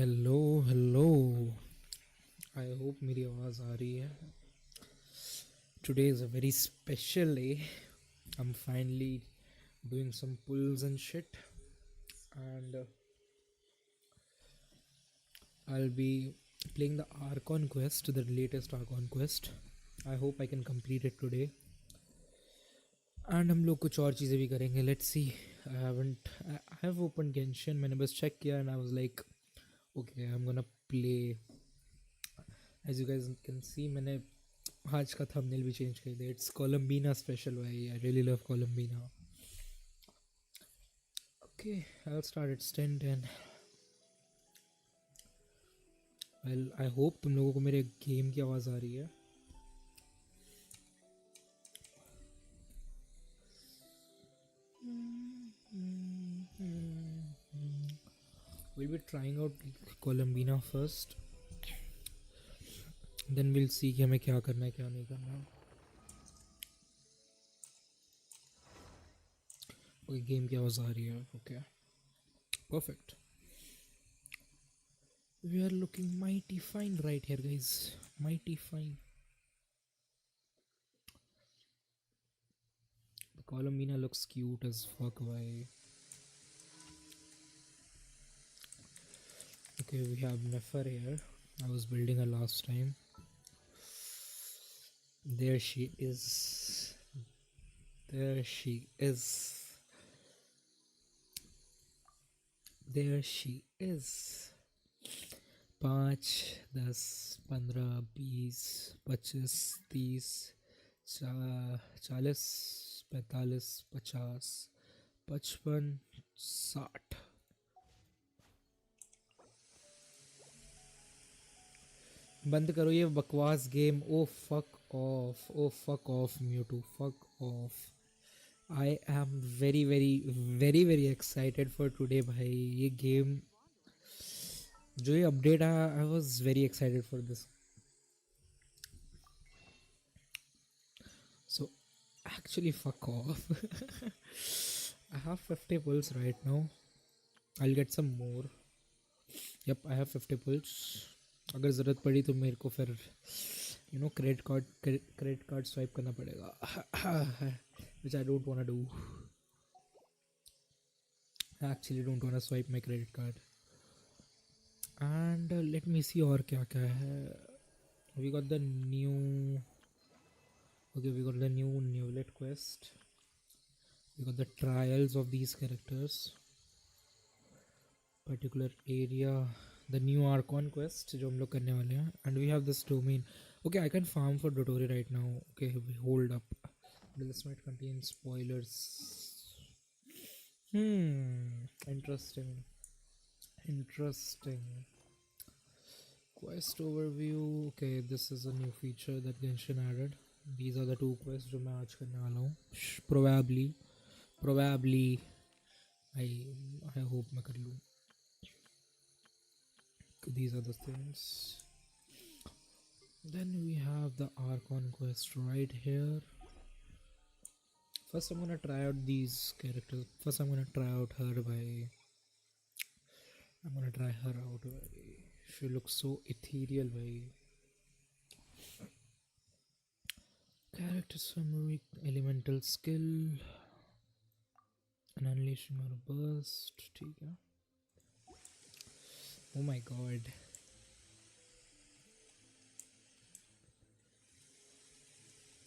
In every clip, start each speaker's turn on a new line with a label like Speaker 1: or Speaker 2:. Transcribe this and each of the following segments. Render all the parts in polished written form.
Speaker 1: Hello hello. I hope मेरी आवाज़ आ रही है. Today is a very special day. I'm finally doing some pulls and shit, and I'll be playing the Archon quest, the latest Archon quest. I hope I can complete it today. And हम लोग कुछ और चीज़ें भी करेंगे. Let's see. I have opened Genshin. मैंने बस check किया and I was like, okay, I'm gonna play. As you guys can see, मैंने आज का थंबनेल भी चेंज कर दिया. इट्स कोलम्बीना स्पेशल भाई. I really love Columbina. Okay, I will start. It's 10:10. Well, I hope तुम लोगों को मेरे गेम की आवाज़ आ रही है. We'll be trying out Columbina first. Then we'll see कि हमें क्या करना है क्या नहीं करना. ओके, गेम की आवाज़ आ रही है. Okay, perfect. We are looking mighty fine right here, guys. Mighty fine. The Columbina looks cute as fuck. Why? Okay, we have Nefer here. I was building her last time. There she is. There she is. There she is. 5, 10, 15, 20, 25, 30, 40, 45, 50, 55, 60. बंद करो ये बकवास game. Oh fuck off. Oh fuck off Mewtwo. Fuck off. I am very very very very excited for today भाई. ये game जो ये update आया, I was very excited for this. So actually fuck off. I have 50 pulls right now. I'll get some more. Yep, I have 50 pulls. अगर ज़रूरत पड़ी तो मेरे को फिर क्रेडिट कार्ड स्वाइप करना पड़ेगा. which I don't wanna do. I actually don't wanna swipe my credit card. And let me see और क्या क्या है. We got the new. Okay, we got the new Newlet quest. We got the trials of these characters. Particular area. The new Archon quest जो हम लोग करने वाले हैं. And we have this domain. Okay, I can farm for Dotori right now. Okay, hold up. This might contain spoilers. Interesting. Interesting. Quest overview. Okay, this is a new feature that Genshin added. These are the 2 quests जो मैं आज करने वाला हूँ. Probably. I hope मैं कर लूँ. These are the things. Then we have the Archon quest right here. First I'm gonna try out these characters. First I'm gonna try out her by. I'm gonna try her out by. She looks so ethereal by. Character summary. Elemental skill. An unleashing or a burst. ठीक है. Oh my god.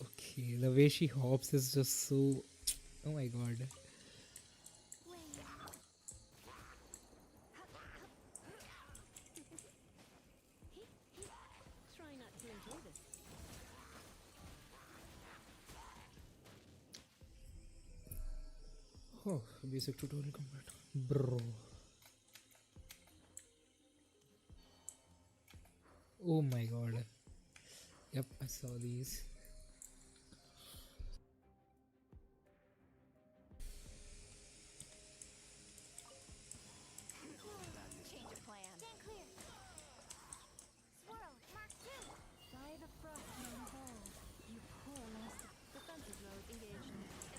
Speaker 1: Okay, the way she hops is just so. Oh my god.
Speaker 2: Try not to enjoy this.
Speaker 1: Oh, basic tutorial complete. Bro. Oh my god. Yep, I saw these.
Speaker 2: Change of plan. Stand clear. Swirl, Mark 2. By the frost and hold. You poor elastic. Defensive mode engaged.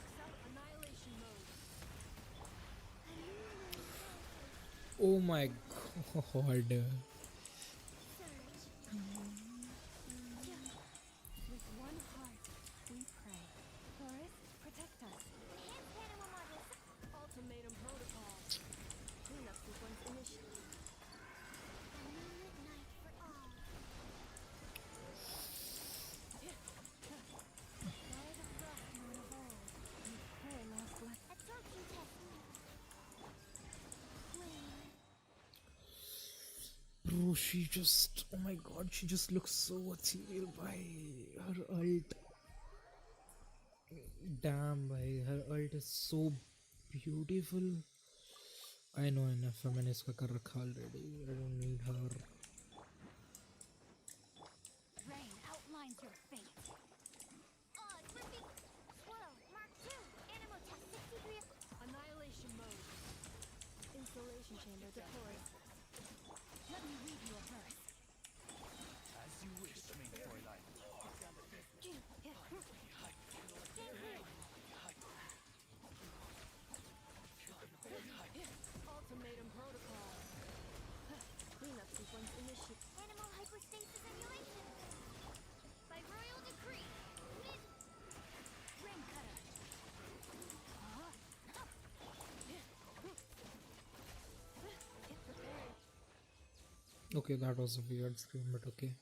Speaker 2: Excel annihilation mode.
Speaker 1: Oh my Horde.
Speaker 2: Surge. With one heart, we pray. Forest, protect us. Enhanced animal modules. Ultimatum protocol. Cleanup sequence initiated. A moonlit night for all. By the frost moon of old, you poor lost one. Absorption test. Wait.
Speaker 1: Bro, she just. Oh my god, she just looks so ethereal by her ult. Damn, by her ult is so beautiful. I know enough. मैंने इसका कर रखा already. I don't need her.
Speaker 2: Rain outlines your fate. Griffy. Swallow, Mark 2. Animal test 63. Annihilation mode. Installation chamber deployed. Let me read your verse.
Speaker 3: As you wish, main storyline.
Speaker 2: Ultimatum protocol. Cleanup sequence initiated. Animal hyperstasis emulation. By royal decree. Mid. Ring cutter. Get prepared.
Speaker 1: Okay, that was a weird scream, but okay.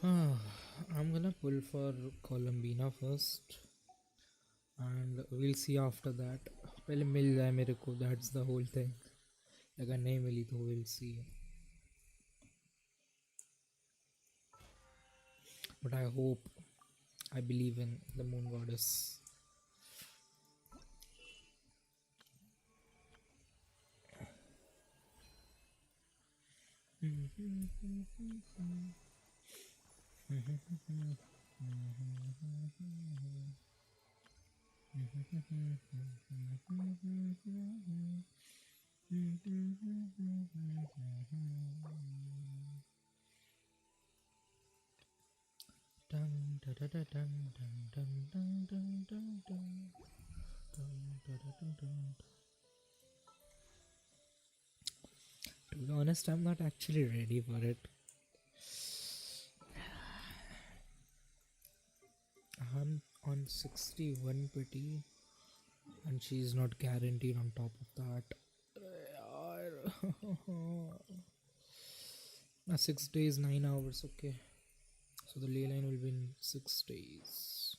Speaker 1: I'm gonna pull for Columbina first, and we'll see after that. पहले मिल जाए मेरे को, that's the whole thing. अगर नहीं मिली तो we'll see. But I hope, I believe in the moon goddess. Dun, da, da, da, dun, dun, dun, dun, dun, dun, dun. Dun, da, da, dun, dun. To be honest, I'm not actually ready for it. I'm on 61 pity, and she's not guaranteed on top of that. यार 6 days 9 hours, okay, so the ley line will be in 6 days.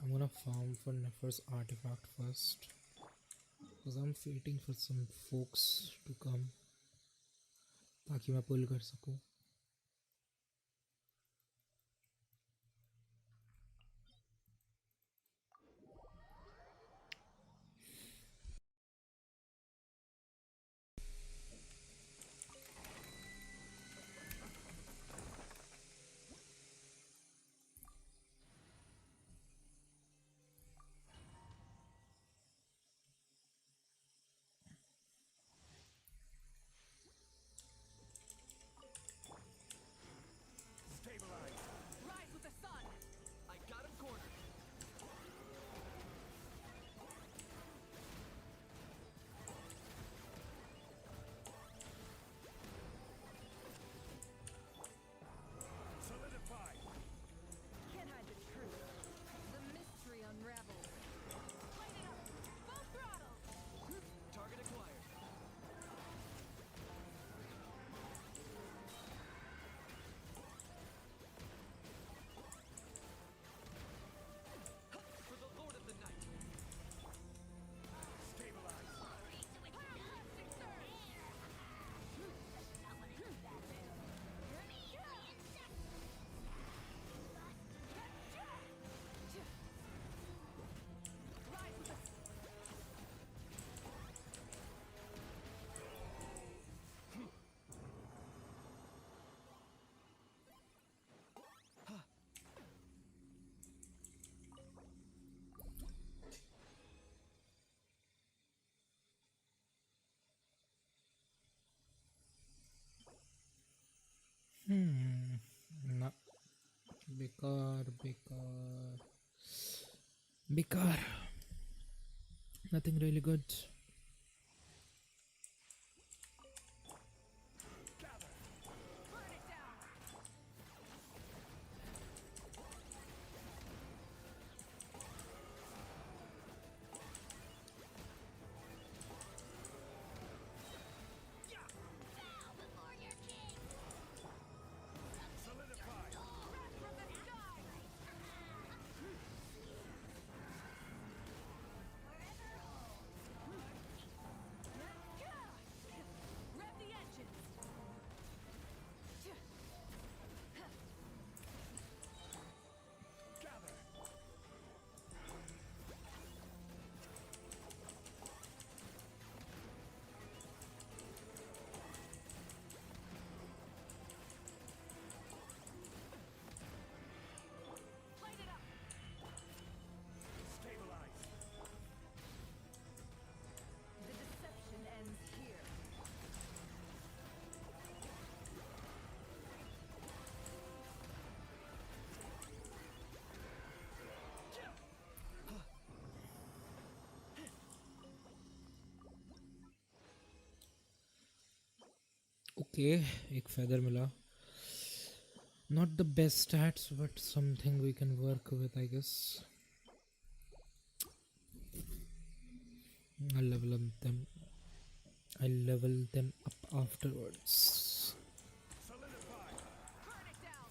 Speaker 1: I'm gonna farm for Nefer's artifact first, because I'm waiting for some folks to come ताकि मैं पुल कर सकूं.
Speaker 3: Stabilize.
Speaker 2: Rise with the sun.
Speaker 3: I got him cornered. Solidify.
Speaker 2: Can't hide the truth. The mystery unravels. Light it up. Full throttle.
Speaker 3: Target acquired. For the Lord of the Night. Stabilize.
Speaker 2: Rise with the
Speaker 1: ना बेकार बेकार. Bekar. Nothing really good.
Speaker 2: Burn it down. Bow before your king.
Speaker 3: Solidify.
Speaker 2: Wrath from the sky. Rev the engines.
Speaker 3: Gather.
Speaker 2: Light it up.
Speaker 3: Stabilize.
Speaker 2: The deception ends here.
Speaker 1: Okay, एक feather मिला. Not the best stats, but something we can work with, I guess. I'll level up them. I'll level them up afterwards.
Speaker 3: Solidify.
Speaker 2: Burn it down.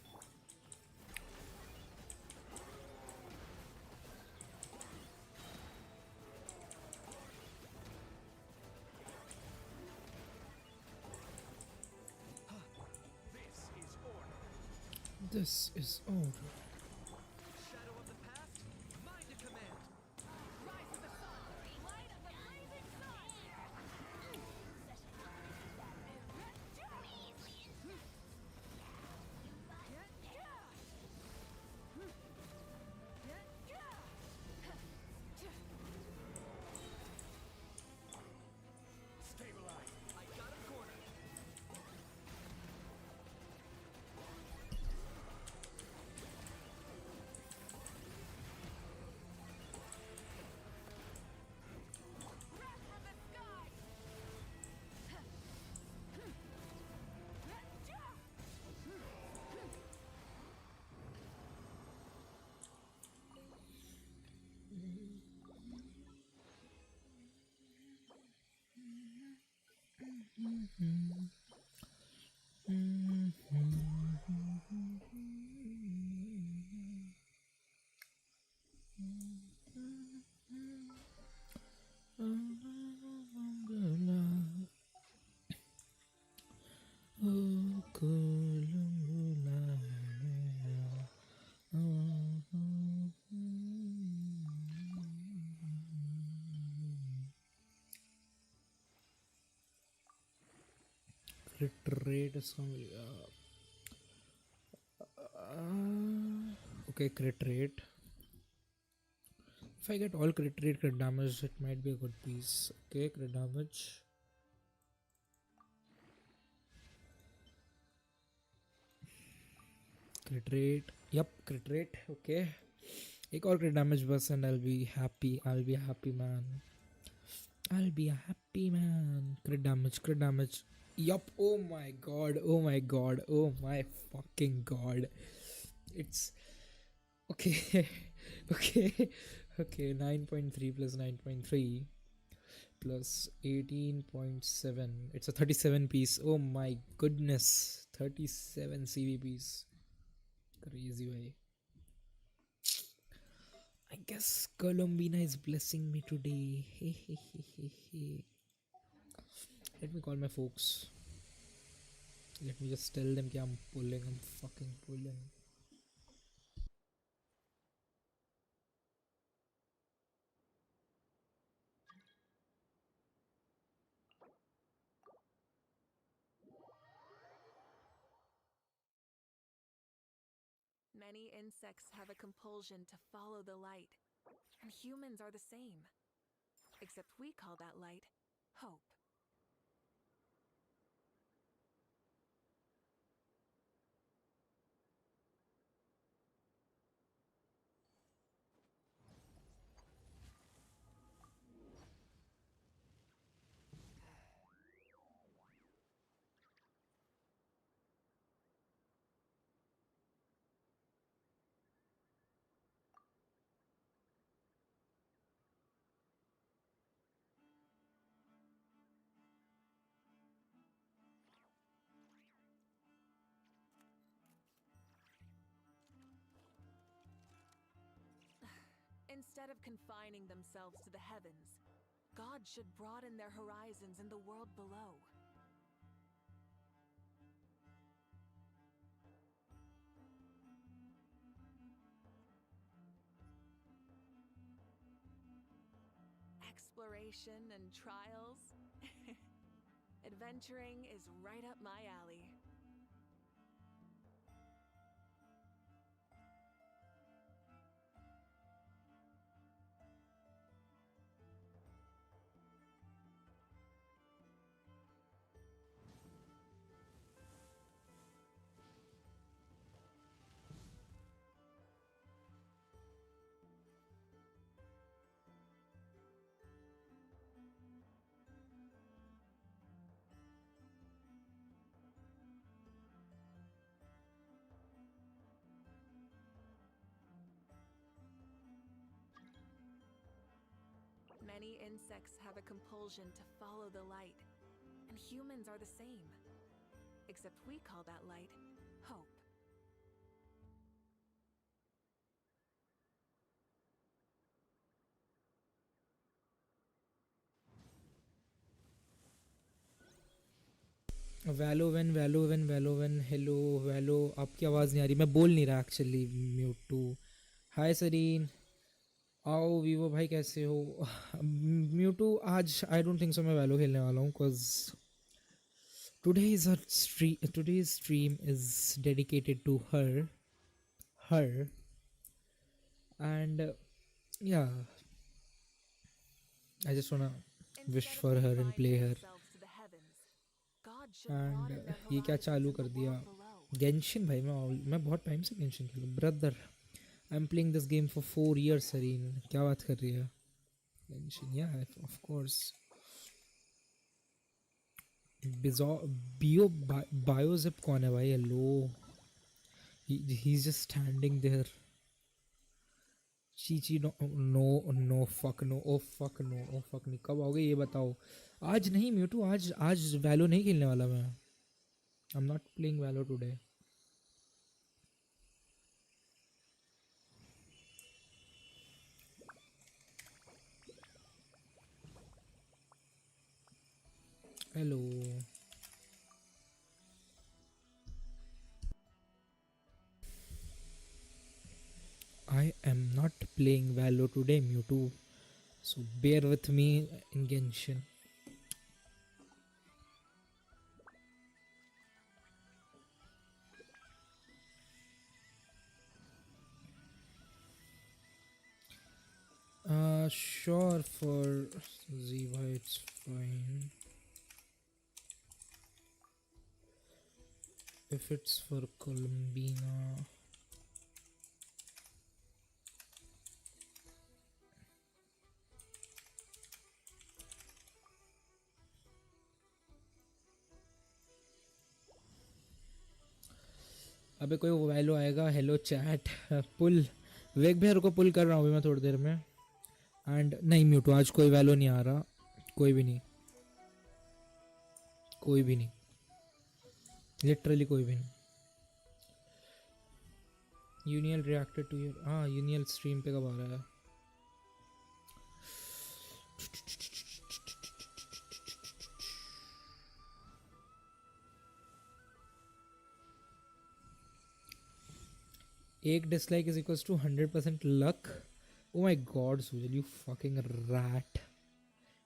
Speaker 3: This is order.
Speaker 1: This is order.
Speaker 3: Shadow of the past. Mind to command.
Speaker 2: Rise of the sun. Light of the blazing sun.
Speaker 3: Stabilize. I got him cornered.
Speaker 2: Wrath from the sky.
Speaker 1: Oh, Columbina. Crit rate is coming up. Okay, crit rate. If I get all crit rate, crit damage, it might be a good piece. Okay, crit damage. Crit rate. Yep, crit rate. Okay. एक और crit damage बस and I'll be happy. I'll be a happy man. I'll be a happy man. Crit damage, crit damage. Yup. Oh my god. Oh my god. Oh my fucking god. It's okay. Okay. Okay. 9.3 plus 9.3 plus 18.7. It's a 37 piece. Oh my goodness. 37 CV piece. Crazy way. I guess Columbina is blessing me today. Let me call my folks. Let me just tell them that I'm pulling. I'm fucking pulling.
Speaker 4: Many insects have a compulsion to follow the light, and humans are the same. Except we call that light hope. Instead of confining themselves to the heavens, God should broaden their horizons in the world below. Exploration and trials. Adventuring is right up my alley. Many insects have a compulsion to follow the light, and humans are the same. Except we call that light hope.
Speaker 1: वैलोवन hello वैलो आपकी आवाज़ नहीं आ रही मैं बोल नहीं रहा एक्चुअली म्यूट टू हाय सरीन आओ वीवो भाई कैसे हो म्यूटू आज आई डोंट थिंक सो मैं वैलो खेलने वाला हूँ because today's stream is dedicated to her and yeah I just wanna wish for her and play her and ये क्या चालू कर दिया गेंशिन भाई मैं बहुत टाइम से गेंशिन खेलूँ brother I am playing this game for 4 years Sareen क्या बात कर रही है गेंशिन या ऑफ कोर्स बायोजिप कौन है भाई hello he is just standing there चीची no fuck no oh fuck नहीं कब आओगे ये बताओ आज नहीं म्यूटू आज वैलो नहीं खेलने वाला मैं I am not playing वैलो today hello I am not playing Valo today, Mewtwo. So bear with me in Genshin. Sure for Ziva, it's fine. If it's for Columbina. अबे कोई वैलो आएगा हेलो चैट पुल वेग भैर को पुल कर रहा हूँ अभी मैं थोड़ी देर में एंड नहीं म्यूटो आज कोई वैलो नहीं आ रहा कोई भी नहीं लिटरली कोई भी नहीं यूनियल रिएक्टेड टू योर हाँ यूनियल स्ट्रीम पे कब आ रहा है एक dislike is equals to 100% luck oh my God Sujal you fucking rat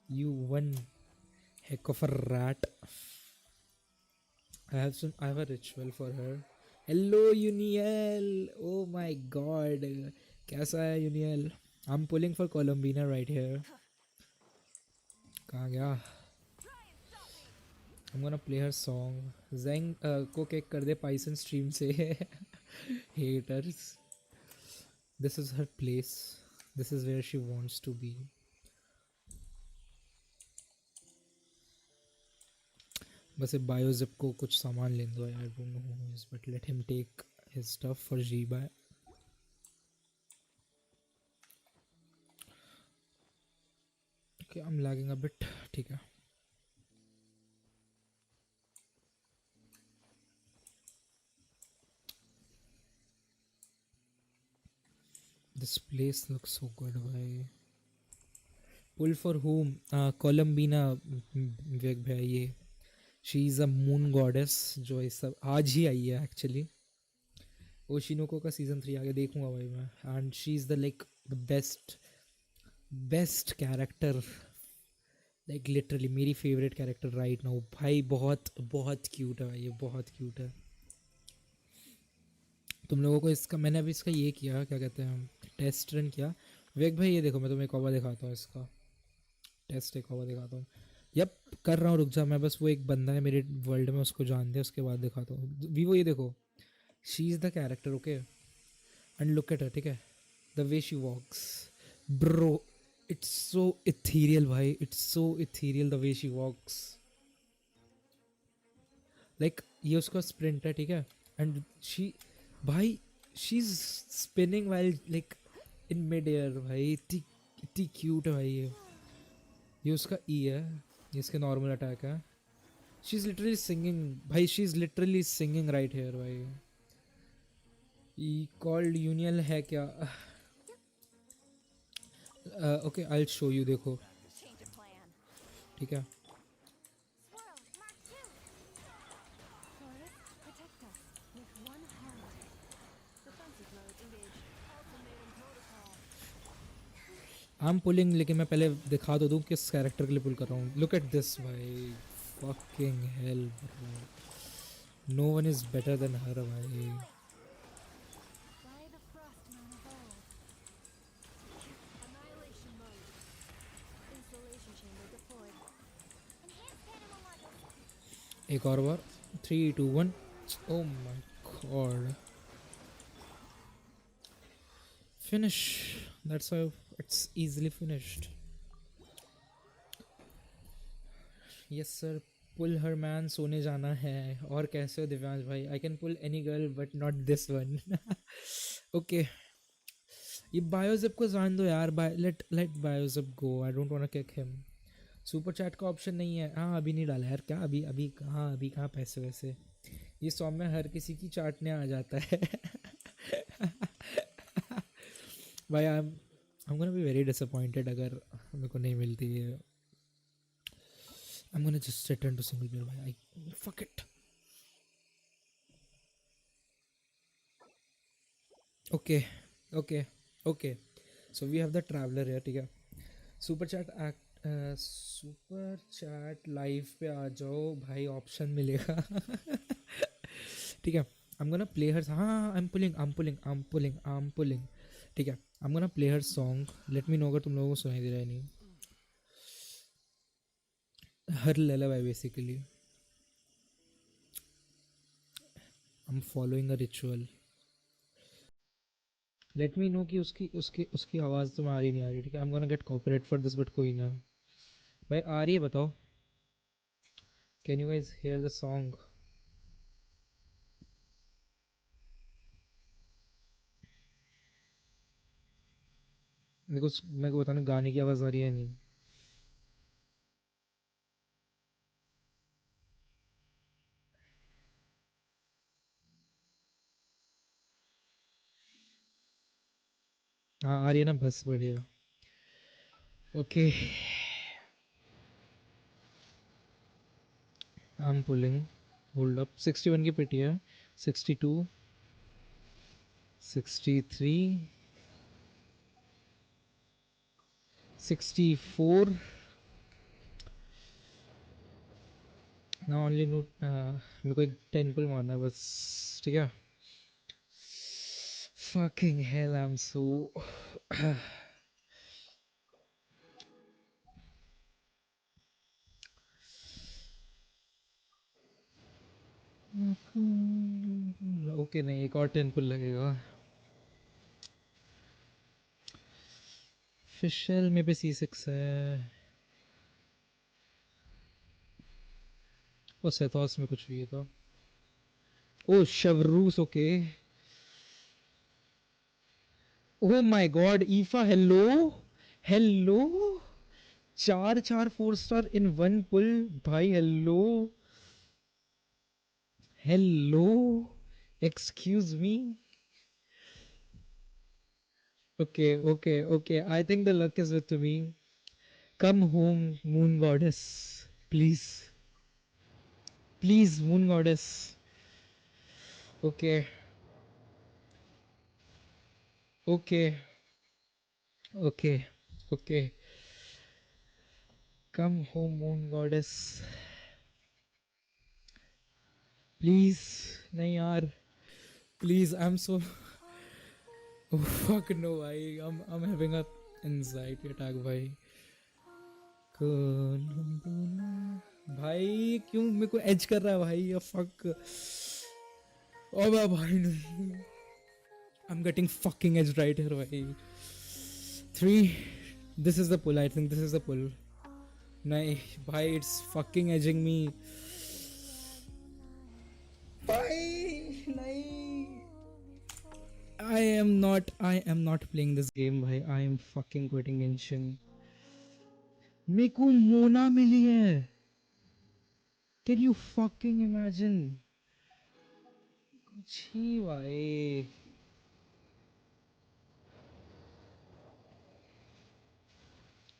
Speaker 1: you one heck of a rat I have a ritual for her hello Uniel oh my god कैसा है Uniel I'm pulling for Columbina right here कहाँ गया I'm gonna play her song Zeng को kick कर दे Paison stream से haters this is her place this is where she wants to be बस बायोजिप को कुछ सामान लेने दो I don't know who is but let him take his stuff for जीबा okay I am lagging a bit ठीक है This place looks so good भाई. Pull for whom? Columbina. विवेक भाई ये. She is a moon goddess जो इस सब आज ही आई है actually. ओशिनोको का सीजन 3 आगे देखूंगा भाई मैं. And she is the like the best character. Like literally मेरी favorite character right now. भाई बहुत बहुत cute है भाई ये, बहुत cute है. तुम लोगों को इसका मैंने अभी इसका ये किया क्या कहते हैं टेस्ट रन किया. विवेक भाई ये देखो मैं तुम्हें एक और दिखाता हूँ इसका टेस्ट एक और दिखाता हूँ. यप कर रहा हूँ रुक जा मैं बस वो एक बंदा है मेरे वर्ल्ड में उसको जान दे उसके बाद दिखाता हूँ. वीवो ये देखो she is the character okay and look at her ठीक है the way she walks bro it's so ethereal भाई it's so ethereal the way she walks like ये उसका स्प्रिंट है ठीक है एंड शी भाई she is spinning while like in mid air भाई इतनी क्यूट है भाई ये उसका ई है ये इसके नॉर्मल अटैक है. शी इज लिटरली सिंगिंग भाई she is literally singing right here भाई. ई कॉल्ड यूनियन है क्या. Okay I will show you देखो
Speaker 4: Change of plan.
Speaker 1: ठीक है.
Speaker 2: Swirl, Mark 2.
Speaker 4: Chorus, protect us with one heart. Defensive mode engaged. Ultimatum protocol.
Speaker 1: I am pulling लेकिन मैं पहले दिखा तो दूँ किस कैरेक्टर के लिए पुल कर रहा हूँ. लुक एट दिस भाई fucking hell bro no one is better than her भाई.
Speaker 2: By the Frostman of old.
Speaker 4: Annihilation mode. Installation chamber deployed.
Speaker 2: Enhanced animal modules.
Speaker 1: एक और बार 3 2 1 oh my god finish that's how it's easily finished. Yes sir pull her man सोने जाना है. और कैसे हो दिव्यांश भाई. I can pull any girl but not this one. Okay ये बायोजिप को जान दो यार. लेट बायोजिप go. I don't want to kick him. Super chat का ऑप्शन नहीं है. हाँ अभी नहीं डाला यार. क्या अभी कहाँ पैसे वैसे. ये सॉन्ग में हर किसी की चाटने आ जाता है. भाई I'm gonna be very disappointed अगर मेरे को नहीं मिलती है. I'm gonna just return to single player भाई. Fuck it. Okay. So we have the traveler here ठीक है. सुपर चैट लाइव पे आ जाओ भाई ऑप्शन मिलेगा. ठीक है. I'm gonna play her. हाँ I'm pulling. ठीक है. I'm gonna play her song. Let me know अगर तुम लोगों को सुनाई दे रहा है नहीं. हर lullaby basically. I'm following a ritual. Let me know कि उसकी आवाज़ तो आ रही नहीं आ रही ठीक है. I'm gonna get copyright for this but कोई ना. भाई आ रही है बताओ. Can you guys hear the song? मेरे को बताना गाने की आवाज़ आ रही है नहीं. हाँ आ रही है ना बस बढ़िया. Okay I M pulling. Hold up 61 की पेटी है. 62 63 64 ना ओनली नोट. मेरे को एक 10 पुल मारना है बस ठीक है. Fucking hell I am so okay नहीं एक और 10 पुल लगेगा. फिशल में पे C6 है. ओ सेथॉस में कुछ भी है था. ओ शवरूस ओके. ओ माय गॉड ईफा hello 4 4 star in one pull भाई. Hello excuse me. Okay, okay, okay. I think the luck is with me. Come home, moon goddess. Please. Please, moon goddess. Okay, okay, okay, okay. Come home, moon goddess. Please. नहीं यार. Please, I'm so. Oh, fuck no, I'm having a anxiety attack, भाई. Columbina. भाई क्यों मेरे को as कर रहा है भाई ये फक. ओ भाई नहीं. I'm getting fucking edged right here, भाई. 3. This is the pull. I think this is the pull. नहीं भाई, it's fucking edging me. भाई नहीं. I am not playing this game, भाई. I am fucking quitting Genshin. मेरे को मोना मिली है. Can you fucking imagine? छी भाई.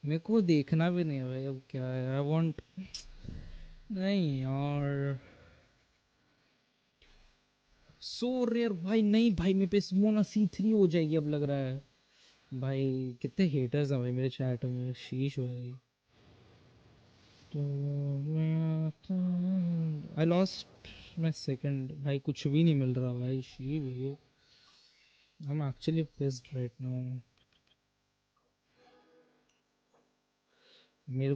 Speaker 1: मेरे को देखना भी नहीं है भाई, अब क्या है. I want. नहीं यार. सो रेयर भाई. नहीं भाई, मेरे पे मोना C3 हो जाएगी अब लग रहा है. भाई कितने हेटर्स हैं भाई मेरे चैट में. शीश भाई. I lost my second. भाई कुछ भी नहीं मिल रहा भाई. शी भाई. I am actually pissed right now. मेरे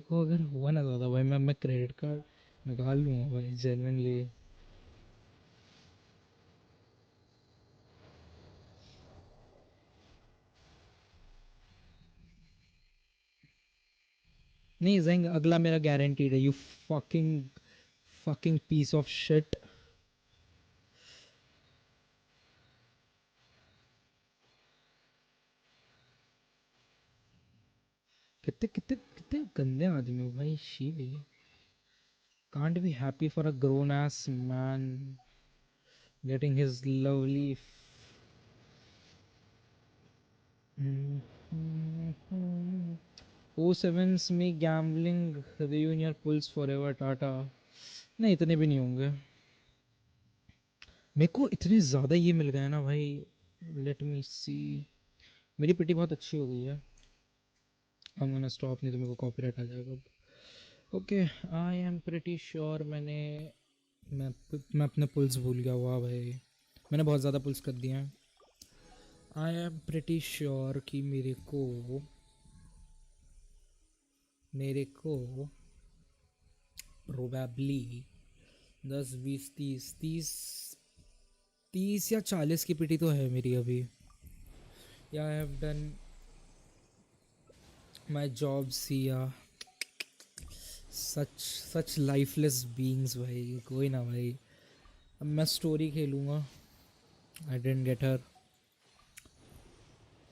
Speaker 1: को अगर हुआ ना ज़्यादा भाई, मैं क्रेडिट कार्ड निकाल लूँगा भाई जेन्युइनली. नहीं जेंग, अगला मेरा गारंटीड है. You fucking fucking piece of shit. कितने कितने कितने गंदे आदमी हो भाई. She can't be happy for a grown ass man getting his lovely ओ सेवेंस में gambling reunion pulls forever tata. नहीं इतने भी नहीं होंगे. मेरे को इतने ज़्यादा ये मिल गए ना भाई. लेट मी सी. मेरी पिटी बहुत अच्छी हो गई है. I'm gonna stop, नहीं तो मेरे को कॉपीराइट आ जाएगा. Okay. I am pretty sure मैं मैं अपने पुल्स भूल गया हुआ भाई. मैंने बहुत ज़्यादा पुल्स कर दिए हैं. आई एम प्रिटी श्योर कि मेरे को प्रोबेबली 10 20 30 30 या 40 की पिटी तो है मेरी अभी. Yeah I have done my job. See ya such lifeless beings भाई. कोई ना भाई, अब मैं स्टोरी खेलूँगा. I didn't get her.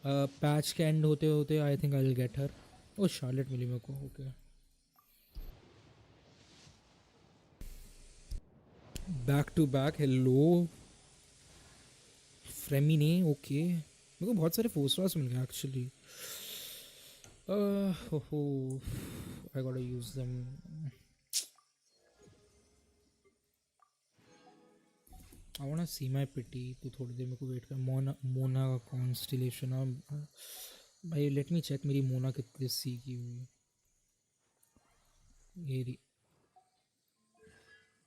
Speaker 1: Patch के एंड होते होते I think I will get her. Oh Charlotte मिली मेरे को. Okay. Back to back. Hello फ्रेमी ने. ओके मेरे को बहुत सारे फोर्स मिल गए actually. Oh I got use them. I want see my pity. तो थोड़ी देर मेरे को वेट कर. मोना का कॉन्स्टिलेशन. भाई लेट मी चेक मेरी मोना कितनी सी की हुई. ये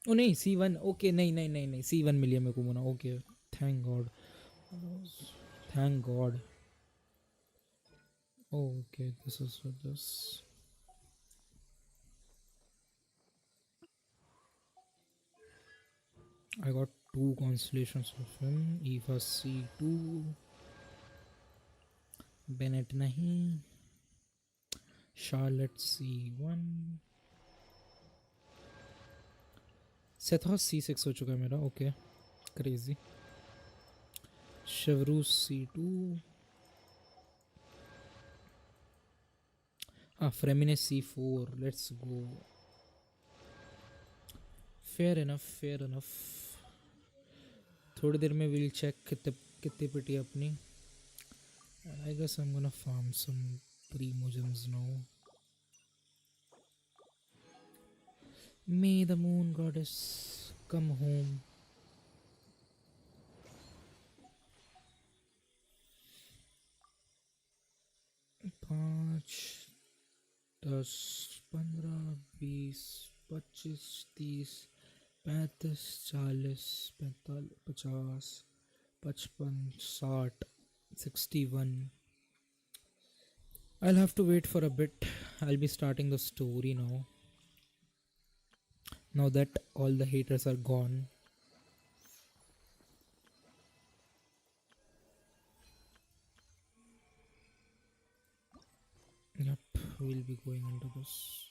Speaker 1: ओ नहीं C1. ओके नहीं नहीं नहीं नहीं C1 मिली है मेरे को Mona. Okay thank God. Thank God. Okay this is for this. I got 2 constellations of him. Eva C2. Bennett नहीं. Charlotte C1. Sethos C6 हो चुका है मेरा. Okay crazy. Chevrolet C2. Fremine C4. Let's go. Fair enough, fair enough. थोड़ी देर में will check कितनी पिटी अपनी. And I guess I'm gonna farm some primo gems now. May the moon goddess come home. 5, 10, 15, 20, 25, 30, 35, 40, 45, 50, 55, 60, 61. I'll have to wait for a bit. I'll be starting the story now. Now that all the haters are gone. Yep, we'll be going into this.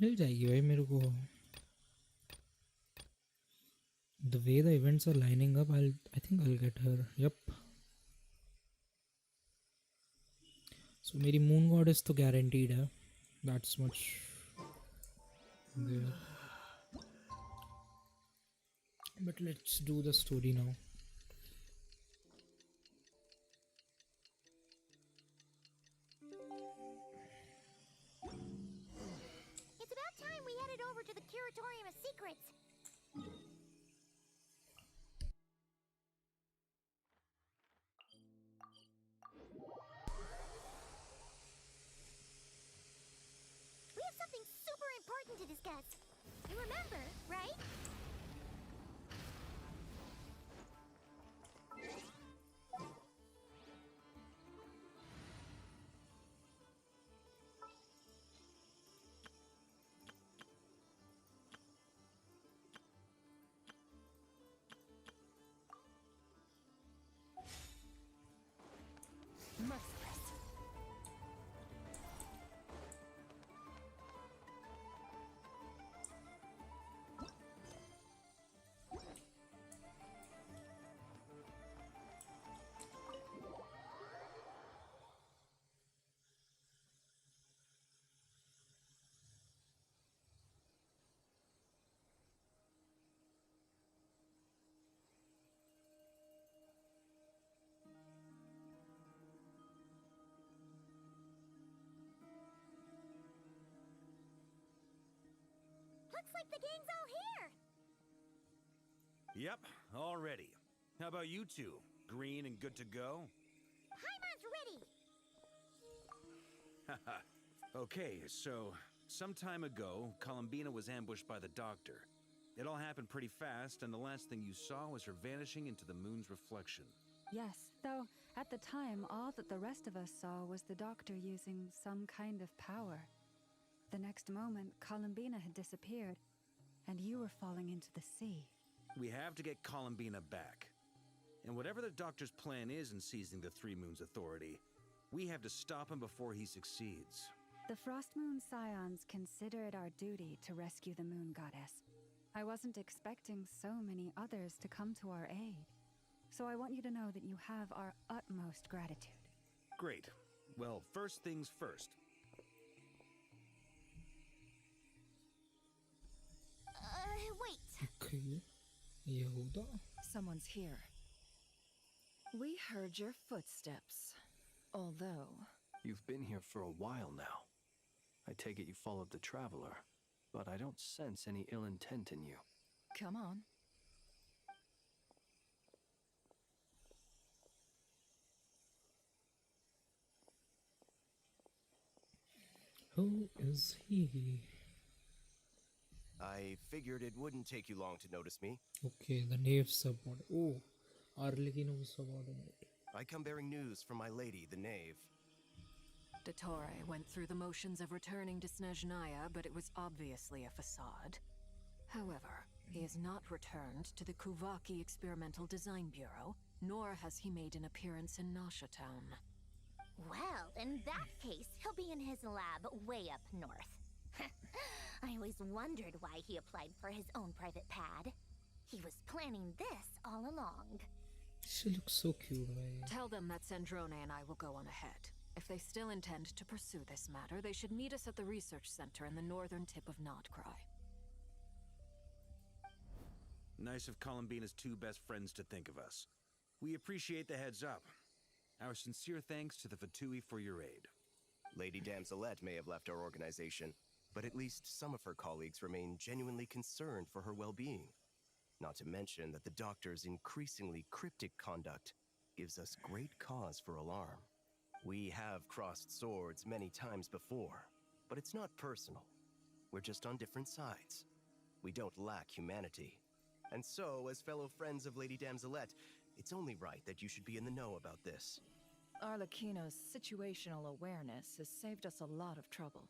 Speaker 1: मिल जाएगी भाई मेरे को. The way the events are lining up, I think I'll get her. Yep. So मेरी moon goddess तो guaranteed है. That's much there. But let's do the story now.
Speaker 2: It's about time we headed over to the Curatorium of Secrets. We have something super important to discuss. You remember, right?
Speaker 4: Merciless.
Speaker 2: Looks like the gang's all here.
Speaker 5: Yep, all ready. How about you two? Green and good to go?
Speaker 2: Paimon's ready.
Speaker 5: Okay, so some time ago, Columbina was ambushed by the Doctor. It all happened pretty fast, and the last thing you saw was her vanishing into the moon's reflection.
Speaker 6: Yes, though at the time, all that the rest of us saw was the Doctor using some kind of power. The next moment, Columbina had disappeared, and you were falling into the sea.
Speaker 5: We have to get Columbina back. And whatever the Doctor's plan is in seizing the Three Moons Authority, we have to stop him before he succeeds.
Speaker 6: The Frost Moon Scions consider it our duty to rescue the Moon Goddess. I wasn't expecting so many others to come to our aid. So I want you to know that you have our utmost gratitude.
Speaker 5: Great. Well, first things first.
Speaker 2: Wait.
Speaker 1: Okay. Yehuda.
Speaker 4: Someone's here. We heard your footsteps. Although...
Speaker 7: You've been here for a while now. I take it you followed the Traveler, but I don't sense any ill intent in you.
Speaker 4: Come on.
Speaker 1: Who is he?
Speaker 8: I figured it wouldn't take you long to notice me.
Speaker 1: Okay, the knave subordinate. Oh, Arlecchino subordinate.
Speaker 8: I come bearing news from my lady, the knave.
Speaker 4: Dottore went through the motions of returning to Snezhnaya, but it was obviously a facade. However, He has not returned to the Kuvaki Experimental Design Bureau, nor has he made an appearance in Nasha Town.
Speaker 2: Well, in that case, he'll be in his lab way up north. I always wondered why he applied for his own private pad. He was planning this all along.
Speaker 1: She looks so cute, man.
Speaker 4: Tell them that Sandrone and I will go on ahead. If they still intend to pursue this matter, they should meet us at the research center in the northern tip of Nodcry.
Speaker 5: Nice of Columbina's two best friends to think of us. We appreciate the heads up. Our sincere thanks to the Fatui for your aid.
Speaker 8: Lady Damselette may have left our organization, but at least some of her colleagues remain genuinely concerned for her well-being. Not to mention that the Doctor's increasingly cryptic conduct gives us great cause for alarm. We have crossed swords many times before, but it's not personal. We're just on different sides. We don't lack humanity. And so, as fellow friends of Lady Damselette, it's only right that you should be in the know about this.
Speaker 9: Arlecchino's situational awareness has saved us a lot of trouble.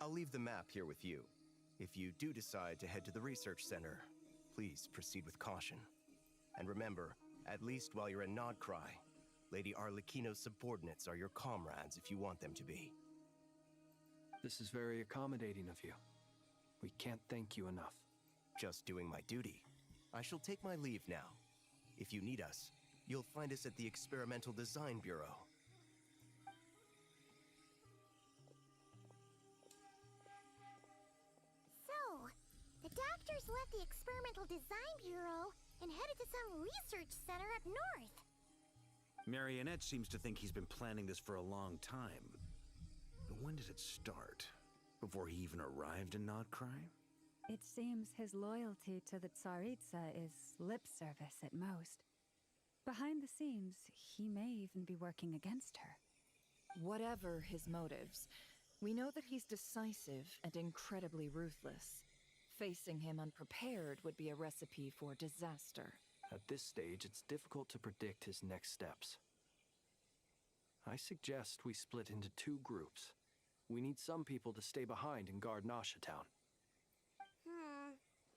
Speaker 8: I'll leave the map here with you. If you do decide to head to the research center, please proceed with caution. And remember, at least while you're in Nodcry, Lady Arlecchino's subordinates are your comrades if you want them to be.
Speaker 7: This is very accommodating of you. We can't thank you enough.
Speaker 8: Just doing my duty. I shall take my leave now. If you need us, you'll find us at the Experimental Design Bureau.
Speaker 2: So, the doctors left the Experimental Design Bureau and headed to some research center up north.
Speaker 5: Marionette seems to think he's been planning this for a long time. But when did it start? Before he even arrived in Nodcry?
Speaker 6: It seems his loyalty to the Tsaritsa is lip service at most. Behind the scenes, he may even be working against her.
Speaker 9: Whatever his motives, we know that he's decisive and incredibly ruthless. Facing him unprepared would be a recipe for disaster.
Speaker 7: At this stage, it's difficult to predict his next steps. I suggest we split into two groups. We need some people to stay behind and guard Nasha Town.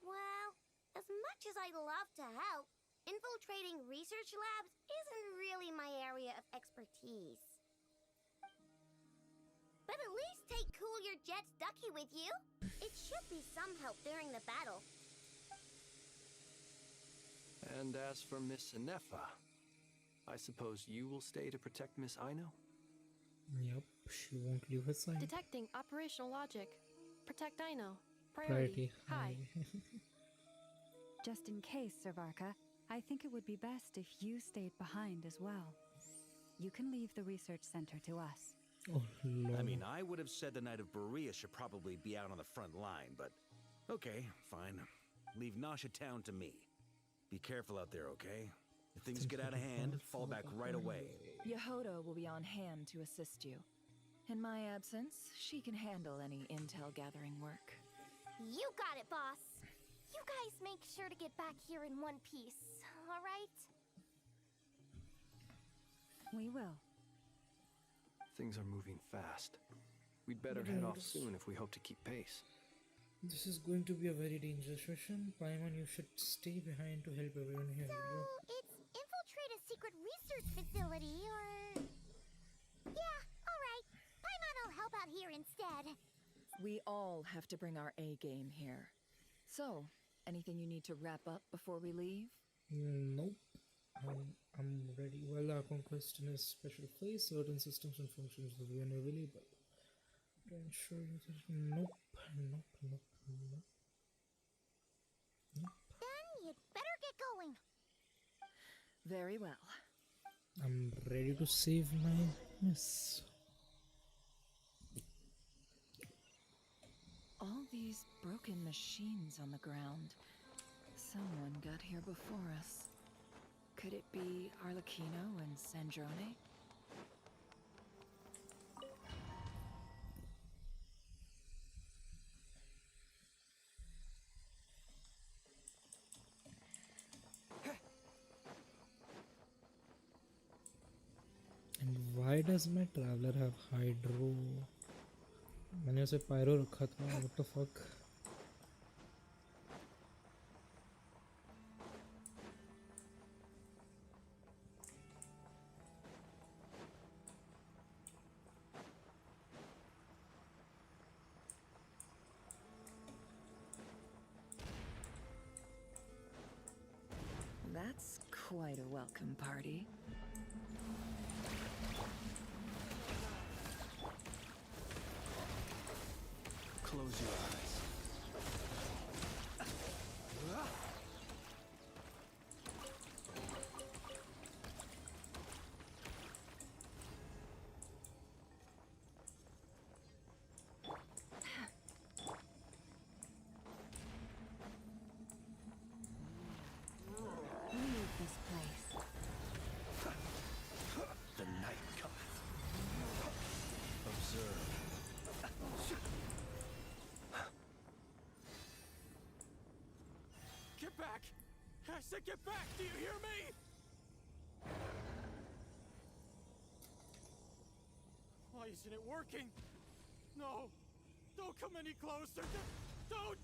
Speaker 2: Well, as much as I'd love to help, infiltrating research labs isn't really my area of expertise. But at least take Cool Your Jet's Ducky with you. It should be some help during the battle.
Speaker 7: And as for Miss Inefa, I suppose you will stay to protect Miss Aino?
Speaker 1: Yep, she won't leave her side.
Speaker 10: Detecting operational logic. Protect Dino.
Speaker 1: Priority
Speaker 10: High.
Speaker 6: Just in case, Servarka, I think it would be best if you stayed behind as well. You can leave the research center to us.
Speaker 1: Oh, Lord.
Speaker 5: I mean, I would have said the Knight of Berea should probably be out on the front line, but okay, fine. Leave Nasha Town to me. Be careful out there, okay? If things get out of hand, fall back right away.
Speaker 9: Yehoda will be on hand to assist you. In my absence, she can handle any intel gathering work.
Speaker 2: You got it, boss. You guys make sure to get back here in one piece, all right?
Speaker 6: We will.
Speaker 7: Things are moving fast. We'd better head off soon if we hope to keep pace.
Speaker 1: This is going to be a very dangerous session. Paimon, you should stay behind to help everyone here.
Speaker 2: So, it's infiltrate a secret research facility, or... Yeah, alright. Paimon will help out here instead.
Speaker 9: We all have to bring our A game here. So, anything you need to wrap up before we leave?
Speaker 1: Nope. I'm ready. While our conquest in a special phase, certain systems and functions will be unavailable. To ensure you that nope.
Speaker 2: Then you'd better get going.
Speaker 9: Very well.
Speaker 1: I'm ready to save my miss.
Speaker 9: All these broken machines on the ground. Someone got here before us. Could it be Arlecchino and Sandrone?
Speaker 1: And why does my traveler have hydro? मैंने उसे pyro रखा था. What the fuck?
Speaker 9: quite a welcome party.
Speaker 7: Close your eyes.
Speaker 6: Leave this place.
Speaker 7: The night cometh. Observe.
Speaker 3: Get back! I said get back! Do you hear me? Why isn't it working? No! Don't come any closer! Don't!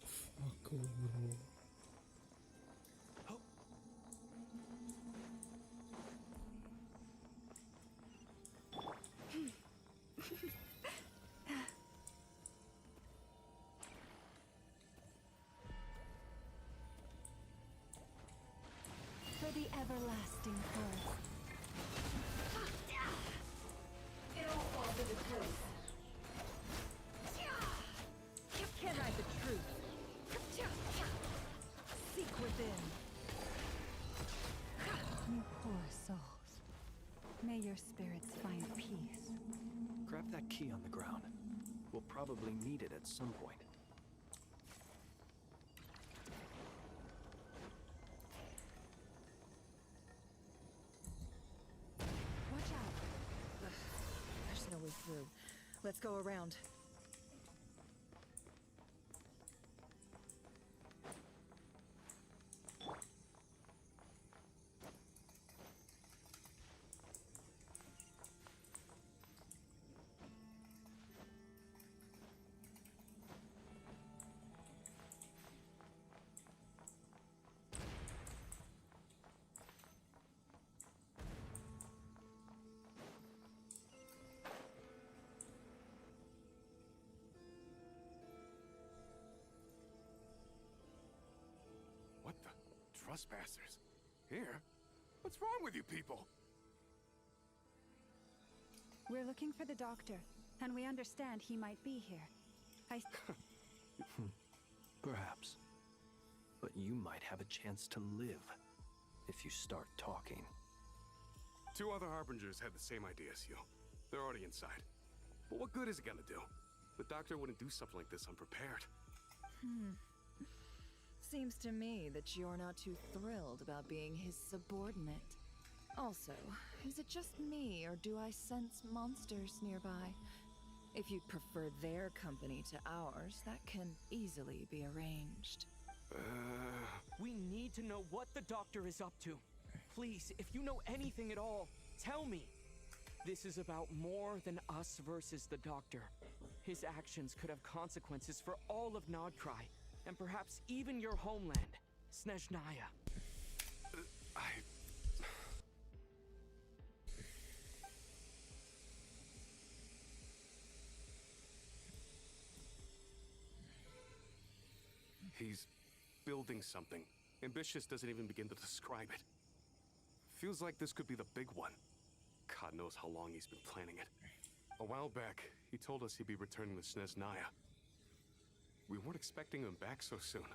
Speaker 1: Fuck, bro.
Speaker 6: For the everlasting forest.
Speaker 9: Can I the truth? Seek within.
Speaker 6: You poor souls. May your spirits find peace.
Speaker 7: Grab that key on the ground. We'll probably need it at some point.
Speaker 9: Watch out. Ugh, there's no way through. Let's go around.
Speaker 11: What the? Trespassers? Here? What's wrong with you people?
Speaker 6: We're looking for the doctor, and we understand he might be here.
Speaker 7: Perhaps. But you might have a chance to live if you start talking.
Speaker 11: 2 other Harbingers had the same idea as you. They're already inside. But what good is it gonna do? The doctor wouldn't do something like this unprepared.
Speaker 9: Seems to me that you're not too thrilled about being his subordinate. Also, is it just me, or do I sense monsters nearby? If you'd prefer their company to ours, that can easily be arranged.
Speaker 3: We need to know what the doctor is up to. Please, if you know anything at all, tell me. This is about more than us versus the doctor. His actions could have consequences for all of Nodcry, and perhaps even your homeland, Snezhnaya.
Speaker 11: He's building something. Ambitious doesn't even begin to describe it. Feels like this could be the big one. God knows how long he's been planning it. A while back, he told us he'd be returning to Snezhnaya. We weren't expecting him back so soon.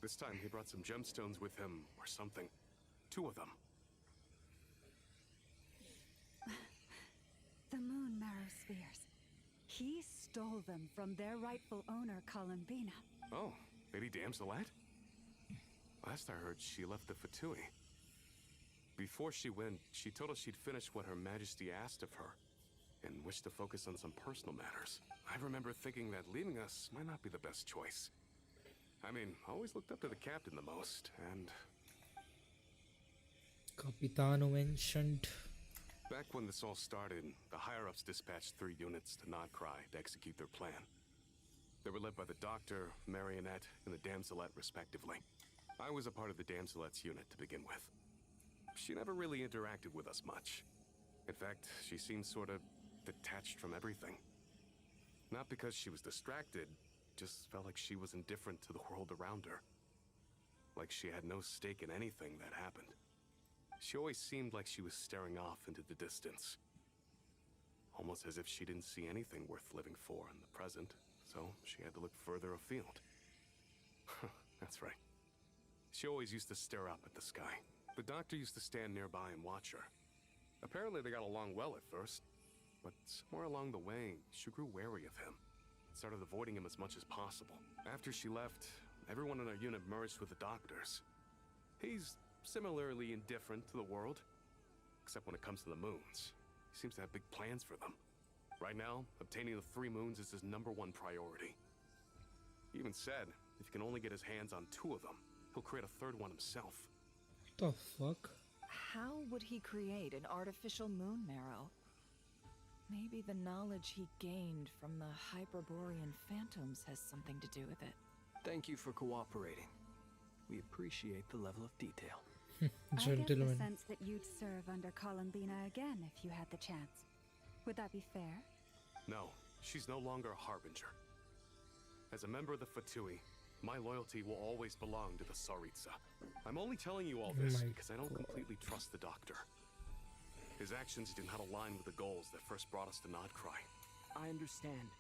Speaker 11: This time he brought some gemstones with him, or something. 2 of them.
Speaker 6: The moon marrow spheres. He stole them from their rightful owner, Columbina.
Speaker 11: Oh, Lady Damselette? Last I heard, she left the Fatui. Before she went, she told us she'd finished what Her Majesty asked of her, and wished to focus on some personal matters. I remember thinking that leaving us might not be the best choice. I mean, I always looked up to the captain the most, and...
Speaker 1: Capitano mentioned.
Speaker 11: Back when this all started, the higher-ups dispatched 3 units to Nodcry to execute their plan. They were led by the Doctor, Marionette, and the Damselette, respectively. I was a part of the Damselette's unit to begin with. She never really interacted with us much. In fact, she seemed sort of detached from everything. Not because she was distracted, just felt like she was indifferent to the world around her. like she had no stake in anything that happened. She always seemed like she was staring off into the distance. Almost as if she didn't see anything worth living for in the present, so she had to look further afield. That's right. She always used to stare up at the sky. The doctor used to stand nearby and watch her. Apparently they got along well at first, but somewhere along the way, she grew wary of him. Started avoiding him as much as possible. After she left, everyone in our unit merged with the doctors. He's similarly indifferent to the world, except when it comes to the moons. He seems to have big plans for them. Right now, obtaining the 3 moons is his #1 priority. He even said if he can only get his hands on 2 of them, he'll create a 3rd one himself.
Speaker 1: The fuck?
Speaker 9: How would he create an artificial moon marrow? Maybe the knowledge he gained from the Hyperborean phantoms has something to do with it.
Speaker 7: Thank you for cooperating. We appreciate the level of detail.
Speaker 6: I get the
Speaker 1: Gentlemen.
Speaker 6: sense that you'd serve under Columbina again if you had the chance. Would that be fair?
Speaker 11: No, she's no longer a harbinger. As a member of the Fatui, my loyalty will always belong to the Tsaritsa. I'm only telling you all this
Speaker 1: My
Speaker 11: because I don't
Speaker 1: God.
Speaker 11: completely trust the doctor. His actions did not align with the goals that first brought us to Nodcry.
Speaker 3: I understand.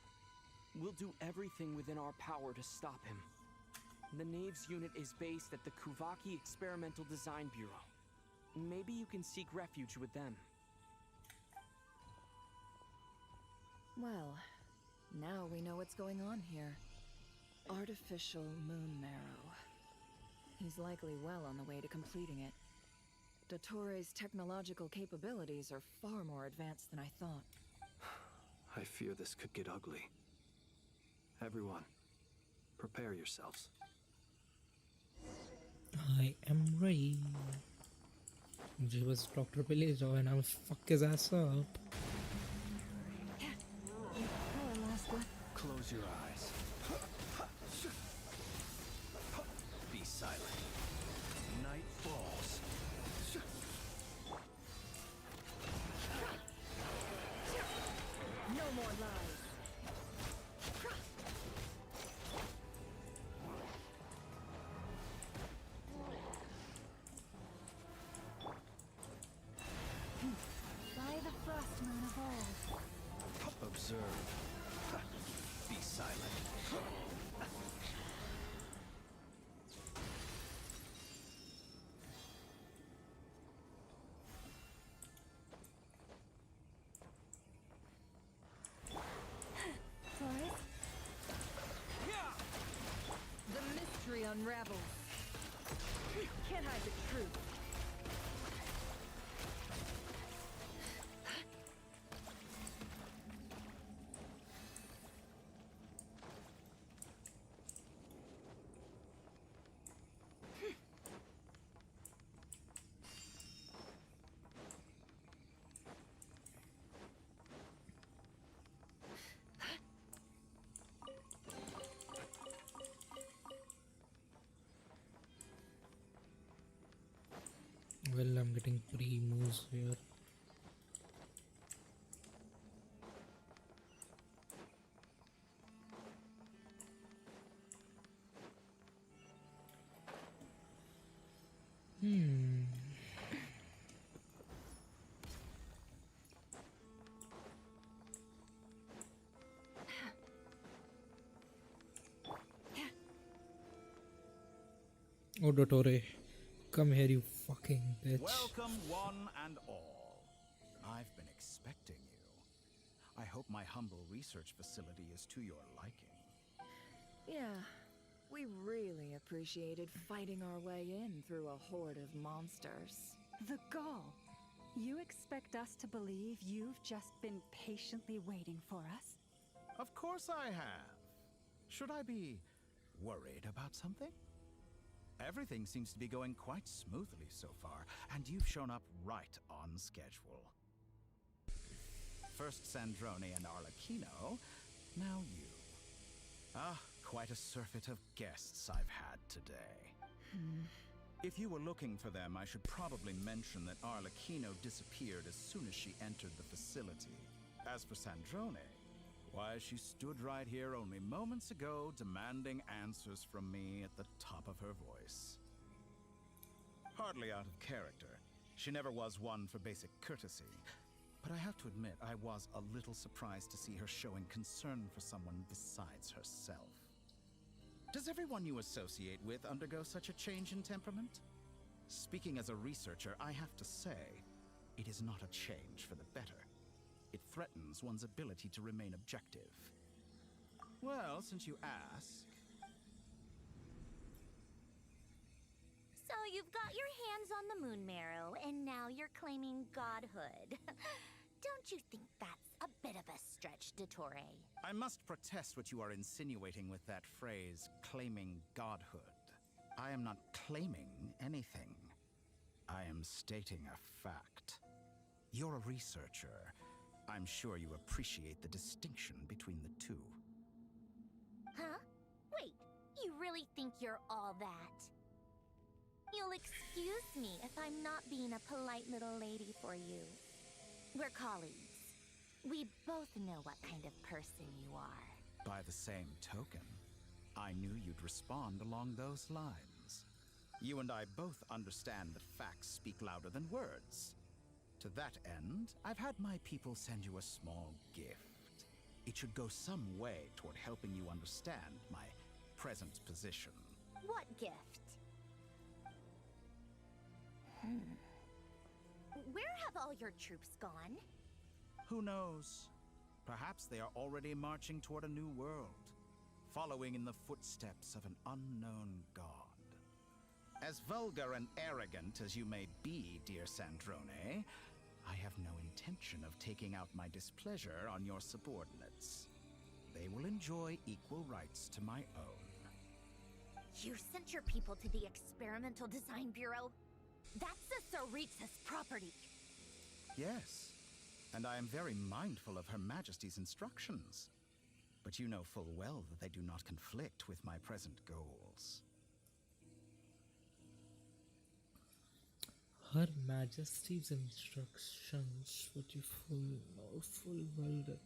Speaker 3: We'll do everything within our power to stop him. The Knaves unit is based at the Kuvaki Experimental Design Bureau. Maybe you can seek refuge with them.
Speaker 9: Well, now we know what's going on here. Artificial moon marrow. He's likely well on the way to completing it. Dottore's technological capabilities are far more advanced than I thought.
Speaker 7: I fear this could get ugly. Everyone, prepare yourselves.
Speaker 1: I am ready. मुझे बस doctor पे ले जाओ and I'll fuck his ass up.
Speaker 6: Hello, Alaska.
Speaker 7: Close your eyes. Be silent. Night falls.
Speaker 9: No more lies.
Speaker 6: By the frost moon of old.
Speaker 7: Observe. Be silent.
Speaker 6: Taurus?
Speaker 9: The mystery unravels. Can't hide the truth.
Speaker 1: Well, I'm getting pre-moves here. Oh, Dottore. Come here, you fucking bitch.
Speaker 12: Welcome, one and all. I've been expecting you. I hope my humble research facility is to your liking.
Speaker 9: Yeah, we really appreciated fighting our way in through a horde of monsters.
Speaker 6: The gall. You expect us to believe you've just been patiently waiting for us?
Speaker 12: Of course I have. Should I be worried about something? Everything seems to be going quite smoothly so far, and you've shown up right on schedule. First Sandrone and Arlecchino, now you. Ah, quite a surfeit of guests I've had today. If you were looking for them, I should probably mention that Arlecchino disappeared as soon as she entered the facility. As for Sandrone, why, she stood right here only moments ago demanding answers from me at the top of her voice. Hardly out of character. She never was one for basic courtesy. But I have to admit, I was a little surprised to see her showing concern for someone besides herself. Does everyone you associate with undergo such a change in temperament? Speaking as a researcher, I have to say, it is not a change for the better. It threatens one's ability to remain objective. Well, since you ask...
Speaker 2: So you've got your hands on the moon marrow, and now you're claiming godhood. Don't you think that's a bit of a stretch, Dottore?
Speaker 12: I must protest what you are insinuating with that phrase, claiming godhood. I am not claiming anything. I am stating a fact. You're a researcher. I'm sure you appreciate the distinction between the two.
Speaker 2: Huh? Wait, you really think you're all that? You'll excuse me if I'm not being a polite little lady for you. We're colleagues. We both know what kind of person you are.
Speaker 12: By the same token, I knew you'd respond along those lines. You and I both understand that facts speak louder than words. To that end, I've had my people send you a small gift. It should go some way toward helping you understand my present position.
Speaker 2: What gift? Where have all your troops gone?
Speaker 12: Who knows? Perhaps they are already marching toward a new world, following in the footsteps of an unknown god. As vulgar and arrogant as you may be, dear Sandrone, I have no intention of taking out my displeasure on your subordinates. They will enjoy equal rights to my own.
Speaker 2: You sent your people to the Experimental Design Bureau? That's the Tsaritsa's property.
Speaker 12: Yes, and I am very mindful of Her Majesty's instructions. But you know full well that they do not conflict with my present goals.
Speaker 1: Her Majesty's instructions, but you know full well that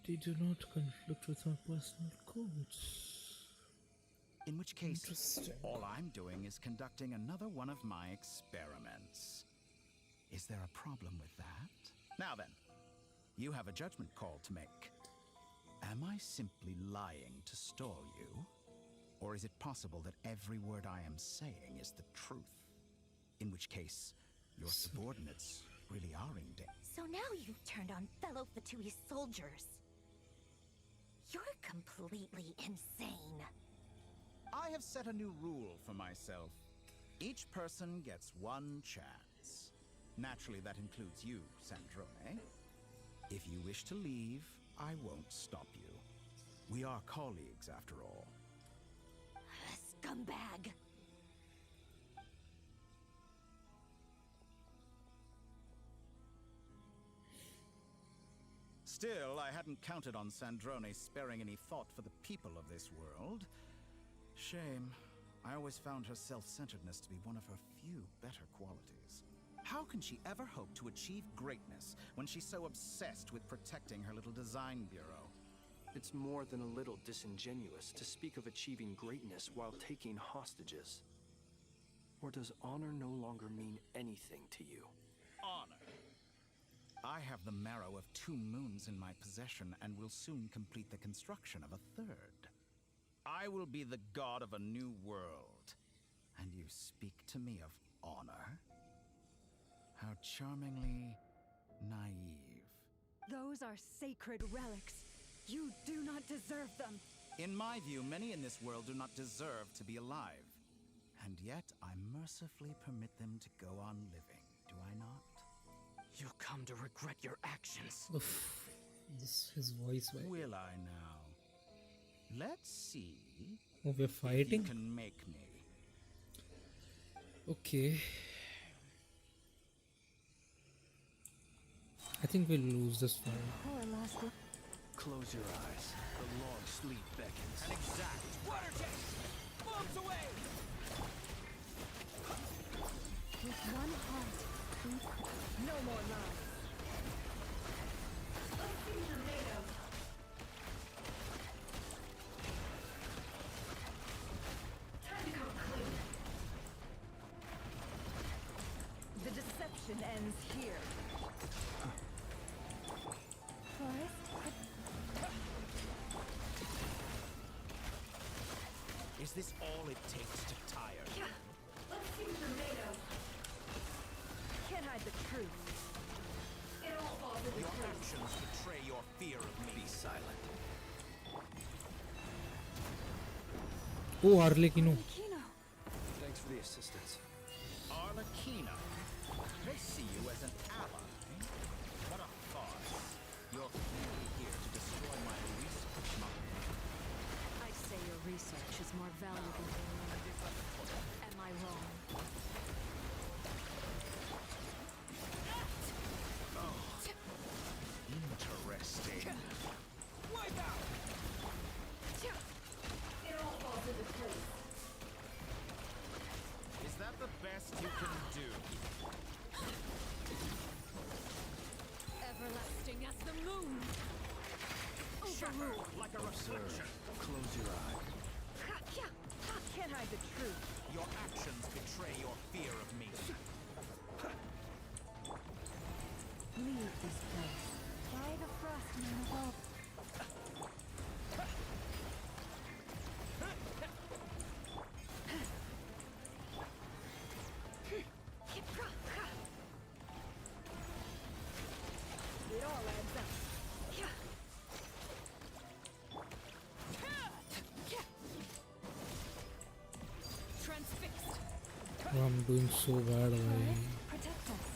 Speaker 1: they do not conflict with my personal goals.
Speaker 12: In which case, all I'm doing is conducting another one of my experiments. Is there a problem with that? Now then, you have a judgment call to make. Am I simply lying to stall you? Or is it possible that every word I am saying is the truth? In which case, your subordinates really are in danger.
Speaker 2: So now you've turned on fellow Fatui soldiers. You're completely insane.
Speaker 12: I have set a new rule for myself. Each person gets one chance. Naturally, that includes you, Sandrone. If you wish to leave, I won't stop you. We are colleagues, after all.
Speaker 2: Scumbag!
Speaker 12: Still, I hadn't counted on Sandrone sparing any thought for the people of this world. Shame. I always found her self-centeredness to be one of her few better qualities. How can she ever hope to achieve greatness when she's so obsessed with protecting her little design bureau?
Speaker 7: It's more than a little disingenuous to speak of achieving greatness while taking hostages. Or does honor no longer mean anything to you?
Speaker 12: Honor. I have the marrow of 2 moons in my possession and will soon complete the construction of a 3rd. I will be the god of a new world. And you speak to me of honor? How charmingly naive.
Speaker 6: Those are sacred relics. You do not deserve them.
Speaker 12: In my view, many in this world do not deserve to be alive. And yet, I mercifully permit them to go on living, do I not?
Speaker 3: You'll come to regret your actions.
Speaker 1: Oof. His voice.
Speaker 12: Will I now? Let's see.
Speaker 1: Oh, we're fighting?
Speaker 12: If you can make me.
Speaker 1: Okay. I think we'll lose this fight.
Speaker 7: Close your eyes. The long sleep beckons.
Speaker 3: An exact water jet! Bombs away!
Speaker 6: With one heart,
Speaker 4: No more lies.
Speaker 9: ends here.
Speaker 12: Is this all it takes to tire?
Speaker 9: Let's see what you're made of. Can't hide the truth. It all falls into
Speaker 12: Your
Speaker 9: place.
Speaker 12: actions betray your fear of me. Be silent.
Speaker 1: Oh, Arlecchino.
Speaker 7: Thanks for the assistance.
Speaker 12: Arlecchino. They see you as an ally. What a farce. You're clearly here to destroy my research,
Speaker 9: I'd say your research is more valuable than mine. Am I wrong?
Speaker 12: Interesting.
Speaker 9: Wipe out! It all falls into place.
Speaker 12: Is that the best you can do?
Speaker 9: Everlasting as the moon. Overruled.
Speaker 12: Like a reflection.
Speaker 7: Close your eye.
Speaker 9: Can't hide the truth.
Speaker 12: Your actions betray your fear of me.
Speaker 6: Leave this place. By the frost moon above.
Speaker 9: It all adds up. Transfixed.
Speaker 1: Oh, I'm doing so bad already.
Speaker 6: Protect us.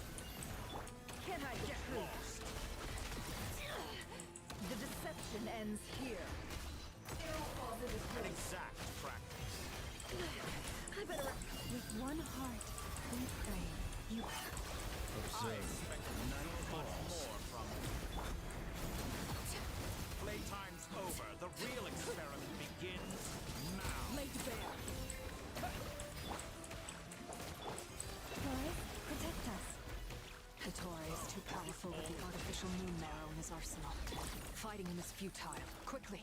Speaker 9: Can't hide the truth. The deception ends here. It all falls into place.
Speaker 12: Exact practice.
Speaker 9: I better.
Speaker 6: With one heart, we pray. You
Speaker 12: I expect none much more from you. Playtime's over. The real experiment begins now.
Speaker 9: Laid bare.
Speaker 6: Taurus, protect us.
Speaker 9: Hattori is too powerful with the artificial moon marrow in his arsenal. Fighting him is futile. Quickly.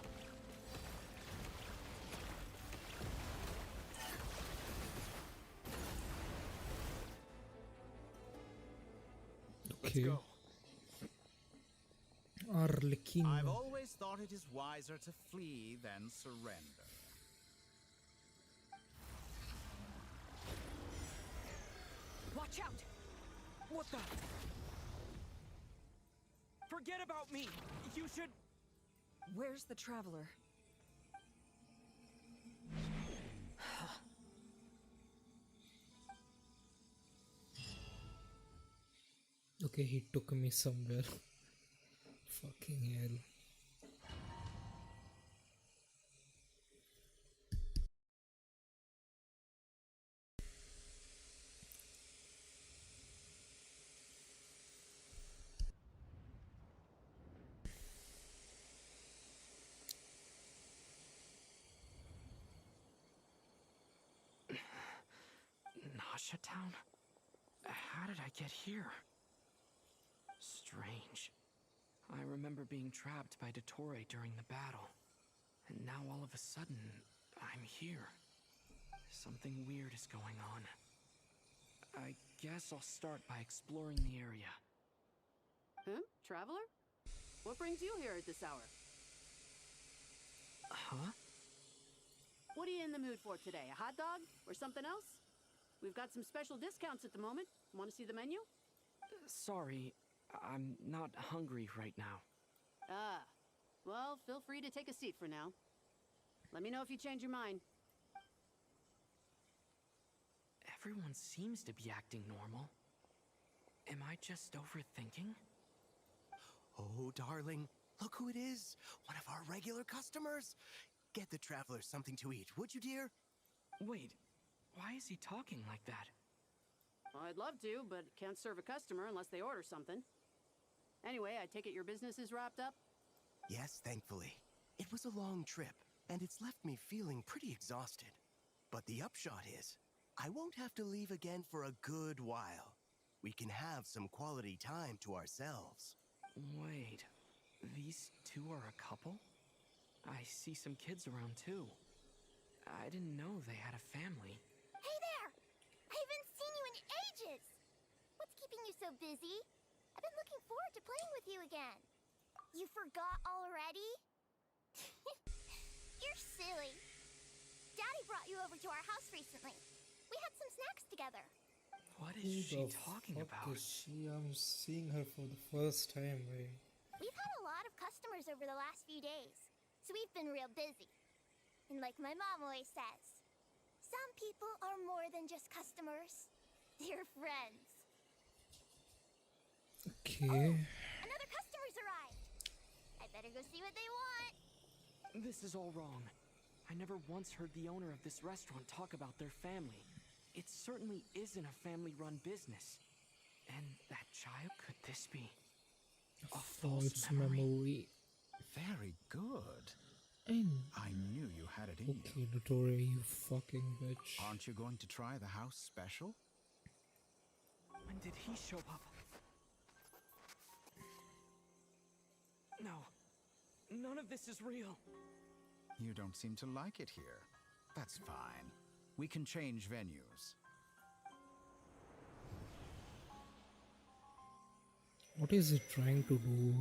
Speaker 1: Okay. Arlecchino.
Speaker 12: I've always thought it is wiser to flee than surrender.
Speaker 3: Watch out! What the? Forget about me! You should...
Speaker 9: Where's the traveler?
Speaker 1: Okay, he took me somewhere. Fucking hell.
Speaker 3: Nasha Town? How did I get here? Strange. I remember being trapped by Dottore during the battle. And now all of a sudden, I'm here. Something weird is going on. I guess I'll start by exploring the area.
Speaker 10: Traveler? What brings you here at this hour?
Speaker 3: Huh?
Speaker 10: What are you in the mood for today? A hot dog? Or something else? We've got some special discounts at the moment. Want to see the menu?
Speaker 3: Sorry, I'm not hungry right now.
Speaker 10: Ah. Well, feel free to take a seat for now. Let me know if you change your mind.
Speaker 3: Everyone seems to be acting normal. Am I just overthinking?
Speaker 8: Oh, darling, look who it is. One of our regular customers. Get the traveler something to eat, would you, dear?
Speaker 3: Wait, why is he talking like that?
Speaker 10: Well, I'd love to, but can't serve a customer unless they order something. Anyway, I take it your business is wrapped up?
Speaker 8: Yes, thankfully. It was a long trip, and it's left me feeling pretty exhausted. But the upshot is, I won't have to leave again for a good while. We can have some quality time to ourselves.
Speaker 3: Wait, these two are a couple? I see some kids around too. I didn't know they had a family.
Speaker 2: Hey there! I haven't seen you in ages! What's keeping you so busy. I've been looking forward to playing with you again. You forgot already? You're silly. Daddy brought you over to our house recently. We had some snacks together.
Speaker 3: What
Speaker 1: Who
Speaker 3: is she
Speaker 1: the
Speaker 3: talking
Speaker 1: fuck
Speaker 3: about?
Speaker 1: is she? I'm seeing her for the first time, right?
Speaker 2: We've had a lot of customers over the last few days, so we've been real busy. And like my mom always says, some people are more than just customers. They're friends.
Speaker 1: Okay.
Speaker 2: Another customer's arrived. I better go see what they want.
Speaker 3: This is all wrong. I never once heard the owner of this restaurant talk about their family. It certainly isn't a family-run business. And that child, could this be a false memory?
Speaker 12: Very good.
Speaker 1: And
Speaker 12: I knew you had it in you.
Speaker 1: okay, Notoria, you fucking bitch.
Speaker 12: Aren't you going to try the house special?
Speaker 3: When did he show up? No. None of this is real.
Speaker 12: You don't seem to like it here. That's fine. We can change venues.
Speaker 1: What is it trying to do?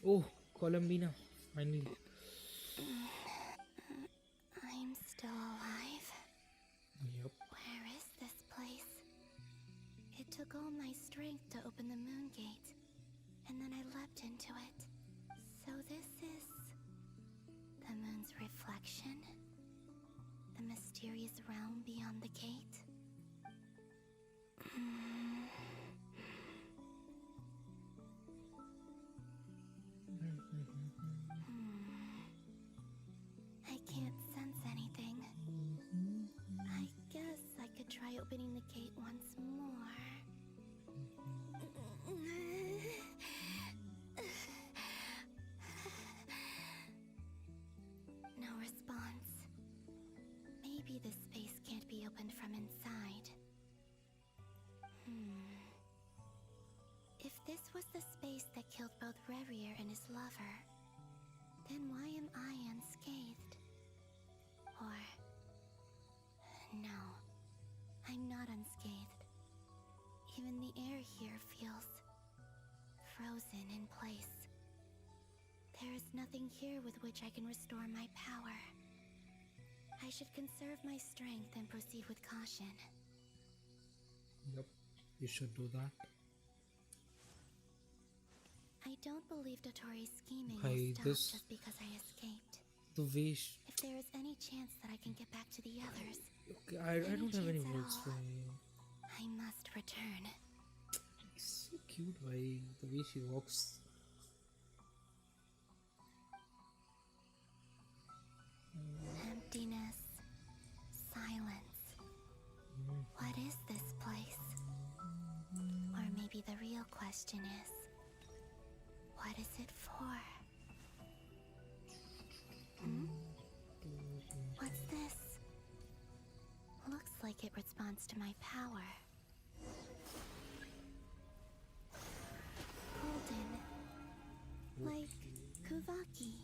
Speaker 1: Oh, Columbina, finally.
Speaker 2: I'm still alive.
Speaker 1: Yep.
Speaker 2: Where is this place? It took all my strength to open the moon gate, and then I leapt into it. So this is the moon's reflection? The mysterious realm beyond the gate? I can't sense anything. I guess I could try opening the gate once more. No response. Maybe this space can't be opened from inside. If this was the space that killed both Revrier and his lover, then why am I unscathed? Or... no, I'm not unscathed. Even the air here feels frozen in place. There is nothing here with which I can restore my power. I should conserve my strength and proceed with caution.
Speaker 1: Yep, you should do that.
Speaker 2: I don't believe Dotori's scheming
Speaker 1: Hi,
Speaker 2: will stop
Speaker 1: this-
Speaker 2: just because I escaped.
Speaker 1: The way
Speaker 2: If there is any chance that I can get back to the others,
Speaker 1: okay, I don't have any
Speaker 2: chance at
Speaker 1: words
Speaker 2: all,
Speaker 1: for you.
Speaker 2: I must return.
Speaker 1: It's so cute, why the way she walks.
Speaker 2: Emptiness. Silence. What is this place? Or maybe the real question is, what is it for? What's this? Looks like it responds to my power. Golden. Like Kuvaki.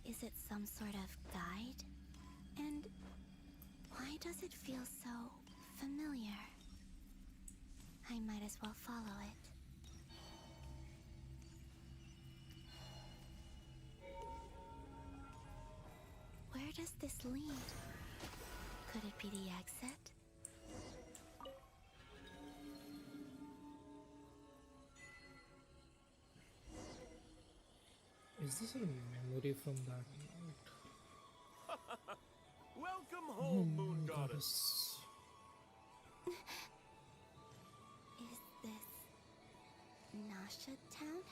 Speaker 2: Is it some sort of guide? And why does it feel so familiar? I might as well follow it. Where does this lead? Could it be the exit?
Speaker 1: Is this a memory from that night?
Speaker 13: Welcome home, Moon Goddess.
Speaker 2: Is this Nasha Town?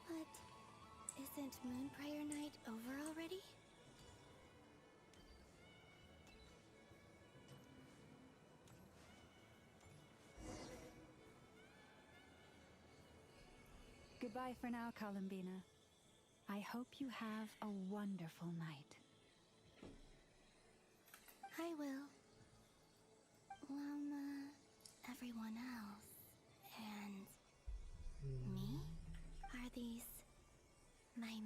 Speaker 2: But isn't Moonbriar Night over already?
Speaker 6: Goodbye for now, Columbina. I hope you have a wonderful night.
Speaker 2: I will. Lama, everyone else, and me? Are these my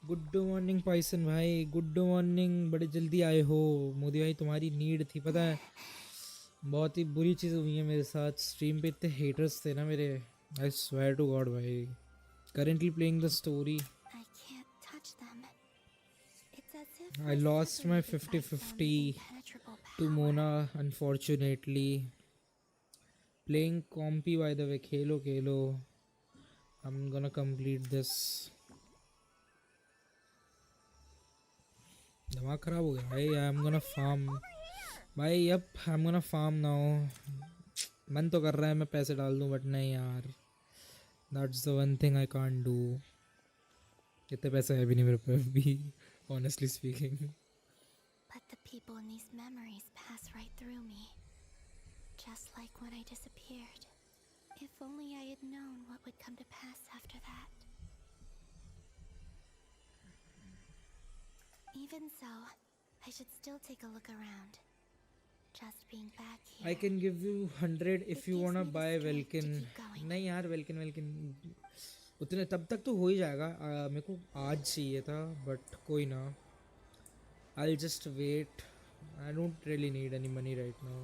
Speaker 1: good morning पाइसन भाई, good morning. बड़े जल्दी आए हो मोदी भाई, तुम्हारी need थी पता है। बहुत ही बुरी चीज़ हुई है मेरे साथ, स्ट्रीम पे इतने हेटर्स थे ना मेरे। आई स्वेयर टू गॉड भाई। Currently playing the story.
Speaker 2: I can't touch them. It's as if
Speaker 1: I
Speaker 2: we're
Speaker 1: lost my
Speaker 2: separated by some
Speaker 1: 50-50
Speaker 2: impenetrable
Speaker 1: to
Speaker 2: power.
Speaker 1: Mona unfortunately. Playing compy by the way, khelo khelo. I'm gonna complete this. दिमाग खराब हो गया भाई। I'm gonna farm भाई। Yup, I'm gonna farm now. मन तो कर रहा है मैं पैसे डाल दूं, बट नहीं यार, that's the one thing I can't do. इतने पैसे है भी नहीं मेरे पे अभी, honestly speaking.
Speaker 2: But the people in these memories pass right through me. Just like when I disappeared. If only I had known what would come to pass after that. Even so, I should still take a look around. Just being back here.
Speaker 1: I can give you 100 if you wanna buy Velkin. नहीं यार, Velkin उतने तब तक तो हो ही जाएगा। मेरे को आज चाहिए था, बट कोई ना, I'll just wait. I don't really need any money right now.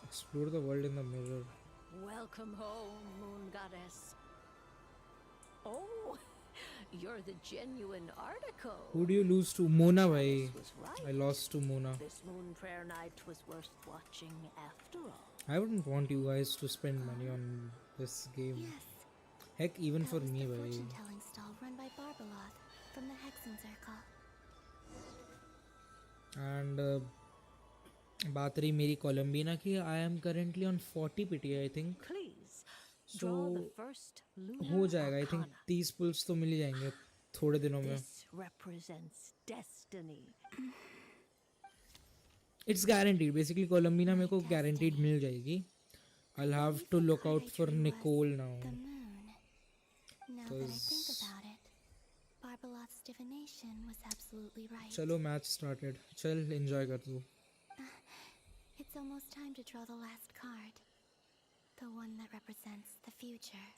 Speaker 1: Explore the world in the mirror.
Speaker 10: Welcome home, Moon Goddess. Oh, you're the genuine article.
Speaker 1: Who do you lose to? Mona bhai.
Speaker 10: Alice was right.
Speaker 1: I lost to Mona.
Speaker 10: This moon prayer night was worth watching after all.
Speaker 1: I wouldn't want you guys to spend money on this game.
Speaker 2: Yes.
Speaker 1: Heck, even
Speaker 2: That
Speaker 1: for
Speaker 2: was
Speaker 1: me
Speaker 2: the
Speaker 1: bhai.
Speaker 2: fortune-telling stall run by Barbaloth from the Hexen Circle.
Speaker 1: And बात रही मेरी कोलम्बिना की, I am currently on 40 PTA I think.
Speaker 10: Please,
Speaker 1: So
Speaker 10: draw the first lunar
Speaker 1: हो जाएगा। I think
Speaker 10: arcana.
Speaker 1: 30 pulls तो मिल ही जाएंगे थोड़े दिनों में।
Speaker 10: This represents destiny.
Speaker 1: It's guaranteed. Basically कोलम्बिना मेरे को guaranteed मिल जाएगी. I'll have to look out for Nicole now.
Speaker 2: The moon. Now that I think about it, Barbaloth's divination was absolutely right.
Speaker 1: चलो match started. चल enjoy कर तू।
Speaker 2: It's almost time to draw the last card. The one that represents the future.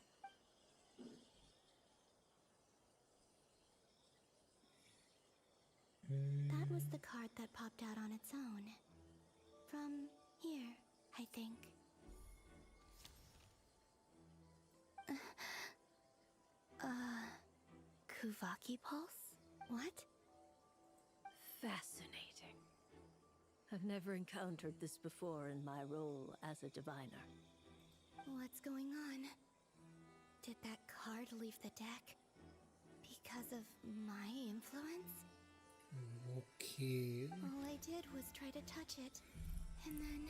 Speaker 2: That was the card that popped out on its own. From here, I think. Kuvaki Pulse? What?
Speaker 10: Fascinating. I've never encountered this before in my role as a diviner.
Speaker 2: What's going on? Did that card leave the deck because of my influence?
Speaker 1: Okay.
Speaker 2: All I did was try to touch it, and then...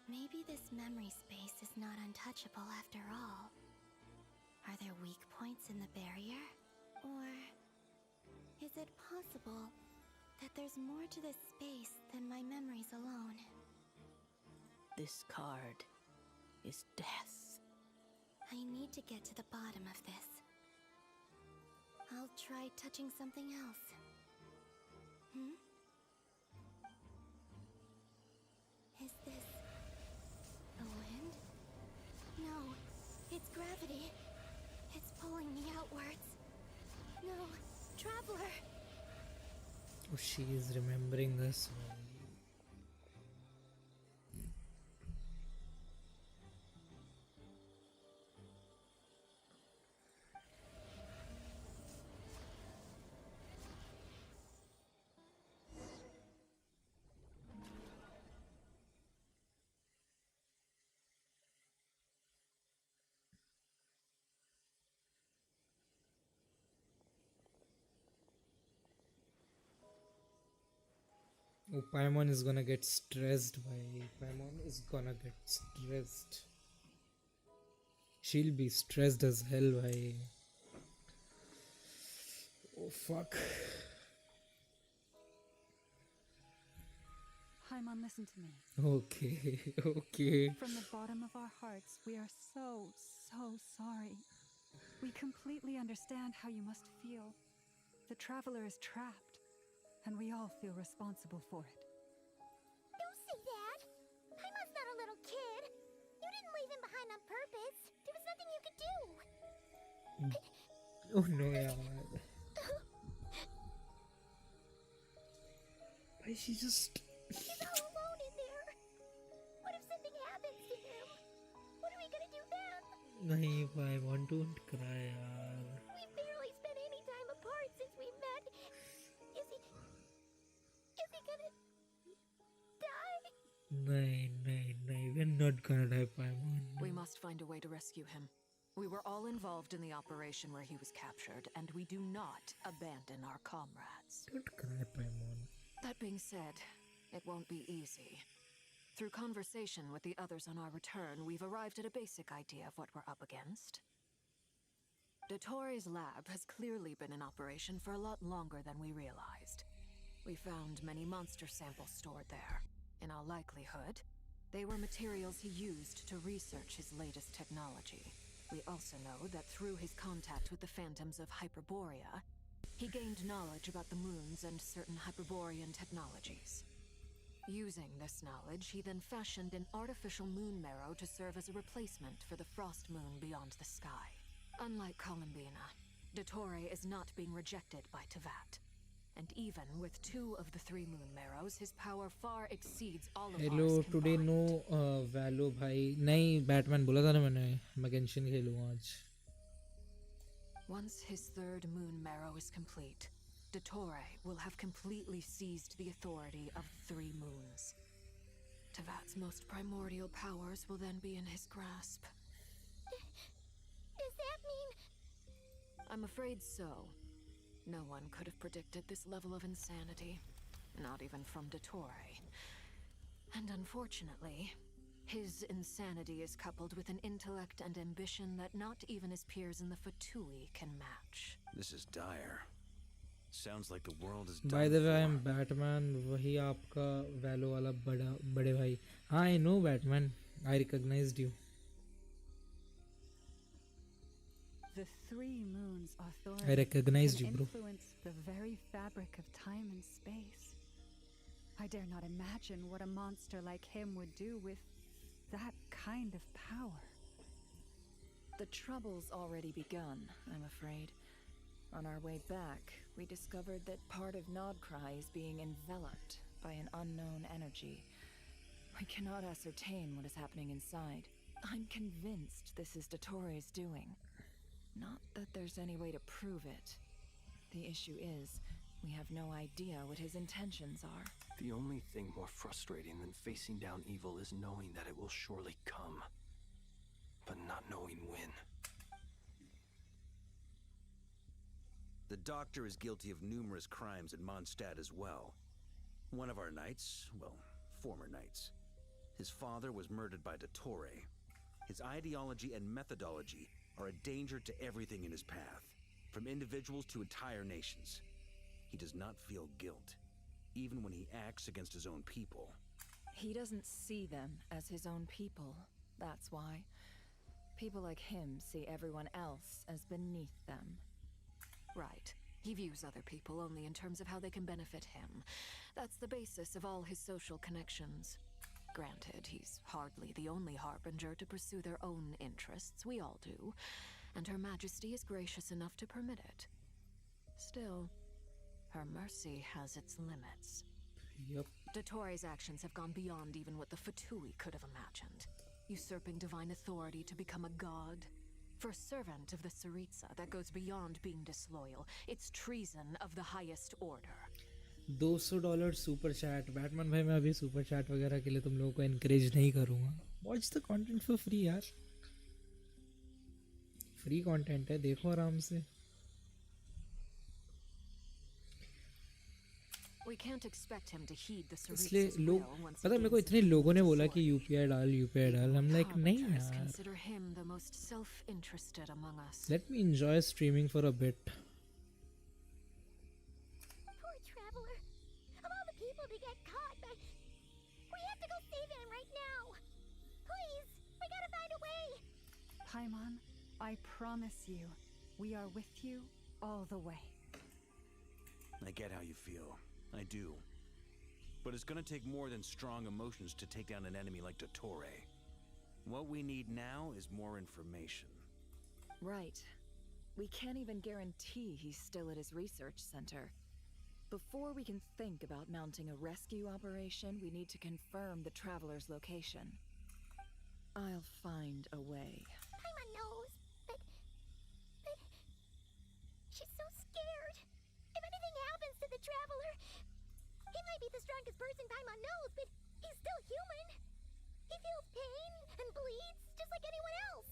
Speaker 2: Maybe this memory space is not untouchable after all. Are there weak points in the barrier? Or is it possible that there's more to this space than my memories alone?
Speaker 10: This card is death.
Speaker 2: I need to get to the bottom of this. I'll try touching something else. Is this the wind? No, it's gravity. It's pulling me outwards. No, Traveler!
Speaker 1: Oh, she is remembering us. Oh, Paimon is gonna get stressed. Paimon is gonna get stressed. She'll be stressed as hell. Oh fuck.
Speaker 6: Paimon, listen to me.
Speaker 1: Okay, okay.
Speaker 6: From the bottom of our hearts, we are so sorry. We completely understand how you must feel. The traveler is trapped, and we all feel responsible for it.
Speaker 2: Don't say that! didn't leave him behind on purpose. There was nothing you could do.
Speaker 1: Oh no, yaar. Why she just...
Speaker 2: He's all alone in there. What if something happens to him? What are we gonna do then?
Speaker 1: Nahi, I want to cry, yaar.
Speaker 2: We barely spent any time apart since we met. Is he gonna die?
Speaker 1: Nahi, we're not gonna die, Paimon.
Speaker 4: We must find a way to rescue him. We were all involved in the operation where he was captured, and we do not abandon our comrades.
Speaker 1: Don't cry, Paimon.
Speaker 4: That being said, it won't be easy. Through conversation with the others on our return, we've arrived at a basic idea of what we're up against. Dottore's lab has clearly been in operation for a lot longer than we realized. We found many monster samples stored there. In all likelihood, they were materials he used to research his latest technology. We also know that through his contact with the phantoms of Hyperborea, he gained knowledge about the moons and certain Hyperborean technologies. Using this knowledge, he then fashioned an artificial moon marrow to serve as a replacement for the frost moon beyond the sky. Unlike Columbina, Dottore is not being rejected by Tevat. And even with 2 of the 3 moon marrows, his power far exceeds all of
Speaker 1: Hello,
Speaker 4: ours
Speaker 1: today
Speaker 4: combined.
Speaker 1: no Valo भाई नहीं Batman बोला था ना मैं Genshin खेलूँगा आज.
Speaker 4: Once his 3rd moon marrow is complete, Dottore will have completely seized the authority of 3 moons. Tevat's most primordial powers will then be in his grasp.
Speaker 2: Does that mean...
Speaker 4: I'm afraid so. No one could have predicted this level of insanity, not even from Dottore. And unfortunately, his insanity is coupled with an intellect and ambition that not even his peers in the Fatui can match.
Speaker 5: This is dire. Sounds like the world is
Speaker 1: By
Speaker 5: done
Speaker 1: the way,
Speaker 5: for.
Speaker 1: I'm Batman. वही आपका Valo वाला बड़े भाई. हाँ, I know Batman. I recognized you.
Speaker 6: The 3 moons' authority
Speaker 1: I recognized
Speaker 6: can
Speaker 1: you, bro.
Speaker 6: influence the very fabric of time and space. I dare not imagine what a monster like him would do with that kind of power.
Speaker 9: The trouble's already begun, I'm afraid. On our way back, we discovered that part of Nodcry is being enveloped by an unknown energy. We cannot ascertain what is happening inside. I'm convinced this is Dottore's doing. Not that there's any way to prove it. The issue is, we have no idea what his intentions are.
Speaker 7: The only thing more frustrating than facing down evil is knowing that it will surely come, but not knowing when.
Speaker 5: The doctor is guilty of numerous crimes in Mondstadt as well. One of our knights, well, former knights. His father was murdered by Dottore. His ideology and methodology are a danger to everything in his path, from individuals to entire nations. He does not feel guilt, even when he acts against his own people.
Speaker 9: He doesn't see them as his own people, that's why. People like him see everyone else as beneath them.
Speaker 4: Right. He views other people only in terms of how they can benefit him. That's the basis of all his social connections. Granted, he's hardly the only harbinger to pursue their own interests. We all do. And Her Majesty is gracious enough to permit it. Still, her mercy has its limits.
Speaker 1: Yep.
Speaker 4: Dottore's actions have gone beyond even what the Fatui could have imagined. Usurping divine authority to become a god. For a servant of the Tsaritsa, that goes beyond being disloyal. It's treason of the highest order.
Speaker 1: $200 super chat Batman भाई मैं अभी super chat वगैरह के लिए तुम लोगों को encourage नहीं करूँगा watch the content for free यार फ्री कंटेंट है देखो आराम से
Speaker 4: We can't expect him to heed the
Speaker 1: इसलिए
Speaker 4: Tsaritsa's
Speaker 1: लोग
Speaker 4: will once
Speaker 1: पता
Speaker 4: he
Speaker 1: मेरे को
Speaker 4: gains
Speaker 1: इतने लोगों ने बोला कि
Speaker 4: authority.
Speaker 1: यूपीआई डाल हम लाइक नहीं
Speaker 4: Harbingers
Speaker 1: यार
Speaker 4: consider him the most self-interested among us.
Speaker 1: Let me enjoy streaming for a bit
Speaker 2: Poor traveler. Of all the people to get caught, but we have to go save him right now. Please, we gotta find a way.
Speaker 6: Paimon, I promise you, we are with you all the way.
Speaker 5: I get how you feel. I do. But it's gonna take more than strong emotions to take down an enemy like Dottore. What we need now is more information.
Speaker 9: Right. We can't even guarantee he's still at his research center. Before we can think about mounting a rescue operation, we need to confirm the traveler's location. I'll find a way.
Speaker 2: Paimon knows, but she's so scared. If anything happens to the traveler, he might be the strongest person Paimon knows, but he's still human. He feels pain and bleeds just like anyone else.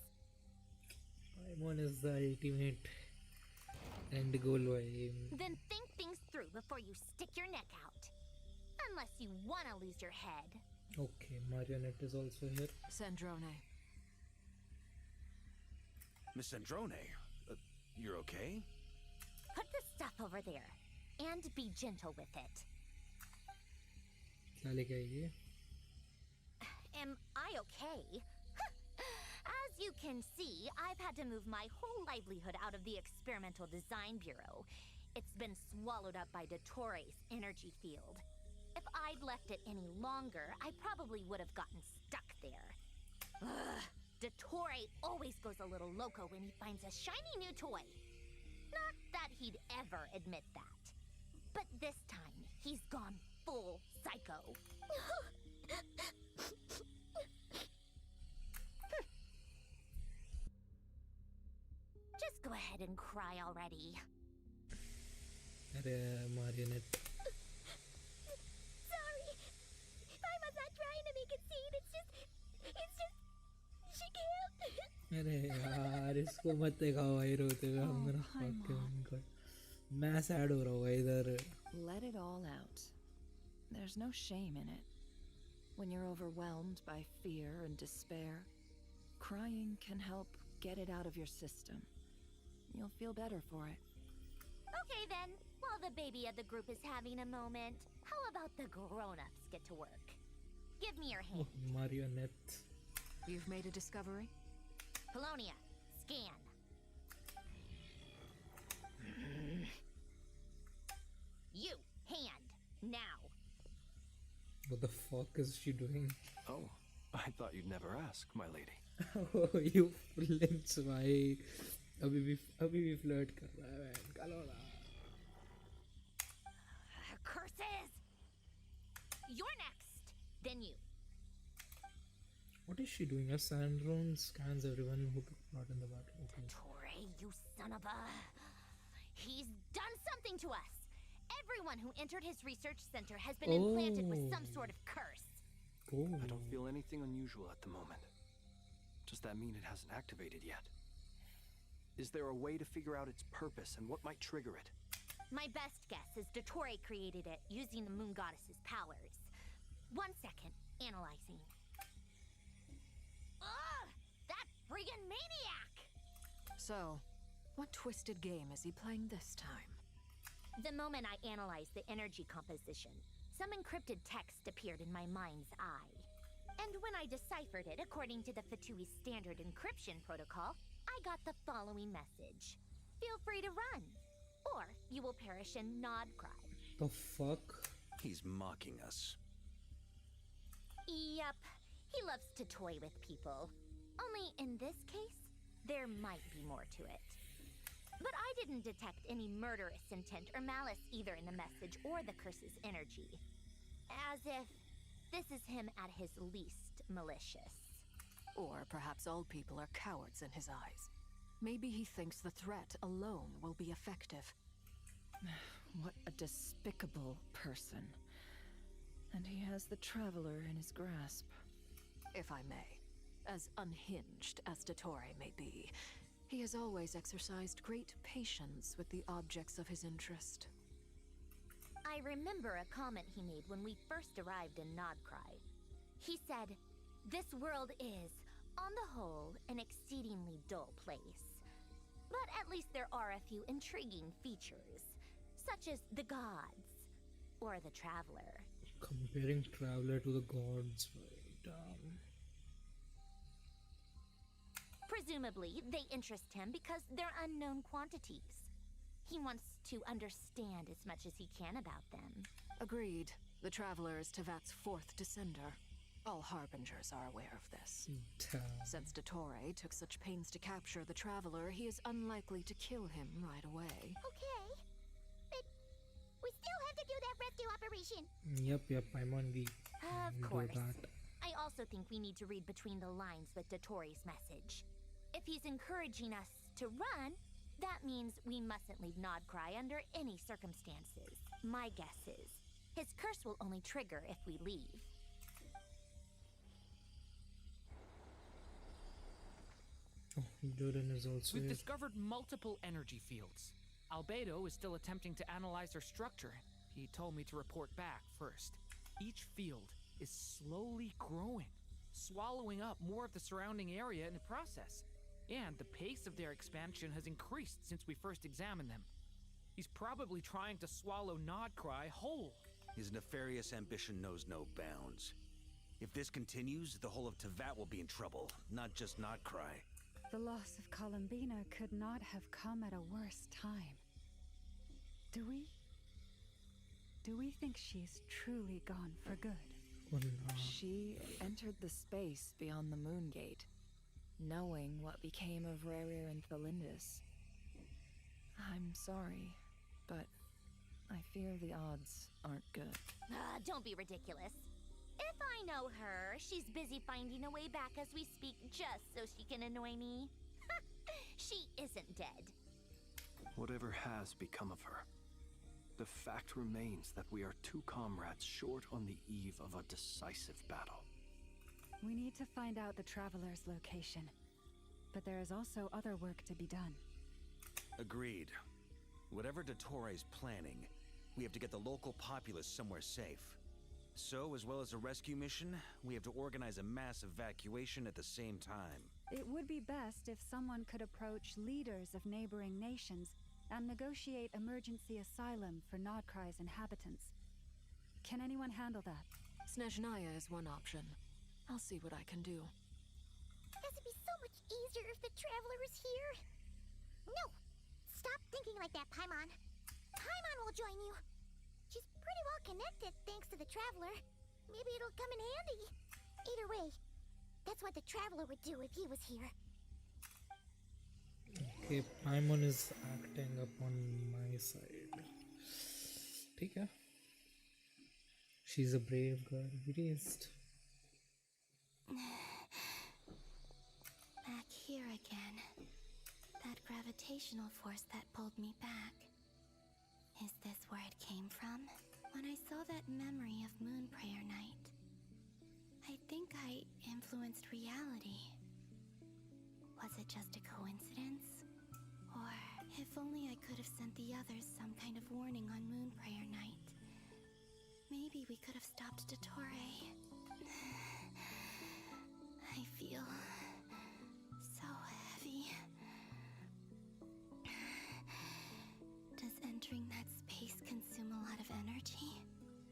Speaker 1: Paimon is the ultimate end goal vibe.
Speaker 2: Then think things through before you stick your neck out. Unless you want to lose your head.
Speaker 1: Okay, Marionette is also here.
Speaker 4: Sandrone.
Speaker 5: Miss Androne, you're okay?
Speaker 2: Put the stuff over there. And be gentle with it.
Speaker 1: क्या लेके आई ये?
Speaker 2: Am I okay? As you can see, I've had to move my whole livelihood out of the Experimental Design Bureau. It's been swallowed up by Dottoro's energy field. If I'd left it any longer, I probably would have gotten stuck there. Ugh, Dottore always goes a little loco when he finds a shiny new toy. Not that he'd ever admit that. But this time, he's gone full psycho. Just go ahead and cry already.
Speaker 1: अरे Marionette.
Speaker 2: Sorry. Paimon's not trying to make a scene. It's just, she can't.
Speaker 1: अरे यार इसको मत दिखाओ भाई रोते हुए. I'm gonna fucking God. मैं sad हो रहा हूँ इधर.
Speaker 9: Let it all out. There's no shame in it. When you're overwhelmed by fear and despair, crying can help get it out of your system. You'll feel better for it.
Speaker 2: Okay then, while the baby of the group is having a moment, how about the grown-ups get to work? Give me your hand.
Speaker 1: Marionette.
Speaker 4: You've made a discovery?
Speaker 2: Polonia, scan. You, hand, now.
Speaker 1: What the fuck is she doing?
Speaker 7: Oh, I thought you'd never ask, my lady.
Speaker 1: Oh, you flinch भाई. अभी भी flirt कर रहा है man. चलो ना.
Speaker 2: Curses! You're next. Then you.
Speaker 1: What is she doing? As Sandrone scans everyone who took part in the battle. Okay.
Speaker 2: Torre, you son of a... He's done something to us. Everyone who entered his research center has been implanted with some sort of curse.
Speaker 1: Oh.
Speaker 7: I don't feel anything unusual at the moment. Does that mean it hasn't activated yet? Is there a way to figure out its purpose and what might trigger it?
Speaker 2: My best guess is Dottore created it using the moon goddess's powers. 1 second, analyzing. Ugh! That friggin' maniac!
Speaker 4: So, what twisted game is he playing this time?
Speaker 2: The moment I analyzed the energy composition, some encrypted text appeared in my mind's eye. And when I deciphered it according to the Fatui standard encryption protocol, I got the following message. Feel free to run, or you will perish in nod cry.
Speaker 1: The fuck?
Speaker 5: He's mocking us.
Speaker 2: Yep, he loves to toy with people. Only in this case, there might be more to it. But I didn't detect any murderous intent or malice either in the message or the curse's energy. As if this is him at his least malicious.
Speaker 4: Or perhaps all people are cowards in his eyes. Maybe he thinks the threat alone will be effective. What a despicable person. And he has the Traveler in his grasp. If I may, as unhinged as Dottore may be, he has always exercised great patience with the objects of his interest.
Speaker 2: I remember a comment he made when we first arrived in Nodcry. He said, "This world is, on the whole, an exceedingly dull place. But at least there are a few intriguing features, such as the gods, or the Traveler."
Speaker 1: Comparing Traveler to the gods, right?
Speaker 2: Presumably, they interest him because they're unknown quantities. He wants to understand as much as he can about them.
Speaker 4: Agreed. The Traveler is Tevat's fourth descender. All harbingers are aware of this.
Speaker 1: Damn.
Speaker 4: Since Dottore took such pains to capture the Traveler, he is unlikely to kill him right away.
Speaker 2: Okay. But we still have to do that rescue operation.
Speaker 1: Yep, Paimon, we
Speaker 2: Of
Speaker 1: do
Speaker 2: course.
Speaker 1: that.
Speaker 2: I also think we need to read between the lines with Dottore's message. If he's encouraging us to run, that means we mustn't leave Nodcry under any circumstances. My guess is his curse will only trigger if we leave.
Speaker 1: Oh, Jordan is also
Speaker 3: We've
Speaker 1: here.
Speaker 3: discovered multiple energy fields. Albedo is still attempting to analyze their structure. He told me to report back first. Each field is slowly growing, swallowing up more of the surrounding area in the process. And the pace of their expansion has increased since we first examined them. He's probably trying to swallow Nodcry whole.
Speaker 5: His nefarious ambition knows no bounds. If this continues, the whole of Tevat will be in trouble, not just Nodcry.
Speaker 6: The loss of Columbina could not have come at a worse time. Do we think she's truly gone for good?
Speaker 1: Oh, no.
Speaker 9: She entered the space beyond the Moon Gate, knowing what became of Rerir and Thalindus. I'm sorry, but I fear the odds aren't good.
Speaker 2: Don't be ridiculous. If I know her, she's busy finding a way back as we speak just so she can annoy me. She isn't dead.
Speaker 7: Whatever has become of her, the fact remains that we are two comrades short on the eve of a decisive battle.
Speaker 6: We need to find out the Traveler's location. But there is also other work to be done.
Speaker 5: Agreed. Whatever Dottore's planning, we have to get the local populace somewhere safe. So, as well as a rescue mission, we have to organize a mass evacuation at the same time.
Speaker 6: It would be best if someone could approach leaders of neighboring nations and negotiate emergency asylum for Nodcry's inhabitants. Can anyone handle that?
Speaker 4: Snezhnaya is one option. I'll see what I can do.
Speaker 2: This would be so much easier if the Traveler was here. No! Stop thinking like that, Paimon. Paimon will join you. She's pretty well connected thanks to the Traveler. Maybe it'll come in handy. Either way, that's what the Traveler would do if he was here.
Speaker 1: Okay, Paimon is acting up on my side. Take care. She's a brave girl. We raised.
Speaker 2: Back here again. That gravitational force that pulled me back. Is this where it came from? When I saw that memory of Moon Prayer Night, I think I influenced reality. Was it just a coincidence? Or if only I could have sent the others some kind of warning on Moon Prayer Night. Maybe we could have stopped Dottore. I feel so heavy. Does entering that space consume a lot of energy?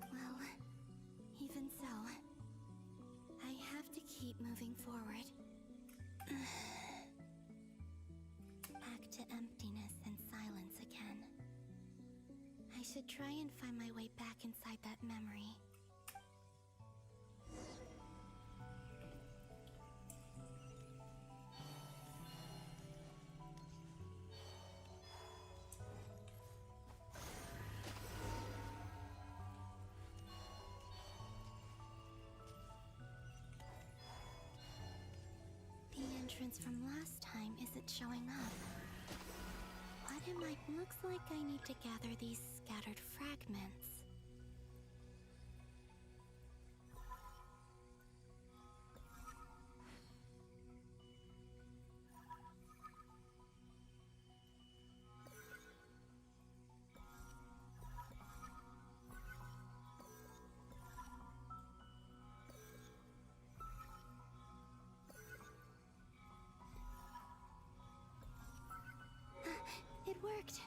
Speaker 2: Well, even so, I have to keep moving forward. Back to emptiness and silence again. I should try and find my way back inside that memory. The entrance from last time isn't showing up. What am I? Looks like I need to gather these scattered fragments. It worked.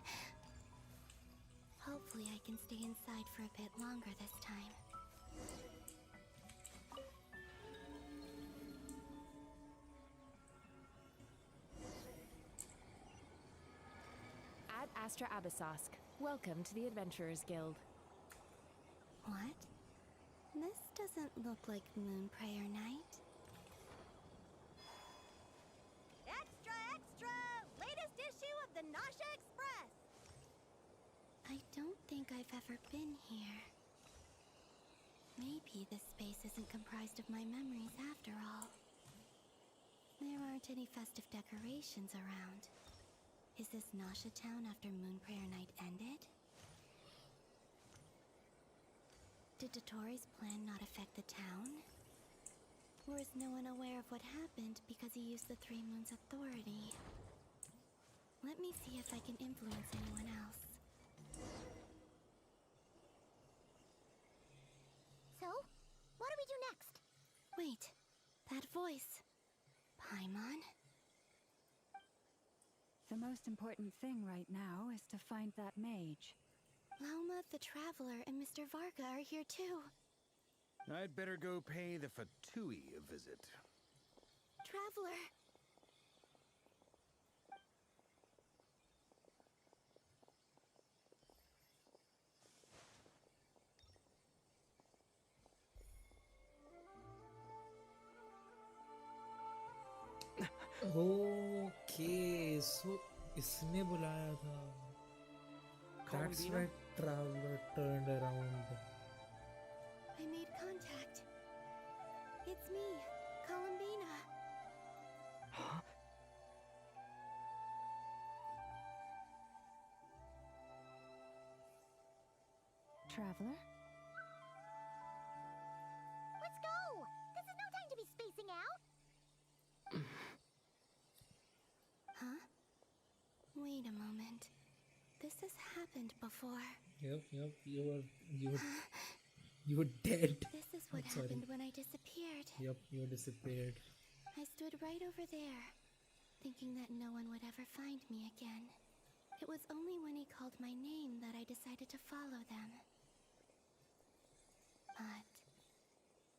Speaker 2: Hopefully I can stay inside for a bit longer this time.
Speaker 14: Ad Astra Abyssosque. Welcome to the Adventurers Guild.
Speaker 2: What? This doesn't look like Moon Prayer Night. Extra, extra! Latest issue of the Nasha Express! I don't think I've ever been here. Maybe this space isn't comprised of my memories after all. There aren't any festive decorations around. Is this Nasha Town after Moon Prayer Night ended? Did Dottoro's plan not affect the town? Or is no one aware of what happened because he used the Three Moons' authority? Let me see if I can influence anyone else. So, what do we do next? Wait, that voice. Paimon?
Speaker 6: The most important thing right now is to find that mage.
Speaker 2: Lauma the Traveler and Mr. Varga are here too.
Speaker 5: I'd better go pay the Fatui a visit.
Speaker 2: Traveler!
Speaker 1: Okay, so इसने बुलाया था. That's
Speaker 3: Columbina?
Speaker 1: why Traveler turned around.
Speaker 2: I made contact. It's me, Columbina.
Speaker 3: Huh?
Speaker 6: Traveler?
Speaker 2: Let's go! This is no time to be spacing out! Huh? Wait a moment. This has happened before.
Speaker 1: Yep, you were dead.
Speaker 2: This is what
Speaker 1: I'm sorry.
Speaker 2: happened when I disappeared.
Speaker 1: Yep, you disappeared.
Speaker 2: I stood right over there, thinking that no one would ever find me again. It was only when he called my name that I decided to follow them. But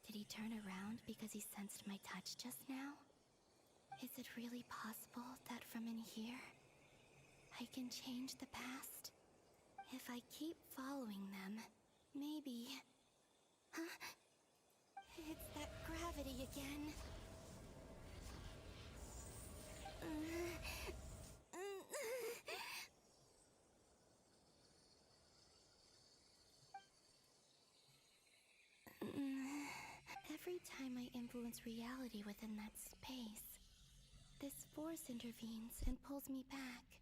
Speaker 2: did he turn around because he sensed my touch just now? Is it really possible that from in here, I can change the past? If I keep following them, maybe... Huh? It's that gravity again. Every time I influence reality within that space, this force intervenes and pulls me back.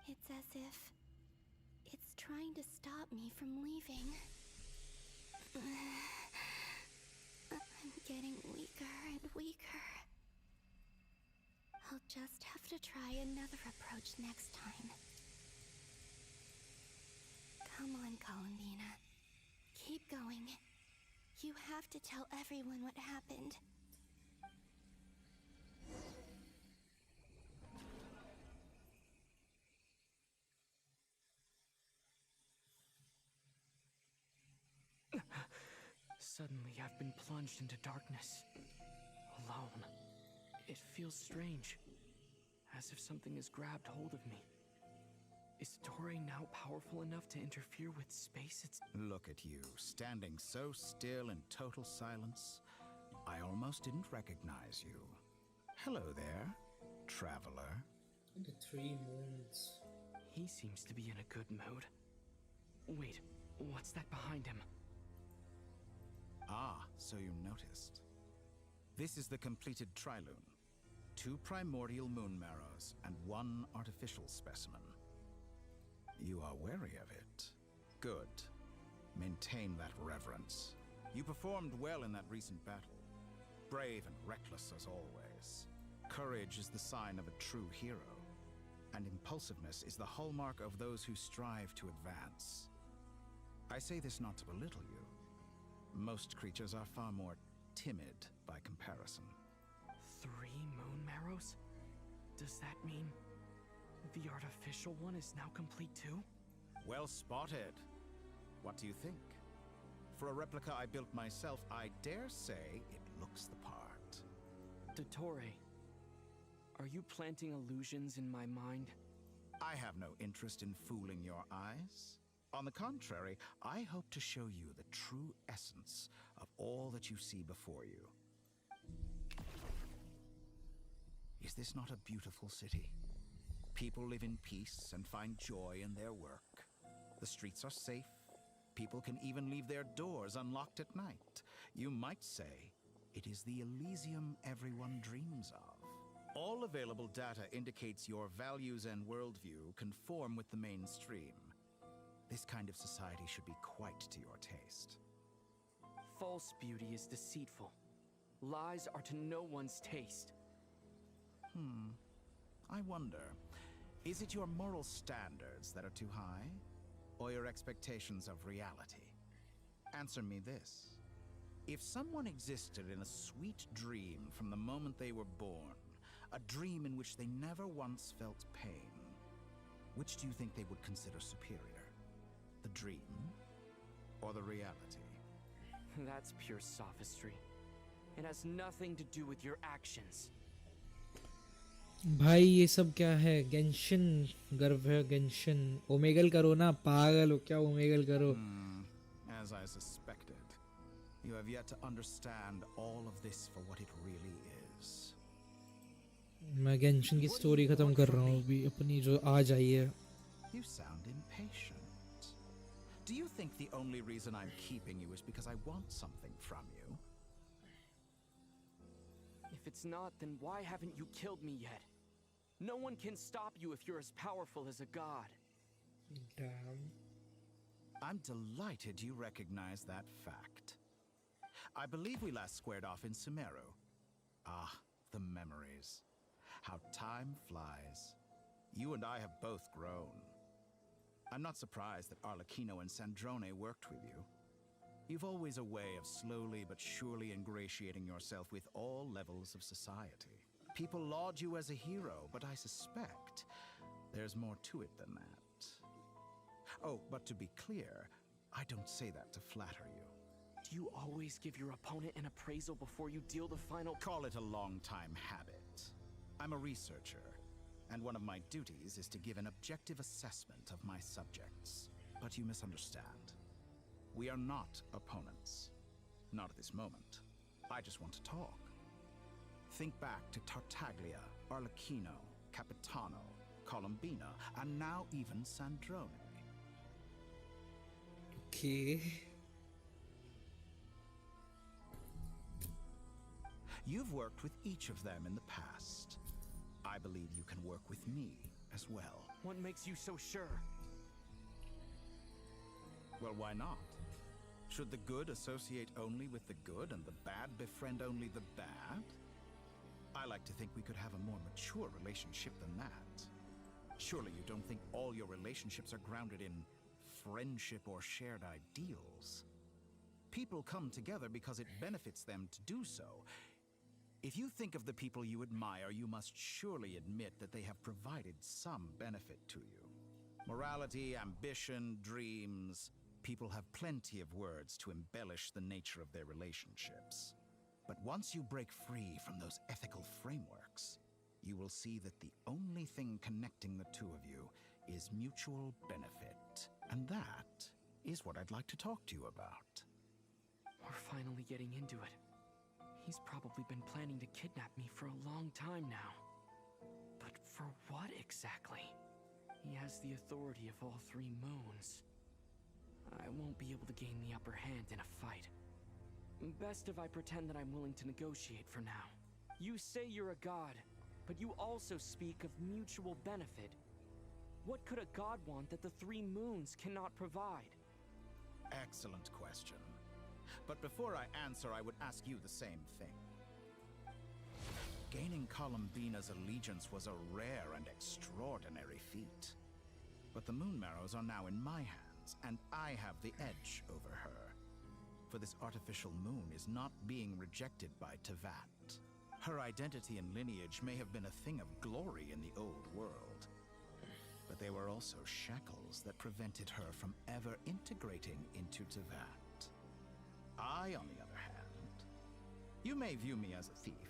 Speaker 2: It's as if it's trying to stop me from leaving. I'm getting weaker and weaker. I'll just have to try another approach next time. Come on, Columbina. Keep going. You have to tell everyone what happened.
Speaker 3: Suddenly, I've been plunged into darkness. Alone. It feels strange. As if something has grabbed hold of me. Is Torre now powerful enough to interfere with space?
Speaker 12: Look at you, standing so still in total silence. I almost didn't recognize you. Hello there, traveler.
Speaker 1: The Three Moons.
Speaker 3: He seems to be in a good mood. Wait, what's that behind him?
Speaker 12: Ah, so you noticed. This is the completed Trilune. 2 primordial moon marrows and 1 artificial specimen. You are wary of it. Good. Maintain that reverence. You performed well in that recent battle. Brave and reckless as always. Courage is the sign of a true hero. And impulsiveness is the hallmark of those who strive to advance. I say this not to belittle you. Most creatures are far more timid by comparison.
Speaker 3: 3 moon marrows? Does that mean the artificial one is now complete too?
Speaker 12: Well spotted. What do you think? For a replica I built myself, I dare say it looks the part.
Speaker 3: Dottore, are you planting illusions in my mind?
Speaker 12: I have no interest in fooling your eyes. On the contrary, I hope to show you the true essence of all that you see before you. Is this not a beautiful city? People live in peace and find joy in their work. The streets are safe. People can even leave their doors unlocked at night. You might say it is the Elysium everyone dreams of. All available data indicates your values and worldview conform with the mainstream. This kind of society should be quite to your taste.
Speaker 3: False beauty is deceitful. Lies are to no one's taste.
Speaker 12: I wonder, is it your moral standards that are too high? Or your expectations of reality? Answer me this. If someone existed in a sweet dream from the moment they were born, a dream in which they never once felt pain, which do you think they would consider superior? The dream or the reality?
Speaker 3: That's pure sophistry. It has nothing to do with your actions.
Speaker 1: भाई ये सब क्या है? Genshin गर्व है, Genshin Omegle करो ना, पागल हो क्या? ओमेगल करो.
Speaker 12: As I suspected, you have yet to understand all of this for what it really is.
Speaker 1: मैं गेंशिन की स्टोरी खत्म कर रहा हूँ अभी अपनी जो आज आई है.
Speaker 12: You sound impatient. Do you think the only reason I'm keeping you is because I want something from you?
Speaker 3: If it's not, then why haven't you killed me yet? No one can stop you if you're as powerful as a god.
Speaker 1: Damn.
Speaker 12: I'm delighted you recognize that fact. I believe we last squared off in Sumeru. Ah, the memories. How time flies. You and I have both grown. I'm not surprised that Arlecchino and Sandrone worked with you. You've always a way of slowly but surely ingratiating yourself with all levels of society. People laud you as a hero, but I suspect there's more to it than that. Oh, but to be clear, I don't say that to flatter you.
Speaker 3: Do you always give your opponent an appraisal before you deal the final?
Speaker 12: Call it a long-time habit. I'm a researcher, and one of my duties is to give an objective assessment of my subjects. But you misunderstand. We are not opponents. Not at this moment. I just want to talk. Think back to Tartaglia, Arlecchino, Capitano, Columbina, and now even Sandrone.
Speaker 1: Okay.
Speaker 12: You've worked with each of them in the past. I believe you can work with me as well.
Speaker 3: What makes you so sure?
Speaker 12: Well, why not? Should the good associate only with the good and the bad befriend only the bad? I like to think we could have a more mature relationship than that. Surely you don't think all your relationships are grounded in friendship or shared ideals? People come together because it benefits them to do so. If you think of the people you admire, you must surely admit that they have provided some benefit to you. Morality, ambition, dreams. People have plenty of words to embellish the nature of their relationships. But once you break free from those ethical frameworks, you will see that the only thing connecting the two of you is mutual benefit. And that is what I'd like to talk to you about.
Speaker 3: We're finally getting into it. He's probably been planning to kidnap me for a long time now. But for what exactly? He has the authority of all three moons. I won't be able to gain the upper hand in a fight. Best if I pretend that I'm willing to negotiate for now. You say you're a god, but you also speak of mutual benefit. What could a god want that the three moons cannot provide?
Speaker 12: Excellent question. But before I answer, I would ask you the same thing. Gaining Columbina's allegiance was a rare and extraordinary feat. But the Moon Marrows are now in my hands, and I have the edge over her. For this artificial moon is not being rejected by Tevat. Her identity and lineage may have been a thing of glory in the old world. But they were also shackles that prevented her from ever integrating into Tevat. I, on the other hand, you may view me as a thief,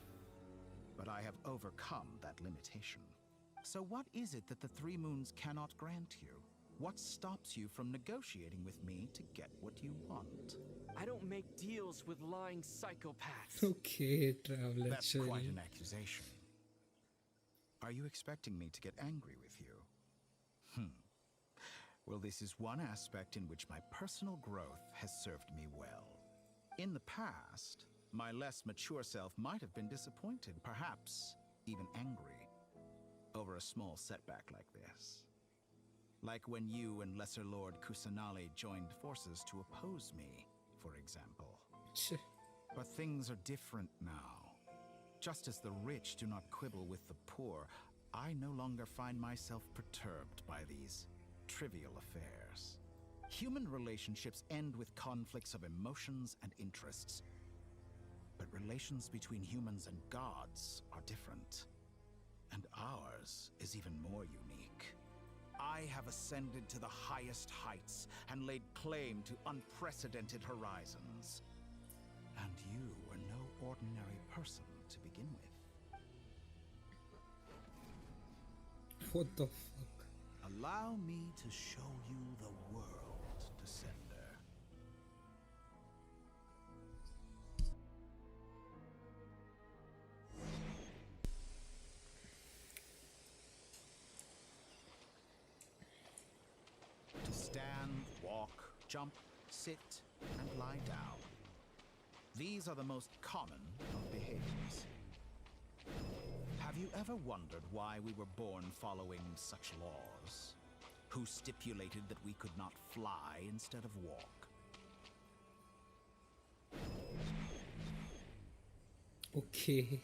Speaker 12: but I have overcome that limitation. So what is it that the Three Moons cannot grant you? What stops you from negotiating with me to get what you want?
Speaker 3: I don't make deals with lying psychopaths.
Speaker 1: Okay, traveler.
Speaker 12: That's
Speaker 1: chill.
Speaker 12: quite an accusation. Are you expecting me to get angry with you? Well, this is one aspect in which my personal growth has served me well. In the past, my less mature self might have been disappointed, perhaps even angry, over a small setback like this. Like when you and Lesser Lord Kusanali joined forces to oppose me, for example. But things are different now. Just as the rich do not quibble with the poor, I no longer find myself perturbed by these trivial affairs. Human relationships end with conflicts of emotions and interests. But relations between humans and gods are different. And ours is even more unique. I have ascended to the highest heights and laid claim to unprecedented horizons. And you are no ordinary person to begin with.
Speaker 1: What the fuck?
Speaker 12: Allow me to show you the world, Descender. To stand, walk, jump, sit, and lie down. These are the most common of behaviors. Have you ever wondered why we were born following such laws? Who stipulated that we could not fly instead of walk?
Speaker 1: Okay.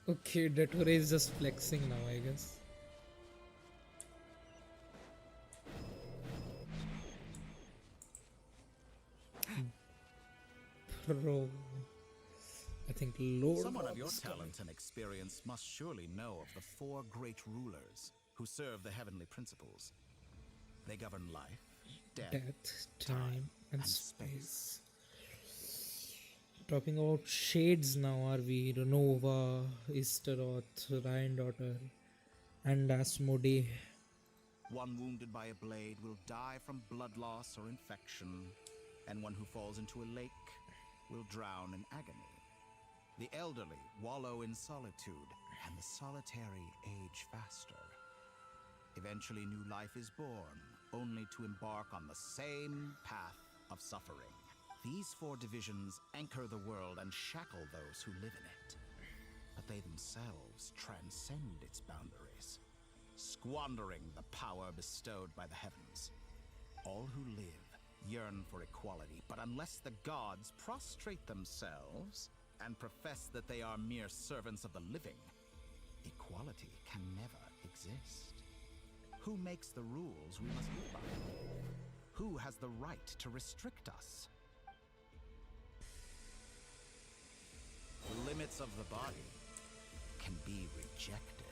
Speaker 1: Okay, Detor is just flexing now, I guess. Bro. I think Lord
Speaker 12: Someone of your
Speaker 1: is coming.
Speaker 12: talent and experience must surely know of the four great rulers who serve the heavenly principles. They govern life,
Speaker 1: Death, time, and space. Talking about shades now, are we? Renova, Istaroth, Ryan Daughter, and Asmodee.
Speaker 12: One wounded by a blade will die from blood loss or infection, and one who falls into a lake will drown in agony. The elderly wallow in solitude, and the solitary age faster. Eventually, new life is born, only to embark on the same path of suffering. These four divisions anchor the world and shackle those who live in it. But they themselves transcend its boundaries, squandering the power bestowed by the heavens. All who live yearn for equality, but unless the gods prostrate themselves and profess that they are mere servants of the living, equality can never exist. Who makes the rules we must live by? Who has the right to restrict us? The limits of the body can be rejected.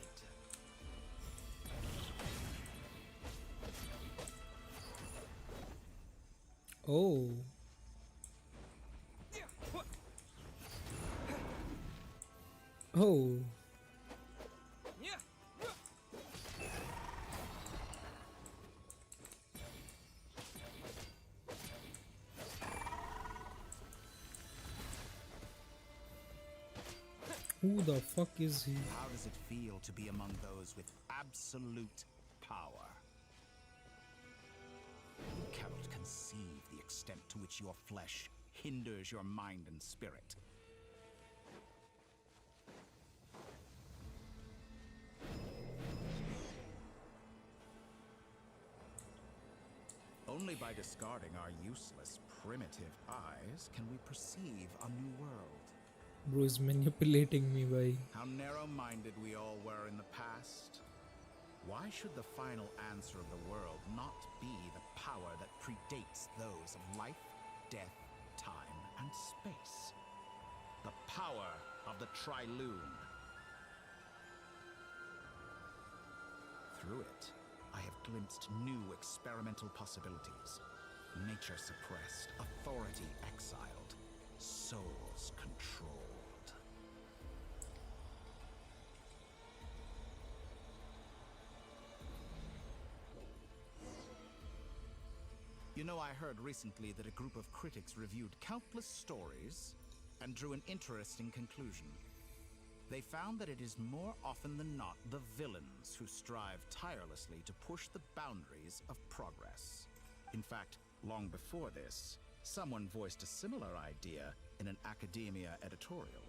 Speaker 1: Oh. Oh. Who the fuck is he?
Speaker 12: How does it feel to be among those with absolute power? You cannot conceive the extent to which your flesh hinders your mind and spirit. Only by discarding our useless, primitive eyes can we perceive a new world.
Speaker 1: Bro is manipulating me by.
Speaker 12: How narrow-minded we all were in the past. Why should the final answer of the world not be the power that predates those of life, death, time, and space? The power of the Trilune. Through it, I have glimpsed new experimental possibilities. Nature suppressed, authority exiled, souls controlled. I heard recently that a group of critics reviewed countless stories and drew an interesting conclusion. They found that it is more often than not the villains who strive tirelessly to push the boundaries of progress. In fact, long before this, someone voiced a similar idea in an academia editorial.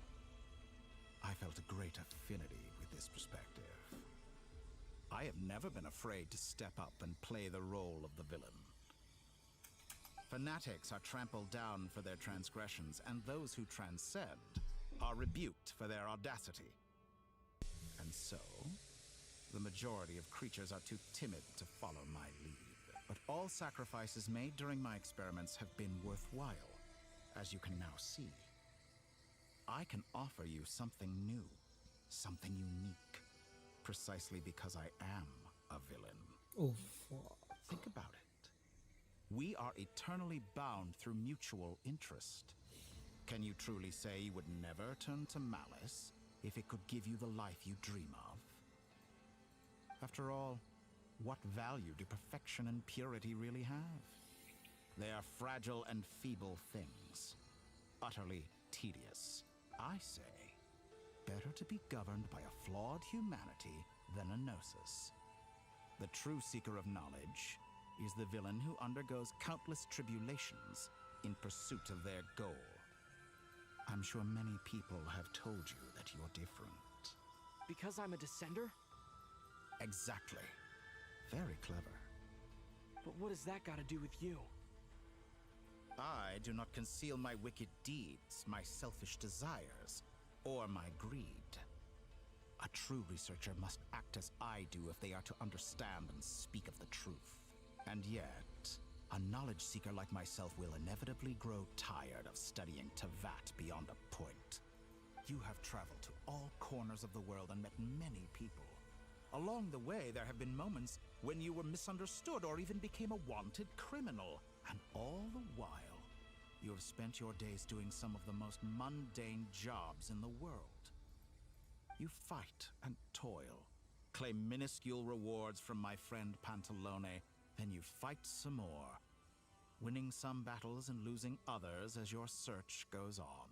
Speaker 12: I felt a great affinity with this perspective. I have never been afraid to step up and play the role of the villain. Fanatics are trampled down for their transgressions, and those who transcend are rebuked for their audacity. And so, the majority of creatures are too timid to follow my lead. But all sacrifices made during my experiments have been worthwhile, as you can now see. I can offer you something new, something unique, precisely because I am a villain.
Speaker 1: Oh, fuck.
Speaker 12: Think about it. We are eternally bound through mutual interest. Can you truly say you would never turn to malice if it could give you the life you dream of? After all, what value do perfection and purity really have? They are fragile and feeble things, utterly tedious. I say, better to be governed by a flawed humanity than a gnosis. The true seeker of knowledge is the villain who undergoes countless tribulations in pursuit of their goal. I'm sure many people have told you that you're different.
Speaker 3: Because I'm a descender?
Speaker 12: Exactly. Very clever.
Speaker 3: But what has that got to do with you?
Speaker 12: I do not conceal my wicked deeds, my selfish desires, or my greed. A true researcher must act as I do if they are to understand and speak of the truth. And yet, a knowledge seeker like myself will inevitably grow tired of studying Tevat beyond a point. You have traveled to all corners of the world and met many people. Along the way, there have been moments when you were misunderstood or even became a wanted criminal. And all the while, you have spent your days doing some of the most mundane jobs in the world. You fight and toil, claim minuscule rewards from my friend Pantalone, then you fight some more, winning some battles and losing others as your search goes on.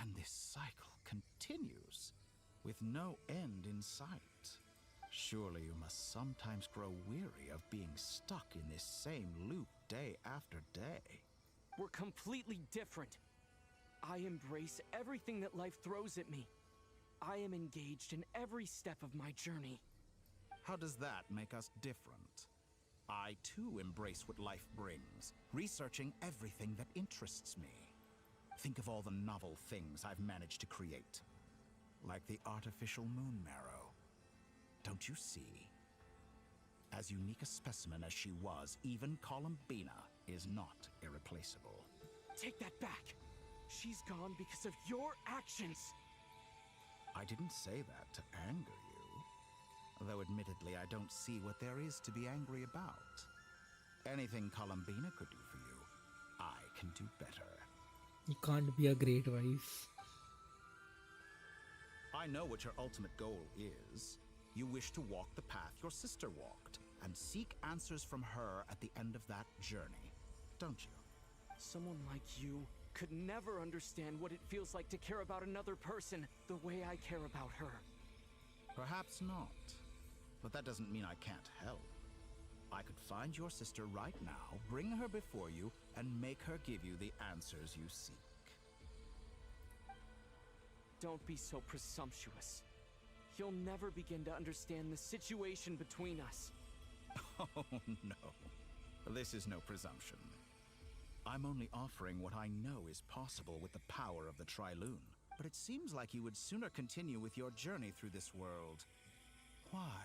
Speaker 12: And this cycle continues, with no end in sight. Surely you must sometimes grow weary of being stuck in this same loop day after day.
Speaker 3: We're completely different. I embrace everything that life throws at me. I am engaged in every step of my journey.
Speaker 12: How does that make us different? I too embrace what life brings, researching everything that interests me. Think of all the novel things I've managed to create, like the artificial moon marrow. Don't you see? As unique a specimen as she was, even Columbina is not irreplaceable.
Speaker 3: Take that back. She's gone because of your actions.
Speaker 12: I didn't say that to anger you. Though admittedly, I don't see what there is to be angry about. Anything Columbina could do for you, I can do better.
Speaker 1: You can't be a great wife.
Speaker 12: I know what your ultimate goal is. You wish to walk the path your sister walked, and seek answers from her at the end of that journey, don't you?
Speaker 3: Someone like you could never understand what it feels like to care about another person the way I care about her.
Speaker 12: Perhaps not. But that doesn't mean I can't help. I could find your sister right now, bring her before you, and make her give you the answers you seek.
Speaker 3: Don't be so presumptuous. You'll never begin to understand the situation between us.
Speaker 12: Oh, no. This is no presumption. I'm only offering what I know is possible with the power of the Trilune. But it seems like you would sooner continue with your journey through this world. Why?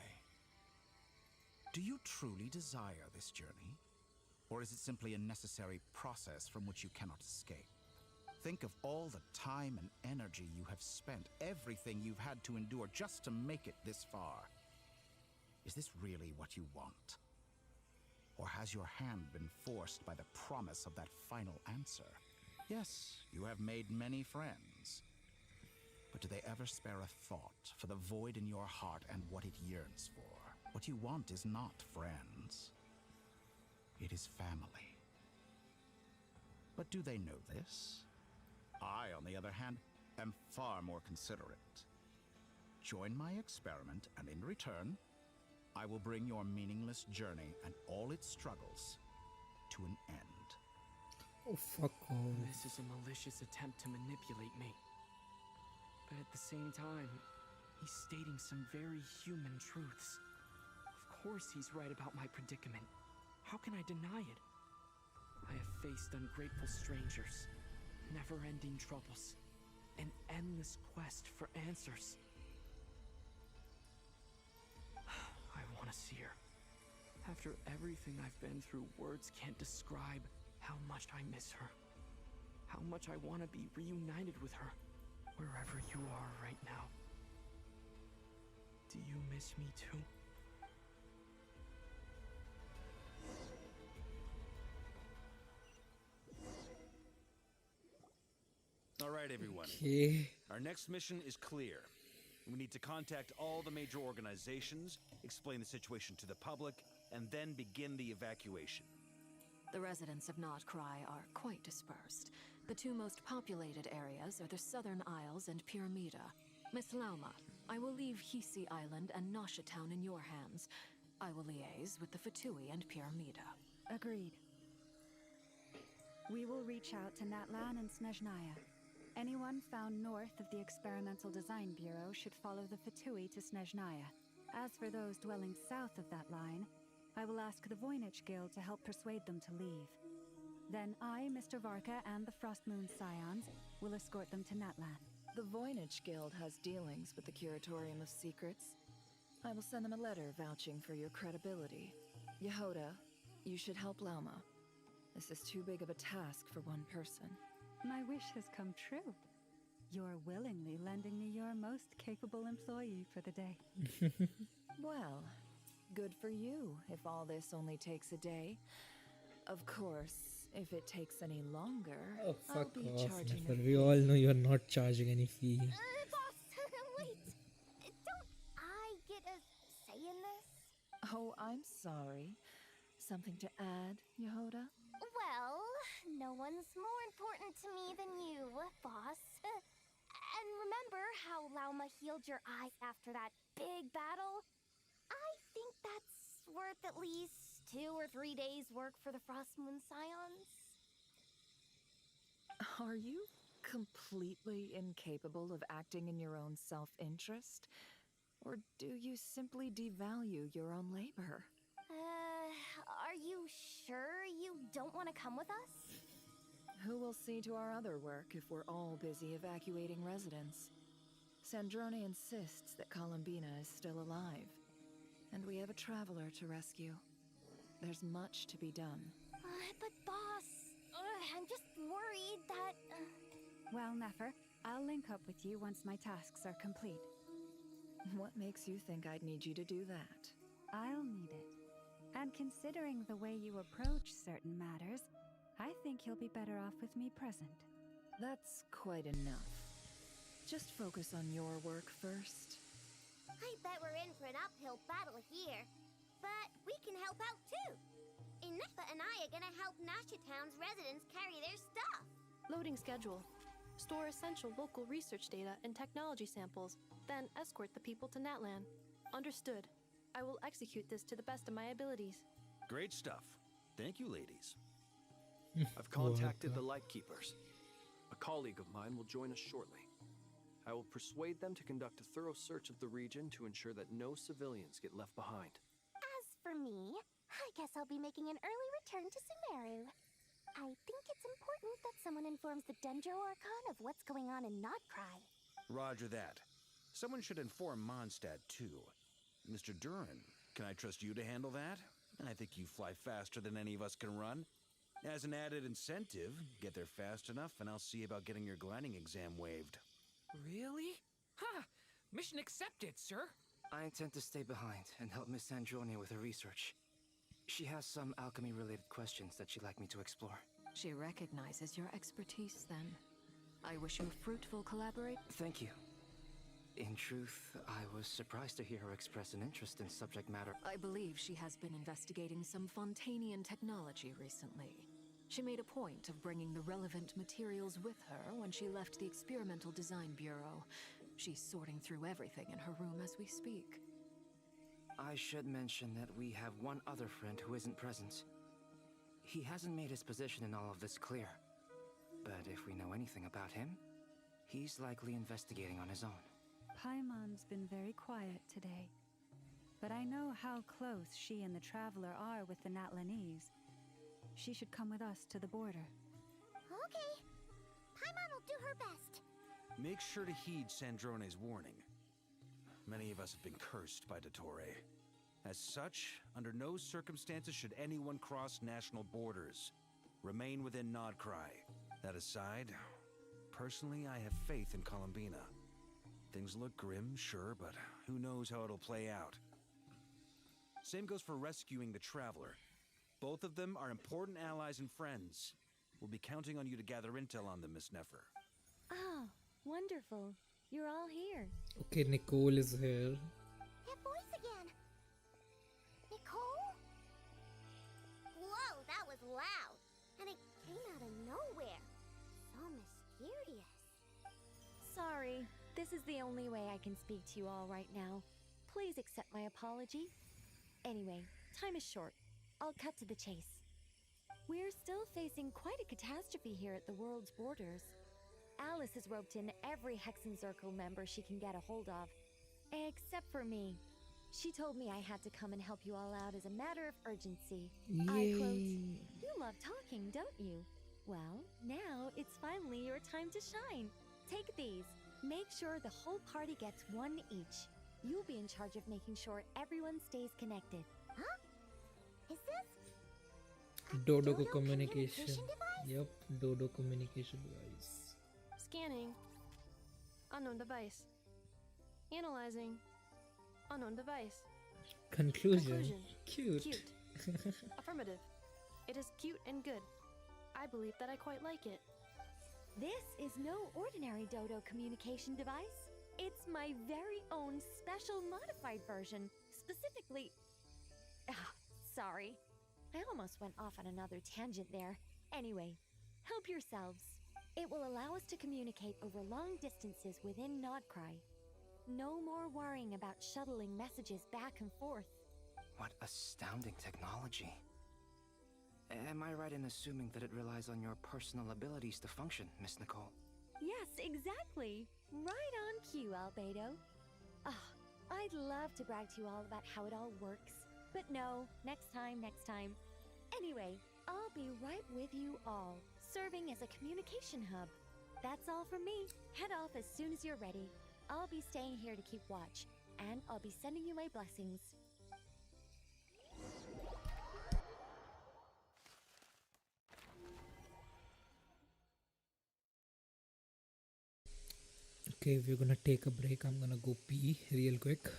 Speaker 12: Do you truly desire this journey? Or is it simply a necessary process from which you cannot escape? Think of all the time and energy you have spent, everything you've had to endure just to make it this far. Is this really what you want? Or has your hand been forced by the promise of that final answer? Yes, you have made many friends. But do they ever spare a thought for the void in your heart and what it yearns for? What you want is not friends. It is family. But do they know this? I, on the other hand, am far more considerate. Join my experiment, and in return, I will bring your meaningless journey and all its struggles to an end.
Speaker 1: Oh, fuck off.
Speaker 3: This is a malicious attempt to manipulate me. But at the same time, he's stating some very human truths. Of course he's right about my predicament. How can I deny it? I have faced ungrateful strangers, never-ending troubles, an endless quest for answers. I want to see her. After everything I've been through, words can't describe how much I miss her. How much I want to be reunited with her, wherever you are right now. Do you miss me too?
Speaker 5: All right, everyone.
Speaker 1: Okay.
Speaker 5: Our next mission is clear. We need to contact all the major organizations, explain the situation to the public, and then begin the evacuation.
Speaker 4: The residents of Notcry are quite dispersed. The two most populated areas are the Southern Isles and Pyramida. Miss Lauma, I will leave Hisi Island and Nasha Town in your hands. I will liaise with the Fatui and Pyramida.
Speaker 6: Agreed. We will reach out to Natlan and Snezhnaya. Anyone found north of the Experimental Design Bureau should follow the Fatui to Snezhnaya. As for those dwelling south of that line, I will ask the Voynich Guild to help persuade them to leave. Then I, Mr. Varka, and the Frostmoon Scions will escort them to Natlan.
Speaker 9: The Voynich Guild has dealings with the Curatorium of Secrets. I will send them a letter vouching for your credibility. Yehoda, you should help Lauma. This is too big of a task for one person.
Speaker 6: My wish has come true. You're willingly lending me your most capable employee for the day.
Speaker 9: Well, good for you if all this only takes a day. Of course, if it takes any longer,
Speaker 1: Oh,
Speaker 9: I'll
Speaker 1: fuck
Speaker 9: be
Speaker 1: off,
Speaker 9: charging
Speaker 1: Nefer.
Speaker 9: a
Speaker 1: We all know you're not charging any fee.
Speaker 2: Boss, wait. Don't I get a say in this?
Speaker 9: Oh, I'm sorry. Something to add, Yehoda?
Speaker 2: Well, no one's more important to me than you, boss. And remember how Lauma healed your eyes after that big battle? I think that's worth at least 2 or 3 days' work for the Frostmoon Scions.
Speaker 9: Are you completely incapable of acting in your own self-interest? Or do you simply devalue your own labor?
Speaker 2: Are you sure you don't want to come with us?
Speaker 9: Who will see to our other work if we're all busy evacuating residents? Sandrone insists that Columbina is still alive, and we have a traveler to rescue. There's much to be done.
Speaker 2: But boss, I'm just worried that...
Speaker 6: Well, Nefer, I'll link up with you once my tasks are complete.
Speaker 9: What makes you think I'd need you to do that?
Speaker 6: I'll need it. And considering the way you approach certain matters, I think you'll be better off with me present.
Speaker 9: That's quite enough. Just focus on your work first.
Speaker 2: I bet we're in for an uphill battle here. But we can help out too. Inepa and I are gonna help Nasha Town's residents carry their stuff.
Speaker 14: Loading schedule. Store essential local research data and technology samples, then escort the people to Natlan. Understood. I will execute this to the best of my abilities.
Speaker 5: Great stuff. Thank you, ladies.
Speaker 7: I've contacted the Lightkeepers. A colleague of mine will join us shortly. I will persuade them to conduct a thorough search of the region to ensure that no civilians get left behind.
Speaker 2: As for me, I guess I'll be making an early return to Sumeru. I think it's important that someone informs the Dendro Archon of what's going on in Notcry.
Speaker 5: Roger that. Someone should inform Mondstadt, too. Mr. Duran, can I trust you to handle that? I think you fly faster than any of us can run. As an added incentive, get there fast enough and I'll see about getting your gliding exam waived.
Speaker 15: Really? Ha! Mission accepted, sir.
Speaker 16: I intend to stay behind and help Miss Sandrone with her research. She has some alchemy-related questions that she'd like me to explore.
Speaker 4: She recognizes your expertise, then. I wish you a fruitful collaboration.
Speaker 16: Thank you. In truth, I was surprised to hear her express an interest in subject matter.
Speaker 4: I believe she has been investigating some Fontanian technology recently. She made a point of bringing the relevant materials with her when she left the Experimental Design Bureau. She's sorting through everything in her room as we speak.
Speaker 16: I should mention that we have one other friend who isn't present. He hasn't made his position in all of this clear. But if we know anything about him, he's likely investigating on his own.
Speaker 6: Paimon's been very quiet today. But I know how close she and the Traveler are with the Natlanese. She should come with us to the border.
Speaker 2: Okay. Paimon will do her best.
Speaker 5: Make sure to heed Sandrone's warning. Many of us have been cursed by Dottore. As such, under no circumstances should anyone cross national borders. Remain within Nodcry. That aside, personally I have faith in Columbina. Things look grim, sure, but who knows how it'll play out. Same goes for rescuing the Traveler. Both of them are important allies and friends. We'll be counting on you to gather intel on them, Miss Nefer.
Speaker 17: Oh, wonderful. You're all here.
Speaker 1: Okay, Nicole is here.
Speaker 2: That voice again. Nicole? Whoa, that was loud. And it came out of nowhere. So mysterious.
Speaker 17: Sorry, this is the only way I can speak to you all right now. Please accept my apology. Anyway, time is short. I'll cut to the chase. We're still facing quite a catastrophe here at the world's borders. Alice has roped in every Hexen Circle member she can get a hold of. Except for me. She told me I had to come and help you all out as a matter of urgency. I quote, "You love talking, don't you? Well, now it's finally your time to shine. Take these. Make sure the whole party gets one each. You'll be in charge of making sure everyone stays connected."
Speaker 2: Huh? Is this
Speaker 1: Dodo communication device? Yep, Dodo communication device.
Speaker 14: Scanning. Unknown device. Analyzing. Unknown device.
Speaker 1: Conclusion. Cute.
Speaker 14: Cute. Affirmative. It is cute and good. I believe that I quite like it.
Speaker 17: This is no ordinary Dodo communication device. It's my very own special modified version. Specifically... sorry. I almost went off on another tangent there. Anyway, help yourselves. It will allow us to communicate over long distances within Nodcry. No more worrying about shuttling messages back and forth.
Speaker 16: What astounding technology. Am I right in assuming that it relies on your personal abilities to function, Miss Nicole?
Speaker 17: Yes, exactly. Right on cue, Albedo. I'd love to brag to you all about how it all works. But no, next time. Anyway, I'll be right with you all, serving as a communication hub. That's all from me. Head off as soon as you're ready. I'll be staying here to keep watch, and I'll be sending you my blessings.
Speaker 1: Okay, we're gonna take a break. I'm gonna go pee real quick.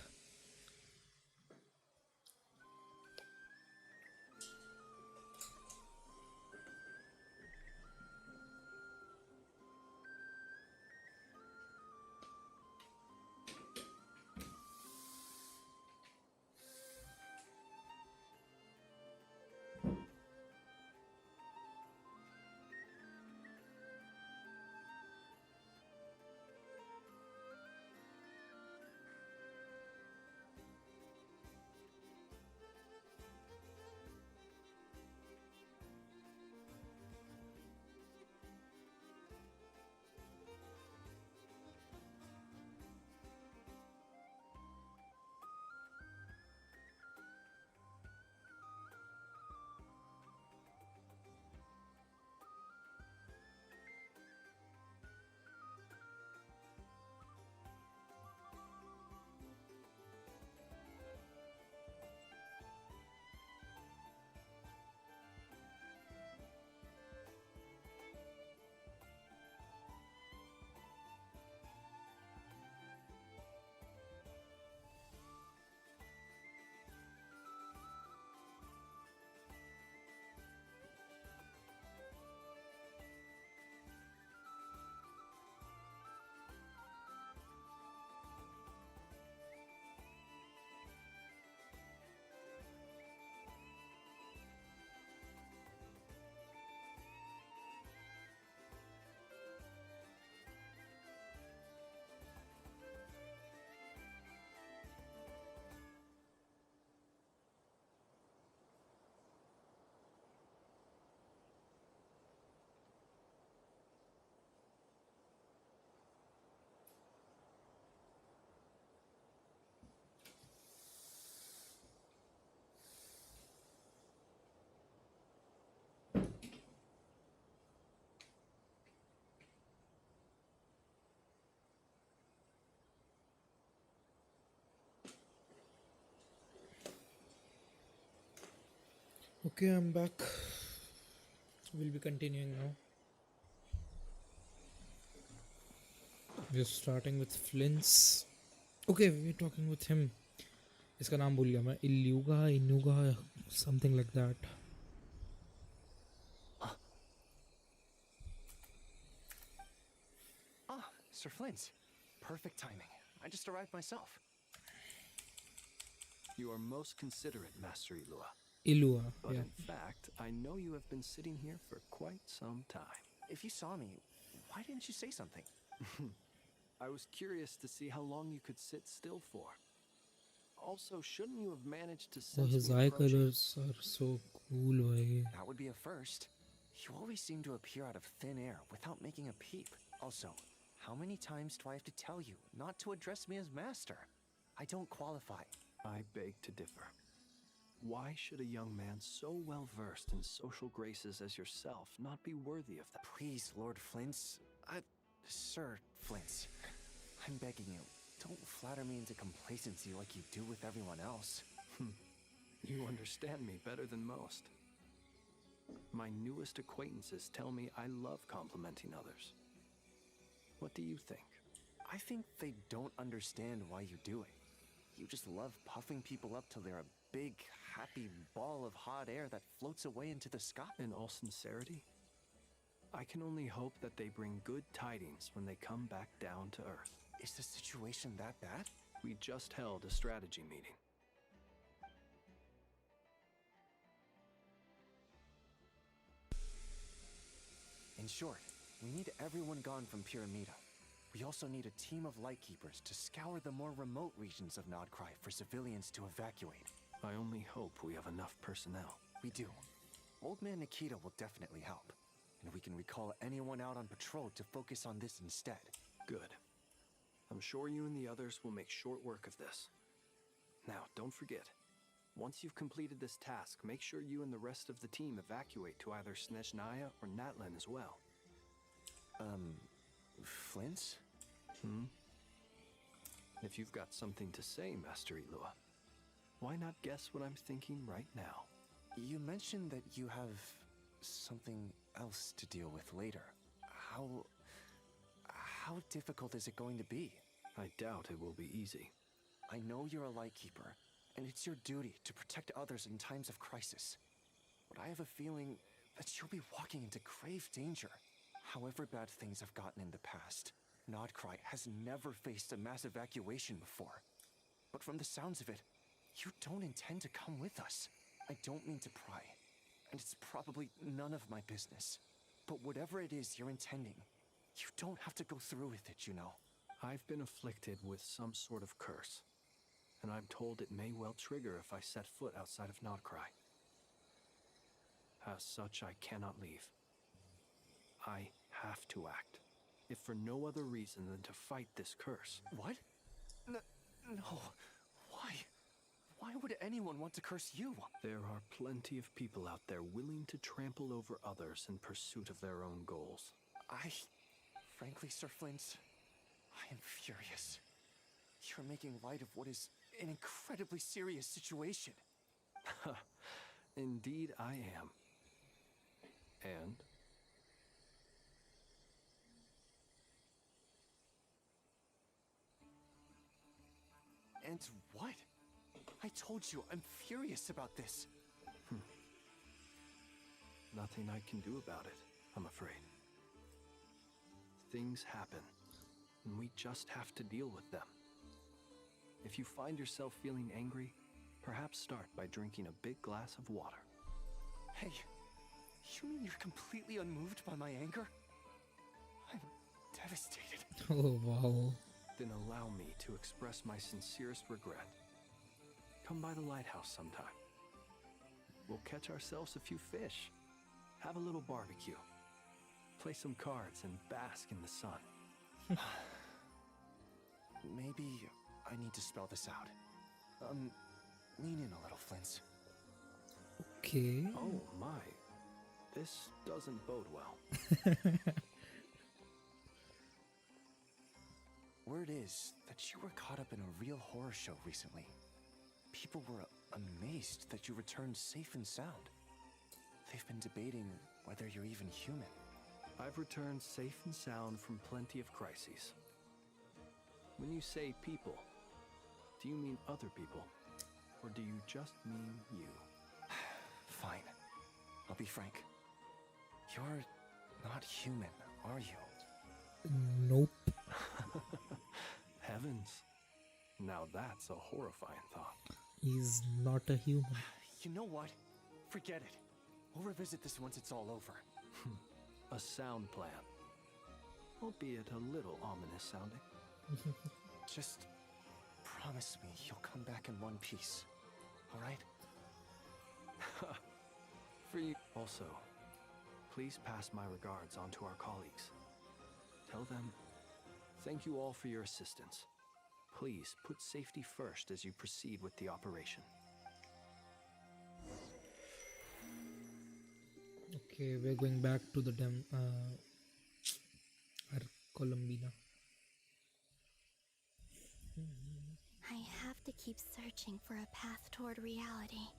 Speaker 1: Okay, I'm back. We'll be continuing now. We're starting with Flint's. Okay, we're talking with him. इसका नाम भूल गया मैं. Inuga, something like that.
Speaker 18: Ah, Sir Flint. Perfect timing. I just arrived myself.
Speaker 7: You are most considerate, Master Ilua.
Speaker 1: Ilua,
Speaker 7: But
Speaker 1: yeah.
Speaker 7: in fact, I know you have been sitting here for quite some time.
Speaker 18: If you saw me, why didn't you say something?
Speaker 7: I was curious to see how long you could sit still for. Also, shouldn't you have managed to
Speaker 1: Oh,
Speaker 7: sense
Speaker 1: his
Speaker 7: me
Speaker 1: eye
Speaker 7: approaching?
Speaker 1: colors are so cool, bhai.
Speaker 18: That would be a first. You always seem to appear out of thin air without making a peep. Also, how many times do I have to tell you not to address me as master? I don't qualify.
Speaker 7: I beg to differ. Why should a young man so well versed in social graces as yourself not be worthy of that?
Speaker 18: Please, Lord Flint's. Sir Flint's. I'm begging you, don't flatter me into complacency like you do with everyone else.
Speaker 7: You understand me better than most. My newest acquaintances tell me I love complimenting others. What do you think?
Speaker 18: I think they don't understand why you do it. You just love puffing people up till they're a big, happy ball of hot air that floats away into the sky.
Speaker 7: In all sincerity, I can only hope that they bring good tidings when they come back down to Earth.
Speaker 18: Is the situation that bad?
Speaker 7: We just held a strategy meeting.
Speaker 18: In short, we need everyone gone from Pyramida. We also need a team of lightkeepers to scour the more remote regions of Nodcry for civilians to evacuate.
Speaker 7: I only hope we have enough personnel.
Speaker 18: We do. Old Man Nikita will definitely help. And we can recall anyone out on patrol to focus on this instead.
Speaker 7: Good. I'm sure you and the others will make short work of this. Now, don't forget, once you've completed this task, make sure you and the rest of the team evacuate to either Snezhnaya or Natlan as well.
Speaker 18: Flint's?
Speaker 7: If you've got something to say, Master Ilua, why not guess what I'm thinking right now?
Speaker 18: You mentioned that you have something else to deal with later. How difficult is it going to be?
Speaker 7: I doubt it will be easy.
Speaker 18: I know you're a lightkeeper, and it's your duty to protect others in times of crisis. But I have a feeling that you'll be walking into grave danger. However bad things have gotten in the past, Nodcry has never faced a mass evacuation before. But from the sounds of it, you don't intend to come with us. I don't mean to pry, and it's probably none of my business. But whatever it is you're intending, you don't have to go through with it, you know.
Speaker 7: I've been afflicted with some sort of curse, and I'm told it may well trigger if I set foot outside of Nodcry. As such, I cannot leave. I have to act, if for no other reason than to fight this curse.
Speaker 18: What? No. Why? Why would anyone want to curse you?
Speaker 7: There are plenty of people out there willing to trample over others in pursuit of their own goals.
Speaker 18: Frankly, Sir Flint, I am furious. You're making light of what is an incredibly serious situation.
Speaker 7: Indeed, I am. And?
Speaker 18: And what? I told you, I'm furious about this.
Speaker 7: Nothing I can do about it, I'm afraid. Things happen, and we just have to deal with them. If you find yourself feeling angry, perhaps start by drinking a big glass of water.
Speaker 18: Hey, you mean you're completely unmoved by my anger? I'm devastated.
Speaker 1: Oh, wow.
Speaker 7: Then allow me to express my sincerest regret. Come by the lighthouse sometime. We'll catch ourselves a few fish, have a little barbecue, play some cards, and bask in the sun.
Speaker 18: Maybe I need to spell this out. Lean in a little, Flint.
Speaker 1: Okay.
Speaker 7: Oh my. This doesn't bode well.
Speaker 18: Word is that you were caught up in a real horror show recently. People were amazed that you returned safe and sound. They've been debating whether you're even human.
Speaker 7: I've returned safe and sound from plenty of crises. When you say people, do you mean other people? Or do you just mean you?
Speaker 18: Fine. I'll be frank. You're not human, are you?
Speaker 1: Nope.
Speaker 7: Heavens. Now that's a horrifying thought.
Speaker 1: He's not a human.
Speaker 18: You know what? Forget it. We'll revisit this once it's all over.
Speaker 7: A sound plan. Albeit a little ominous sounding.
Speaker 18: Just promise me you'll come back in one piece. All right?
Speaker 7: For you. Also, please pass my regards on to our colleagues. Tell them, thank you all for your assistance. Please put safety first as you proceed with the operation.
Speaker 1: Okay, we're going back to the Columbina.
Speaker 17: I have to keep searching for a path toward reality.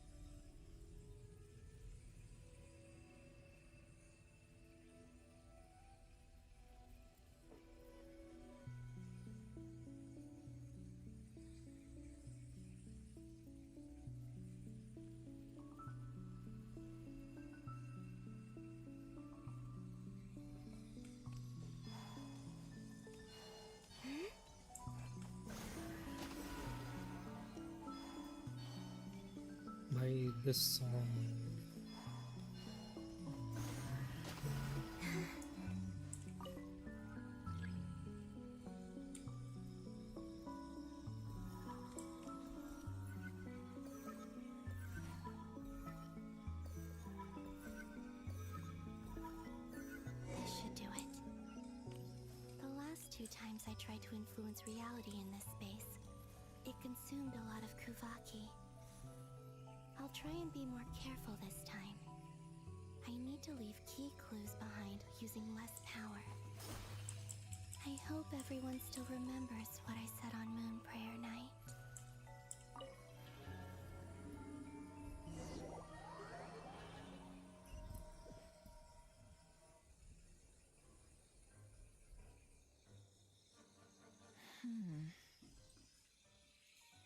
Speaker 1: By this song.
Speaker 17: This should do it. The last 2 times I tried to influence reality in this space, it consumed a lot of Kuvaki. I'll try and be more careful this time. I need to leave key clues behind using less power. I hope everyone still remembers what I said on Moon Prayer Night.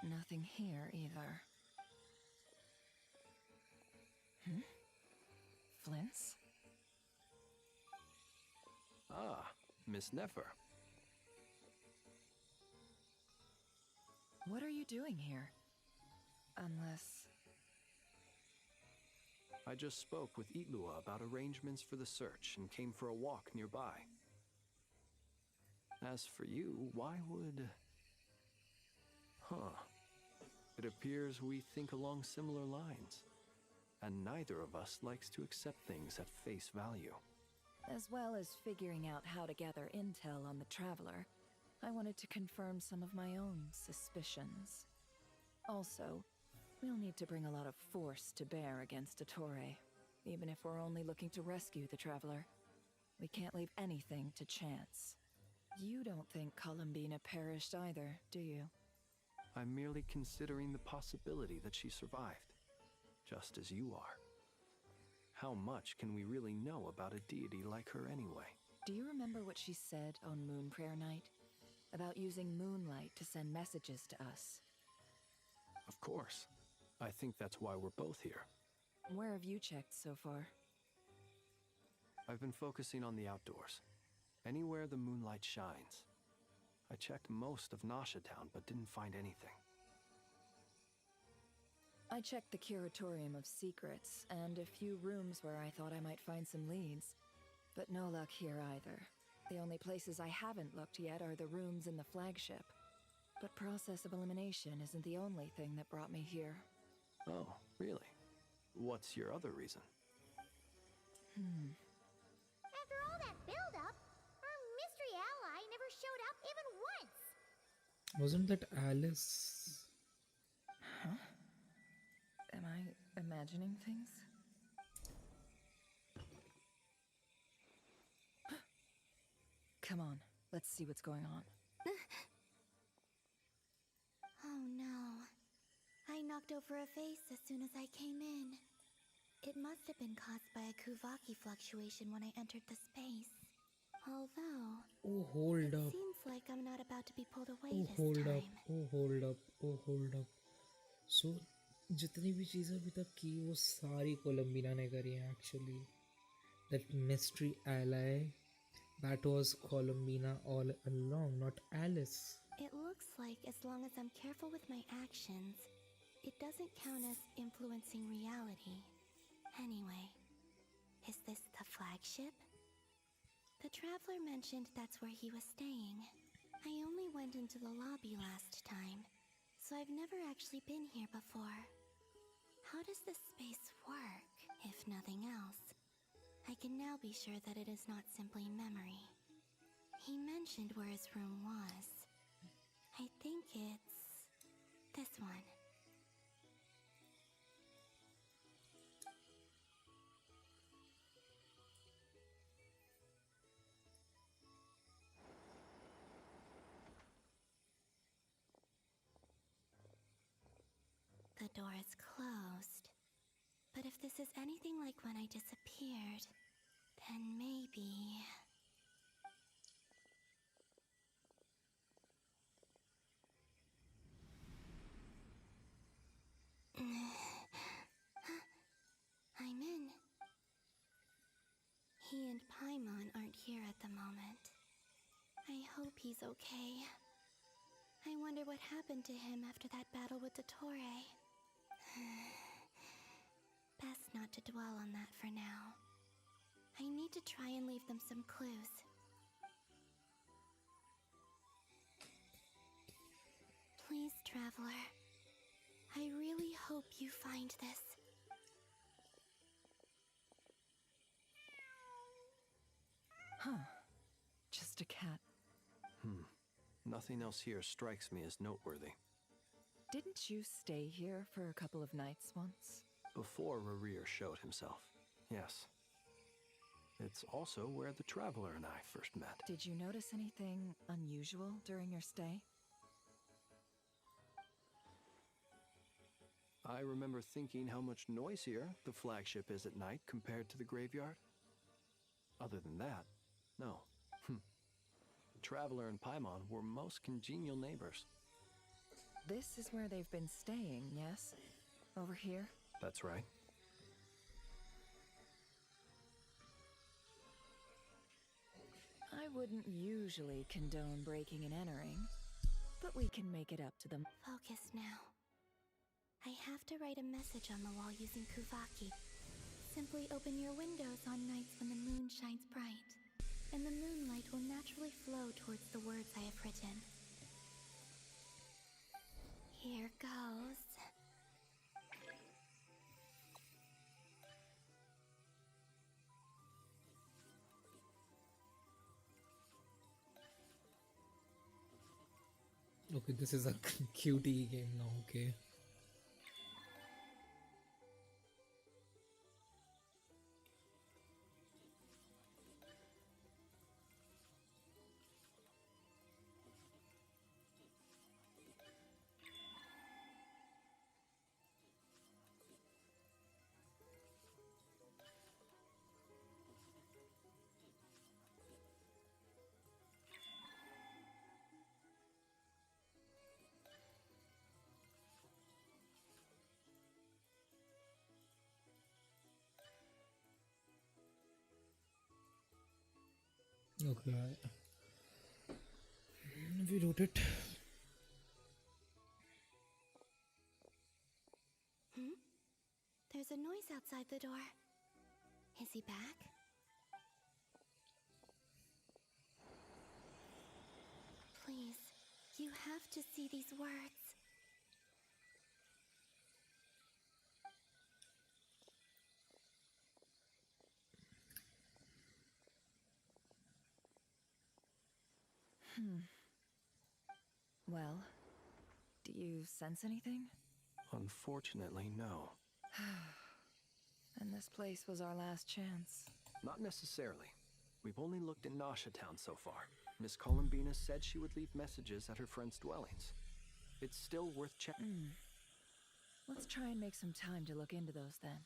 Speaker 9: Nothing here either. Flints?
Speaker 7: Ah, Miss Nefer.
Speaker 9: What are you doing here? Unless...
Speaker 7: I just spoke with Itlua about arrangements for the search and came for a walk nearby. As for you, why would... It appears we think along similar lines. And neither of us likes to accept things at face value.
Speaker 9: As well as figuring out how to gather intel on the Traveler, I wanted to confirm some of my own suspicions. Also, we'll need to bring a lot of force to bear against Ettore, even if we're only looking to rescue the Traveler. We can't leave anything to chance. You don't think Columbina perished either, do you?
Speaker 7: I'm merely considering the possibility that she survived. Just as you are. How much can we really know about a deity like her anyway?
Speaker 9: Do you remember what she said on Moon Prayer Night? About using moonlight to send messages to us?
Speaker 7: Of course. I think that's why we're both here.
Speaker 9: Where have you checked so far?
Speaker 7: I've been focusing on the outdoors. Anywhere the moonlight shines. I checked most of Nasha Town, but didn't find anything.
Speaker 9: I checked the Curatorium of Secrets, and a few rooms where I thought I might find some leads. But no luck here either. The only places I haven't looked yet are the rooms in the flagship. But process of elimination isn't the only thing that brought me here.
Speaker 7: Oh, really? What's your other reason?
Speaker 2: After all that build-up, our mystery ally never showed up even once.
Speaker 1: Wasn't that Alice?
Speaker 9: Huh? Am I imagining things? Come on, let's see what's going on.
Speaker 17: Oh no. I knocked over a vase as soon as I came in. It must have been caused by a Kuvaki fluctuation when I entered the space. Although,
Speaker 1: Oh, hold up.
Speaker 17: seems like I'm not about to be pulled away
Speaker 1: Oh,
Speaker 17: this
Speaker 1: hold
Speaker 17: time.
Speaker 1: up. Oh, hold up. Oh, hold up. So, जितनी भी चीज़ें अभी तक की वो सारी कोलम्बिना ने करी हैं actually. That mystery ally, that was Columbina all along, not Alice.
Speaker 17: It looks like as long as I'm careful with my actions, it doesn't count as influencing reality. Anyway, is this the flagship? The traveler mentioned that's where he was staying. I only went into the lobby last time, so I've never actually been here before. How does this space work, if nothing else? I can now be sure that it is not simply memory. He mentioned where his room was. I think it's this one. The door is closed. But if this is anything like when I disappeared, then maybe... I'm in. He and Paimon aren't here at the moment. I hope he's okay. I wonder what happened to him after that battle with the Torre. Best not to dwell on that for now. I need to try and leave them some clues. Please, Traveler. I really hope you find this.
Speaker 9: Huh. Just a cat.
Speaker 7: Nothing else here strikes me as noteworthy.
Speaker 9: Didn't you stay here for a couple of nights once?
Speaker 7: Before Rarir showed himself, yes. It's also where the Traveler and I first met.
Speaker 9: Did you notice anything unusual during your stay?
Speaker 7: I remember thinking how much noisier the flagship is at night compared to the graveyard. Other than that, no. The Traveler and Paimon were most congenial neighbors.
Speaker 9: This is where they've been staying, yes? Over here?
Speaker 7: That's right.
Speaker 9: I wouldn't usually condone breaking and entering, but we can make it up to them.
Speaker 17: Focus now. I have to write a message on the wall using Kuvaki. Simply open your windows on nights when the moon shines bright, and the moonlight will naturally flow towards the words I have written. Here goes.
Speaker 1: Okay, this is a cutie game now, okay. Okay, we wrote it.
Speaker 17: There's a noise outside the door. Is he back? Please, you have to see these words.
Speaker 9: Well, do you sense anything?
Speaker 7: Unfortunately, no.
Speaker 9: And this place was our last chance.
Speaker 7: Not necessarily. We've only looked in Nasha Town so far. Miss Columbina said she would leave messages at her friends' dwellings. It's still worth checking.
Speaker 9: Let's try and make some time to look into those then.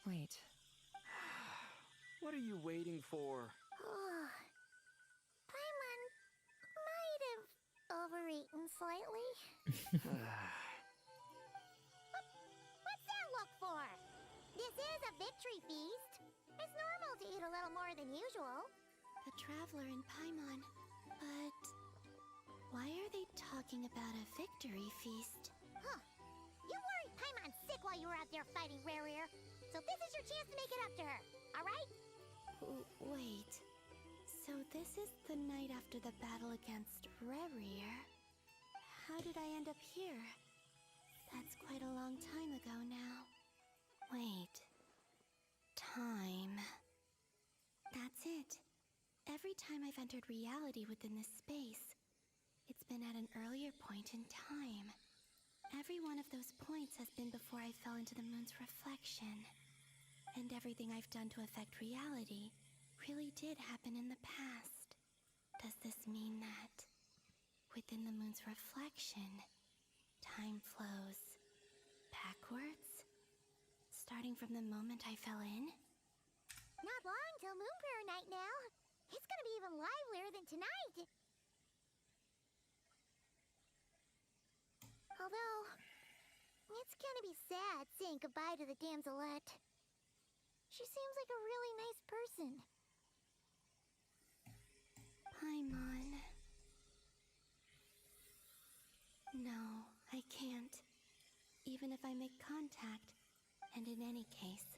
Speaker 9: Wait.
Speaker 3: What are you waiting for?
Speaker 2: Paimon might have overeaten slightly. What's that look for? This is a victory feast. It's normal to eat a little more than usual.
Speaker 14: The Traveler and Paimon. But why are they talking about a victory feast?
Speaker 2: Huh. You worried Paimon sick while you were out there fighting Rare. So this is your chance to make it up to her, alright?
Speaker 14: Wait. So this is the night after the battle against Rare. How did I end up here? That's quite a long time ago now. Wait. Time. That's it. Every time I've entered reality within this space, it's been at an earlier point in time. Every one of those points has been before I fell into the moon's reflection. And everything I've done to affect reality really did happen in the past. Does this mean that within the moon's reflection, time flows backwards? Starting from the moment I fell in?
Speaker 2: Not long till Moon Prayer Night now. It's gonna be even livelier than tonight. Although, it's gonna be sad saying goodbye to the damselette. She seems like a really nice person.
Speaker 14: Paimon. No, I can't. Even if I make contact, and in any case,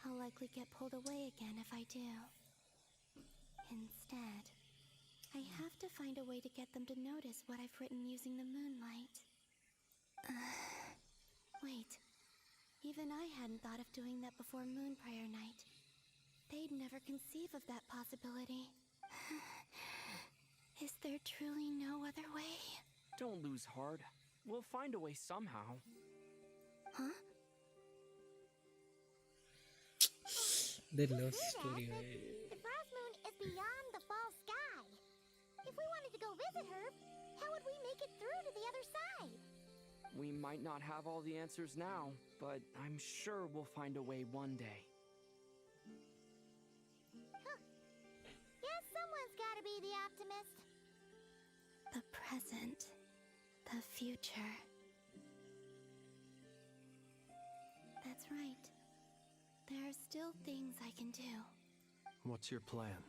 Speaker 14: I'll likely get pulled away again if I do. Instead, I have to find a way to get them to notice what I've written using the moonlight. Wait. Even I hadn't thought of doing that before Moon Prayer Night. They'd never conceive of that possibility. Is there truly no other way?
Speaker 3: Don't lose heart. We'll find a way somehow.
Speaker 14: Huh?
Speaker 1: The love story.
Speaker 2: The Frost Moon is beyond the fall sky. If we wanted to go visit her, how would we make it through to the other side?
Speaker 3: We might not have all the answers now, but I'm sure we'll find a way one day.
Speaker 2: Huh. Guess someone's gotta be the optimist.
Speaker 14: The present. The future. That's right. There are still things I can do.
Speaker 7: What's your plan?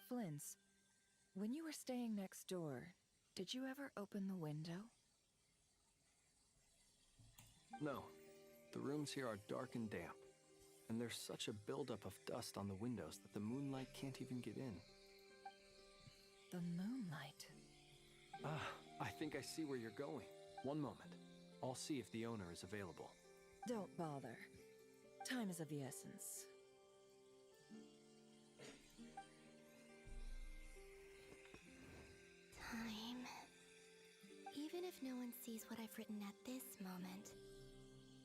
Speaker 9: Flint's, when you were staying next door, did you ever open the window?
Speaker 7: No. The rooms here are dark and damp, and there's such a buildup of dust on the windows that the moonlight can't even get in.
Speaker 9: The moonlight?
Speaker 7: I think I see where you're going. One moment. I'll see if the owner is available.
Speaker 9: Don't bother. Time is of the essence.
Speaker 14: Time. Even if no one sees what I've written at this moment,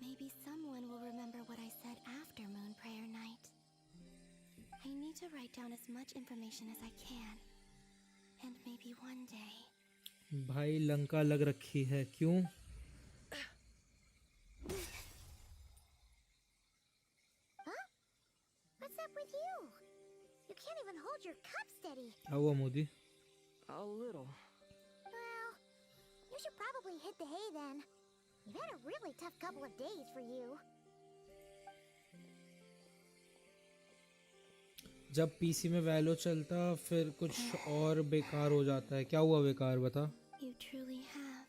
Speaker 14: maybe someone will remember what I said after Moon Prayer Night. I need to write down as much information as I can. And maybe one day...
Speaker 1: भाई लंका लग रखी है क्यों?
Speaker 2: Huh? What's up with you? You can't even hold your cup steady.
Speaker 1: क्या हुआ Modi?
Speaker 3: A little.
Speaker 2: Well, you should probably hit the hay then. You've had a really tough couple of days for you.
Speaker 1: जब PC में वैलो चलता फिर कुछ और बेकार हो जाता है. क्या हुआ बेकार बता?
Speaker 14: You truly have.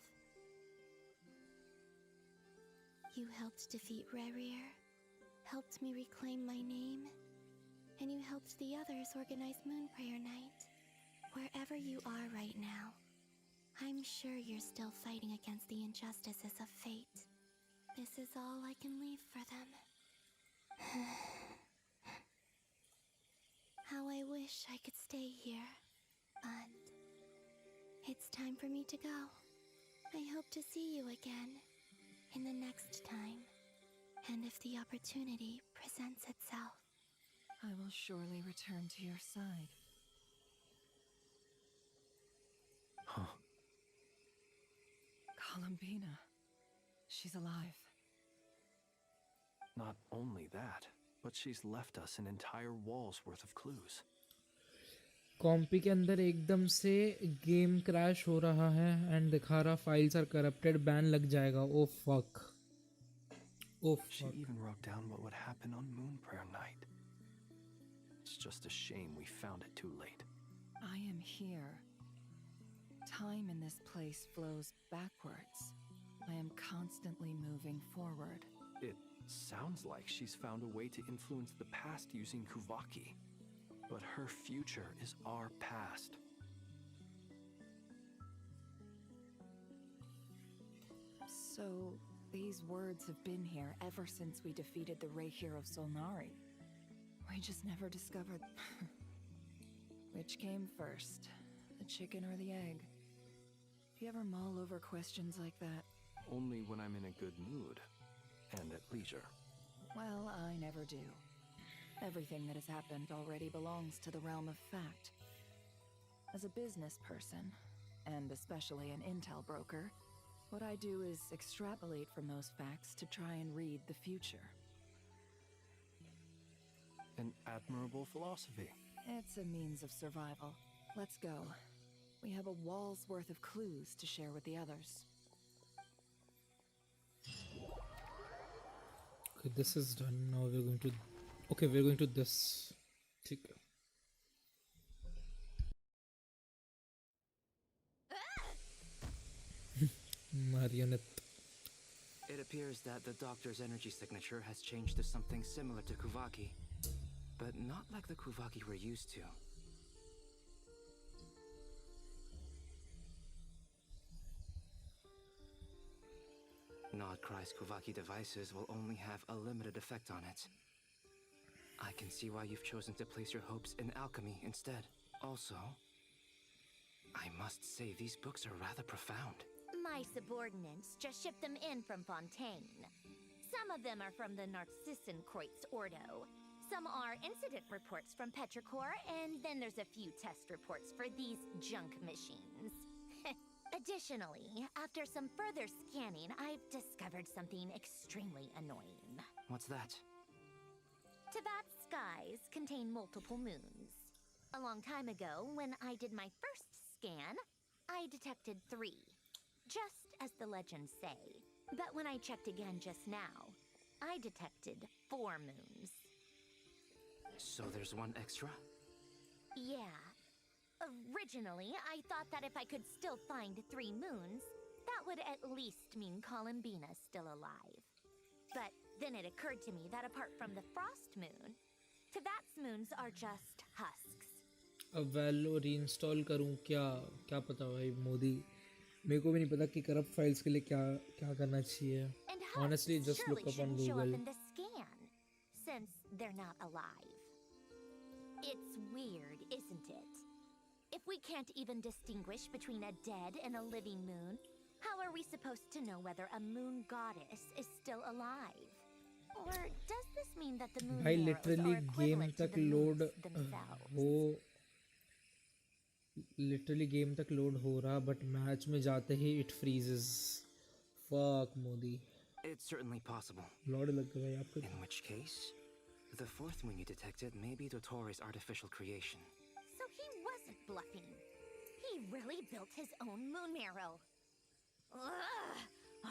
Speaker 14: You helped defeat Rarier, helped me reclaim my name, and you helped the others organize Moon Prayer Night. Wherever you are right now, I'm sure you're still fighting against the injustices of fate. This is all I can leave for them. How I wish I could stay here, but it's time for me to go. I hope to see you again in the next time, and if the opportunity presents itself.
Speaker 9: I will surely return to your side.
Speaker 7: Huh.
Speaker 9: Columbina. She's alive.
Speaker 7: Not only that, but she's left us an entire wall's worth of clues.
Speaker 1: कॉम्पी के अंदर एकदम से game crash हो रहा है and दिखा रहा files are corrupted ban लग जाएगा. Oh fuck.
Speaker 7: She even wrote down what would happen on Moon Prayer Night. It's just a shame we found it too late.
Speaker 9: I am here. Time in this place flows backwards. I am constantly moving forward.
Speaker 7: It sounds like she's found a way to influence the past using Kuvaki. But her future is our past.
Speaker 9: So, these words have been here ever since we defeated the Ray Hero Solnari. We just never discovered which came first, the chicken or the egg. Do you ever mull over questions like that?
Speaker 7: Only when I'm in a good mood and at leisure.
Speaker 9: Well, I never do. Everything that has happened already belongs to the realm of fact. As a business person, and especially an intel broker, what I do is extrapolate from those facts to try and read the future.
Speaker 7: An admirable philosophy.
Speaker 9: It's a means of survival. Let's go. We have a wall's worth of clues to share with the others.
Speaker 1: Okay, this is done. Now we're going to... Okay, we're going to this. ठीक है. Marionette.
Speaker 16: It appears that the doctor's energy signature has changed to something similar to Kuvaki, but not like the Kuvaki we're used to. Nodcry's Kuvaki devices will only have a limited effect on it. I can see why you've chosen to place your hopes in alchemy instead. Also, I must say these books are rather profound.
Speaker 17: My subordinates just shipped them in from Fontaine. Some of them are from the Narcissenkreuz Ordo. Some are incident reports from Petrichor, and then there's a few test reports for these junk machines. Additionally, after some further scanning, I've discovered something extremely annoying.
Speaker 16: What's that?
Speaker 17: Teyvat's skies contain multiple moons. A long time ago, when I did my first scan, I detected 3. Just as the legends say. But when I checked again just now, I detected 4 moons.
Speaker 16: So there's one extra?
Speaker 17: Yeah. Originally, I thought that if I could still find 3 moons, that would at least mean Columbina's still alive. But then it occurred to me that apart from the frost moon, Teyvat's moons are just husks.
Speaker 1: अब वैलो reinstall करूं क्या पता भाई मोदी मेरे को भी नहीं पता कि करप्ट फाइल्स के लिए क्या करना चाहिए. Honestly, just look up on
Speaker 17: Show up
Speaker 1: Google.
Speaker 17: in the scan, since they're not alive. It's weird, isn't it? If we can't even distinguish between a dead and a living moon, how are we supposed to know whether a moon goddess is still alive? Or does this mean that the moon
Speaker 1: भाई
Speaker 17: arrows
Speaker 1: literally
Speaker 17: are
Speaker 1: game
Speaker 17: equivalent to
Speaker 1: तक
Speaker 17: the
Speaker 1: load
Speaker 17: moons themselves?
Speaker 1: हो literally game तक load हो रहा but match में जाते ही it freezes. Fuck Modi.
Speaker 16: It's certainly possible.
Speaker 1: Lord लग गया भाई आपको.
Speaker 16: In which case, the 4th moon you detected may be Dottore artificial creation.
Speaker 17: So he wasn't bluffing. He really built his own moon arrow. Ugh,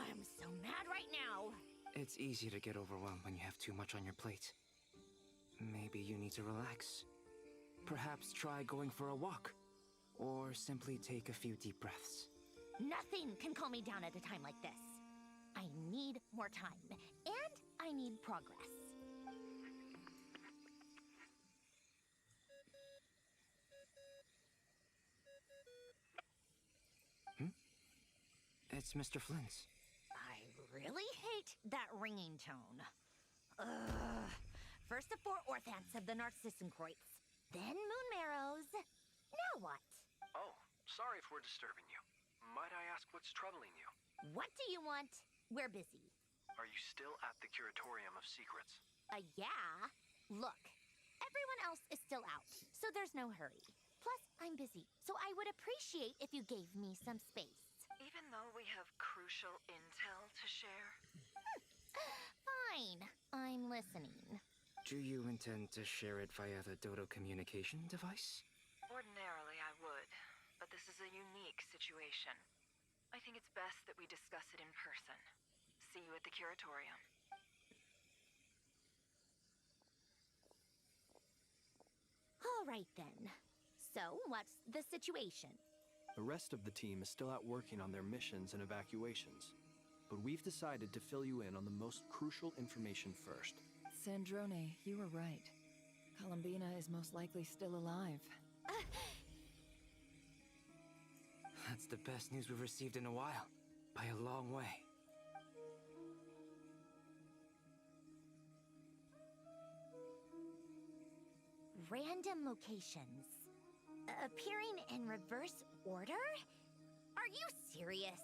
Speaker 17: I'm so mad right now.
Speaker 16: It's easy to get overwhelmed when you have too much on your plate. Maybe you need to relax. Perhaps try going for a walk. Or simply take a few deep breaths.
Speaker 17: Nothing can calm me down at a time like this. I need more time. And I need progress.
Speaker 16: It's Mr. Flynn's.
Speaker 17: I really hate that ringing tone. Ugh. First the 4 orthants of the Narcissenkreuz. Then moon marrows. Now what?
Speaker 7: Oh, sorry if we're disturbing you. Might I ask what's troubling you?
Speaker 17: What do you want? We're busy.
Speaker 7: Are you still at the Curatorium of Secrets?
Speaker 17: Yeah. Look, everyone else is still out, so there's no hurry. Plus, I'm busy, so I would appreciate if you gave me some space.
Speaker 9: Even though we have crucial intel to share?
Speaker 17: Fine, I'm listening.
Speaker 16: Do you intend to share it via the Dodo communication device?
Speaker 9: Ordinarily, I would, but this is a unique situation. I think it's best that we discuss it in person. See you at the curatorium.
Speaker 17: All right then. So, what's the situation?
Speaker 7: The rest of the team is still out working on their missions and evacuations, but we've decided to fill you in on the most crucial information first.
Speaker 9: Sandrone, you were right. Columbina is most likely still alive.
Speaker 16: That's the best news we've received in a while. By a long way.
Speaker 17: Random locations. Appearing in reverse order? Are you serious?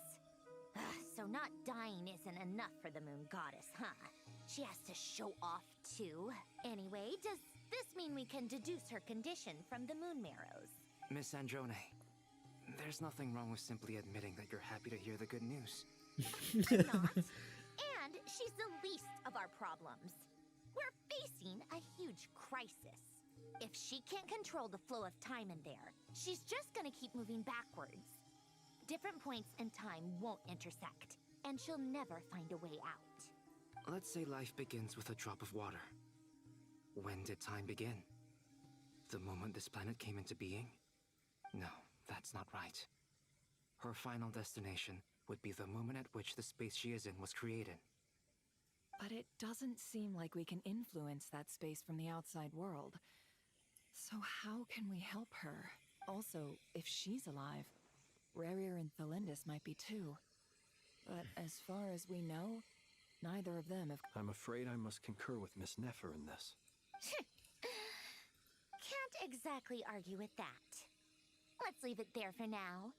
Speaker 17: So not dying isn't enough for the moon goddess, huh? She has to show off too. Anyway, does this mean we can deduce her condition from the moon marrows?
Speaker 16: Miss Androne, there's nothing wrong with simply admitting that you're happy to hear the good news.
Speaker 17: I'm not. And she's the least of our problems. We're facing a huge crisis. If she can't control the flow of time in there, she's just gonna keep moving backwards. Different points in time won't intersect, and she'll never find a way out.
Speaker 16: Let's say life begins with a drop of water. When did time begin? The moment this planet came into being? No, that's not right. Her final destination would be the moment at which the space she is in was created.
Speaker 9: But it doesn't seem like we can influence that space from the outside world. So how can we help her? Also, if she's alive, Rarier and Thalindis might be too. But as far as we know, neither of them have...
Speaker 7: I'm afraid I must concur with Miss Nefer in this.
Speaker 17: Can't exactly argue with that. Let's leave it there for now.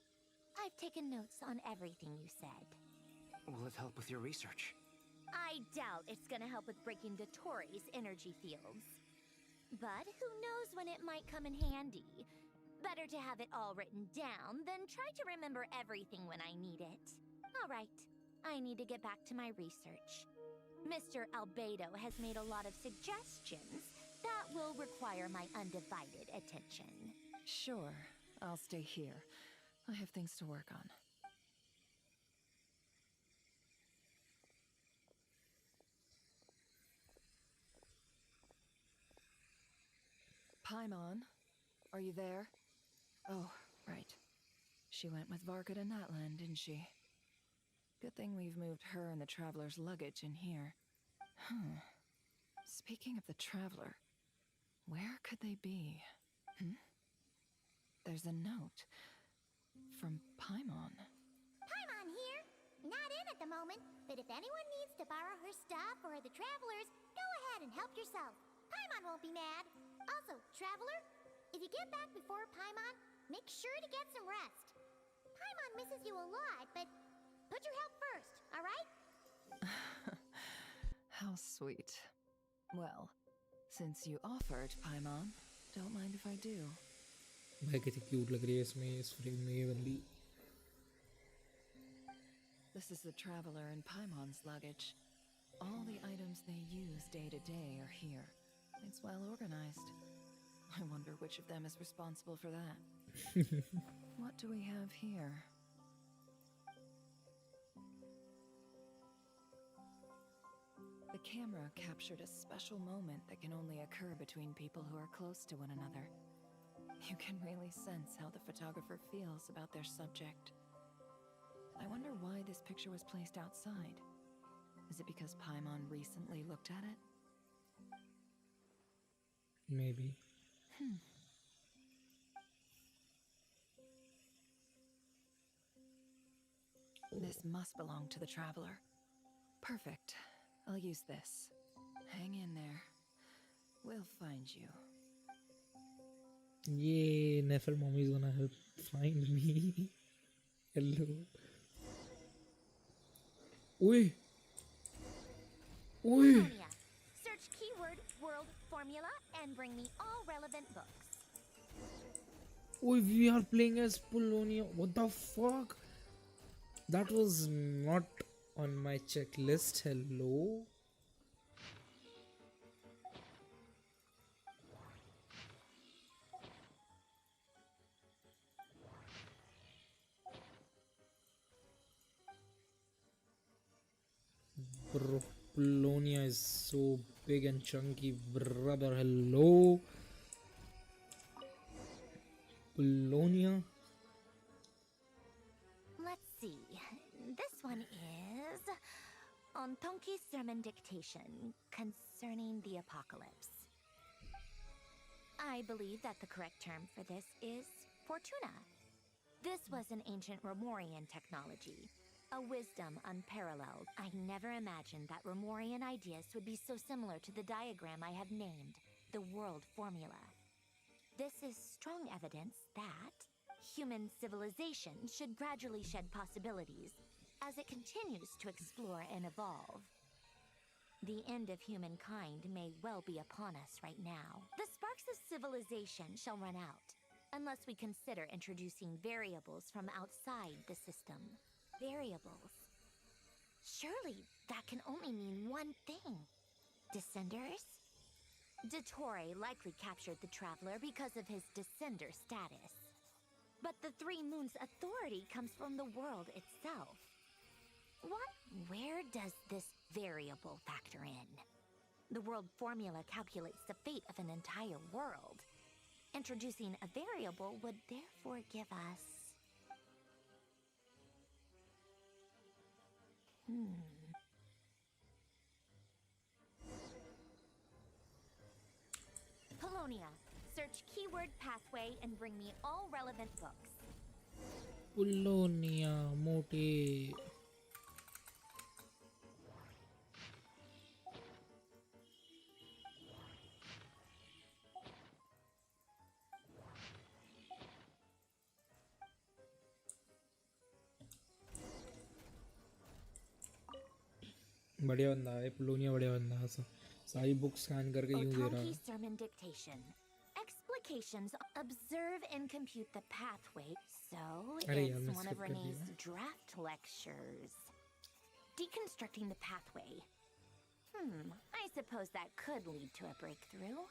Speaker 17: I've taken notes on everything you said.
Speaker 16: Will it help with your research?
Speaker 17: I doubt it's gonna help with breaking Dotori's energy fields. But who knows when it might come in handy. Better to have it all written down than try to remember everything when I need it. All right, I need to get back to my research. Mr. Albedo has made a lot of suggestions that will require my undivided attention.
Speaker 9: Sure, I'll stay here. I have things to work on. Paimon, are you there? Oh, right. She went with Varka to Natlan, didn't she? Good thing we've moved her and the Traveler's luggage in here. Speaking of the Traveler, where could they be? There's a note from Paimon.
Speaker 2: Paimon here. Not in at the moment, but if anyone needs to borrow her stuff or the Travelers, go ahead and help yourself. Paimon won't be mad. Also, Traveler, if you get back before Paimon, make sure to get some rest. Paimon misses you a lot, but put your health first, alright?
Speaker 9: How sweet. Well, since you offered, Paimon, don't mind if I do.
Speaker 1: भाई कितनी cute लग रही है इसमें इस frame में ये बंदी.
Speaker 9: This is the Traveler and Paimon's luggage. All the items they use day to day are here. It's well organized. I wonder which of them is responsible for that. What do we have here? The camera captured a special moment that can only occur between people who are close to one another. You can really sense how the photographer feels about their subject. I wonder why this picture was placed outside. Is it because Paimon recently looked at it?
Speaker 1: Maybe.
Speaker 9: This must belong to the Traveler. Perfect. I'll use this. Hang in there. We'll find you.
Speaker 1: Yeah, Nefer mommy is gonna help find me. Hello. Oi! Oi!
Speaker 17: Sonia, search keyword world formula and bring me all relevant books.
Speaker 1: Oi, we are playing as Polonia. What the fuck? That was not on my checklist. Hello. Bro, Polonia is so big and chunky, brother. Hello. Polonia.
Speaker 17: Let's see. This one is on Tonki's sermon dictation concerning the apocalypse. I believe that the correct term for this is Fortuna. This was an ancient Romorian technology, a wisdom unparalleled. I never imagined that Romorian ideas would be so similar to the diagram I have named, the world formula. This is strong evidence that human civilization should gradually shed possibilities as it continues to explore and evolve. The end of humankind may well be upon us right now. The sparks of civilization shall run out, unless we consider introducing variables from outside the system. Variables. Surely that can only mean one thing. Descenders? Dottore likely captured the Traveler because of his descender status. But the Three Moons' authority comes from the world itself. Where does this variable factor in? The world formula calculates the fate of an entire world. Introducing a variable would therefore give us... Polonia, search keyword pathway and bring me all relevant books.
Speaker 1: Polonia, mote. बढ़िया बंदा है Polonia बढ़िया बंदा है सारी book scan करके यूं दे रहा है
Speaker 17: sermon dictation. Explications observe and compute the pathway. So it's one of Renee's draft lectures. Deconstructing the pathway. I suppose that could lead to a breakthrough.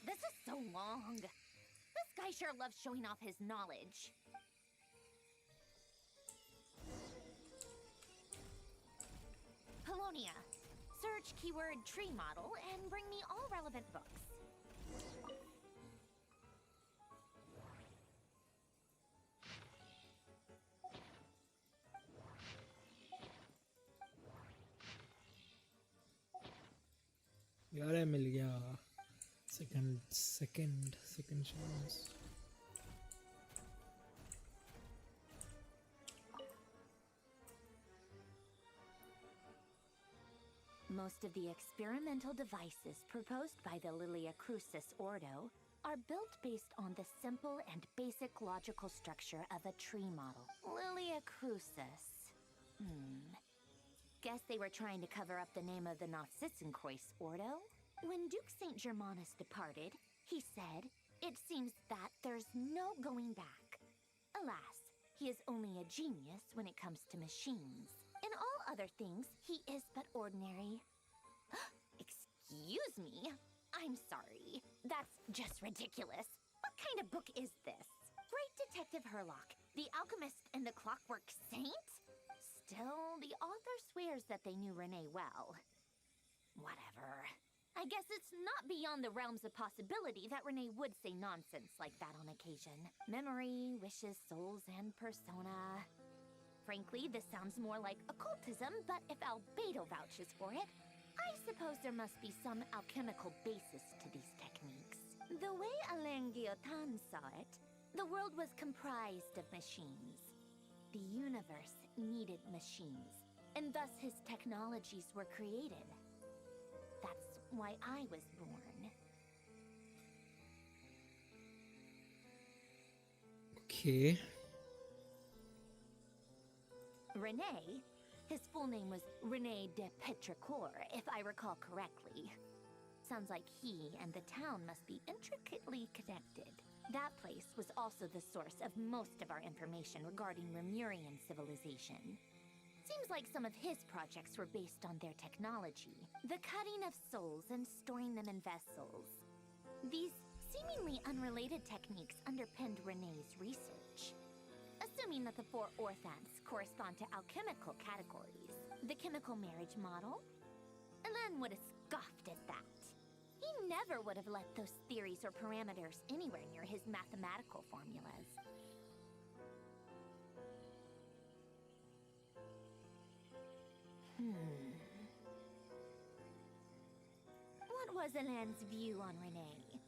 Speaker 17: This is so long. This guy sure loves showing off his knowledge. Polonia, search keyword tree model and bring me all relevant books.
Speaker 1: यार ये मिल गया second chance.
Speaker 17: Most of the experimental devices proposed by the Lilia Crucis Ordo are built based on the simple and basic logical structure of a tree model. Lilia Crucis. Guess they were trying to cover up the name of the Nautitzenkreuz Ordo? When Duke St. Germanus departed, he said, "It seems that there's no going back." Alas, he is only a genius when it comes to machines. In all other things, he is but ordinary. Excuse me? I'm sorry. That's just ridiculous. What kind of book is this? Great Detective Herlock, the Alchemist and the Clockwork Saint? Still, the author swears that they knew Renee well. Whatever. I guess it's not beyond the realms of possibility that Renee would say nonsense like that on occasion. Memory, wishes, souls, and persona. Frankly, this sounds more like occultism, but if Albedo vouches for it, I suppose there must be some alchemical basis to these techniques. The way Alain Guillotin saw it, the world was comprised of machines. The universe needed machines, and thus his technologies were created. That's why I was born.
Speaker 1: Okay.
Speaker 17: Renee, His full name was Rene de Petrichor, if I recall correctly. Sounds like he and the town must be intricately connected. That place was also the source of most of our information regarding Lemurian civilization. Seems like some of his projects were based on their technology, the cutting of souls and storing them in vessels. These seemingly unrelated techniques underpinned Rene's research. Assuming that the four orthants correspond to alchemical categories, the chemical marriage model, Elen would have scoffed at that. He never would have let those theories or parameters anywhere near his mathematical formulas. What was Elen's view on Rene?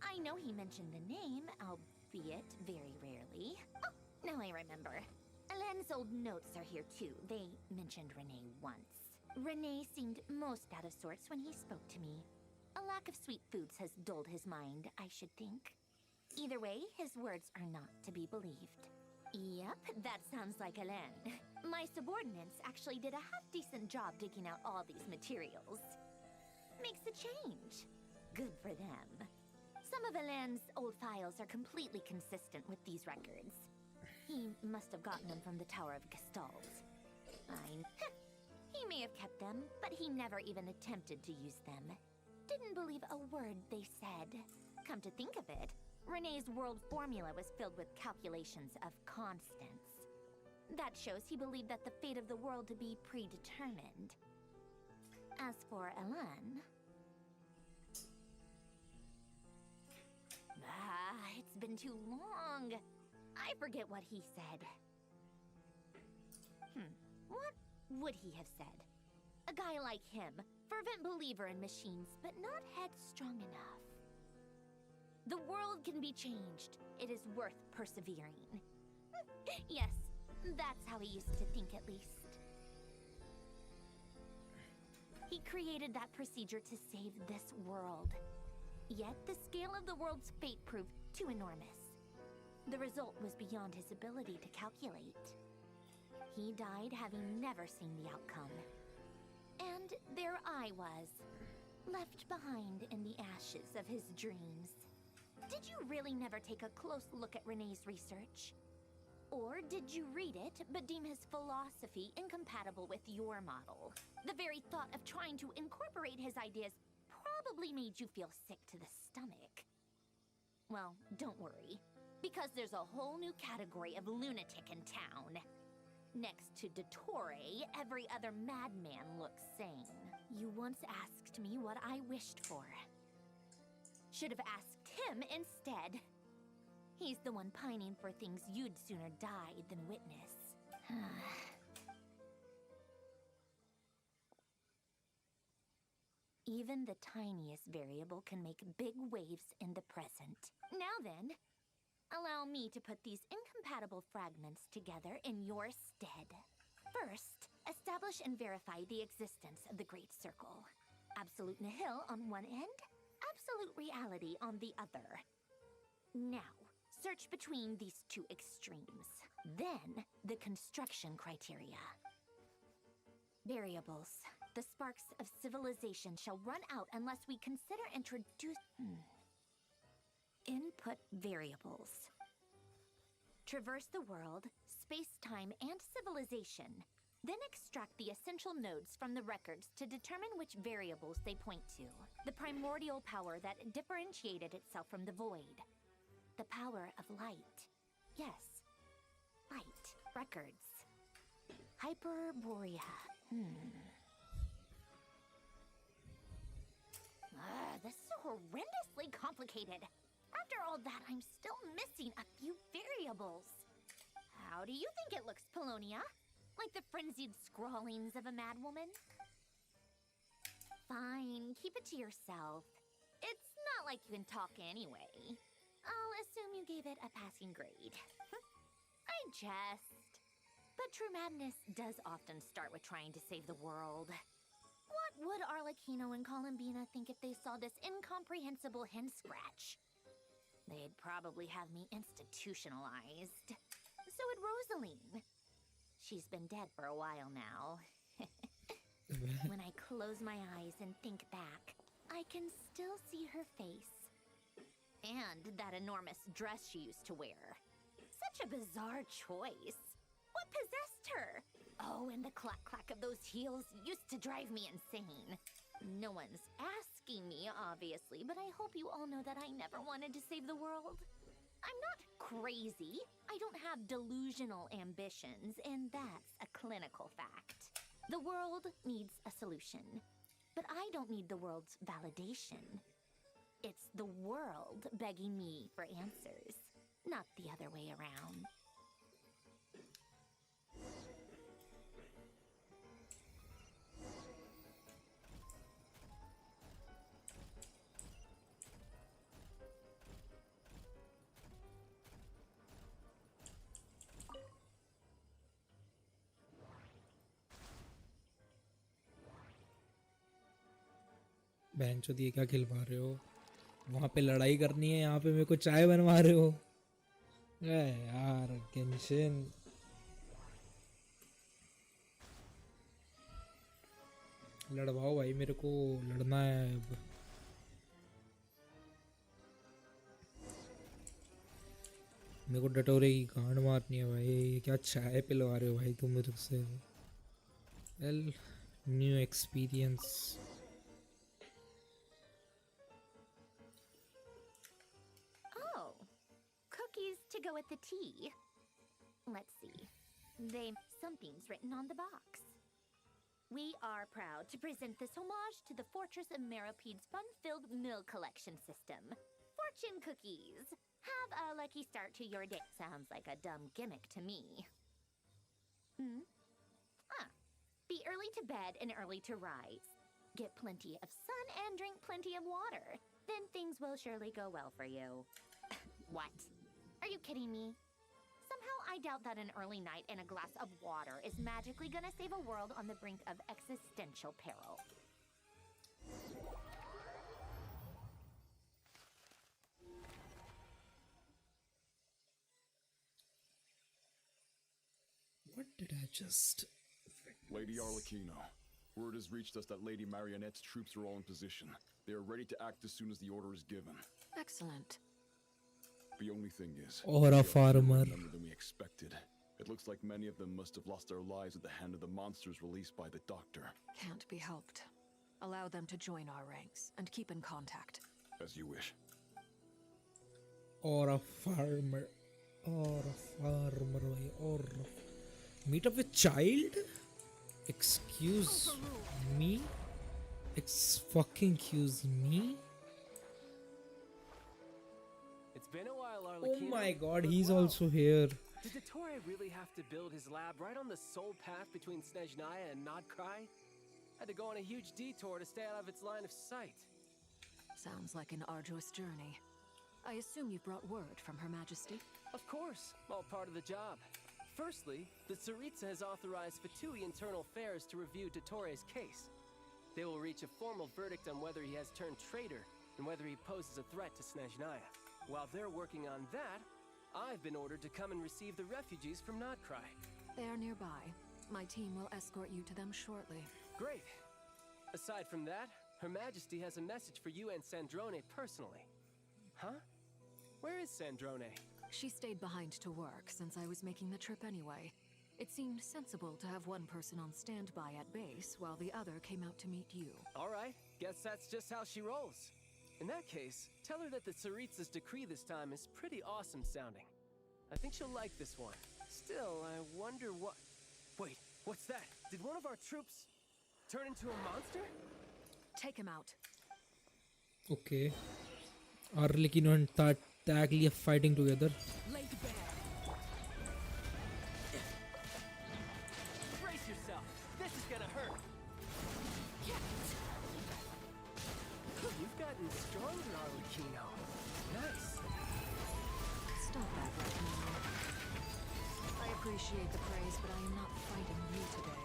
Speaker 17: I know he mentioned the name, albeit very rarely. Oh, now I remember. Elen's old notes are here too. They mentioned Rene once. Rene seemed most out of sorts when he spoke to me. A lack of sweet foods has dulled his mind, I should think. Either way, his words are not to be believed. Yep, that sounds like Elen. My subordinates actually did a half-decent job digging out all these materials. Makes a change. Good for them. Some of Elen's old files are completely consistent with these records. He must have gotten them from the Tower of Gestalt. He may have kept them, but he never even attempted to use them. Didn't believe a word they said. Come to think of it, Rene's world formula was filled with calculations of constants. That shows he believed that the fate of the world to be predetermined. As for Elen... it's been too long. I forget what he said. What would he have said? A guy like him, fervent believer in machines, but not headstrong enough. The world can be changed. It is worth persevering. Yes, that's how he used to think at least. He created that procedure to save this world. Yet the scale of the world's fate proved too enormous. The result was beyond his ability to calculate. He died having never seen the outcome. And there I was, left behind in the ashes of his dreams. Did you really never take a close look at Rene's research? Or did you read it, but deem his philosophy incompatible with your model? The very thought of trying to incorporate his ideas probably made you feel sick to the stomach. Well, don't worry, because there's a whole new category of lunatic in town. Next to Dottore, every other madman looks sane. You once asked me what I wished for. Should have asked him instead. He's the one pining for things you'd sooner die than witness. Even the tiniest variable can make big waves in the present. Now then, allow me to put these incompatible fragments together in your stead. First, establish and verify the existence of the Great Circle. Absolute nihil on one end, absolute reality on the other. Now, search between these two extremes. Then, the construction criteria. Variables. The sparks of civilization shall run out unless we consider Input variables. Traverse the world, space-time, and civilization. Then extract the essential nodes from the records to determine which variables they point to. The primordial power that differentiated itself from the void. The power of light. Yes, light. Records. Hyperborea. This is horrendously complicated. After all that, I'm still missing a few variables. How do you think it looks, Polonia? Like the frenzied scrawlings of a madwoman? Fine, keep it to yourself. It's not like you can talk anyway. I'll assume you gave it a passing grade. I jest. But true madness does often start with trying to save the world. What would Arlecchino and Columbina think if they saw this incomprehensible hen scratch? They'd probably have me institutionalized. So would Rosaline.
Speaker 19: She's been dead for a while now. When I close my eyes and think back, I can still see her face. And that enormous dress she used to wear. Such a bizarre choice. What possessed her? Oh, and the clack-clack of those heels used to drive me insane. No one's asking me, obviously, but I hope you all know that I never wanted to save the world. I'm not crazy. I don't have delusional ambitions, and that's a clinical fact. The world needs a solution, but I don't need the world's validation. It's the world begging me for answers, not the other way around.
Speaker 1: बहन चोद ये क्या खिलवा रहे हो? वहाँ पे लड़ाई करनी है, यहाँ पे मेरे को चाय बनवा रहे हो? यार गेंशिन लड़वाओ भाई, मेरे को लड़ना है अब। मेरे को डटोरे की गांड मारनी है भाई। क्या चाय पिलवा रहे हो भाई तुम मेरे से? Well, new experience.
Speaker 19: To go with the tea. Let's see. Something's written on the box. We are proud to present this homage to the Fortress of Merapede's fun-filled mill collection system. Fortune cookies. Have a lucky start to your day. Sounds like a dumb gimmick to me. Be early to bed and early to rise. Get plenty of sun and drink plenty of water. Then things will surely go well for you. What? Are you kidding me? Somehow I doubt that an early night and a glass of water is magically gonna save a world on the brink of existential peril.
Speaker 1: What did I just...
Speaker 20: Lady Arlecchino, word has reached us that Lady Marionette's troops are all in position. They are ready to act as soon as the order is given.
Speaker 4: Excellent.
Speaker 20: The only thing is,
Speaker 1: or a farmer
Speaker 20: than we expected. It looks like many of them must have lost their lives at the hand of the monsters released by the doctor.
Speaker 4: Can't be helped. Allow them to join our ranks and keep in contact.
Speaker 20: As you wish.
Speaker 1: Or a farmer. Or meet up with child? Excuse me? Excuse me?
Speaker 21: It's been a while,
Speaker 1: Oh
Speaker 21: Arlecchino.
Speaker 1: my god, he's also here.
Speaker 21: Did Dottore really have to build his lab right on the sole path between Snezhnaya and Nodcry? Had to go on a huge detour to stay out of its line of sight.
Speaker 4: Sounds like an arduous journey. I assume you brought word from Her Majesty?
Speaker 21: Of course, all part of the job. Firstly, the Tsaritsa has authorized Fatui Internal Affairs to review Dottore's case. They will reach a formal verdict on whether he has turned traitor and whether he poses a threat to Snezhnaya. While they're working on that, I've been ordered to come and receive the refugees from Nodcry.
Speaker 4: They are nearby. My team will escort you to them shortly.
Speaker 21: Great. Aside from that, Her Majesty has a message for you and Sandrone personally. Huh? Where is Sandrone?
Speaker 4: She stayed behind to work since I was making the trip anyway. It seemed sensible to have one person on standby at base while the other came out to meet you.
Speaker 21: All right, guess that's just how she rolls. In that case, tell her that the Tsaritsa's decree this time is pretty awesome sounding. I think she'll like this one. Still, I wonder what... Wait, what's that? Did one of our troops turn into a monster?
Speaker 4: Take him out.
Speaker 1: Okay. Arlecchino and Taglia fighting together.
Speaker 21: Lay to bed. Brace yourself. This is gonna hurt. You've gotten stronger, Arlecchino. Nice.
Speaker 4: Stop that right now. I appreciate the praise, but I am not fighting you today.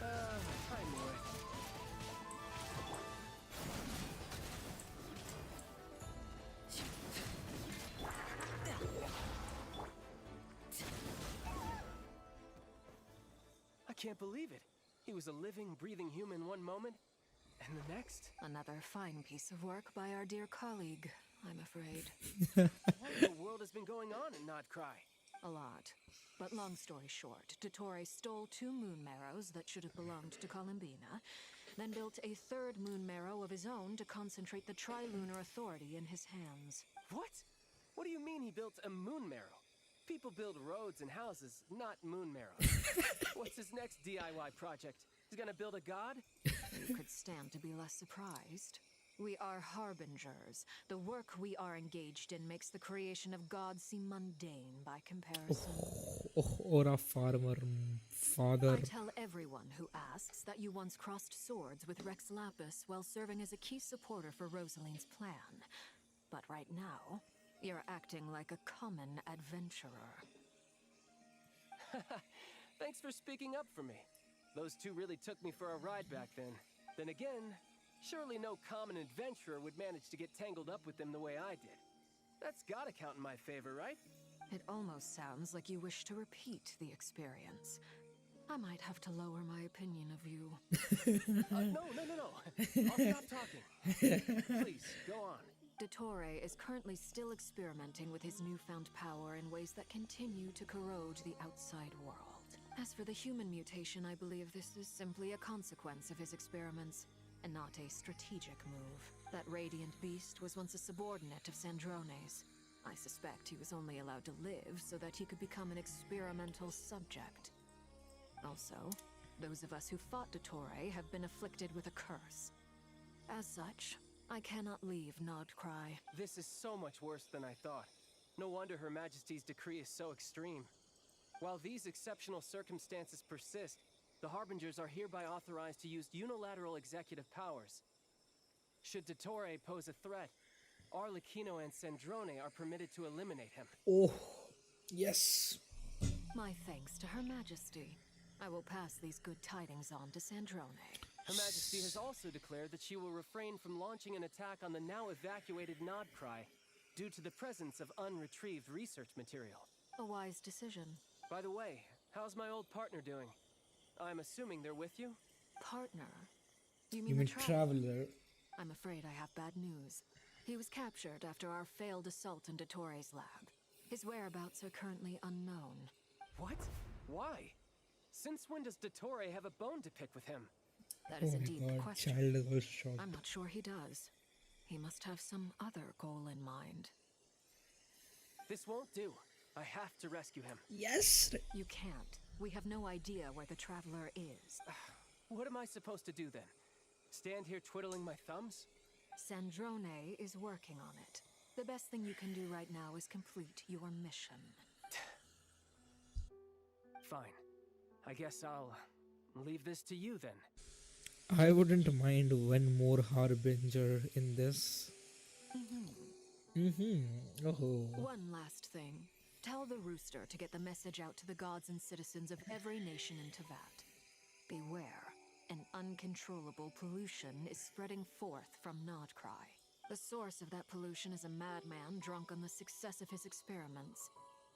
Speaker 21: I knew it. can't believe it. He was a living, breathing human one moment, and the next.
Speaker 4: Another fine piece of work by our dear colleague, I'm afraid.
Speaker 21: What in the world has been going on in Nodcry?
Speaker 4: A lot. But long story short, Dottore stole 2 moon marrows that should have belonged to Columbina, then built a 3rd moon marrow of his own to concentrate the Trilunar Authority in his hands.
Speaker 21: What? What do you mean he built a moon marrow? People build roads and houses, not moon marrows. What's his next DIY project? He's gonna build a god?
Speaker 4: You could stand to be less surprised. We are harbingers. The work we are engaged in makes the creation of gods seem mundane by comparison.
Speaker 1: Or a farmer father.
Speaker 4: I tell everyone who asks that you once crossed swords with Rex Lapis while serving as a key supporter for Rosaline's plan. But right now, you're acting like a common adventurer.
Speaker 21: Thanks for speaking up for me. Those 2 really took me for a ride back then. Then again, surely no common adventurer would manage to get tangled up with them the way I did. That's gotta count in my favor, right?
Speaker 4: It almost sounds like you wish to repeat the experience. I might have to lower my opinion of you.
Speaker 21: No. I'll stop talking. Please, go on.
Speaker 4: Dottore is currently still experimenting with his newfound power in ways that continue to corrode the outside world. As for the human mutation, I believe this is simply a consequence of his experiments, and not a strategic move. That radiant beast was once a subordinate of Sandrone's. I suspect he was only allowed to live so that he could become an experimental subject. Also, those of us who fought Dottore have been afflicted with a curse. As such, I cannot leave Nodcry.
Speaker 21: This is so much worse than I thought. No wonder Her Majesty's decree is so extreme. While these exceptional circumstances persist, the Harbingers are hereby authorized to use unilateral executive powers. Should Dottore pose a threat, Arlecchino and Sandrone are permitted to eliminate him.
Speaker 1: Oh, yes.
Speaker 4: My thanks to Her Majesty. I will pass these good tidings on to Sandrone.
Speaker 21: Her Majesty has also declared that she will refrain from launching an attack on the now evacuated Nodcry due to the presence of unretrieved research material.
Speaker 4: A wise decision.
Speaker 21: By the way, how's my old partner doing? I'm assuming they're with you?
Speaker 4: Partner? You
Speaker 1: You mean
Speaker 4: the
Speaker 1: traveler?
Speaker 4: I'm afraid I have bad news. He was captured after our failed assault in Dottore's lab. His whereabouts are currently unknown.
Speaker 21: What? Why? Since when does Dottore have a bone to pick with him?
Speaker 4: That is
Speaker 1: Oh
Speaker 4: a
Speaker 1: my
Speaker 4: deep
Speaker 1: god,
Speaker 4: question.
Speaker 1: child was shocked.
Speaker 4: I'm not sure he does. He must have some other goal in mind.
Speaker 21: This won't do. I have to rescue him.
Speaker 1: Yes!
Speaker 4: You can't. We have no idea where the Traveler is.
Speaker 21: What am I supposed to do then? Stand here twiddling my thumbs?
Speaker 4: Sandrone is working on it. The best thing you can do right now is complete your mission.
Speaker 21: Fine. I guess I'll leave this to you then.
Speaker 1: I wouldn't mind one more harbinger in this. Oh.
Speaker 4: One last thing. Tell the rooster to get the message out to the gods and citizens of every nation in Tevat. Beware. An uncontrollable pollution is spreading forth from Nodcry. The source of that pollution is a madman drunk on the success of his experiments.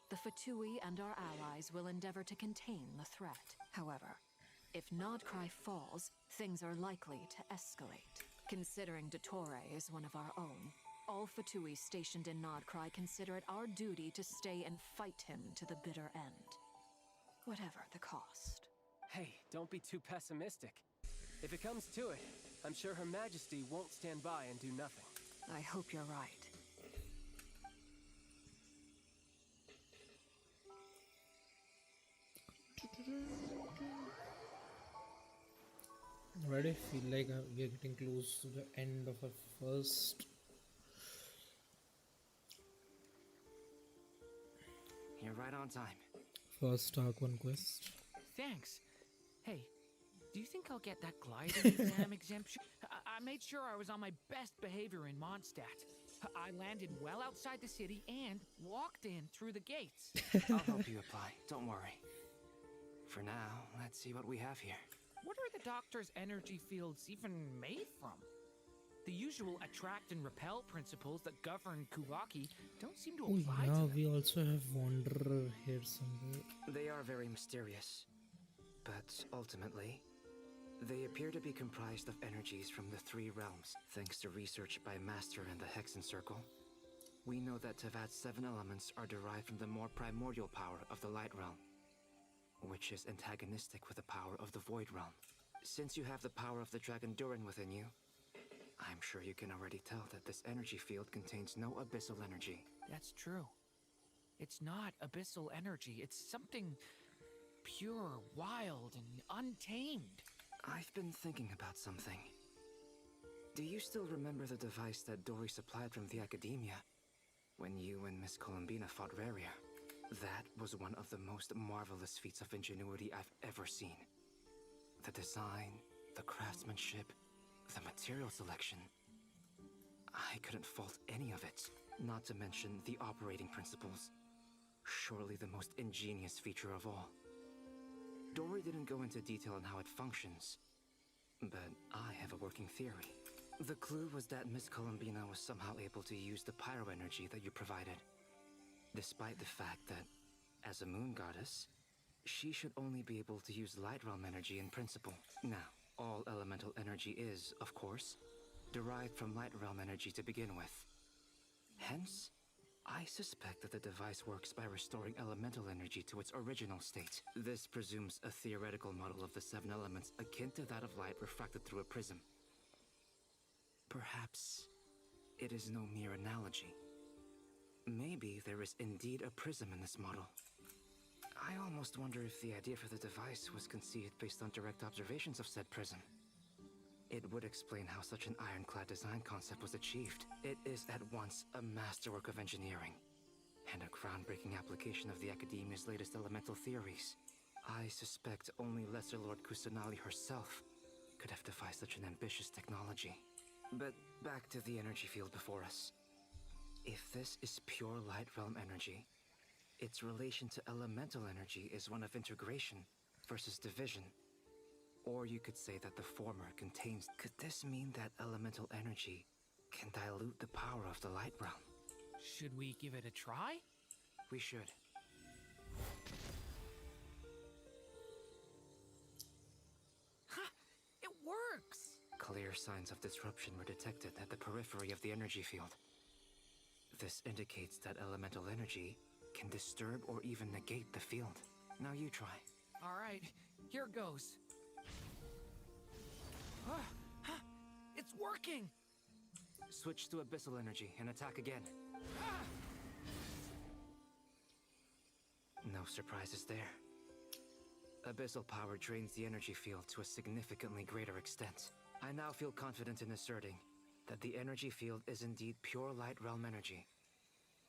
Speaker 4: The Fatui and our allies will endeavor to contain the threat. However, if Nodcry falls, things are likely to escalate. Considering Dottore is one of our own, all Fatui stationed in Nodcry consider it our duty to stay and fight him to the bitter end. Whatever the cost.
Speaker 21: Hey, don't be too pessimistic. If it comes to it, I'm sure Her Majesty won't stand by and do nothing.
Speaker 4: I hope you're right.
Speaker 1: Already feel like we are getting close to the end of our first.
Speaker 16: You're right on time.
Speaker 1: First Archon quest.
Speaker 15: Thanks. Hey, do you think I'll get that gliding exam exemption? I made sure I was on my best behavior in Mondstadt. I landed well outside the city and walked in through the gates.
Speaker 16: I'll help you apply. Don't worry. For now, let's see what we have here.
Speaker 15: What are the doctor's energy fields even made from? The usual attract and repel principles that govern Kuvaki don't seem to
Speaker 1: Oh
Speaker 15: apply
Speaker 1: yeah,
Speaker 15: to them.
Speaker 1: we also have Wanderer here somewhere.
Speaker 16: They are very mysterious. But ultimately, they appear to be comprised of energies from the three realms. Thanks to research by Master and the Hexen Circle, we know that Tevat's 7 elements are derived from the more primordial power of the Light Realm, which is antagonistic with the power of the Void Realm. Since you have the power of the Dragon Durin within you, I'm sure you can already tell that this energy field contains no abyssal energy.
Speaker 15: That's true. It's not abyssal energy. It's something pure, wild, and untamed.
Speaker 16: I've been thinking about something. Do you still remember the device that Dory supplied from the Academia when you and Miss Columbina fought Rarier? That was one of the most marvelous feats of ingenuity I've ever seen. The design, the craftsmanship, the material selection. I couldn't fault any of it, not to mention the operating principles. Surely the most ingenious feature of all. Dory didn't go into detail on how it functions, but I have a working theory. The clue was that Miss Columbina was somehow able to use the pyro energy that you provided, despite the fact that, as a moon goddess, she should only be able to use light realm energy in principle. Now, all elemental energy is, of course, derived from light realm energy to begin with. Hence, I suspect that the device works by restoring elemental energy to its original state. This presumes a theoretical model of the 7 elements akin to that of light refracted through a prism. Perhaps it is no mere analogy. Maybe there is indeed a prism in this model. I almost wonder if the idea for the device was conceived based on direct observations of said prism. It would explain how such an ironclad design concept was achieved. It is at once a masterwork of engineering and a groundbreaking application of the Academia's latest elemental theories. I suspect only Lesser Lord Kusanali herself could have devised such an ambitious technology. But back to the energy field before us. If this is pure light realm energy, its relation to elemental energy is one of integration versus division. Or you could say that the former contains... Could this mean that elemental energy can dilute the power of the light realm?
Speaker 15: Should we give it a try?
Speaker 16: We should.
Speaker 15: Ha! It works!
Speaker 16: Clear signs of disruption were detected at the periphery of the energy field. This indicates that elemental energy can disturb or even negate the field. Now you try.
Speaker 15: All right, here goes. It's working!
Speaker 16: Switch to abyssal energy and attack again. No surprises there. Abyssal power drains the energy field to a significantly greater extent. I now feel confident in asserting that the energy field is indeed pure light realm energy,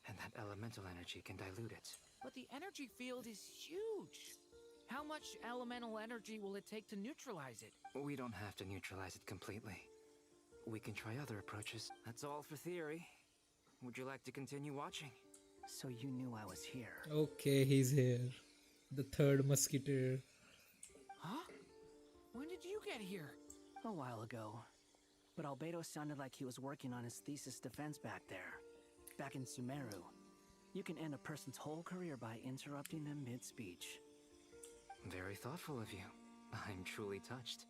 Speaker 16: and that elemental energy can dilute it.
Speaker 15: But the energy field is huge. How much elemental energy will it take to neutralize it?
Speaker 16: We don't have to neutralize it completely. We can try other approaches. That's all for theory. Would you like to continue watching?
Speaker 11: So you knew I was here.
Speaker 1: Okay, he's here. The third musketeer.
Speaker 15: Huh? When did you get here?
Speaker 11: A while ago. But Albedo sounded like he was working on his thesis defense back there. Back in Sumeru. You can end a person's whole career by interrupting them mid-speech.
Speaker 16: Very thoughtful of you. I'm truly touched.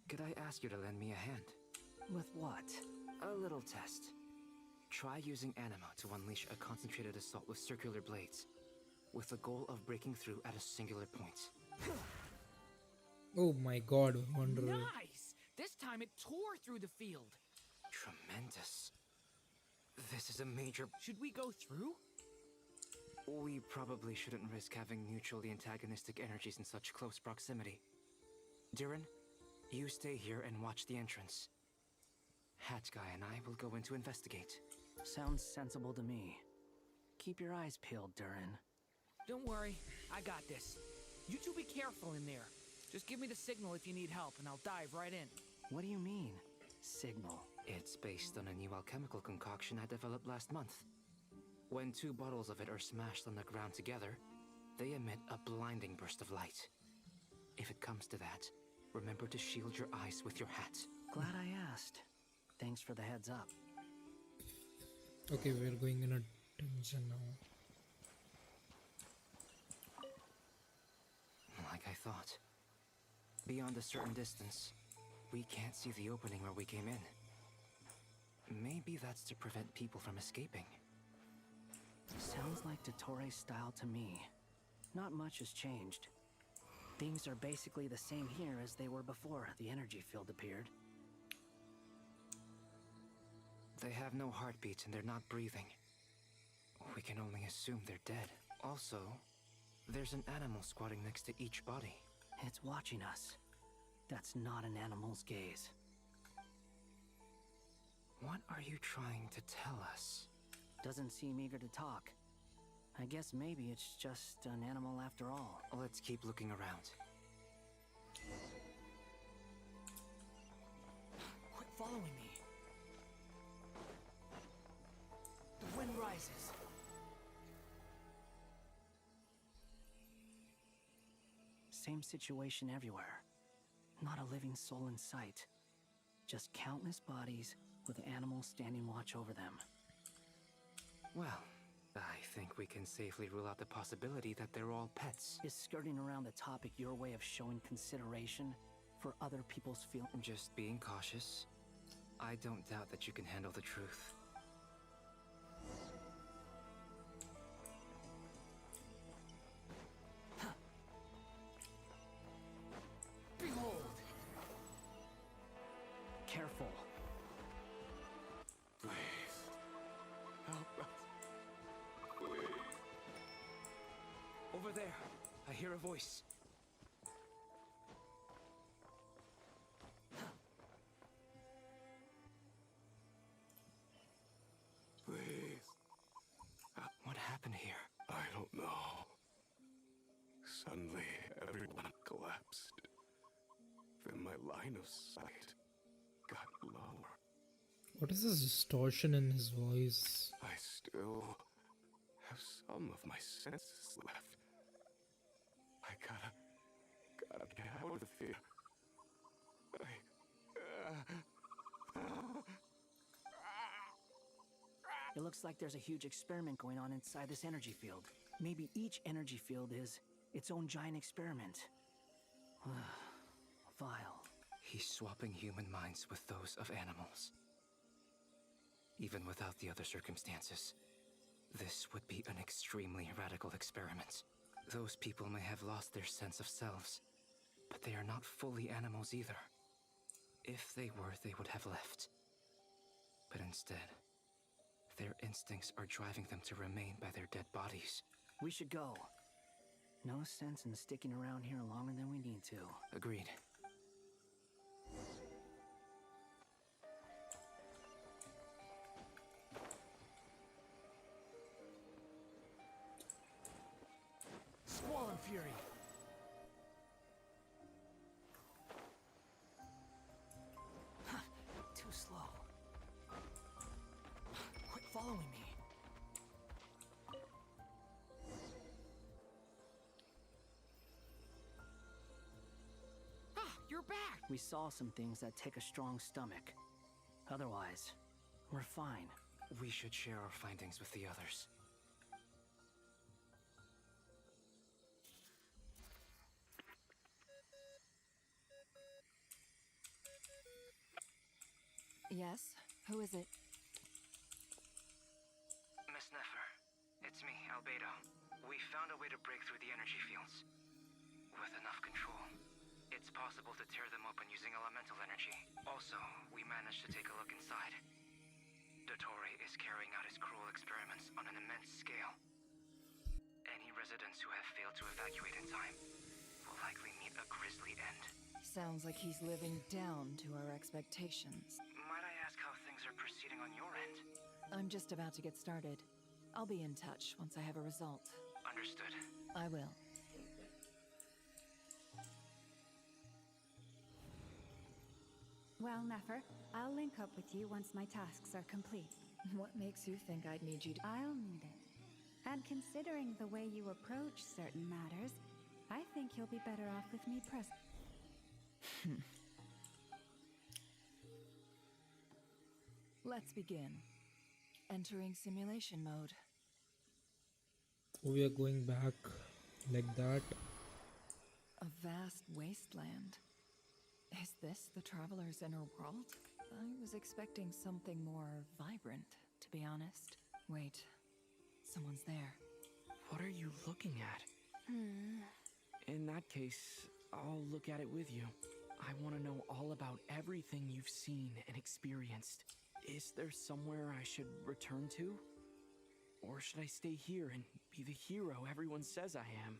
Speaker 16: Could I ask you to lend me a hand?
Speaker 11: With what?
Speaker 16: A little test. Try using anima to unleash a concentrated assault with circular blades, with the goal of breaking through at a singular point.
Speaker 1: Oh my god, Wanderer.
Speaker 15: Nice! This time it tore through the field.
Speaker 16: Tremendous. This is a major...
Speaker 15: Should we go through?
Speaker 16: We probably shouldn't risk having mutually antagonistic energies in such close proximity. Durin, you stay here and watch the entrance. Hat Guy and I will go in to investigate.
Speaker 11: Sounds sensible to me. Keep your eyes peeled, Durin.
Speaker 15: Don't worry, I got this. You two be careful in there. Just give me the signal if you need help, and I'll dive right in.
Speaker 11: What do you mean, signal?
Speaker 16: It's based on a new alchemical concoction I developed last month. When 2 bottles of it are smashed on the ground together, they emit a blinding burst of light. If it comes to that, remember to shield your eyes with your hat.
Speaker 11: Glad I asked. Thanks for the heads up.
Speaker 1: Okay, we're going in a dungeon now.
Speaker 16: Like I thought, Beyond a certain distance, we can't see the opening where we came in. Maybe that's to prevent people from escaping.
Speaker 11: Sounds like Dottore style to me. Not much has changed. Things are basically the same here as they were before the energy field appeared.
Speaker 16: They have no heartbeats and they're not breathing. We can only assume they're dead. Also, there's an animal squatting next to each body.
Speaker 11: It's watching us. That's not an animal's gaze.
Speaker 16: What are you trying to tell us?
Speaker 11: Doesn't seem eager to talk. I guess maybe it's just an animal after all.
Speaker 16: Let's keep looking around.
Speaker 11: Quit following me. The wind rises. Same situation everywhere. Not a living soul in sight. Just countless bodies with animals standing watch over them.
Speaker 16: Well, I think we can safely rule out the possibility that they're all pets.
Speaker 11: Is skirting around the topic your way of showing consideration for other people's feelings?
Speaker 16: Just being cautious. I don't doubt that you can handle the truth.
Speaker 11: Behold! Careful.
Speaker 20: Please. Help us. Please.
Speaker 16: Over there, I hear a voice.
Speaker 20: Please.
Speaker 16: What happened here?
Speaker 20: I don't know. Suddenly, everyone collapsed. Then my line of sight got lower.
Speaker 1: What is this distortion in his voice?
Speaker 20: I still have some of my senses left. I gotta get out of here.
Speaker 11: It looks like there's a huge experiment going on inside this energy field. Maybe each energy field is its own giant experiment. Vile.
Speaker 16: He's swapping human minds with those of animals. Even without the other circumstances, this would be an extremely radical experiment. Those people may have lost their sense of selves, but they are not fully animals either. If they were, they would have left. But instead, their instincts are driving them to remain by their dead bodies.
Speaker 11: We should go. No sense in sticking around here longer than we need to.
Speaker 16: Agreed.
Speaker 11: Squall and Fury! Too slow. Quit following me.
Speaker 15: You're back!
Speaker 11: We saw some things that take a strong stomach. Otherwise, we're fine.
Speaker 16: We should share our findings with the others.
Speaker 6: Yes? Who is it?
Speaker 16: Miss Nefer, it's me, Albedo. We found a way to break through the energy fields. With enough control, it's possible to tear them open using elemental energy. Also, we managed to take a look inside. Dottore is carrying out his cruel experiments on an immense scale. Any residents who have failed to evacuate in time will likely meet a grisly end.
Speaker 9: Sounds like he's living down to our expectations.
Speaker 16: Might I ask how things are proceeding on your end?
Speaker 9: I'm just about to get started. I'll be in touch once I have a result.
Speaker 16: Understood.
Speaker 9: I will.
Speaker 6: Well, Nefer, I'll link up with you once my tasks are complete.
Speaker 9: What makes you think I'd need you to—
Speaker 6: I'll need it. And considering the way you approach certain matters, I think you'll be better off with me present.
Speaker 9: Let's begin. Entering simulation mode.
Speaker 1: We are going back like that.
Speaker 9: A vast wasteland. Is this the Traveler's inner world? I was expecting something more vibrant, to be honest. Wait, someone's there.
Speaker 3: What are you looking at? In that case, I'll look at it with you. I want to know all about everything you've seen and experienced. Is there somewhere I should return to? Or should I stay here and be the hero everyone says I am?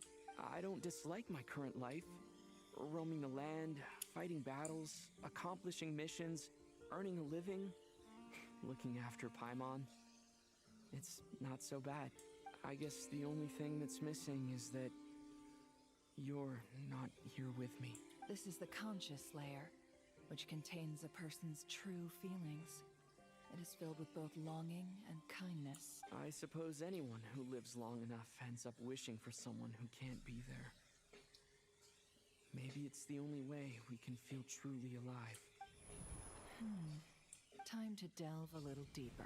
Speaker 3: I don't dislike my current life. Roaming the land, fighting battles, accomplishing missions, earning a living, looking after Paimon. It's not so bad. I guess the only thing that's missing is that you're not here with me.
Speaker 9: This is the conscious layer, which contains a person's true feelings. It is filled with both longing and kindness.
Speaker 3: I suppose anyone who lives long enough ends up wishing for someone who can't be there. Maybe it's the only way we can feel truly alive.
Speaker 9: Time to delve a little deeper.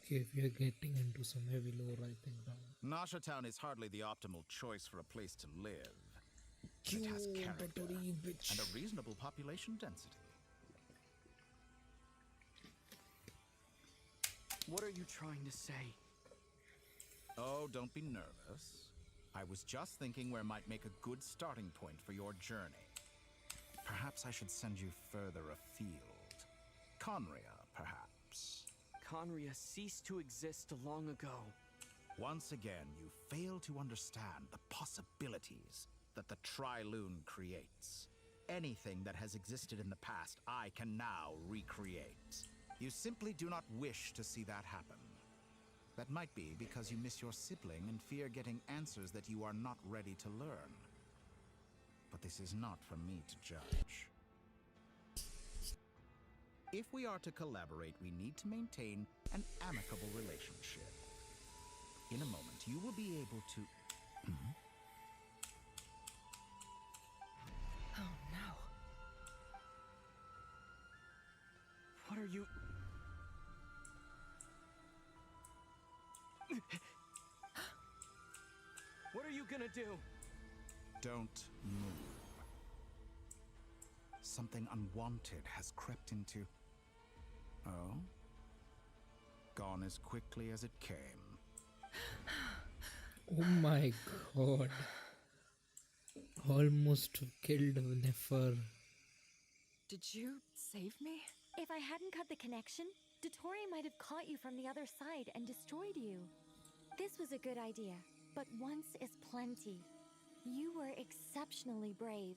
Speaker 1: Okay, if we are getting into some heavy lore, I think now.
Speaker 12: Nasha Town is hardly the optimal choice for a place to live. It has character and a reasonable population density.
Speaker 3: What are you trying to say?
Speaker 12: Oh, don't be nervous. I was just thinking where might make a good starting point for your journey. Perhaps I should send you further afield. Conria, perhaps.
Speaker 3: Conria ceased to exist long ago.
Speaker 12: Once again, you fail to understand the possibilities that the Trilune creates. Anything that has existed in the past, I can now recreate. You simply do not wish to see that happen. That might be because you miss your sibling and fear getting answers that you are not ready to learn. But this is not for me to judge. If we are to collaborate, we need to maintain an amicable relationship. In a moment, you will be able to...
Speaker 9: Oh no.
Speaker 3: What are you... What are you gonna do?
Speaker 12: Don't move. Something unwanted has crept into... Oh? Gone as quickly as it came.
Speaker 1: Oh my god. Almost killed Nefer.
Speaker 9: Did you save me?
Speaker 17: If I hadn't cut the connection, Dottore might have caught you from the other side and destroyed you. This was a good idea, but once is plenty. You were exceptionally brave.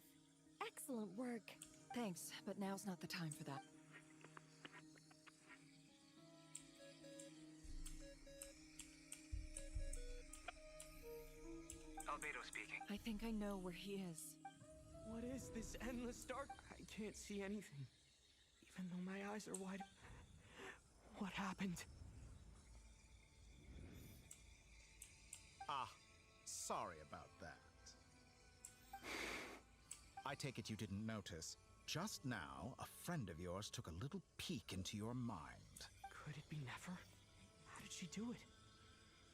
Speaker 17: Excellent work.
Speaker 9: Thanks, but now's not the time for that.
Speaker 16: Albedo speaking.
Speaker 9: I think I know where he is.
Speaker 3: What is this endless dark? I can't see anything. Even though my eyes are wide. What happened?
Speaker 12: Ah, sorry about that. I take it you didn't notice. Just now, a friend of yours took a little peek into your mind.
Speaker 3: Could it be Nefer? How did she do it?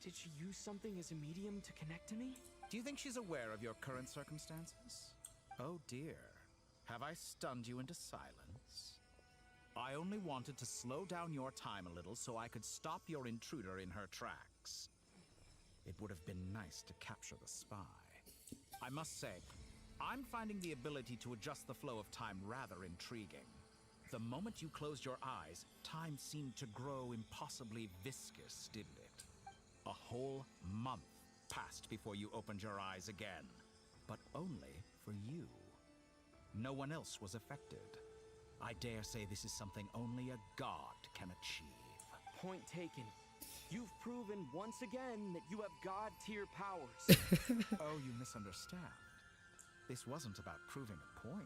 Speaker 3: Did she use something as a medium to connect to me?
Speaker 12: Do you think she's aware of your current circumstances? Oh dear. Have I stunned you into silence? I only wanted to slow down your time a little so I could stop your intruder in her tracks. It would have been nice to capture the spy. I must say, I'm finding the ability to adjust the flow of time rather intriguing. The moment you closed your eyes, time seemed to grow impossibly viscous, didn't it? A whole month passed before you opened your eyes again. But only for you. No one else was affected. I dare say this is something only a god can achieve.
Speaker 3: Point taken. You've proven once again that you have god-tier powers.
Speaker 12: Oh, you misunderstand. This wasn't about proving a point.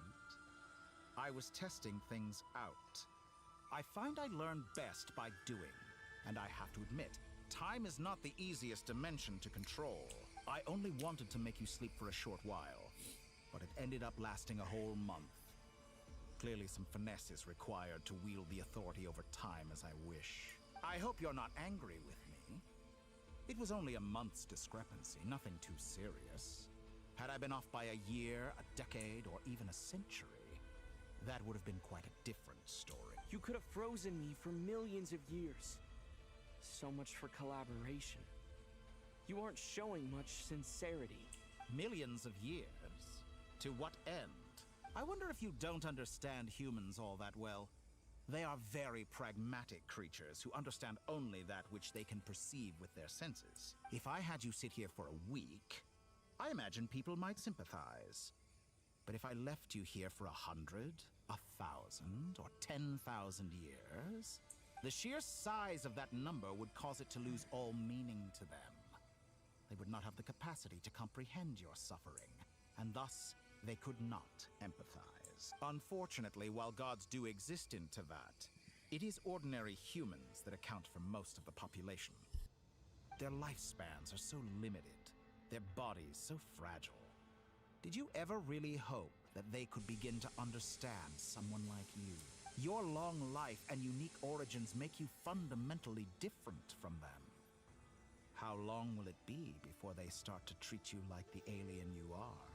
Speaker 12: I was testing things out. I find I learn best by doing, and I have to admit, time is not the easiest dimension to control. I only wanted to make you sleep for a short while, but it ended up lasting a whole month. Clearly some finesse is required to wield the authority over time as I wish. I hope you're not angry with me. It was only a month's discrepancy, nothing too serious. Had I been off by a year, a decade, or even a century, that would have been quite a different story.
Speaker 3: You could have frozen me for millions of years. So much for collaboration. You aren't showing much sincerity.
Speaker 12: Millions of years? To what end? I wonder if you don't understand humans all that well. They are very pragmatic creatures who understand only that which they can perceive with their senses. If I had you sit here for a week, I imagine people might sympathize. But if I left you here for 100, 1,000, or 10,000 years, the sheer size of that number would cause it to lose all meaning to them. They would not have the capacity to comprehend your suffering, and thus they could not empathize. Unfortunately, while gods do exist in Teyvat, it is ordinary humans that account for most of the population. Their lifespans are so limited, their bodies so fragile. Did you ever really hope that they could begin to understand someone like you? Your long life and unique origins make you fundamentally different from them. How long will it be before they start to treat you like the alien you are?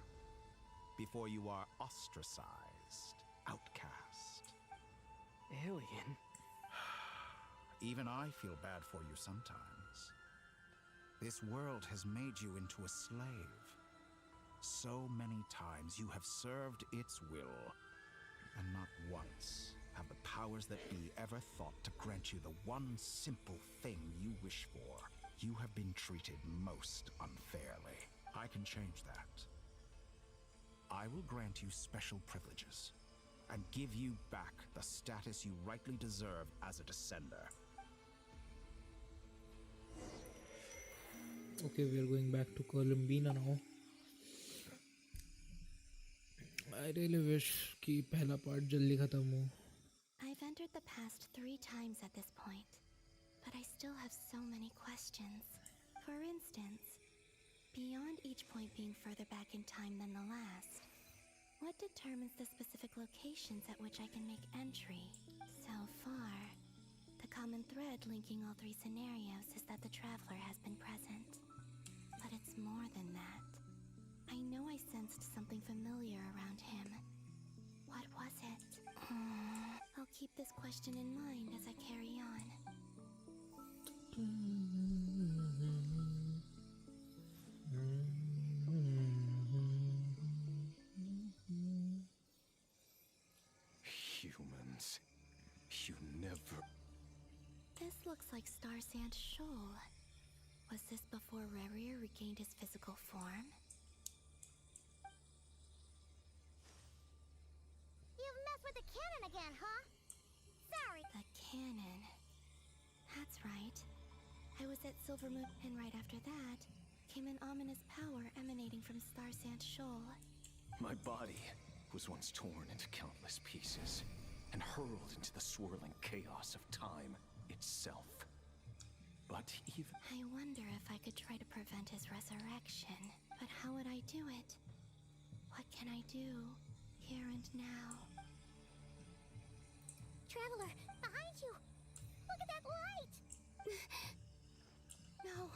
Speaker 12: Before you are ostracized, outcast?
Speaker 3: Alien?
Speaker 12: Even I feel bad for you sometimes. This world has made you into a slave. So many times you have served its will, and not once have the powers that be ever thought to grant you the one simple thing you wish for. You have been treated most unfairly. I can change that. I will grant you special privileges, and give you back the status you rightly deserve as a descender.
Speaker 1: Okay, we are going back to Columbina now. I really wish कि पहला part जल्दी खत्म हो.
Speaker 14: I've entered the past 3 times at this point, but I still have so many questions. For instance, beyond each point being further back in time than the last, what determines the specific locations at which I can make entry? So far, the common thread linking all 3 scenarios is that the Traveler has been present. But it's more than that. I know I sensed something familiar around him. What was it? I'll keep this question in mind as I carry on.
Speaker 20: Humans. You never...
Speaker 14: This looks like Star Sand Shoal. Was this before Rerier regained his physical form?
Speaker 2: You've messed with the cannon again, huh? Sorry.
Speaker 14: The cannon. That's right. I was at Silvermoon, and right after that, came an ominous power emanating from Star Sand Shoal.
Speaker 7: My body was once torn into countless pieces and hurled into the swirling chaos of time itself. But even...
Speaker 14: I wonder if I could try to prevent his resurrection. But how would I do it? What can I do, here and now?
Speaker 2: Traveler, behind you! Look at that light!
Speaker 14: No,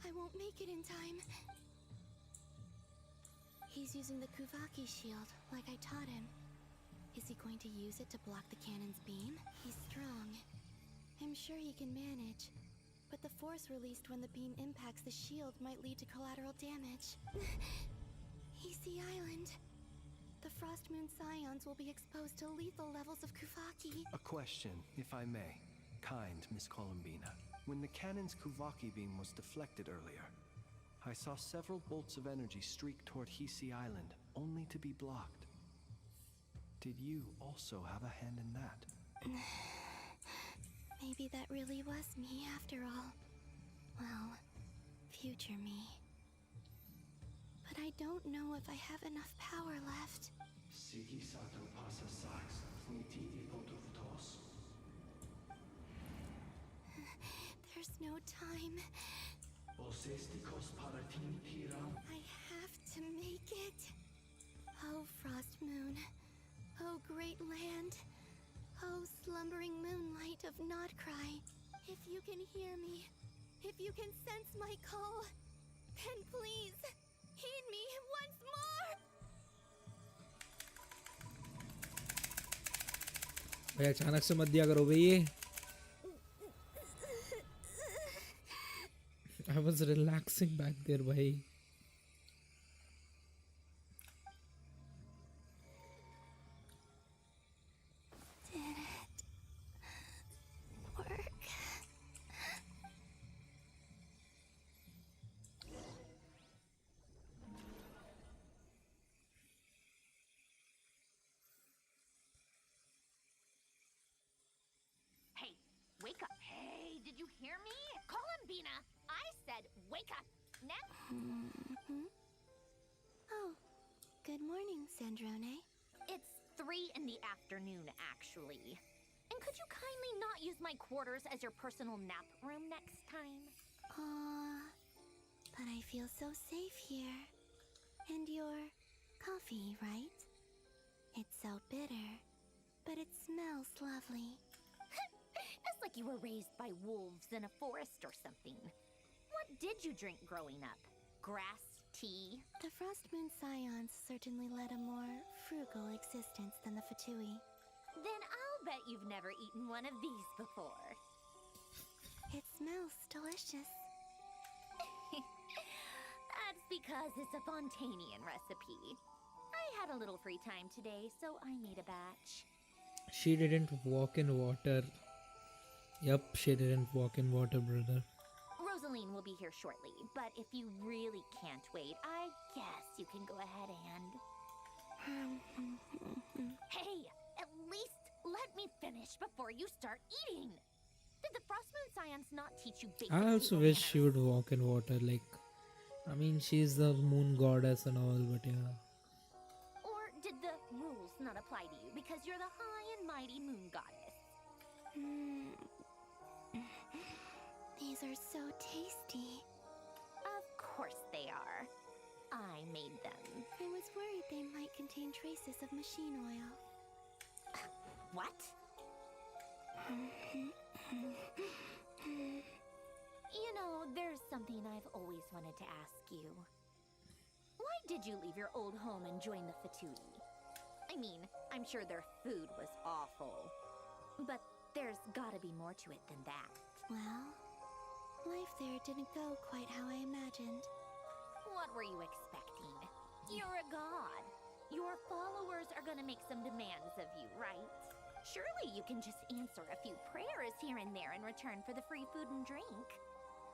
Speaker 14: I won't make it in time. He's using the Kuvaki shield, like I taught him. Is he going to use it to block the cannon's beam? He's strong. I'm sure he can manage. But the force released when the beam impacts the shield might lead to collateral damage. Easy Island. The Frost Moon Scions will be exposed to lethal levels of Kuvaki.
Speaker 7: A question, if I may. Kind Miss Columbina. When the cannon's Kuvaki beam was deflected earlier, I saw several bolts of energy streak toward Hisi Island, only to be blocked. Did you also have a hand in that?
Speaker 14: Maybe that really was me after all. Well, future me. But I don't know if I have enough power left. There's no time. I have to make it. Oh, Frost Moon. Oh, great land. Oh, slumbering moonlight of Nodcry. If you can hear me, If you can sense my call, then please heed me once more.
Speaker 1: भाई अचानक से मत दिया करो भाई ये. I was relaxing back there भाई.
Speaker 14: Did it work?
Speaker 19: Hey, wake up. Hey, did you hear me? Columbina, I said wake up. Next.
Speaker 14: Oh, good morning, Sandrone.
Speaker 19: It's 3 in the afternoon, actually. And could you kindly not use my quarters as your personal nap room next time?
Speaker 14: But I feel so safe here. And your coffee, right? It's so bitter, but it smells lovely.
Speaker 19: It's like you were raised by wolves in a forest or something. What did you drink growing up? Grass tea?
Speaker 14: The Frost Moon Scions certainly led a more frugal existence than the Fatui.
Speaker 19: Then I'll bet you've never eaten one of these before.
Speaker 14: It smells delicious.
Speaker 19: That's because it's a Fontanian recipe. I had a little free time today, so I made a batch.
Speaker 1: She didn't walk in water. Yup, she didn't walk in water, brother.
Speaker 19: Rosaline will be here shortly, but if you really can't wait, I guess you can go ahead and... Hey, at least let me finish before you start eating. Did the Frost Moon Scions not teach you basic
Speaker 1: I also
Speaker 19: table
Speaker 1: wish
Speaker 19: manners?
Speaker 1: she would walk in water. Like, I mean, she's the moon goddess and all, but yeah.
Speaker 19: Or did the rules not apply to you because you're the high and mighty moon goddess?
Speaker 14: These are so tasty.
Speaker 19: Of course they are. I made them.
Speaker 14: I was worried they might contain traces of machine oil.
Speaker 19: What? You know, there's something I've always wanted to ask you. Why did you leave your old home and join the Fatui? I mean, I'm sure their food was awful. But there's gotta be more to it than that.
Speaker 14: Well, life there didn't go quite how I imagined.
Speaker 19: What were you expecting? You're a god. Your followers are gonna make some demands of you, right? Surely you can just answer a few prayers here and there in return for the free food and drink.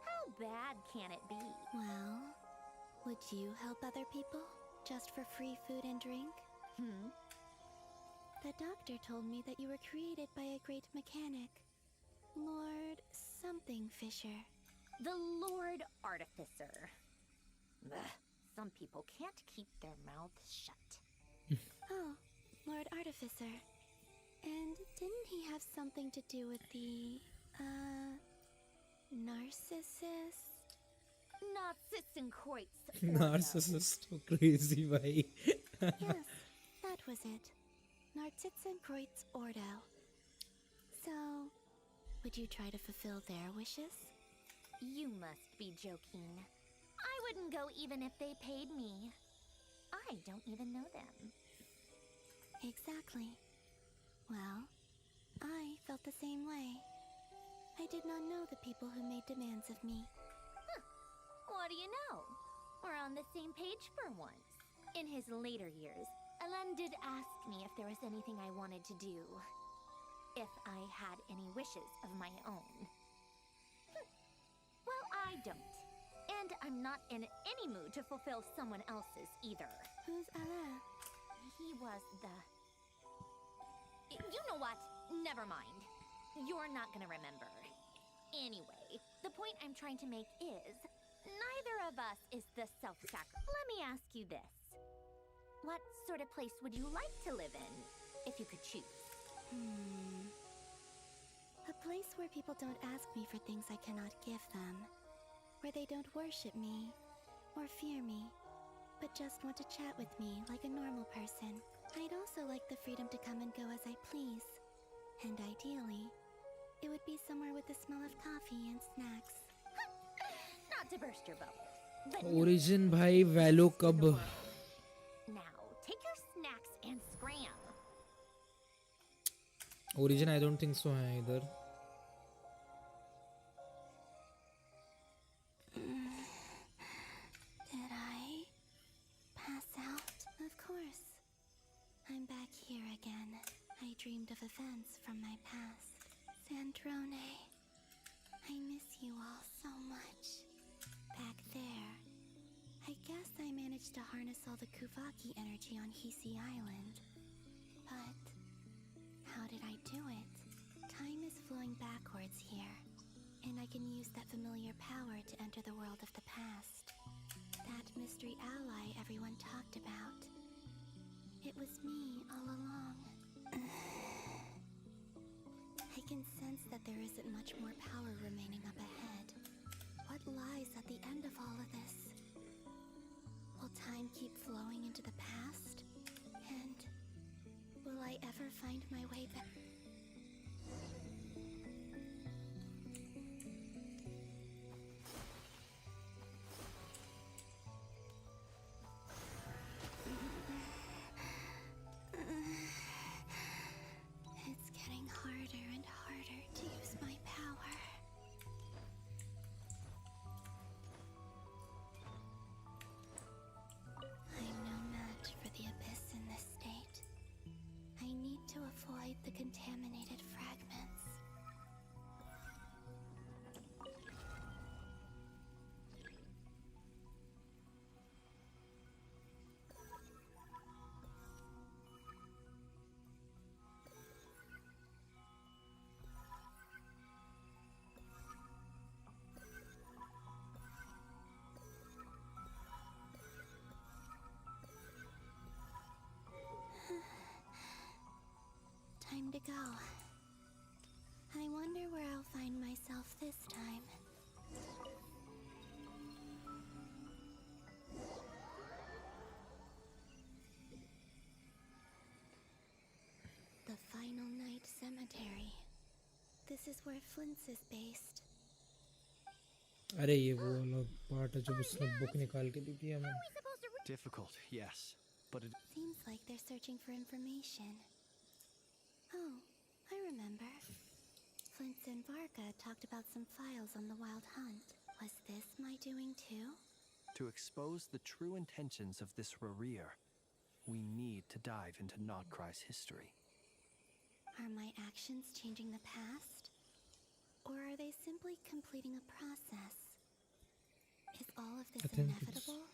Speaker 19: How bad can it be?
Speaker 14: Well, would you help other people just for free food and drink? The doctor told me that you were created by a great mechanic, Lord something Fisher.
Speaker 19: The Lord Artificer. Ugh, some people can't keep their mouths shut.
Speaker 14: Oh, Lord Artificer. And didn't he have something to do with the, narcissist?
Speaker 19: Narcissenkreuz.
Speaker 1: Narcissist, so crazy, bhai.
Speaker 14: Yes, that was it. Narcissenkreuz Ordo. So, would you try to fulfill their wishes?
Speaker 19: You must be joking. I wouldn't go even if they paid me. I don't even know them.
Speaker 14: Exactly. Well, I felt the same way. I did not know the people who made demands of me.
Speaker 19: What do you know? We're on the same page for once. In his later years, Alan did ask me if there was anything I wanted to do. If I had any wishes of my own. Well, I don't. And I'm not in any mood to fulfill someone else's either.
Speaker 14: Who's Alain?
Speaker 19: He was the... You know what? Never mind. You're not gonna remember. Anyway, the point I'm trying to make is, neither of us is the self-sacrifice. Let me ask you this. What sort of place would you like to live in, if you could choose?
Speaker 14: A place where people don't ask me for things I cannot give them. Where they don't worship me, or fear me, but just want to chat with me like a normal person. I'd also like the freedom to come and go as I please. And ideally, it would be somewhere with the smell of coffee and snacks.
Speaker 19: Not to burst your bubble, but no,
Speaker 1: Origin भाई Valo कब?
Speaker 19: now take your snacks and scram.
Speaker 1: Origin I don't think so है इधर.
Speaker 14: Did I pass out? Of course. I'm back here again. I dreamed of events from my past. Sandrone, I miss you all so much. Back there, I guess I managed to harness all the Kuvaki energy on Hisi Island. But how did I do it? Time is flowing backwards here, and I can use that familiar power to enter the world of the past. That mystery ally everyone talked about. It was me all along. I can sense that there isn't much more power remaining up ahead. What lies at the end of all of this? Will time keep flowing into the past? And will I ever find my way back? It's getting harder and harder to use my power. I'm no match for the abyss in this state. I need to avoid the contaminated fragments. Time to go. I wonder where I'll find myself this time. The Final Night Cemetery. This is where Flint's is based.
Speaker 1: अरे ये वो वाला part है जब उसने book निकाल के दी थी हमें.
Speaker 7: Difficult, yes, but it
Speaker 14: Seems like they're searching for information. Oh, I remember. Flint's and Varga talked about some files on the Wild Hunt. Was this my doing too?
Speaker 7: to expose the true intentions of this Rarir, we need to dive into Nodcry's history.
Speaker 14: Are my actions changing the past? Or are they simply completing a process? Is all of this inevitable?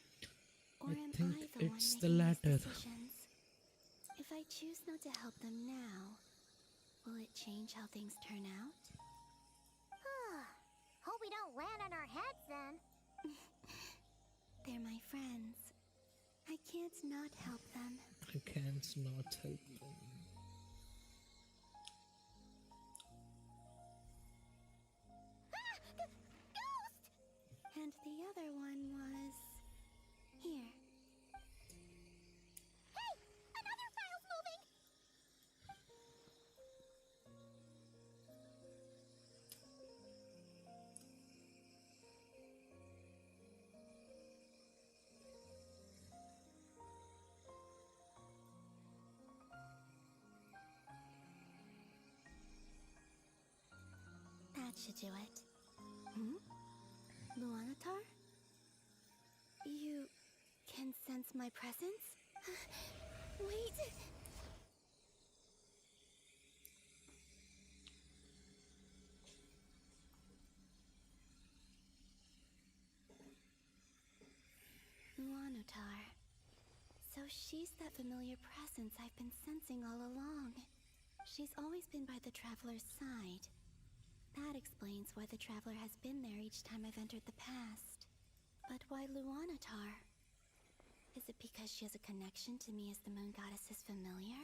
Speaker 14: Or am I the one
Speaker 1: it's
Speaker 14: making
Speaker 1: the
Speaker 14: these
Speaker 1: latter.
Speaker 14: decisions? If I choose not to help them now, will it change how things turn out?
Speaker 19: Hope we don't land on our heads then.
Speaker 14: They're my friends. I can't not help them.
Speaker 1: I can't not help them.
Speaker 14: And the other one was... here.
Speaker 19: Hey! Another file's moving!
Speaker 14: That should do it. Luanatar? You can sense my presence? Wait! Luanatar. So she's that familiar presence I've been sensing all along. She's always been by the Traveler's side. That explains why the Traveler has been there each time I've entered the past. But why Luanatar? Is it because she has a connection to me as the Moon Goddess's familiar?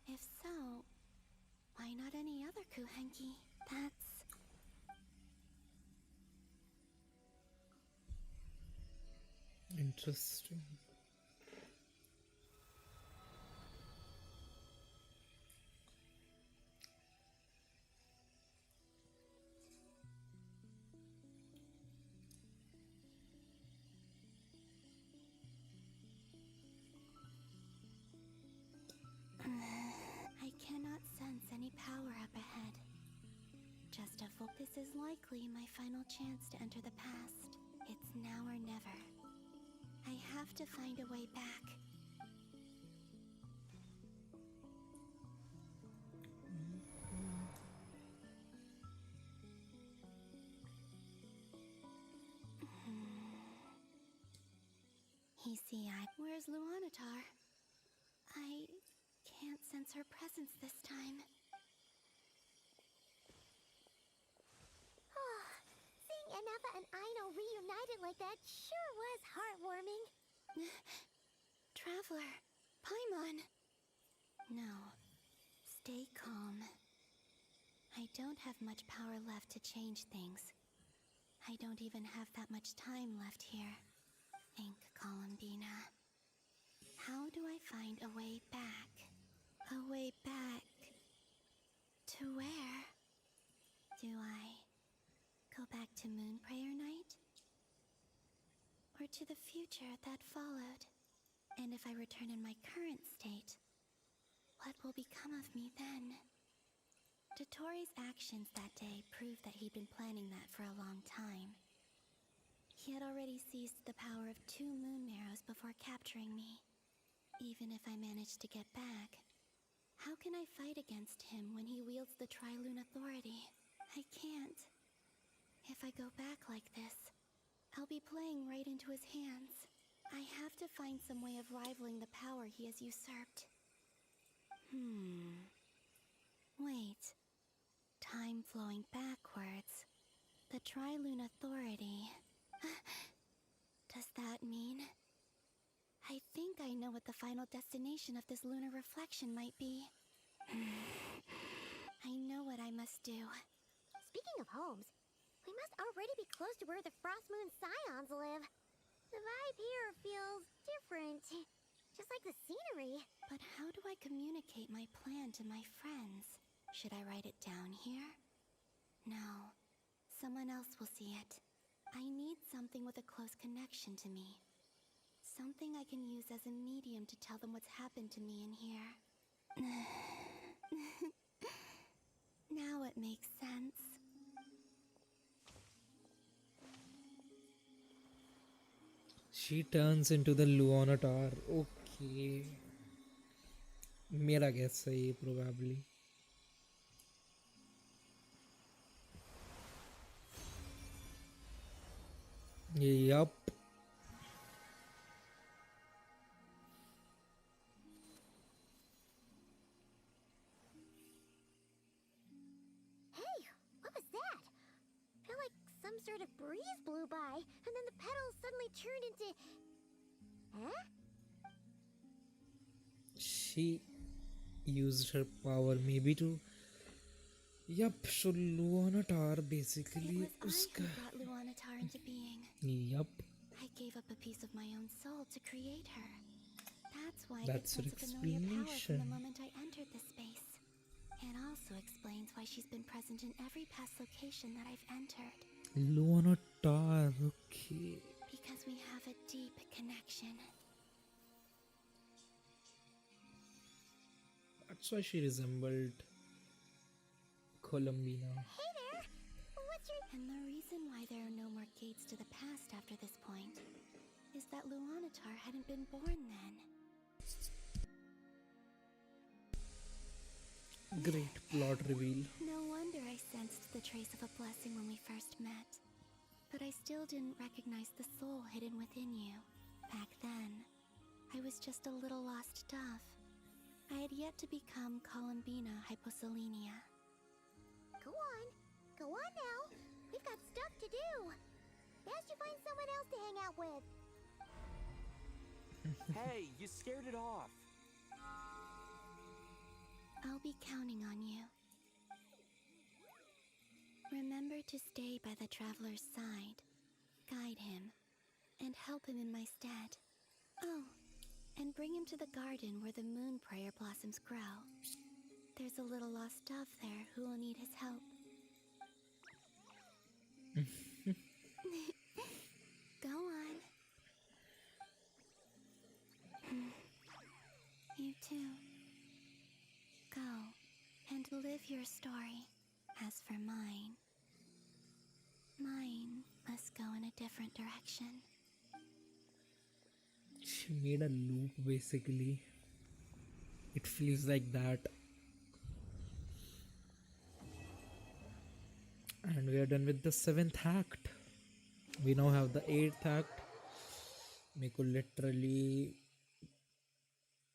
Speaker 14: If so, why not any other Kuhenki? That's...
Speaker 1: Interesting.
Speaker 14: is likely my final chance to enter the past. It's now or never. I have to find a way back. Where's Luanatar? I can't sense her presence this time.
Speaker 19: Seeing Anafa and Aino reunited like that sure was heartwarming.
Speaker 14: Traveler, Paimon. No, stay calm. I don't have much power left to change things. I don't even have that much time left here. Think, Columbina. How do I find a way back? A way back... to where? Do I go back to Moonprayer Night? Or to the future that followed? And if I return in my current state, what will become of me then? Dottoro's actions that day proved that he'd been planning that for a long time. He had already seized the power of 2 moon marrows before capturing me. Even if I managed to get back, how can I fight against him when he wields the Trilune Authority? I can't. If I go back like this, I'll be playing right into his hands. I have to find some way of rivaling the power he has usurped. Wait. Time flowing backwards. The Trilune Authority. Does that mean... I think I know what the final destination of this lunar reflection might be. I know what I must do.
Speaker 19: Speaking of homes, we must already be close to where the Frost Moon Scions live. The vibe here feels different. Just like the scenery.
Speaker 14: But how do I communicate my plan to my friends? Should I write it down here? No. Someone else will see it. I need something with a close connection to me. Something I can use as a medium to tell them what's happened to me in here. Now it makes sense.
Speaker 1: She turns into the Luanatar. Okay. मेरा guess है ये probably. Yup.
Speaker 19: Hey, what was that? Felt like some sort of breeze blew by, and then the petals suddenly turned into... Huh?
Speaker 1: She used her power maybe to... Yup, so Luanatar basically
Speaker 14: It was I who brought Luanatar into being.
Speaker 1: Yup.
Speaker 14: I gave up a piece of my own soul to create her. That's why
Speaker 1: That's
Speaker 14: I
Speaker 1: her
Speaker 14: could sense a familiar power from the
Speaker 1: explanation.
Speaker 14: moment I entered this space. It also explains why she's been present in every past location that I've entered.
Speaker 1: Luanatar, okay.
Speaker 14: Because we have a deep connection.
Speaker 1: That's why she resembled Columbina.
Speaker 19: Hey there! What's your...
Speaker 14: And the reason why there are no more gates to the past after this point is that Luanatar hadn't been born then.
Speaker 1: Great plot reveal.
Speaker 14: No wonder I sensed the trace of a blessing when we first met. But I still didn't recognize the soul hidden within you. Back then, I was just a little lost dove. I had yet to become Columbina Hyposelenia.
Speaker 19: Go on. Go on now. We've got stuff to do. Best you find someone else to hang out with.
Speaker 3: Hey, you scared it off.
Speaker 14: I'll be counting on you. Remember to stay by the traveler's side, guide him, and help him in my stead. Oh, and bring him to the garden where the moon prayer blossoms grow. There's a little lost dove there who will need his help. Go on. You too. Go and live your story. As for mine, Mine must go in a different direction.
Speaker 1: She made a loop basically. It feels like that. And we are done with the 7th act. We now have the 8th act. मेरे को literally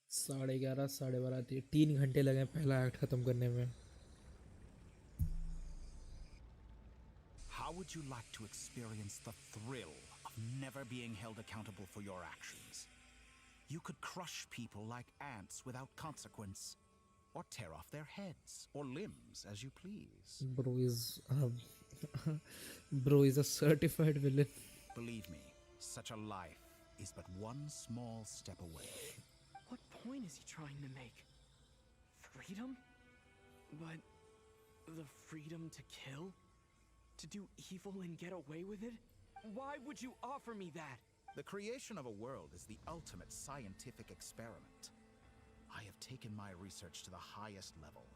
Speaker 1: 11:30 12:30 3 घंटे लगे पहला act खत्म करने में.
Speaker 12: How would you like to experience the thrill of never being held accountable for your actions? You could crush people like ants without consequence, or tear off their heads or limbs as you please.
Speaker 1: Bro is a certified villain.
Speaker 12: Believe me, such a life is but one small step away.
Speaker 3: What point is he trying to make? Freedom? But the freedom to kill? To do evil and get away with it? Why would you offer me that?
Speaker 12: The creation of a world is the ultimate scientific experiment. I have taken my research to the highest level,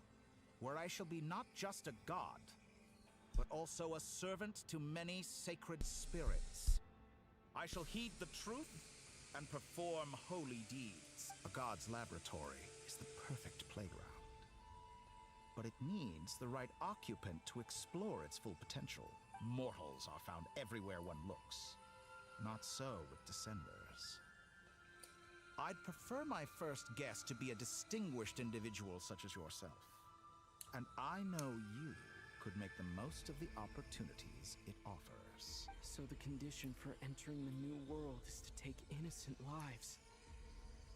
Speaker 12: where I shall be not just a god, but also a servant to many sacred spirits. I shall heed the truth and perform holy deeds. A god's laboratory is the perfect playground, but it needs the right occupant to explore its full potential. Mortals are found everywhere one looks. Not so with Descenders. I'd prefer my first guest to be a distinguished individual such as yourself. And I know you could make the most of the opportunities it offers.
Speaker 3: So the condition for entering the new world is to take innocent lives.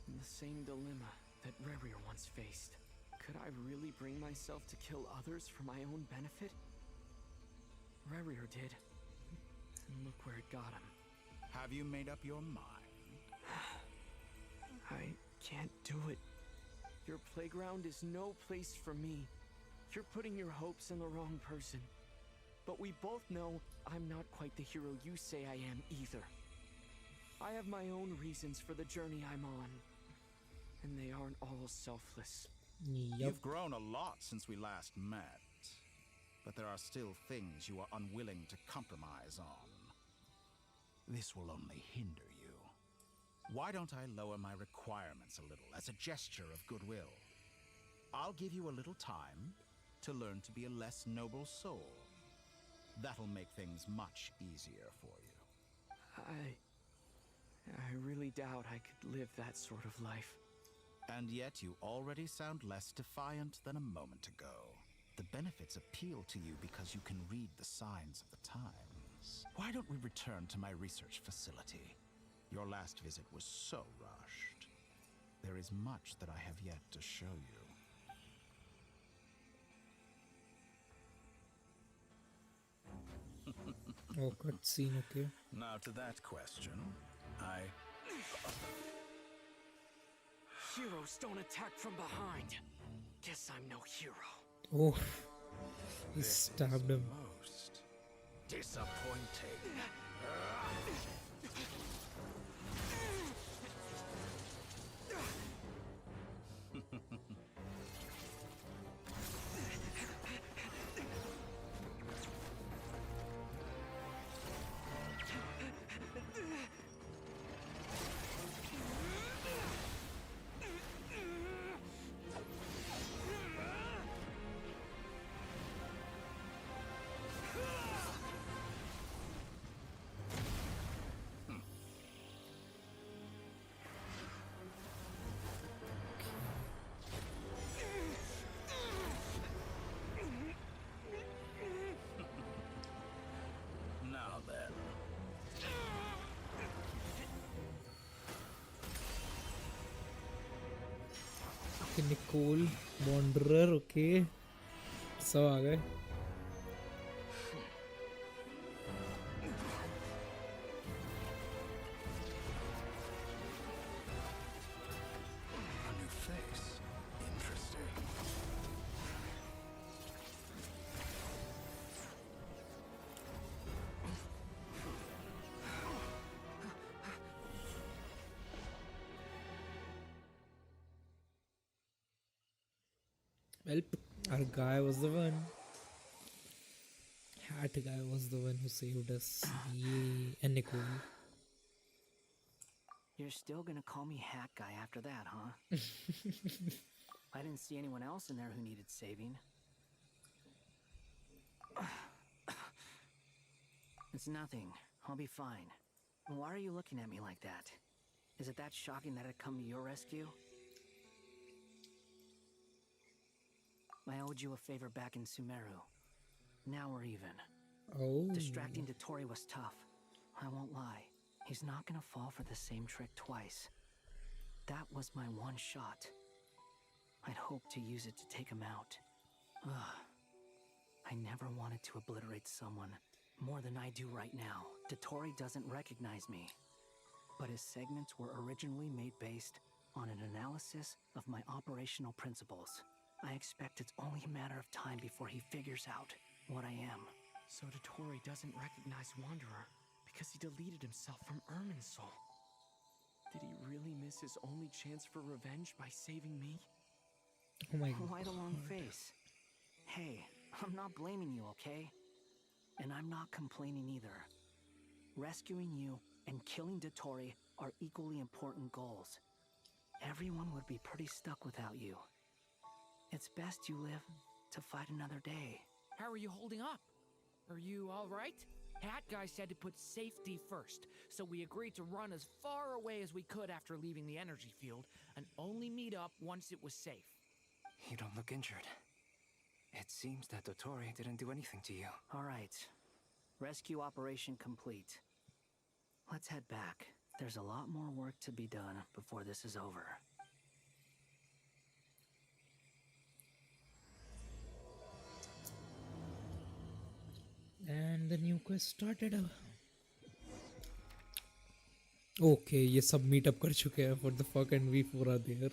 Speaker 3: In the same dilemma that Rerir once faced. Could I really bring myself to kill others for my own benefit? Rerir did. And look where it got him.
Speaker 12: Have you made up your mind?
Speaker 3: I can't do it. Your playground is no place for me. You're putting your hopes in the wrong person. But we both know I'm not quite the hero you say I am either. I have my own reasons for the journey I'm on. And they aren't all selfless.
Speaker 12: You've grown a lot since we last met. But there are still things you are unwilling to compromise on. This will only hinder you. Why don't I lower my requirements a little as a gesture of goodwill? I'll give you a little time to learn to be a less noble soul. That'll make things much easier for you.
Speaker 3: I really doubt I could live that sort of life.
Speaker 12: And yet you already sound less defiant than a moment ago. The benefits appeal to you because you can read the signs of the times. Why don't we return to my research facility? Your last visit was so rushed. There is much that I have yet to show you.
Speaker 1: Oh, cutscene, okay.
Speaker 12: Now to that question,
Speaker 3: Heroes don't attack from behind. Guess I'm no hero.
Speaker 1: Oh, he stabbed him.
Speaker 12: Most disappointing. Now then.
Speaker 1: Okay, Nicole, Wanderer, okay. सब आ गए.
Speaker 12: A new face. Interesting.
Speaker 1: Well, our guy was the one. hat guy was the one who saved us. Yay. And Nicole.
Speaker 11: You're still gonna call me Hat Guy after that, huh? I didn't see anyone else in there who needed saving. It's nothing. I'll be fine. Why are you looking at me like that? Is it that shocking that I'd come to your rescue? I owed you a favor back in Sumeru. Now we're even.
Speaker 1: Oh.
Speaker 11: Distracting Dotori was tough. I won't lie. He's not gonna fall for the same trick twice. That was my one shot. I'd hoped to use it to take him out. Ugh. I never wanted to obliterate someone more than I do right now. Dotori doesn't recognize me. But his segments were originally made based on an analysis of my operational principles. I expect it's only a matter of time before he figures out what I am.
Speaker 15: So Dotori doesn't recognize Wanderer because he deleted himself from Irminsul. Did he really miss his only chance for revenge by saving me?
Speaker 1: Oh my god.
Speaker 11: Why the long face? Hey, I'm not blaming you, okay? And I'm not complaining either. Rescuing you and killing Dotori are equally important goals. Everyone would be pretty stuck without you. It's best you live to fight another day.
Speaker 15: How are you holding up? Are you alright? Hat Guy said to put safety first, so we agreed to run as far away as we could after leaving the energy field, and only meet up once it was safe.
Speaker 16: You don't look injured. It seems that Dotori didn't do anything to you.
Speaker 11: Alright. Rescue operation complete. Let's head back. There's a lot more work to be done before this is over.
Speaker 1: And the new quest started. Okay, ये सब meetup कर चुके हैं. For the fuck and we4 are there.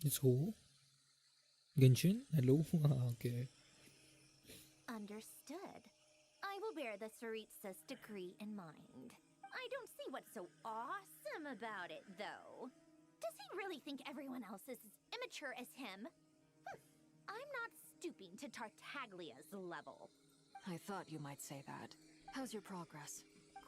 Speaker 1: It's who? Genshin? Hello? Okay.
Speaker 19: Understood. I will bear the Tsaritsa's decree in mind. I don't see what's so awesome about it, though. Does he really think everyone else is as immature as him? I'm not stooping to Tartaglia's level.
Speaker 4: I thought you might say that. How's your progress?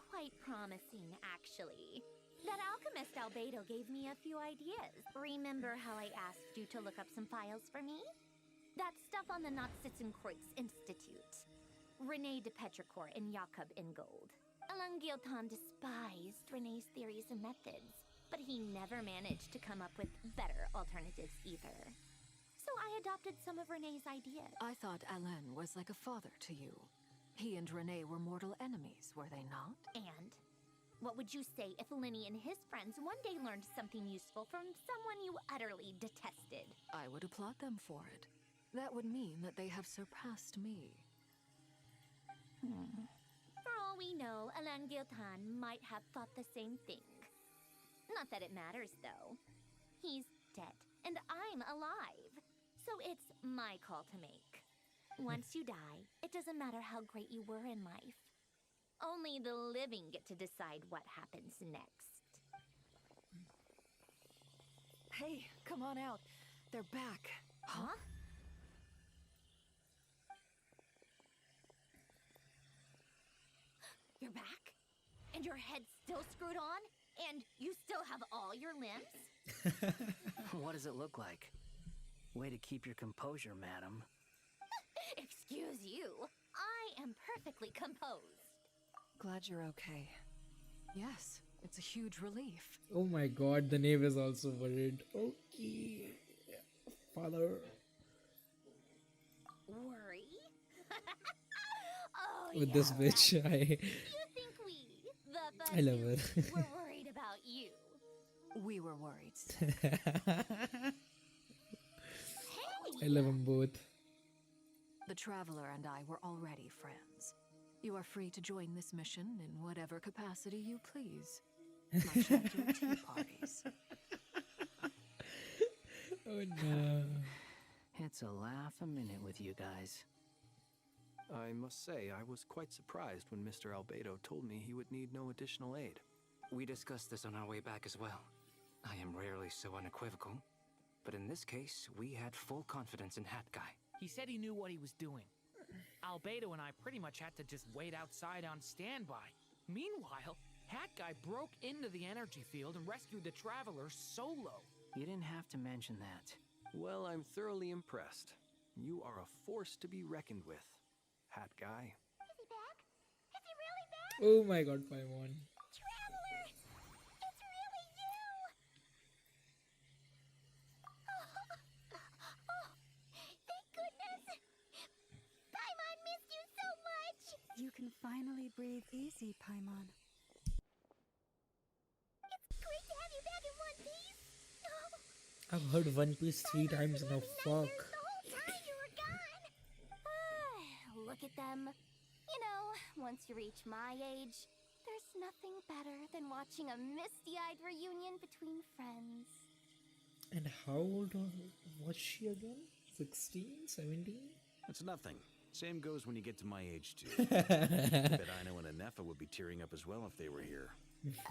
Speaker 19: Quite promising, actually. That alchemist Albedo gave me a few ideas. Remember how I asked you to look up some files for me? That stuff on the Nachtschützenkreuz Institute. René de Petrichor and Jakob Ingold. Alain Guillotin despised René's theories and methods, but he never managed to come up with better alternatives either. So I adopted some of René's ideas.
Speaker 4: I thought Alain was like a father to you. He and René were mortal enemies, were they not?
Speaker 19: And what would you say if Linny and his friends one day learned something useful from someone you utterly detested?
Speaker 4: I would applaud them for it. That would mean that they have surpassed me.
Speaker 19: For all we know, Alain Guillotin might have thought the same thing. Not that it matters, though. He's dead, and I'm alive. So it's my call to make. Once you die, it doesn't matter how great you were in life. Only the living get to decide what happens next.
Speaker 4: Hey, come on out. They're back.
Speaker 19: Huh? You're back? And your head's still screwed on? And you still have all your limbs?
Speaker 11: What does it look like? Way to keep your composure, madam.
Speaker 19: Excuse you. I am perfectly composed.
Speaker 4: Glad you're okay. Yes, it's a huge relief.
Speaker 1: Oh my god, the name is also worried. Okay. Father.
Speaker 19: Worry? Oh,
Speaker 1: With this bitch,
Speaker 19: You think we, the
Speaker 1: I love her.
Speaker 19: were worried about you?
Speaker 4: We were worried.
Speaker 1: I love them both.
Speaker 4: The Traveler and I were already friends. You are free to join this mission in whatever capacity you please. Much like your tea parties.
Speaker 1: Oh no.
Speaker 11: It's a laugh a minute with you guys.
Speaker 7: I must say, I was quite surprised when Mr. Albedo told me he would need no additional aid.
Speaker 16: We discussed this on our way back as well. I am rarely so unequivocal. But in this case, we had full confidence in Hat Guy.
Speaker 15: He said he knew what he was doing. Albedo and I pretty much had to just wait outside on standby. Meanwhile, Hat Guy broke into the energy field and rescued the Traveler solo.
Speaker 11: You didn't have to mention that.
Speaker 7: Well, I'm thoroughly impressed. You are a force to be reckoned with, Hat Guy.
Speaker 2: Is he back? Is he really back?
Speaker 1: Oh my god, Paimon.
Speaker 2: Traveler! It's really you! Oh, thank goodness! Paimon missed you so much!
Speaker 6: You can finally breathe easy, Paimon.
Speaker 2: It's great to have you back in one piece! Oh,
Speaker 1: I've heard One Piece 3 times now, fuck.
Speaker 2: the whole time you were gone! Look at them. You know, once you reach my age, there's nothing better than watching a misty-eyed reunion between friends.
Speaker 1: And how old was she again? 16? 17?
Speaker 5: It's nothing. Same goes when you get to my age, too. I bet Aino and Anefa would be tearing up as well if they were here.
Speaker 2: Varka,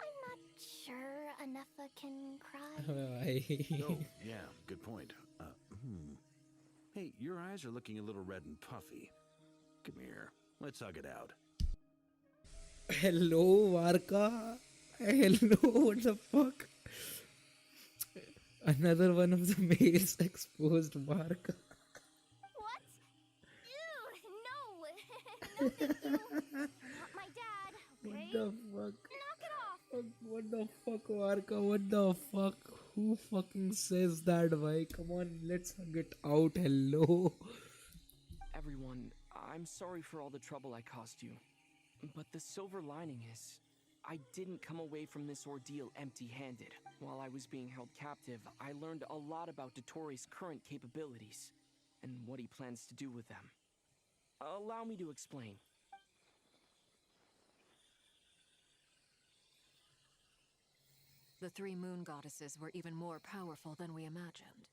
Speaker 2: I'm not sure Anefa can cry.
Speaker 5: Oh, yeah, good point. Hey, your eyes are looking a little red and puffy. Come here, let's hug it out.
Speaker 1: Hello, Varka. Hello, what the fuck? Another one of the males exposed, Varka.
Speaker 2: What? Ew, no! No, thank you. Not my dad, okay?
Speaker 1: What the fuck?
Speaker 2: Knock it off!
Speaker 1: What the fuck, Varka? What the fuck? Who fucking says that, bhai? Come on, let's hug it out. Hello.
Speaker 3: Everyone, I'm sorry for all the trouble I caused you. But the silver lining is, I didn't come away from this ordeal empty-handed. While I was being held captive, I learned a lot about Dottoro's current capabilities, and what he plans to do with them. Allow me to explain.
Speaker 4: The three moon goddesses were even more powerful than we imagined.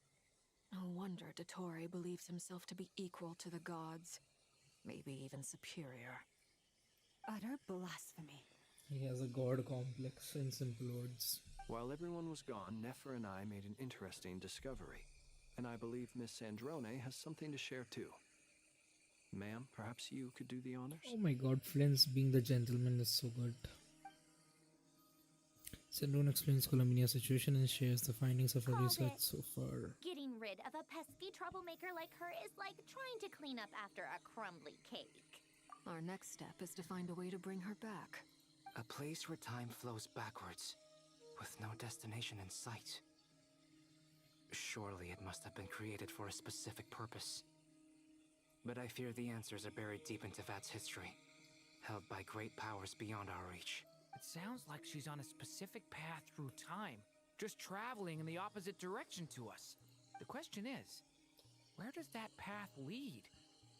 Speaker 4: No wonder Dottore believes himself to be equal to the gods, maybe even superior.
Speaker 6: Utter blasphemy.
Speaker 1: He has a god complex, in simple words.
Speaker 7: While everyone was gone, Nefer and I made an interesting discovery. And I believe Miss Sandrone has something to share too. Ma'am, perhaps you could do the honors?
Speaker 1: Oh my god, Flint's being the gentleman is so good. Sandrone explains Columbia's situation and shares the findings of her research so far.
Speaker 19: Getting rid of a pesky troublemaker like her is like trying to clean up after a crumbly cake.
Speaker 4: Our next step is to find a way to bring her back.
Speaker 16: A place where time flows backwards, with no destination in sight. Surely it must have been created for a specific purpose. But I fear the answers are buried deep in Tevat's history, held by great powers beyond our reach.
Speaker 15: It sounds like she's on a specific path through time, just traveling in the opposite direction to us. The question is, where does that path lead?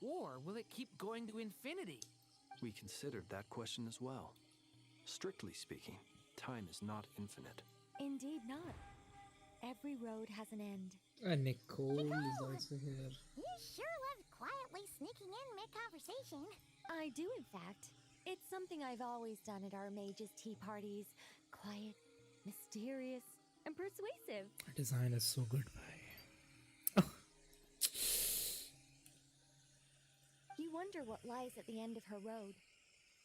Speaker 15: Or will it keep going to infinity?
Speaker 7: We considered that question as well. Strictly speaking, time is not infinite.
Speaker 17: Indeed not. Every road has an end.
Speaker 1: And Nicole is also here.
Speaker 2: You sure love quietly sneaking in mid-conversation.
Speaker 17: I do, in fact. It's something I've always done at our mages' tea parties. Quiet, mysterious, and persuasive.
Speaker 1: Her design is so good, bhai.
Speaker 17: You wonder what lies at the end of her road.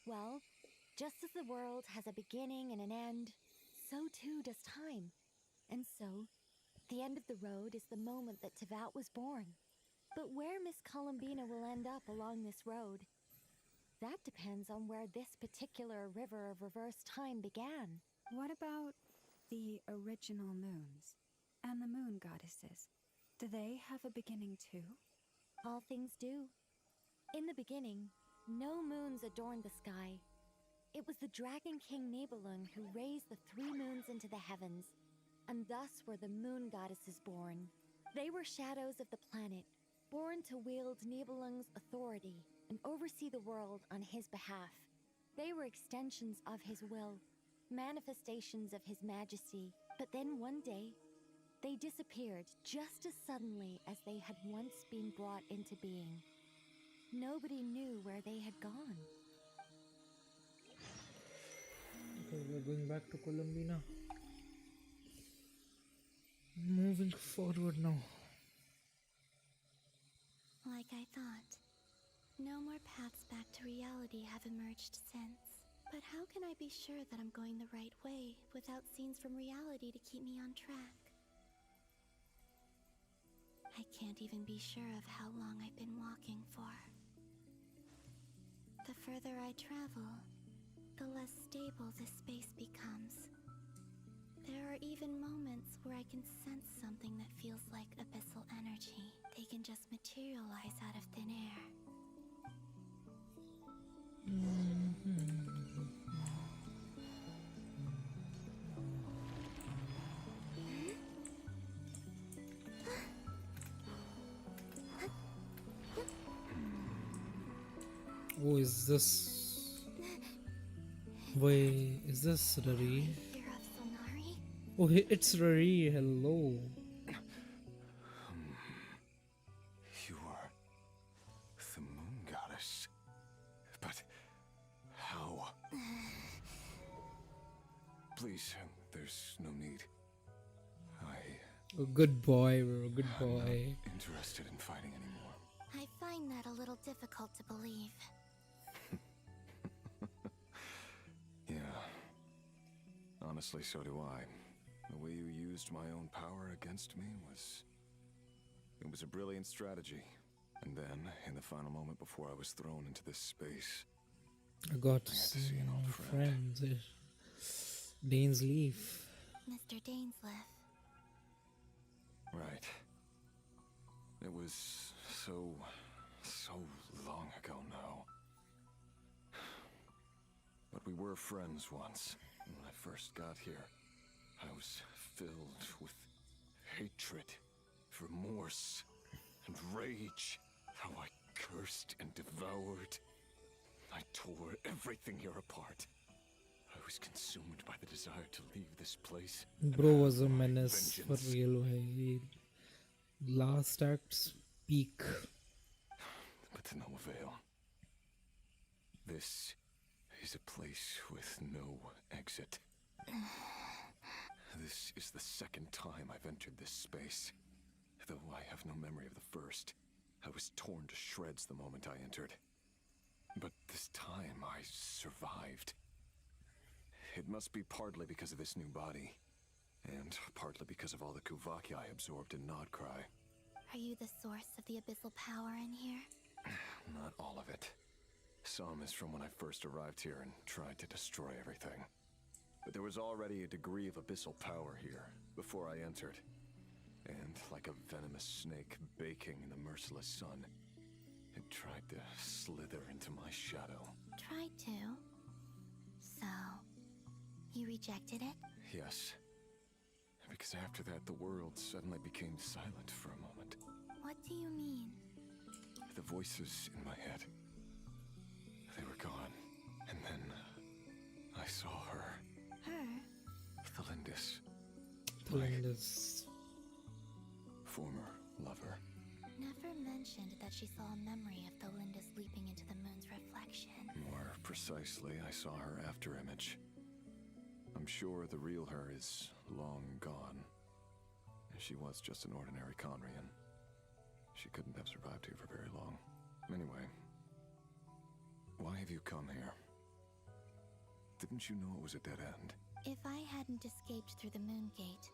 Speaker 17: Well, just as the world has a beginning and an end, so too does time. And so, the end of the road is the moment that Tevat was born. But where Miss Columbina will end up along this road, that depends on where this particular river of reverse time began.
Speaker 6: What about the original moons and the moon goddesses? Do they have a beginning too?
Speaker 17: All things do. In the beginning, no moons adorned the sky. It was the Dragon King Nibelung who raised the three moons into the heavens, and thus were the moon goddesses born. They were shadows of the planet, born to wield Nibelung's authority and oversee the world on his behalf. They were extensions of his will, manifestations of his majesty. But then one day, they disappeared just as suddenly as they had once been brought into being. Nobody knew where they had gone.
Speaker 1: Okay, we're going back to Columbina. going forward now.
Speaker 14: Like I thought. No more paths back to reality have emerged since. But how can I be sure that I'm going the right way without scenes from reality to keep me on track? I can't even be sure of how long I've been walking for. The further I travel, the less stable this space becomes. There are even moments where I can sense something that feels like abyssal energy. They can just materialize out of thin air.
Speaker 1: Oh, is this... Wait, is this Rari?
Speaker 14: Fear of Sonari?
Speaker 1: Oh, it's Rari. Hello.
Speaker 20: You are the moon goddess. But how? Please, there's no need.
Speaker 1: Oh, good boy, bro. Good boy.
Speaker 20: I'm not interested in fighting anymore.
Speaker 14: I find that a little difficult to believe.
Speaker 20: Yeah. Honestly, so do I. The way you used my own power against me was... It was a brilliant strategy. And then, in the final moment before I was thrown into this space...
Speaker 1: I got to
Speaker 20: had to
Speaker 1: see
Speaker 20: see an old
Speaker 1: my
Speaker 20: friend.
Speaker 1: friends. Dane's Leaf.
Speaker 14: Mr. Dainsleif.
Speaker 20: Right. It was so long ago now. But we were friends once. When I first got here, I was filled with hatred, remorse, and rage. How I cursed and devoured. I tore everything here apart. I was consumed by the desire to leave this place.
Speaker 1: Bro was a menace for
Speaker 20: vengeance.
Speaker 1: real. Last act's peak.
Speaker 20: But to no avail. This is a place with no exit. This is the second time I've entered this space. Though I have no memory of the first. I was torn to shreds the moment I entered. But this time I survived. It must be partly because of this new body. And partly because of all the Kuvaki I absorbed in Nodcry.
Speaker 14: Are you the source of the abyssal power in here?
Speaker 20: Not all of it. Some is from when I first arrived here and tried to destroy everything. But there was already a degree of abyssal power here, before I entered. And like a venomous snake baking in the merciless sun, it tried to slither into my shadow.
Speaker 14: Tried to? So, you rejected it?
Speaker 20: Yes. Because after that, the world suddenly became silent for a moment.
Speaker 14: What do you mean?
Speaker 20: The voices in my head, they were gone. And then I saw her.
Speaker 14: Her?
Speaker 20: Thalindis.
Speaker 1: Thalindis.
Speaker 20: Former lover.
Speaker 14: Never mentioned that she saw a memory of Thalindis leaping into the moon's reflection.
Speaker 20: More precisely, I saw her after-image. I'm sure the real her is long gone. She was just an ordinary Conrian. She couldn't have survived here for very long. Anyway, why have you come here? Didn't you know it was a dead end?
Speaker 14: If I hadn't escaped through the moon gate,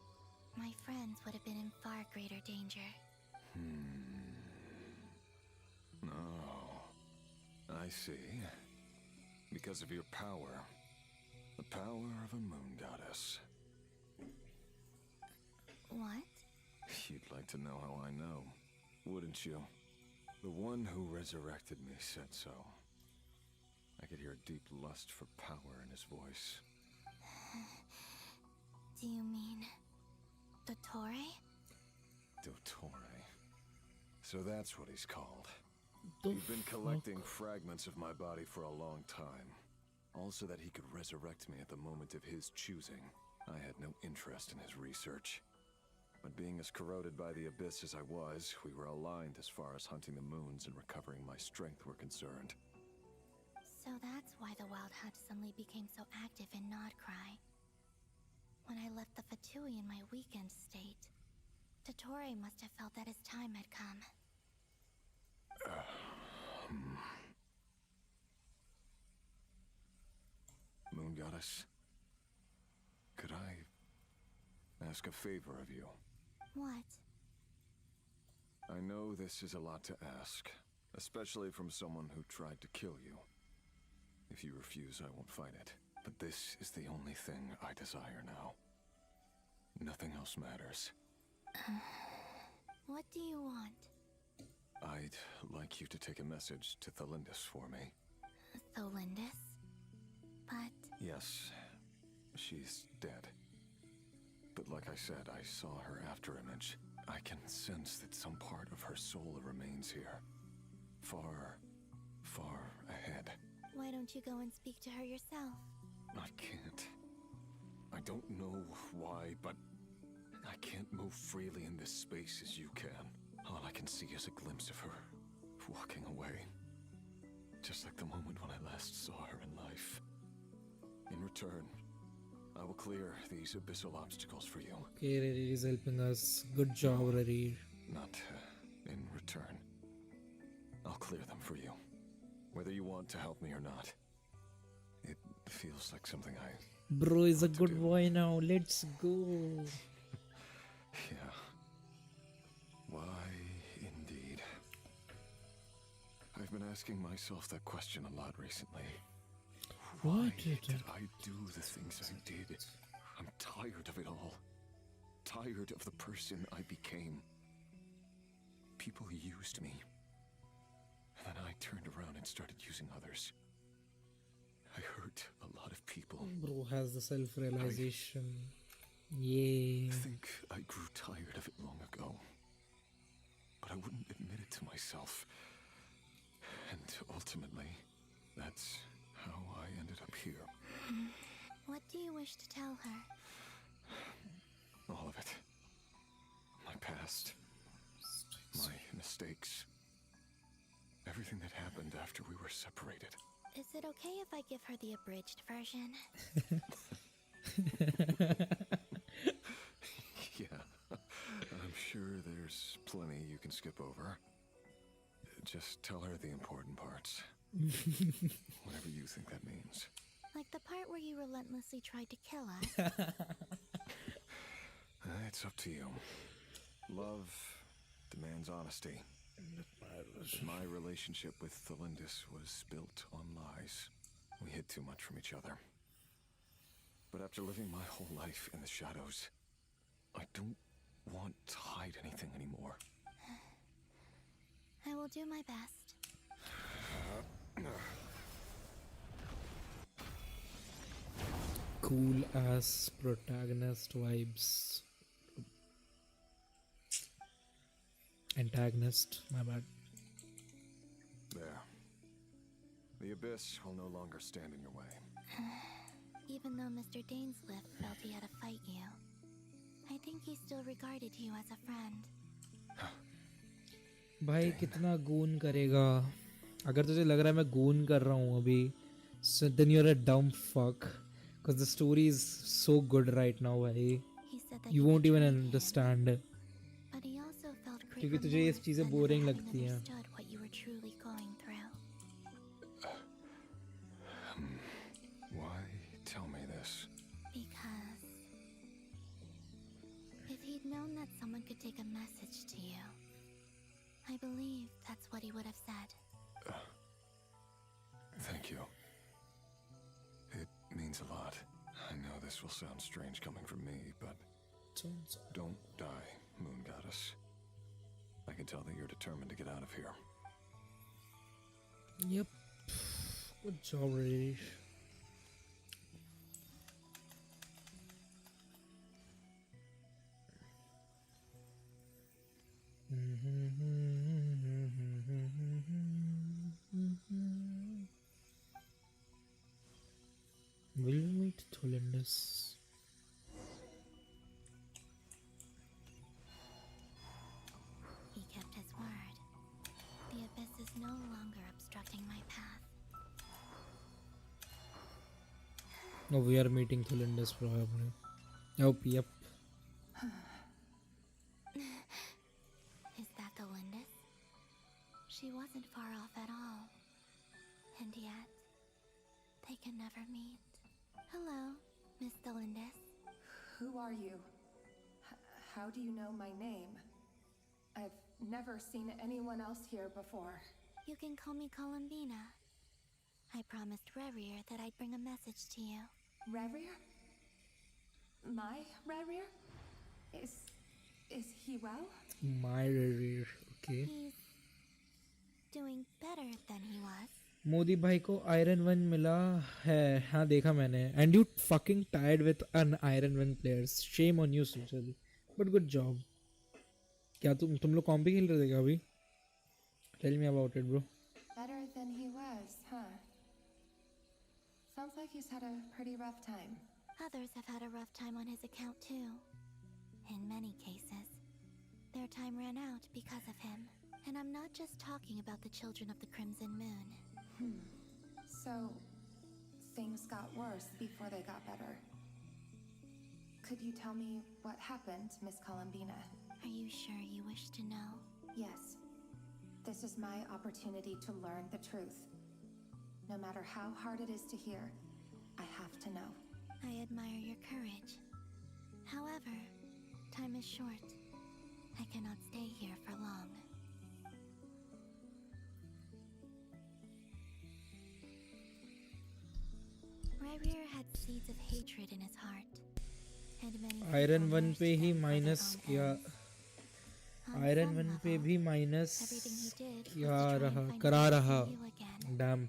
Speaker 14: my friends would have been in far greater danger.
Speaker 20: Oh, I see. Because of your power. The power of a moon goddess.
Speaker 14: What?
Speaker 20: You'd like to know how I know, wouldn't you? The one who resurrected me said so. I could hear a deep lust for power in his voice.
Speaker 14: Do you mean... Dottore?
Speaker 20: Dottore. So that's what he's called.
Speaker 1: The
Speaker 20: He'd been collecting fragments of my body for a long time. Also that he could resurrect me at the moment of his choosing. I had no interest in his research. But being as corroded by the abyss as I was, we were aligned as far as hunting the moons and recovering my strength were concerned.
Speaker 14: So that's why the Wild Hunt suddenly became so active in Nodcry. When I left the Fatui in my weakened state, Dottore must have felt that his time had come.
Speaker 20: Moon Goddess, could I ask a favor of you?
Speaker 14: What?
Speaker 20: I know this is a lot to ask, especially from someone who tried to kill you. If you refuse, I won't fight it. But this is the only thing I desire now. Nothing else matters.
Speaker 14: What do you want?
Speaker 20: I'd like you to take a message to Thalindis for me.
Speaker 14: Thalindis? But...
Speaker 20: Yes, she's dead. But like I said, I saw her afterimage. I can sense that some part of her soul remains here. Far, far ahead.
Speaker 14: Why don't you go and speak to her yourself?
Speaker 20: I can't. I don't know why, but I can't move freely in this space as you can. All I can see is a glimpse of her walking away. Just like the moment when I last saw her in life. In return, I will clear these abyssal obstacles for you.
Speaker 1: Okay, Riri is helping us. Good job, Riri.
Speaker 20: Not in return. I'll clear them for you. Whether you want to help me or not. It feels like something I...
Speaker 1: Bro is a good boy now. Let's go.
Speaker 20: Yeah. Why, indeed. I've been asking myself that question a lot recently. Why did I do the things I did? I'm tired of it all. Tired of the person I became. People used me. And then I turned around and started using others. I hurt a lot of people.
Speaker 1: Bro has the self-realization. Yeah.
Speaker 20: I think I grew tired of it long ago. But I wouldn't admit it to myself. And ultimately, that's how I ended up here.
Speaker 14: What do you wish to tell her?
Speaker 20: All of it. My past. My mistakes. Everything that happened after we were separated.
Speaker 14: Is it okay if I give her the abridged version?
Speaker 20: Yeah. I'm sure there's plenty you can skip over. Just tell her the important parts. Whatever you think that means.
Speaker 14: Like the part where you relentlessly tried to kill us?
Speaker 20: It's up to you. Love demands honesty. My relationship with Thalindis was built on lies. We hid too much from each other. But after living my whole life in the shadows, I don't want to hide anything anymore.
Speaker 14: I will do my best.
Speaker 1: Cool ass protagonist vibes. Antagonist, my bad.
Speaker 20: There. The abyss will no longer stand in your way.
Speaker 14: Even though Mr. Dainsliff felt he had to fight you, I think he still regarded you as a friend.
Speaker 1: भाई कितना goon करेगा? अगर तुझे लग रहा है मैं goon कर रहा हूँ अभी, so then you're a dumb fuck. Because the story is so good right now, भाई. You won't even understand.
Speaker 14: But he also felt
Speaker 1: क्योंकि तुझे ये चीजें boring लगती हैं.
Speaker 14: understood what you were truly going through.
Speaker 20: Why tell me this?
Speaker 14: Because if he'd known that someone could take a message to you, I believe that's what he would have said.
Speaker 20: Thank you. It means a lot. I know this will sound strange coming from me, but don't die, Moon Goddess. I can tell that you're determined to get out of here.
Speaker 1: Yep. Good job, Radish. Will we meet Thalindis?
Speaker 14: He kept his word. The abyss is no longer obstructing my path.
Speaker 1: No, we are meeting Thalindis probably. Yep.
Speaker 14: She wasn't far off at all. And yet, they can never meet. Hello, Miss Delindis.
Speaker 8: Who are you? How do you know my name? I've never seen anyone else here before.
Speaker 14: You can call me Columbina. I promised Rerir that I'd bring a message to you.
Speaker 8: Rerir? My Rerir? Is he well?
Speaker 1: My rear. Okay.
Speaker 14: He's doing better than he was.
Speaker 1: Modi भाई को iron one मिला है, हाँ देखा मैंने. And you fucking tired with an iron one players. Shame on you सुचल, but good job. क्या तुम लोग कॉम्पी खेल रहे थे क्या अभी? Tell me about it bro.
Speaker 8: Better than he was, huh? Sounds like he's had a pretty rough time.
Speaker 14: Others have had a rough time on his account too. In many cases, their time ran out because of him. And I'm not just talking about the children of the Crimson Moon.
Speaker 8: So, things got worse before they got better. Could you tell me what happened, Miss Columbina?
Speaker 14: Are you sure you wish to know?
Speaker 8: Yes. This is my opportunity to learn the truth. No matter how hard it is to hear, I have to know.
Speaker 14: I admire your courage. However, time is short. I cannot stay here for long. Rerir had seeds of hatred in his heart. And many
Speaker 1: iron one पे ही minus किया. Iron one पे भी minus किया रहा, करा रहा. Dam.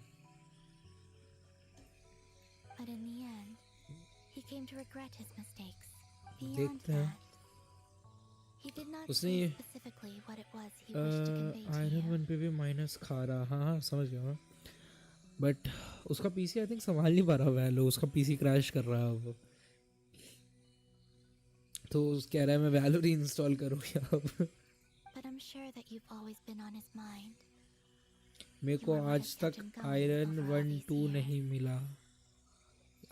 Speaker 14: But in the end, he came to regret his mistakes. Beyond
Speaker 1: देखते हैं.
Speaker 14: that, he did not
Speaker 1: उसने
Speaker 14: say specifically what it was he wished to convey to
Speaker 1: iron
Speaker 14: you.
Speaker 1: One पे भी माइनस खा रहा. हाँ हाँ समझ गया मैं. बट उसका पीसी आई थिंक संभाल नहीं पा रहा. वैलो उसका पीसी क्रैश कर रहा है वो. तो कह रहा है मैं वैलो री इंस्टॉल करूँ क्या अब.
Speaker 14: But I'm sure that you've always been on his mind.
Speaker 1: मेरे को आज तक आयरन 1-2 नहीं मिला.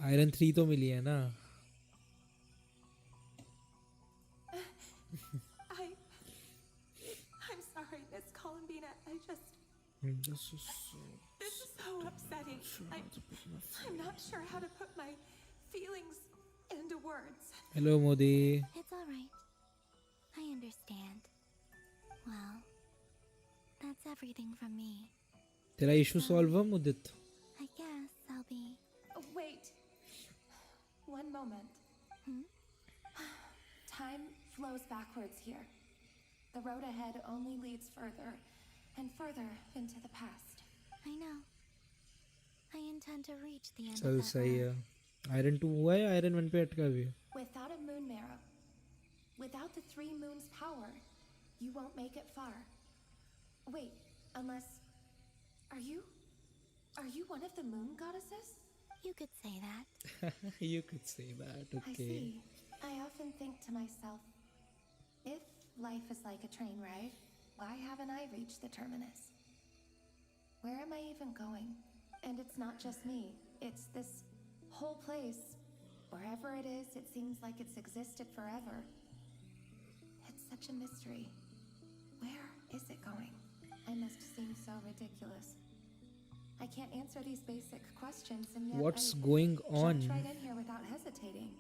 Speaker 1: आयरन 3 तो मिली है ना.
Speaker 8: I'm sorry, Miss Columbina.
Speaker 1: This is
Speaker 8: so upsetting. I'm not sure how to put my feelings into words.
Speaker 1: Hello Modi.
Speaker 14: It's all right. I understand. Well, that's everything from me.
Speaker 1: तेरा issue solve हुआ मुदित?
Speaker 14: I guess I'll be...
Speaker 8: Wait. One moment. Time flows backwards here. The road ahead only leads further and further into the past.
Speaker 14: I know. I intend to reach the end
Speaker 1: चल
Speaker 14: of that
Speaker 1: सही
Speaker 14: road.
Speaker 1: है. Iron 2 हुआ है, iron 1 पे अटका भी है.
Speaker 8: Without a moon marrow, without the 3 moons' power, you won't make it far. Wait, unless... Are you one of the moon goddesses?
Speaker 14: You could say that.
Speaker 1: You could say that,
Speaker 8: I
Speaker 1: okay.
Speaker 8: see. I often think to myself, if life is like a train ride, why haven't I reached the terminus? Where am I even going? And it's not just me. It's this whole place. Wherever it is, it seems like it's existed forever. It's such a mystery. Where is it going? I must seem so ridiculous. I can't answer these basic questions, and yet
Speaker 1: What's
Speaker 8: I
Speaker 1: going on?
Speaker 8: jumped right in here without hesitating.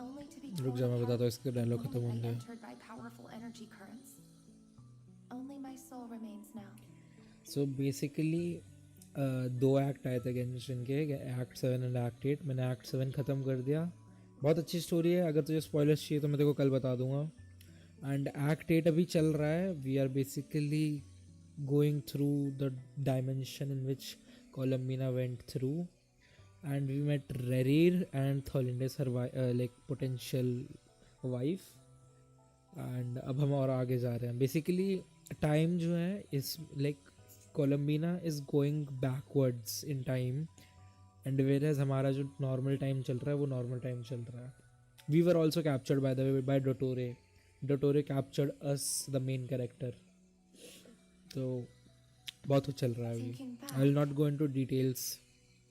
Speaker 8: Only to be
Speaker 1: रुक
Speaker 8: torn
Speaker 1: जा मैं
Speaker 8: apart
Speaker 1: बताता हूँ इसके dialogue
Speaker 8: the
Speaker 1: खत्म
Speaker 8: moment I
Speaker 1: होंगे.
Speaker 8: entered by powerful energy currents. Only my soul remains now.
Speaker 1: So basically दो act आए थे गेंशिन के, एक्ट 7 एंड एक्ट 8. मैंने एक्ट 7 ख़त्म कर दिया. बहुत अच्छी स्टोरी है. अगर तुझे स्पॉयलर्स चाहिए तो मैं तेरे को कल बता दूंगा. एंड एक्ट 8 अभी चल रहा है. We are basically going through the dimension in which Columbina went through, and we met Rerir and Tholinda's like potential wife. And अब हम और आगे जा रहे हैं. Basically time जो है is like Columbina is going backwards in time, and whereas हमारा जो normal time चल रहा है वो normal time चल रहा है. We were also captured by the way by Dottore. Dottore captured us, the main character. So बहुत कुछ चल रहा है अभी. I will not go into details.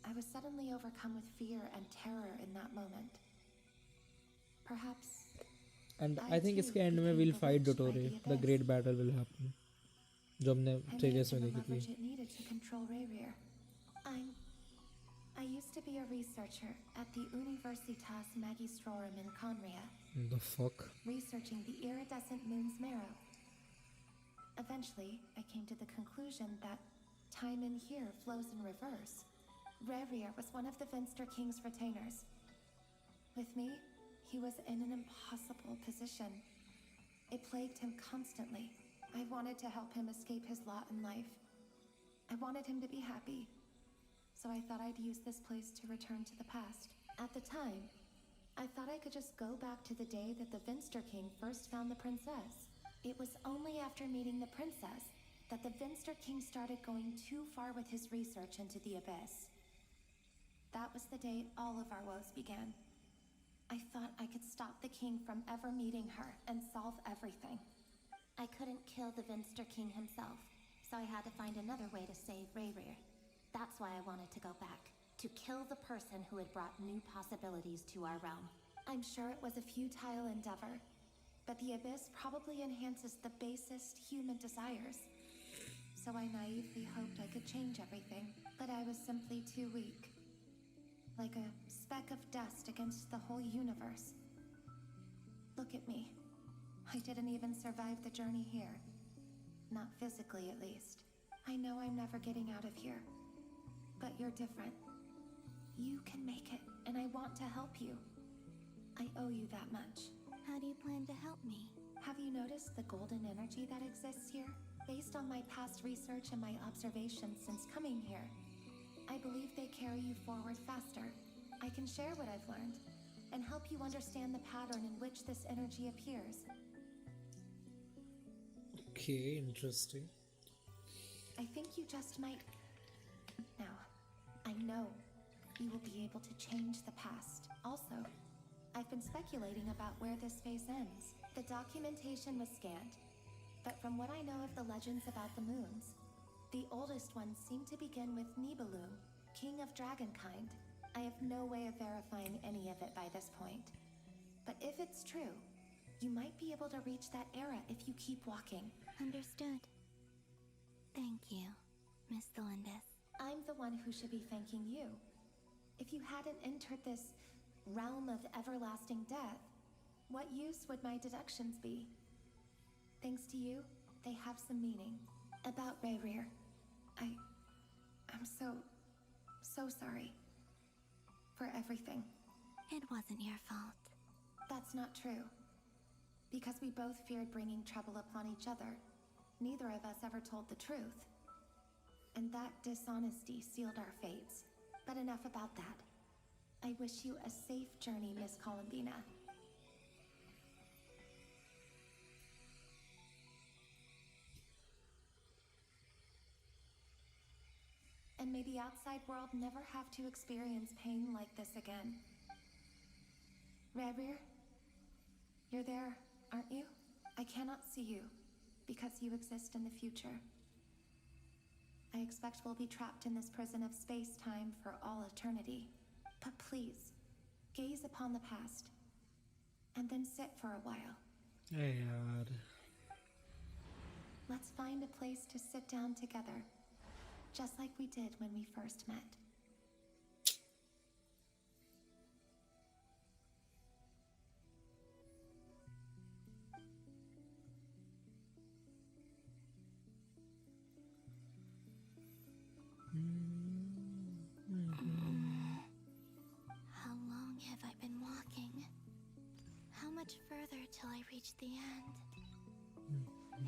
Speaker 8: I was suddenly overcome with fear and terror in that moment. Perhaps.
Speaker 1: And I think इसके end में we'll fight Dottore. The great battle will happen. जो हमने
Speaker 8: I made
Speaker 1: trailers
Speaker 8: him
Speaker 1: में
Speaker 8: the
Speaker 1: देखी थी.
Speaker 8: leverage it needed to control Rayrear. I used to be a researcher at the Universitas Magistrorum in Conria,
Speaker 1: The fuck?
Speaker 8: researching the iridescent moon's marrow. Eventually, I came to the conclusion that time in here flows in reverse. Rayrear was one of the Finster King's retainers. With me, he was in an impossible position. It plagued him constantly. I wanted to help him escape his lot in life. I wanted him to be happy. So I thought I'd use this place to return to the past. At the time, I thought I could just go back to the day that the Finster King first found the princess. It was only after meeting the princess that the Finster King started going too far with his research into the abyss. That was the day all of our woes began. I thought I could stop the king from ever meeting her and solve everything.
Speaker 14: I couldn't kill the Vinster King himself, so I had to find another way to save Rayrear. That's why I wanted to go back, to kill the person who had brought new possibilities to our realm.
Speaker 8: I'm sure it was a futile endeavor, but the abyss probably enhances the basest human desires. So I naively hoped I could change everything, but I was simply too weak. Like a speck of dust against the whole universe. Look at me. I didn't even survive the journey here. Not physically, at least. I know I'm never getting out of here. But you're different. You can make it, and I want to help you. I owe you that much.
Speaker 14: How do you plan to help me?
Speaker 8: Have you noticed the golden energy that exists here? Based on my past research and my observations since coming here, I believe they carry you forward faster. I can share what I've learned, and help you understand the pattern in which this energy appears.
Speaker 1: Okay, interesting.
Speaker 8: I think you just might... Now, I know you will be able to change the past. Also, I've been speculating about where this phase ends. The documentation was scanned, but from what I know of the legends about the moons, the oldest ones seem to begin with Nibelung, king of dragonkind. I have no way of verifying any of it by this point. But if it's true, you might be able to reach that era if you keep walking.
Speaker 14: Understood. Thank you, Miss Delindis.
Speaker 8: I'm the one who should be thanking you. If you hadn't entered this realm of everlasting death, what use would my deductions be? Thanks to you, they have some meaning. About Rayrear, I'm so sorry. For everything.
Speaker 14: It wasn't your fault.
Speaker 8: That's not true. Because we both feared bringing trouble upon each other, neither of us ever told the truth. And that dishonesty sealed our fates. But enough about that. I wish you a safe journey, Miss Columbina. And may the outside world never have to experience pain like this again. Rayrear, you're there, aren't you? I cannot see you, because you exist in the future. I expect we'll be trapped in this prison of space-time for all eternity. But please, gaze upon the past, and then sit for a while.
Speaker 1: Hey, yaar.
Speaker 8: Let's find a place to sit down together, just like we did when we first met.
Speaker 14: How long have I been walking? How much further till I reach the end?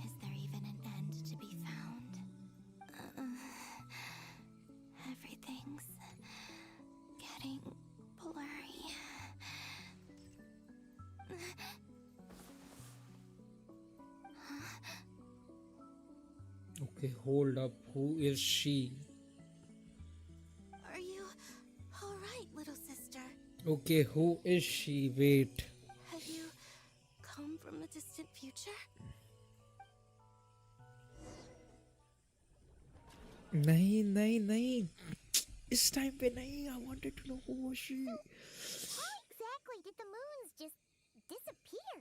Speaker 14: Is there even an end to be found? Everything's getting blurry.
Speaker 1: Okay, hold up. Who is she?
Speaker 14: Are you all right, little sister?
Speaker 1: Okay, who is she? Wait.
Speaker 14: Have you come from a distant future?
Speaker 1: नहीं इस time पे नहीं. I wanted to know who was she.
Speaker 19: How exactly did the moons just disappear?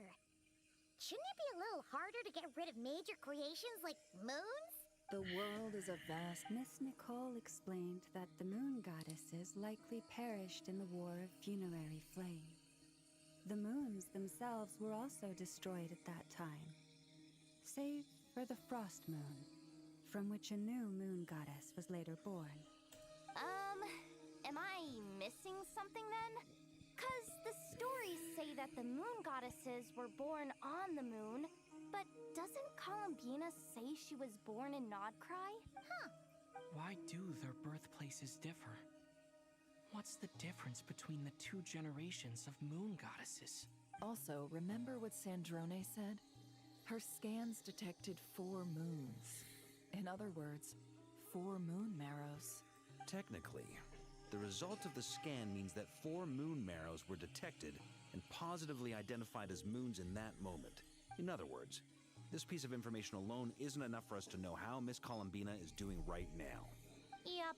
Speaker 19: Shouldn't it be a little harder to get rid of major creations like moons?
Speaker 6: The world is a vast. Miss Nicole explained that the moon goddesses likely perished in the War of Funerary Flame. The moons themselves were also destroyed at that time, save for the Frost Moon, from which a new moon goddess was later born.
Speaker 17: Am I missing something then? 'Cause the stories say that the moon goddesses were born on the moon, but doesn't Columbina say she was born in Nodcry? Huh.
Speaker 15: Why do their birthplaces differ? What's the difference between the two generations of moon goddesses?
Speaker 9: Also, remember what Sandrone said? Her scans detected 4 moons. In other words, 4 moon marrows.
Speaker 5: Technically, the result of the scan means that 4 moon marrows were detected and positively identified as moons in that moment. In other words, this piece of information alone isn't enough for us to know how Miss Columbina is doing right now.
Speaker 17: Yep.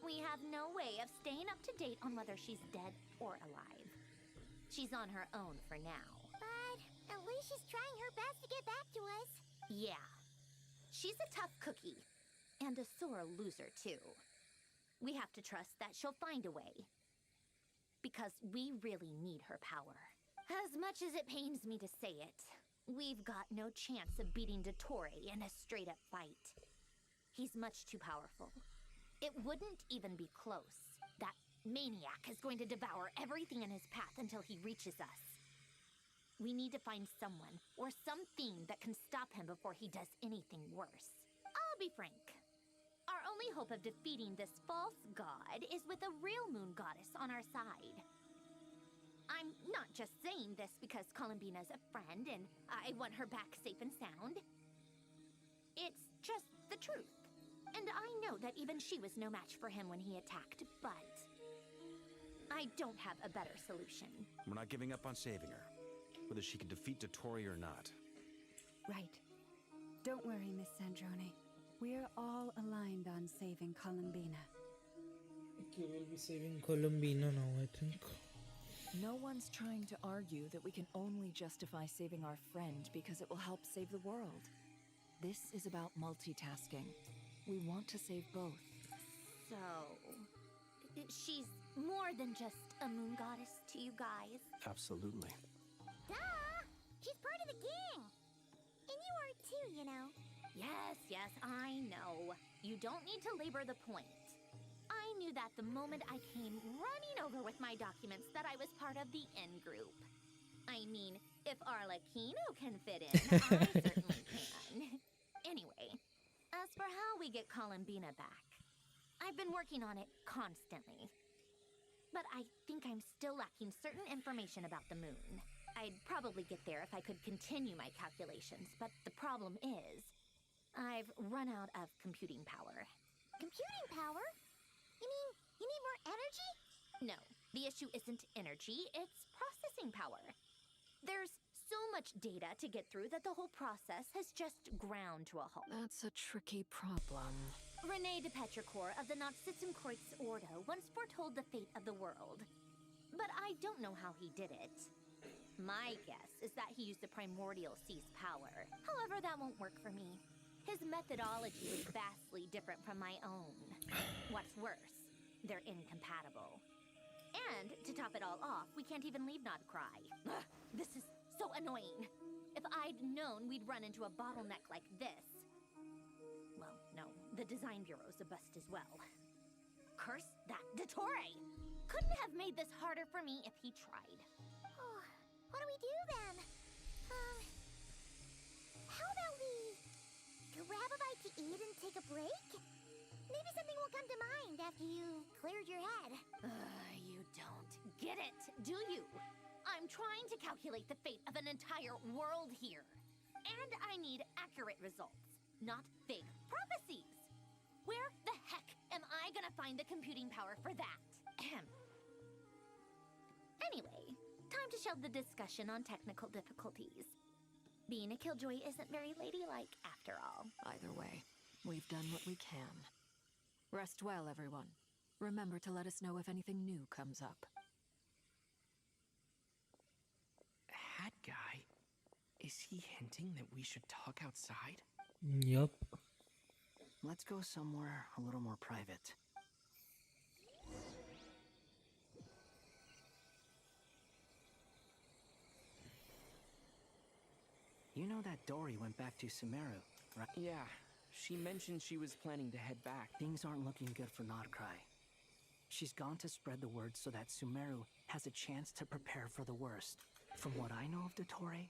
Speaker 17: We have no way of staying up to date on whether she's dead or alive. She's on her own for now.
Speaker 14: But at least she's trying her best to get back to us.
Speaker 17: Yeah. She's a tough cookie. And a sore loser, too. We have to trust that she'll find a way. Because we really need her power. As much as it pains me to say it, we've got no chance of beating Dottore in a straight-up fight. He's much too powerful. It wouldn't even be close. That maniac is going to devour everything in his path until he reaches us. We need to find someone or something that can stop him before he does anything worse. I'll be frank. Our only hope of defeating this false god is with a real moon goddess on our side. I'm not just saying this because Columbina's a friend and I want her back safe and sound. It's just the truth. And I know that even she was no match for him when he attacked, but I don't have a better solution.
Speaker 5: We're not giving up on saving her, whether she can defeat Dottore or not.
Speaker 6: Right. Don't worry, Miss Sandrone. We're all aligned on saving Columbina.
Speaker 1: Okay, we'll be saving Columbina now, I think.
Speaker 9: No one's trying to argue that we can only justify saving our friend because it will help save the world. This is about multitasking. We want to save both.
Speaker 17: So, she's more than just a moon goddess to you guys.
Speaker 7: Absolutely.
Speaker 14: Duh! She's part of the gang! And you are too, you know.
Speaker 17: Yes, I know. You don't need to labor the point. I knew that the moment I came running over with my documents that I was part of the in-group. I mean, if Arlecchino can fit in, I certainly can. Anyway, as for how we get Columbina back, I've been working on it constantly. But I think I'm still lacking certain information about the moon. I'd probably get there if I could continue my calculations, but the problem is, I've run out of computing power.
Speaker 14: Computing power? You mean you need more energy?
Speaker 17: No, the issue isn't energy, it's processing power. There's so much data to get through that the whole process has just ground to a halt.
Speaker 9: That's a tricky problem.
Speaker 17: René de Petrichor of the Nazissenkreuz Ordo once foretold the fate of the world. But I don't know how he did it. My guess is that he used the primordial sea's power. However, that won't work for me. His methodology is vastly different from my own. What's worse, they're incompatible. And to top it all off, we can't even leave Nodcry. Ugh, this is so annoying. If I'd known we'd run into a bottleneck like this... Well, no, the design bureau's a bust as well. Curse that Dottore! Couldn't have made this harder for me if he tried.
Speaker 14: Oh, what do we do then? How about we grab a bite to eat and take a break? Maybe something will come to mind after you've cleared your head.
Speaker 17: You don't get it, do you? I'm trying to calculate the fate of an entire world here. And I need accurate results, not vague prophecies. Where the heck am I gonna find the computing power for that? Ahem. Anyway, time to shelve the discussion on technical difficulties. Being a killjoy isn't very ladylike after all.
Speaker 9: Either way, we've done what we can. Rest well, everyone. Remember to let us know if anything new comes up.
Speaker 15: Hat guy? Is he hinting that we should talk outside?
Speaker 1: Yup.
Speaker 11: Let's go somewhere a little more private. You know that Dory went back to Sumeru, right?
Speaker 3: Yeah, she mentioned she was planning to head back.
Speaker 11: Things aren't looking good for Nodcry. She's gone to spread the word so that Sumeru has a chance to prepare for the worst. From what I know of Dottore,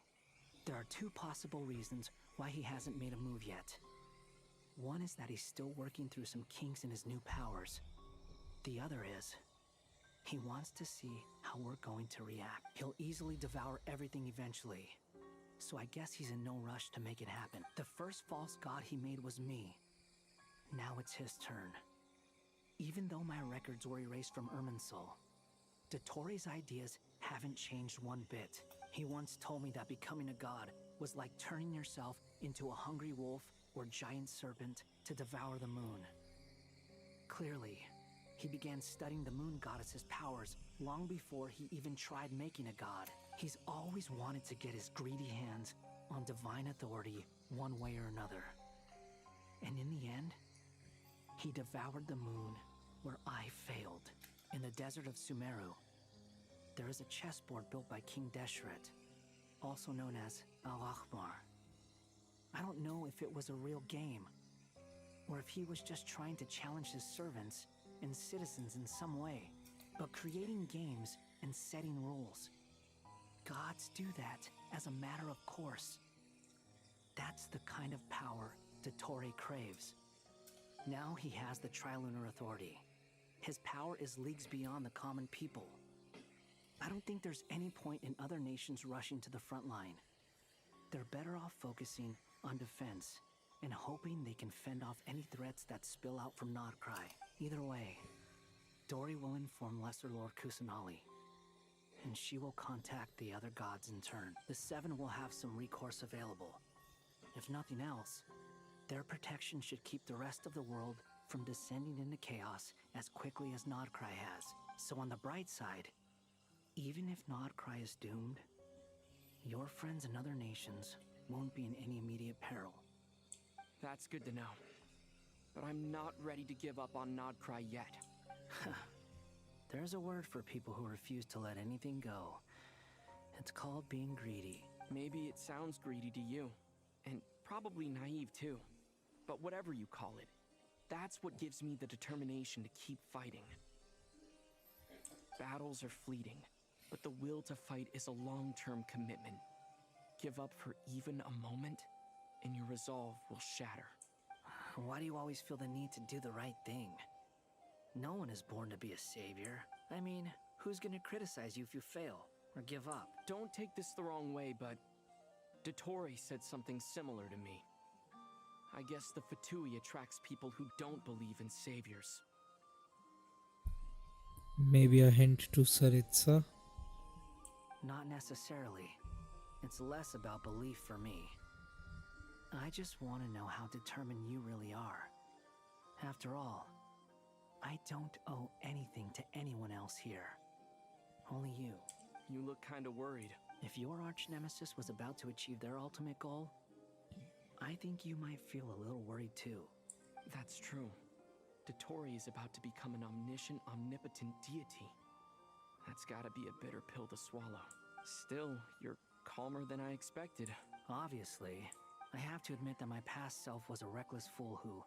Speaker 11: there are two possible reasons why he hasn't made a move yet. One is that he's still working through some kinks in his new powers. The other is, he wants to see how we're going to react. He'll easily devour everything eventually, so I guess he's in no rush to make it happen. The first false god he made was me. Now it's his turn. Even though my records were erased from Irminsul, Dottore's ideas haven't changed one bit. He once told me that becoming a god was like turning yourself into a hungry wolf or giant serpent to devour the moon. Clearly, he began studying the moon goddess's powers long before he even tried making a god. He's always wanted to get his greedy hands on divine authority one way or another. And in the end, he devoured the moon where I failed. In the desert of Sumeru, there is a chessboard built by King Deshret, also known as Al-Ahmar. I don't know if it was a real game, or if he was just trying to challenge his servants and citizens in some way. But creating games and setting rules, gods do that as a matter of course. That's the kind of power Dottore craves. Now he has the Trilunar Authority. His power is leagues beyond the common people. I don't think there's any point in other nations rushing to the front line. They're better off focusing on defense and hoping they can fend off any threats that spill out from Nodcry. Either way, Dory will inform Lesser Lord Kusanali, and she will contact the other gods in turn. The Seven will have some recourse available. If nothing else, their protection should keep the rest of the world from descending into chaos as quickly as Nodcry has. So on the bright side, even if Nodcry is doomed, your friends in other nations won't be in any immediate peril.
Speaker 3: That's good to know. But I'm not ready to give up on Nodcry yet.
Speaker 11: There's a word for people who refuse to let anything go. It's called being greedy.
Speaker 3: Maybe it sounds greedy to you, and probably naive too. But whatever you call it, that's what gives me the determination to keep fighting. Battles are fleeting, but the will to fight is a long-term commitment. Give up for even a moment, and your resolve will shatter.
Speaker 11: Why do you always feel the need to do the right thing? No one is born to be a savior. I mean, who's gonna criticize you if you fail or give up?
Speaker 3: Don't take this the wrong way, but Dottore said something similar to me. I guess the Fatui attracts people who don't believe in saviors.
Speaker 1: Maybe a hint to Saritsa?
Speaker 11: Not necessarily. It's less about belief for me. I just want to know how determined you really are. After all, I don't owe anything to anyone else here. Only you.
Speaker 3: You look kinda worried.
Speaker 11: If your arch-nemesis was about to achieve their ultimate goal, I think you might feel a little worried too.
Speaker 3: That's true. Dottore is about to become an omniscient, omnipotent deity. That's gotta be a bitter pill to swallow. Still, you're calmer than I expected.
Speaker 11: Obviously, I have to admit that my past self was a reckless fool who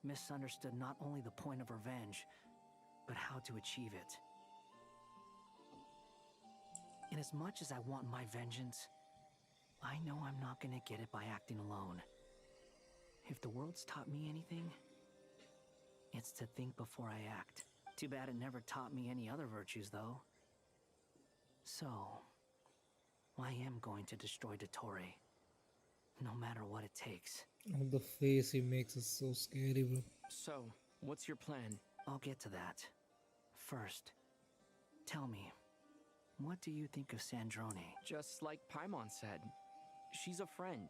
Speaker 11: misunderstood not only the point of revenge, but how to achieve it. And as much as I want my vengeance, I know I'm not gonna get it by acting alone. If the world's taught me anything, it's to think before I act. Too bad it never taught me any other virtues, though. So, I am going to destroy Dottore, no matter what it takes.
Speaker 1: Oh, the face he makes is so scary, bro.
Speaker 3: So, what's your plan?
Speaker 11: I'll get to that. First, tell me, what do you think of Sandrone?
Speaker 3: Just like Paimon said, she's a friend,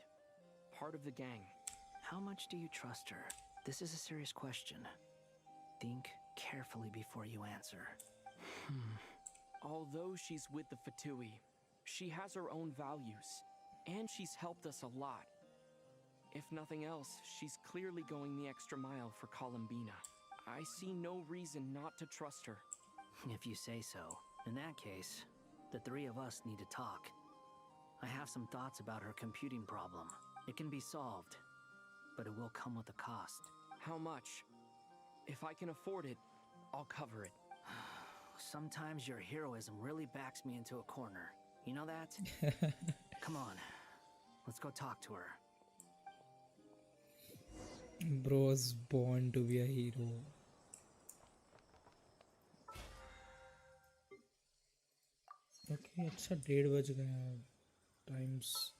Speaker 3: part of the gang.
Speaker 11: How much do you trust her? This is a serious question. Think carefully before you answer.
Speaker 3: Although she's with the Fatui, she has her own values, and she's helped us a lot. If nothing else, she's clearly going the extra mile for Columbina. I see no reason not to trust her.
Speaker 11: If you say so. In that case, the three of us need to talk. I have some thoughts about her computing problem. It can be solved, but it will come with a cost.
Speaker 3: How much? If I can afford it, I'll cover it.
Speaker 11: Sometimes your heroism really backs me into a corner. You know that? Come on, let's go talk to her.
Speaker 1: Bro was born to be a hero. Okay, अच्छा 1:30 बज गए हैं. Times.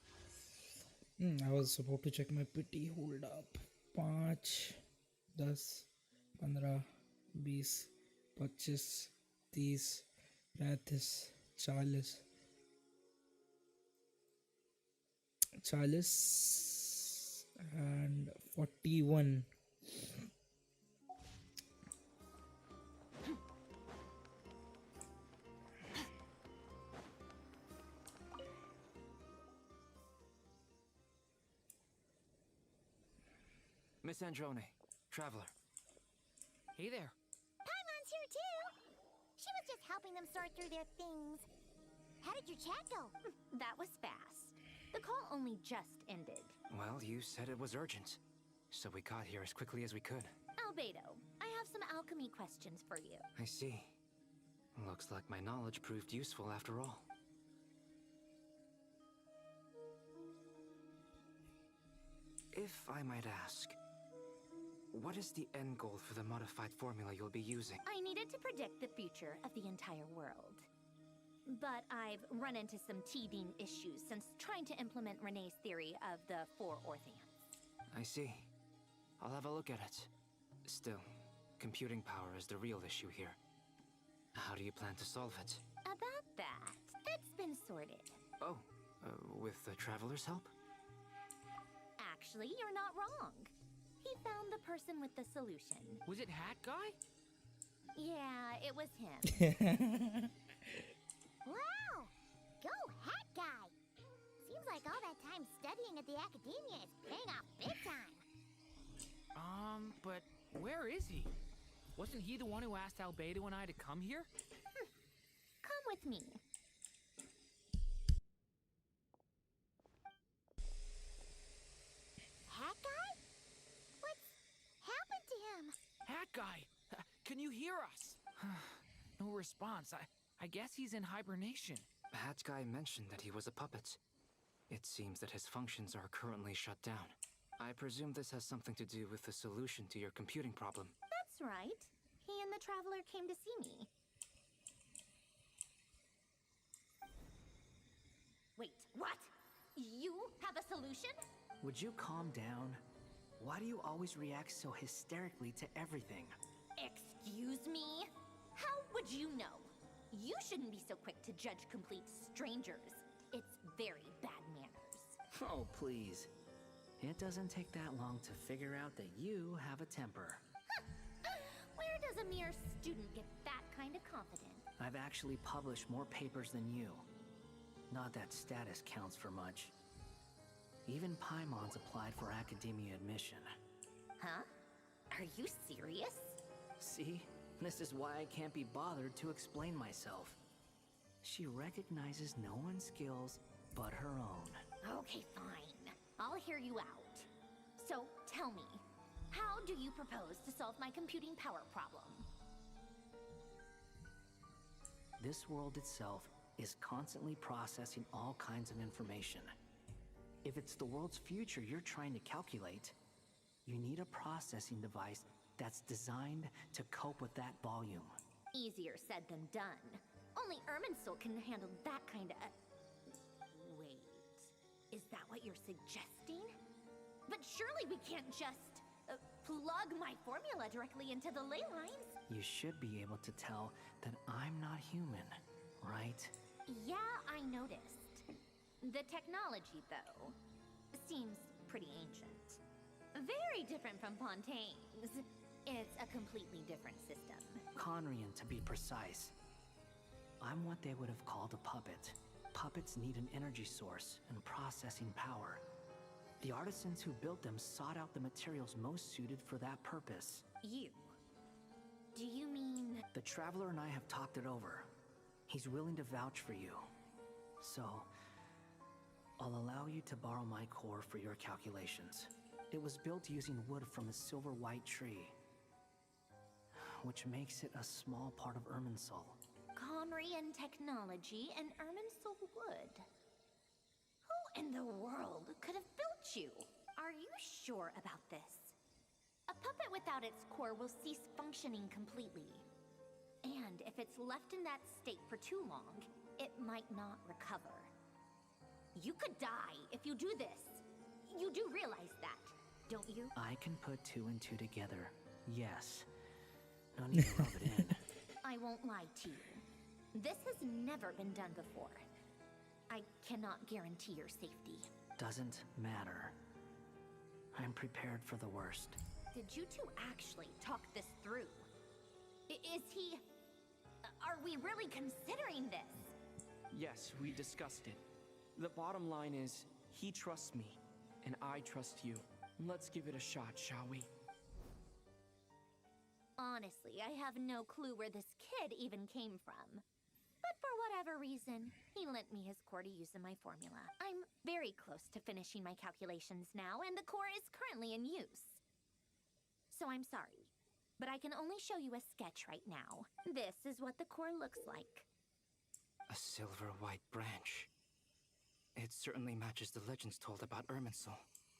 Speaker 1: I was about to check my pity. Hold up. 5, 10, 15, 20, 25, 30, 35, 40, 40 and 41.
Speaker 16: Miss Androne, Traveler.
Speaker 15: Hey there.
Speaker 14: Paimon's here too. She was just helping them sort through their things. How did your chat go?
Speaker 19: That was fast. The call only just ended.
Speaker 16: Well, you said it was urgent, so we got here as quickly as we could.
Speaker 19: Albedo, I have some alchemy questions for you.
Speaker 16: I see. Looks like my knowledge proved useful after all. If I might ask, what is the end goal for the modified formula you'll be using?
Speaker 19: I needed to predict the future of the entire world. But I've run into some teething issues since trying to implement Renee's theory of the 4 Orthants.
Speaker 16: I see. I'll have a look at it. Still, computing power is the real issue here. How do you plan to solve it?
Speaker 19: About that, that's been sorted.
Speaker 16: Oh, with the Traveler's help?
Speaker 19: Actually, you're not wrong. He found the person with the solution.
Speaker 15: Was it Hat Guy?
Speaker 19: Yeah, it was him.
Speaker 14: Wow! Go Hat Guy! Seems like all that time studying at the academia is paying off big time.
Speaker 15: But where is he? Wasn't he the one who asked Albedo and I to come here?
Speaker 19: Come with me.
Speaker 14: Hat Guy? What's happened to him?
Speaker 15: Hat Guy! Can you hear us? No response. I guess he's in hibernation.
Speaker 16: Hat Guy mentioned that he was a puppet. It seems that his functions are currently shut down. I presume this has something to do with the solution to your computing problem.
Speaker 19: That's right. He and the Traveler came to see me. Wait, what? You have a solution?
Speaker 11: Would you calm down? Why do you always react so hysterically to everything?
Speaker 19: Excuse me? How would you know? You shouldn't be so quick to judge complete strangers. It's very bad manners.
Speaker 11: Oh, please. It doesn't take that long to figure out that you have a temper.
Speaker 19: Where does a mere student get that kind of confidence?
Speaker 11: I've actually published more papers than you. Not that status counts for much. Even Paimon's applied for academia admission.
Speaker 19: Huh? Are you serious?
Speaker 11: See? This is why I can't be bothered to explain myself. She recognizes no one's skills but her own.
Speaker 19: Okay, fine. I'll hear you out. So, tell me, how do you propose to solve my computing power problem?
Speaker 11: This world itself is constantly processing all kinds of information. If it's the world's future you're trying to calculate, you need a processing device that's designed to cope with that volume.
Speaker 19: Easier said than done. Only Irminsul can handle that kind of... Wait, is that what you're suggesting? But surely we can't just plug my formula directly into the ley lines.
Speaker 11: You should be able to tell that I'm not human, right?
Speaker 19: Yeah, I noticed. The technology, though, seems pretty ancient. Very different from Pontaine's. It's a completely different system.
Speaker 11: Conrian, to be precise. I'm what they would have called a puppet. Puppets need an energy source and processing power. The artisans who built them sought out the materials most suited for that purpose.
Speaker 19: You? Do you mean...
Speaker 11: The Traveler and I have talked it over. He's willing to vouch for you. So, I'll allow you to borrow my core for your calculations. It was built using wood from a silver white tree, which makes it a small part of Irminsul.
Speaker 19: Conrian technology and Irminsul wood. Who in the world could have built you? Are you sure about this? A puppet without its core will cease functioning completely. And if it's left in that state for too long, it might not recover. You could die if you do this. You do realize that, don't you?
Speaker 11: I can put 2 and 2 together. Yes. No need to rub it in.
Speaker 19: I won't lie to you. This has never been done before. I cannot guarantee your safety.
Speaker 11: Doesn't matter. I'm prepared for the worst.
Speaker 19: Did you two actually talk this through? Is he... Are we really considering this?
Speaker 3: Yes, we discussed it. The bottom line is, he trusts me, and I trust you. Let's give it a shot, shall we?
Speaker 19: Honestly, I have no clue where this kid even came from. But for whatever reason, he lent me his core to use in my formula. I'm very close to finishing my calculations now, and the core is currently in use. So I'm sorry, but I can only show you a sketch right now. This is what the core looks like.
Speaker 16: A silver white branch. It certainly matches the legends told about Irminsul.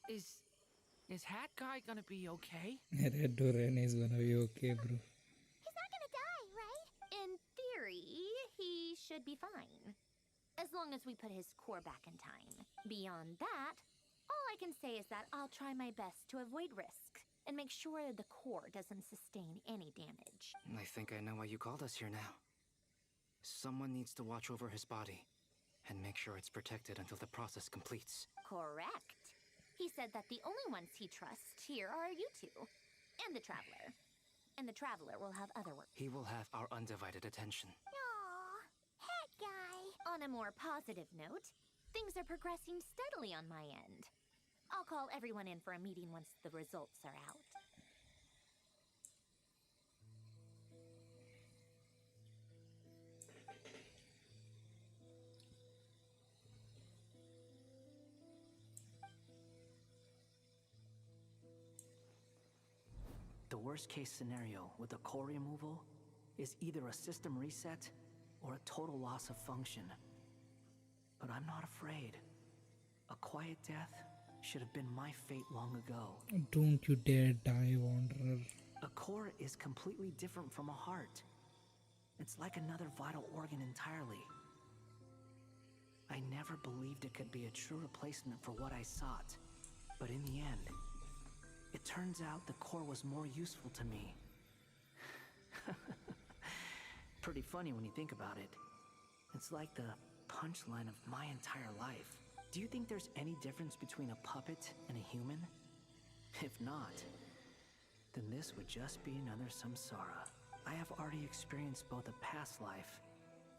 Speaker 15: Is Hat Guy gonna be okay?
Speaker 1: Red Doran is gonna be okay, bro.
Speaker 19: He's not gonna die, right? In theory, he should be fine. As long as we put his core back in time. Beyond that, all I can say is that I'll try my best to avoid risk and make sure the core doesn't sustain any damage.
Speaker 16: I think I know why you called us here now. Someone needs to watch over his body and make sure it's protected until the process completes.
Speaker 19: Correct. He said that the only ones he trusts here are you two, and the Traveler. And the Traveler will have other work.
Speaker 16: He will have our undivided attention.
Speaker 19: Aww, Hat Guy. On a more positive note, things are progressing steadily on my end. I'll call everyone in for a meeting once the results are out.
Speaker 11: The worst case scenario with the core removal is either a system reset or a total loss of function. But I'm not afraid. A quiet death should have been my fate long ago.
Speaker 1: Don't you dare die, Wanderer.
Speaker 11: A core is completely different from a heart. It's like another vital organ entirely. I never believed it could be a true replacement for what I sought. But in the end, it turns out the core was more useful to me. Pretty funny when you think about it. It's like the punchline of my entire life. Do you think there's any difference between a puppet and a human? If not, then this would just be another samsara. I have already experienced both a past life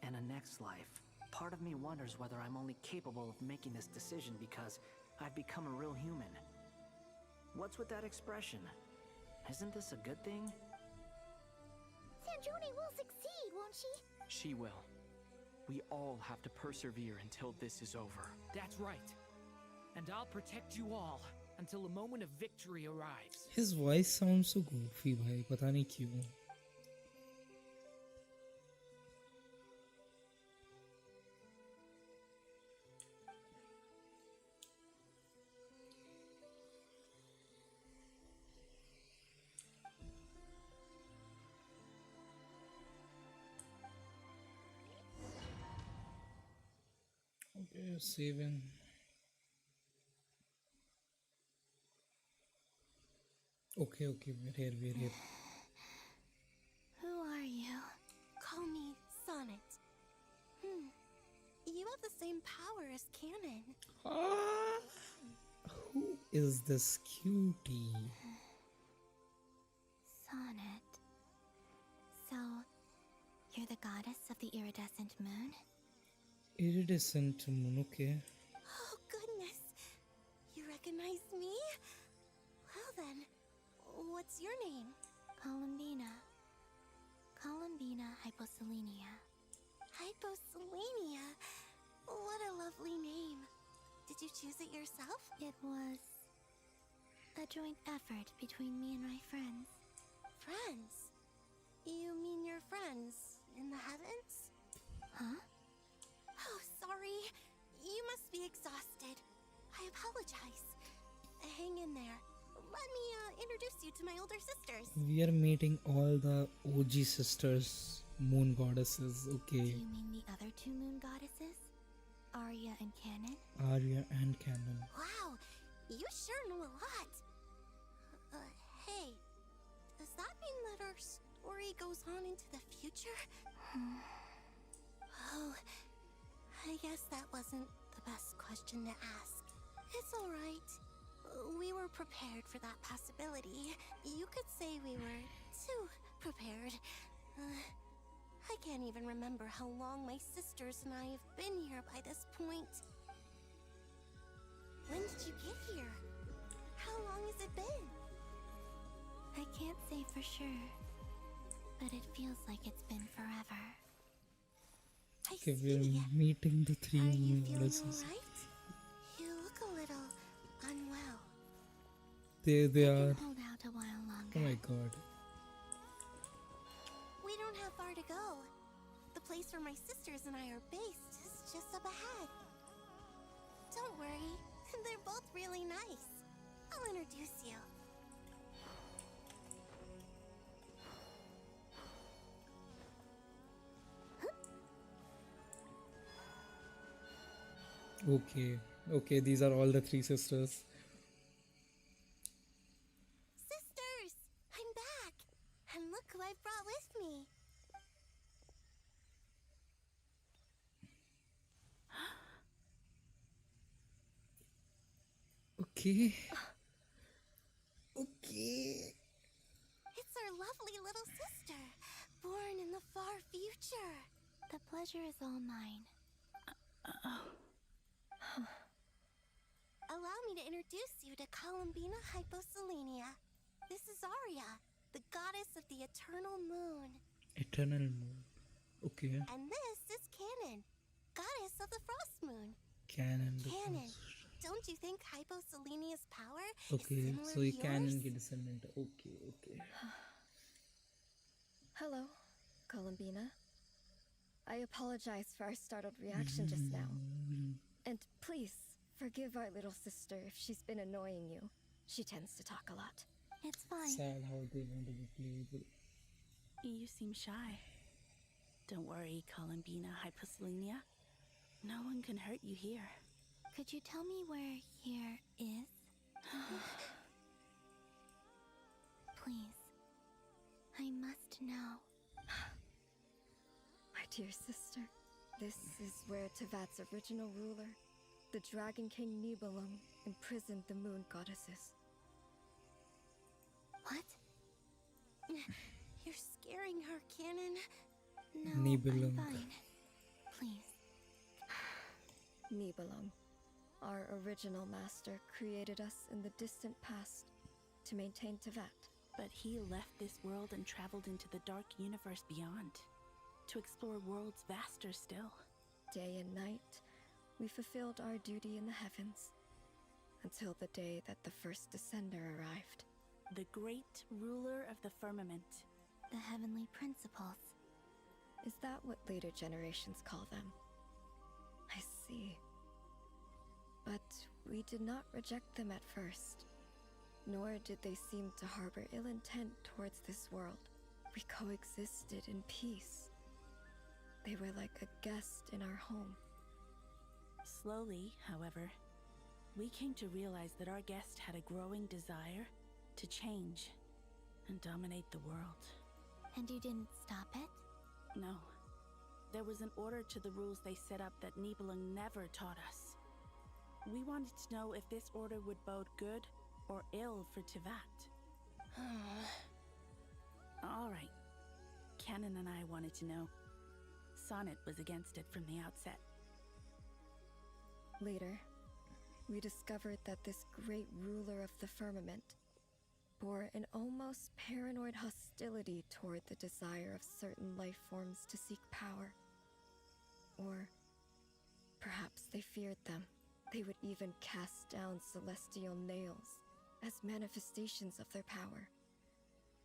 Speaker 11: and a next life. Part of me wonders whether I'm only capable of making this decision because I've become a real human. What's with that expression? Isn't this a good thing?
Speaker 14: Sanjuni will succeed, won't she?
Speaker 3: She will. We all have to persevere until this is over.
Speaker 15: That's right. And I'll protect you all until a moment of victory arrives.
Speaker 1: His voice sounds so goofy, bhai. Pata nahi kyun. Okay, saving. Okay, we're here.
Speaker 14: Who are you? Call me Sonnet. You have the same power as Canon.
Speaker 1: Who is this cutie?
Speaker 14: Sonnet. So, you're the goddess of the iridescent moon?
Speaker 1: Iridescent moon, okay.
Speaker 14: Oh, goodness. You recognize recognize me? Well then, what's your name? Columbina. Columbina Hyposelenia. Hyposelenia? What a lovely name. Did you choose it yourself? It was a joint effort between me and my friends. Friends? You mean your friends in the heavens? Huh? Oh, sorry. You must be exhausted. I apologize. Hang in there. Let me introduce you to my older sisters.
Speaker 1: We are meeting all the OG sisters, moon goddesses. Okay.
Speaker 14: Do you mean the other two moon goddesses? Arya and Canon?
Speaker 1: Arya and Canon.
Speaker 14: Wow, you sure know a lot. Hey, does that mean that our story goes on into the future? Oh, I guess that wasn't the best question to ask. It's alright. We were prepared for that possibility. You could say we were too prepared. I can't even remember how long my sisters and I have been here by this point. When did you get here? How long has it been? I can't say for sure, but it feels like it's been forever.
Speaker 1: Okay, we are meeting the three moon goddesses.
Speaker 14: Alright? You look a little unwell.
Speaker 1: They are.
Speaker 14: Hold out a while longer.
Speaker 1: Oh my god.
Speaker 14: We don't have far to go. The place where my sisters and I are based is just up ahead. Don't worry, they're both really nice. I'll introduce you.
Speaker 1: Okay, these are all the three sisters.
Speaker 14: Sisters, I'm back. And look who I brought with me.
Speaker 1: Okay.
Speaker 14: It's our lovely little sister, born in the far future. The pleasure is all mine. Allow me to introduce you to Columbina Hyposelenia. This is Arya, the goddess of the eternal moon.
Speaker 1: Eternal moon. Okay.
Speaker 14: And this is Canon, goddess of the frost moon.
Speaker 1: Canon.
Speaker 14: Canon, don't you think Hyposelenia's power
Speaker 1: Okay,
Speaker 14: is
Speaker 1: so
Speaker 14: similar
Speaker 1: you
Speaker 14: to
Speaker 1: Canon
Speaker 14: yours?
Speaker 1: get descendant. Okay.
Speaker 17: Hello, Columbina. I apologize for our startled reaction just now. And please, forgive our little sister if she's been annoying you. She tends to talk a lot.
Speaker 14: It's fine.
Speaker 1: Sad how they want to be playable.
Speaker 10: You seem shy. Don't worry, Columbina Hyposelenia. No one can hurt you here.
Speaker 14: Could you tell me where here is? Please. I must know.
Speaker 17: My dear sister, this is where Tevat's original ruler, the Dragon King Nibelung, imprisoned the moon goddesses.
Speaker 14: What? You're scaring her, Canon. No,
Speaker 1: Nibelung.
Speaker 14: I'm fine. Please.
Speaker 17: Nibelung, our original master, created us in the distant past to maintain Tevat.
Speaker 10: But he left this world and traveled into the dark universe beyond, to explore worlds vaster still.
Speaker 17: Day and night, we fulfilled our duty in the heavens, until the day that the first descender arrived.
Speaker 10: The great ruler of the firmament.
Speaker 14: The heavenly principles.
Speaker 17: Is that what later generations call them? I see. But we did not reject them at first, nor did they seem to harbor ill intent towards this world. We coexisted in peace. They were like a guest in our home.
Speaker 10: Slowly, however, we came to realize that our guest had a growing desire to change and dominate the world.
Speaker 14: And you didn't stop it?
Speaker 10: No. There was an order to the rules they set up that Nibelung never taught us. We wanted to know if this order would bode good or ill for Tevat. All right. Canon and I wanted to know. Sonnet was against it from the outset.
Speaker 17: Later,
Speaker 13: we discovered that this great ruler of the firmament bore an almost paranoid hostility toward the desire of certain life forms to seek power. Or perhaps they feared them. They would even cast down celestial nails as manifestations of their power,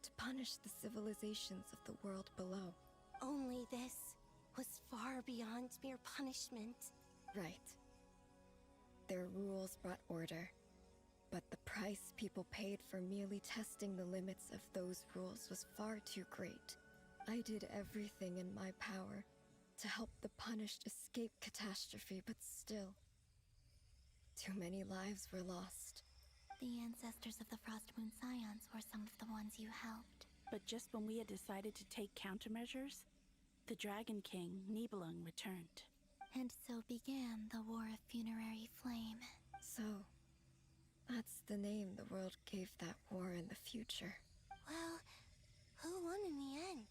Speaker 13: to punish the civilizations of the world below.
Speaker 14: Only this was far beyond mere punishment.
Speaker 13: Right. Their rules brought order, but the price people paid for merely testing the limits of those rules was far too great. I did everything in my power to help the punished escape catastrophe, but still, too many lives were lost.
Speaker 14: The ancestors of the Frost Moon Scions were some of the ones you helped.
Speaker 10: But just when we had decided to take countermeasures, the Dragon King, Nibelung, returned.
Speaker 14: And so began the War of Funerary Flame.
Speaker 13: So, that's the name the world gave that war in the future.
Speaker 14: Well, who won in the end?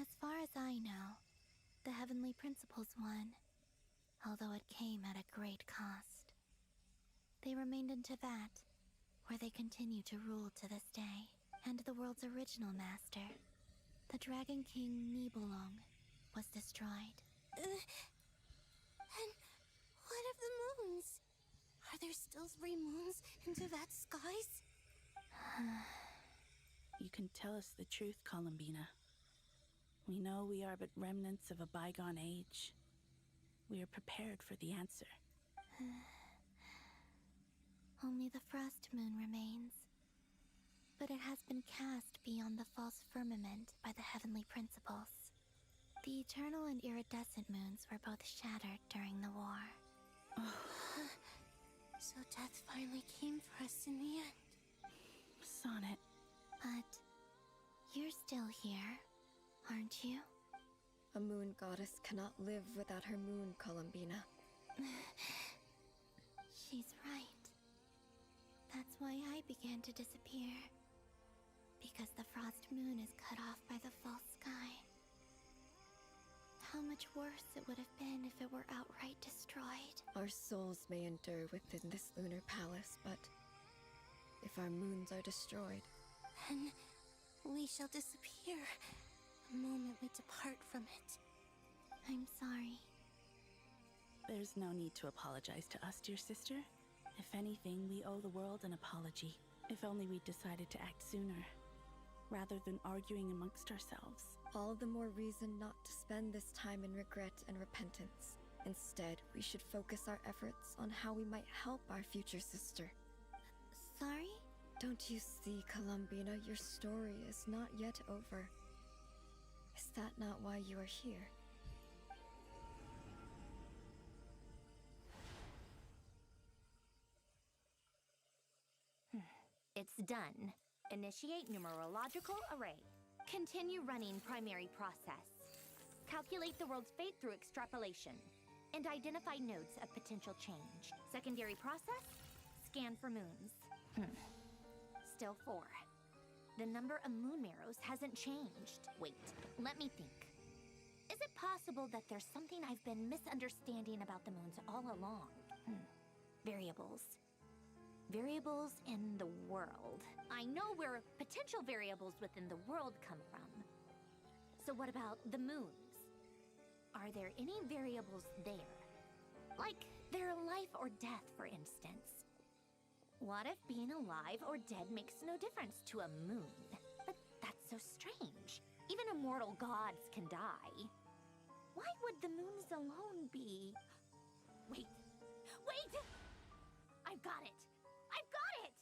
Speaker 14: As far as I know, the Heavenly Principles won, although it came at a great cost. They remained in Teyvat, where they continue to rule to this day. And the world's original master, the Dragon King Nibelung, was destroyed.
Speaker 8: And what of the moons? Are there still 3 moons in Teyvat's skies?
Speaker 10: You can tell us the truth, Columbina. We know we are but remnants of a bygone age. We are prepared for the answer.
Speaker 14: Only the Frost Moon remains. But it has been cast beyond the false firmament by the Heavenly Principles. The eternal and iridescent moons were both shattered during the war.
Speaker 8: So death finally came for us in the end.
Speaker 10: Sonnet.
Speaker 14: But you're still here, aren't you?
Speaker 13: A moon goddess cannot live without her moon, Columbina.
Speaker 14: She's right. That's why I began to disappear. Because the Frost Moon is cut off by the false sky. How much worse it would have been if it were outright destroyed.
Speaker 13: Our souls may endure within this lunar palace, but if our moons are destroyed,
Speaker 8: Then we shall disappear the moment we depart from it.
Speaker 14: I'm sorry.
Speaker 10: There's no need to apologize to us, dear sister. If anything, we owe the world an apology. If only we'd decided to act sooner, rather than arguing amongst ourselves.
Speaker 13: all the more reason not to spend this time in regret and repentance. Instead, we should focus our efforts on how we might help our future sister.
Speaker 14: Sorry?
Speaker 13: Don't you see, Columbina, your story is not yet over. Is that not why you are here?
Speaker 17: It's done. Initiate numerological array. Continue running primary process. Calculate the world's fate through extrapolation. And identify nodes of potential change. Secondary process? Scan for moons. Still 4. The number of moon marrows hasn't changed. Wait, let me think. Is it possible that there's something I've been misunderstanding about the moons all along? Variables. Variables in the world. I know where potential variables within the world come from. So what about the moons? Are there any variables there? Like their life or death, for instance. What if being alive or dead makes no difference to a moon? But that's so strange. Even immortal gods can die. Why would the moons alone be... Wait! I've got it! I've got it!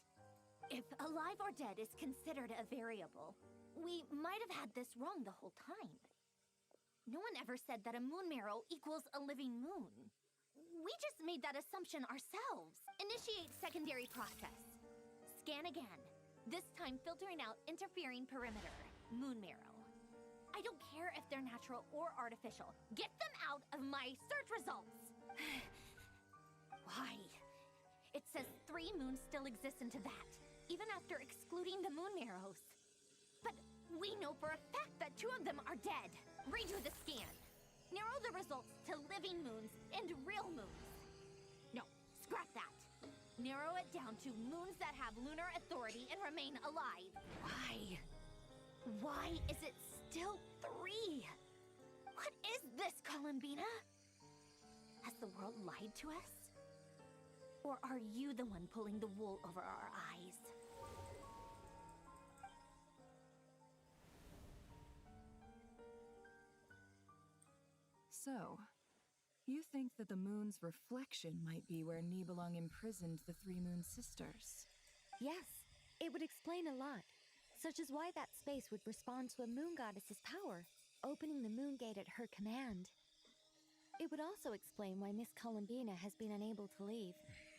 Speaker 17: If alive or dead is considered a variable, we might have had this wrong the whole time. No one ever said that a moon marrow equals a living moon. We just made that assumption ourselves. Initiate secondary process. Scan again. This time filtering out interfering perimeter. Moon marrow. I don't care if they're natural or artificial. Get them out of my search results! Why? It says 3 moons still exist in Teyvat, even after excluding the moon marrows. But we know for a fact that 2 of them are dead. Redo the scan. Narrow the results to living moons and real moons. No, scrap that. narrow it down to moons that have lunar authority and remain alive. Why? Why is it still 3? What is this, Columbina? Has the world lied to us? Or are you the one pulling the wool over our eyes?
Speaker 9: So, you think that the moon's reflection might be where Nibelung imprisoned the 3 Moon Sisters?
Speaker 17: Yes, it would explain a lot, such as why that space would respond to a moon goddess's power, opening the moon gate at her command. It would also explain why Miss Columbina has been unable to leave,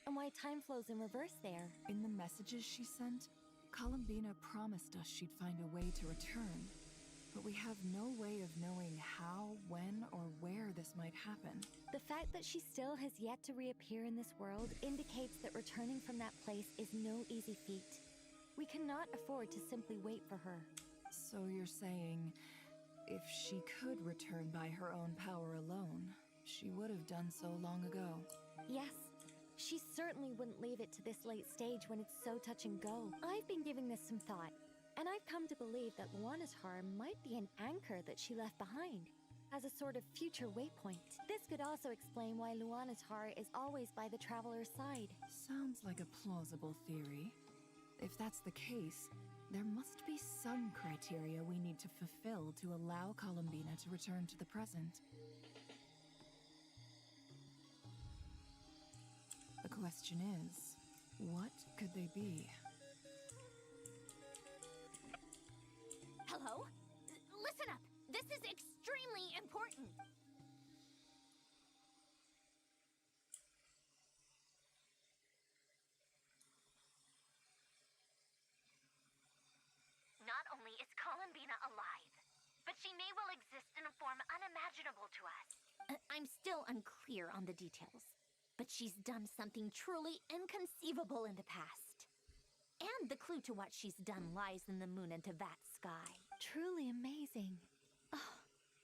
Speaker 17: and why time flows in reverse there.
Speaker 9: In the messages she sent, Columbina promised us she'd find a way to return. But we have no way of knowing how, when, or where this might happen.
Speaker 17: The fact that she still has yet to reappear in this world indicates that returning from that place is no easy feat. We cannot afford to simply wait for her.
Speaker 9: So you're saying, if she could return by her own power alone, she would have done so long ago?
Speaker 17: Yes. She certainly wouldn't leave it to this late stage when it's so touch and go. I've been giving this some thought, and I've come to believe that Luanatar might be an anchor that she left behind, as a sort of future waypoint. This could also explain why Luanatar is always by the traveler's side.
Speaker 9: Sounds like a plausible theory. If that's the case, there must be some criteria we need to fulfill to allow Columbina to return to the present. The question is, what could they be?
Speaker 17: Hello? Listen up! This is extremely important! Not only is Columbina alive, but she may well exist in a form unimaginable to us. I'm still unclear on the details, but she's done something truly inconceivable in the past. And the clue to what she's done lies in the moon and Tevat sky. Truly amazing. Oh,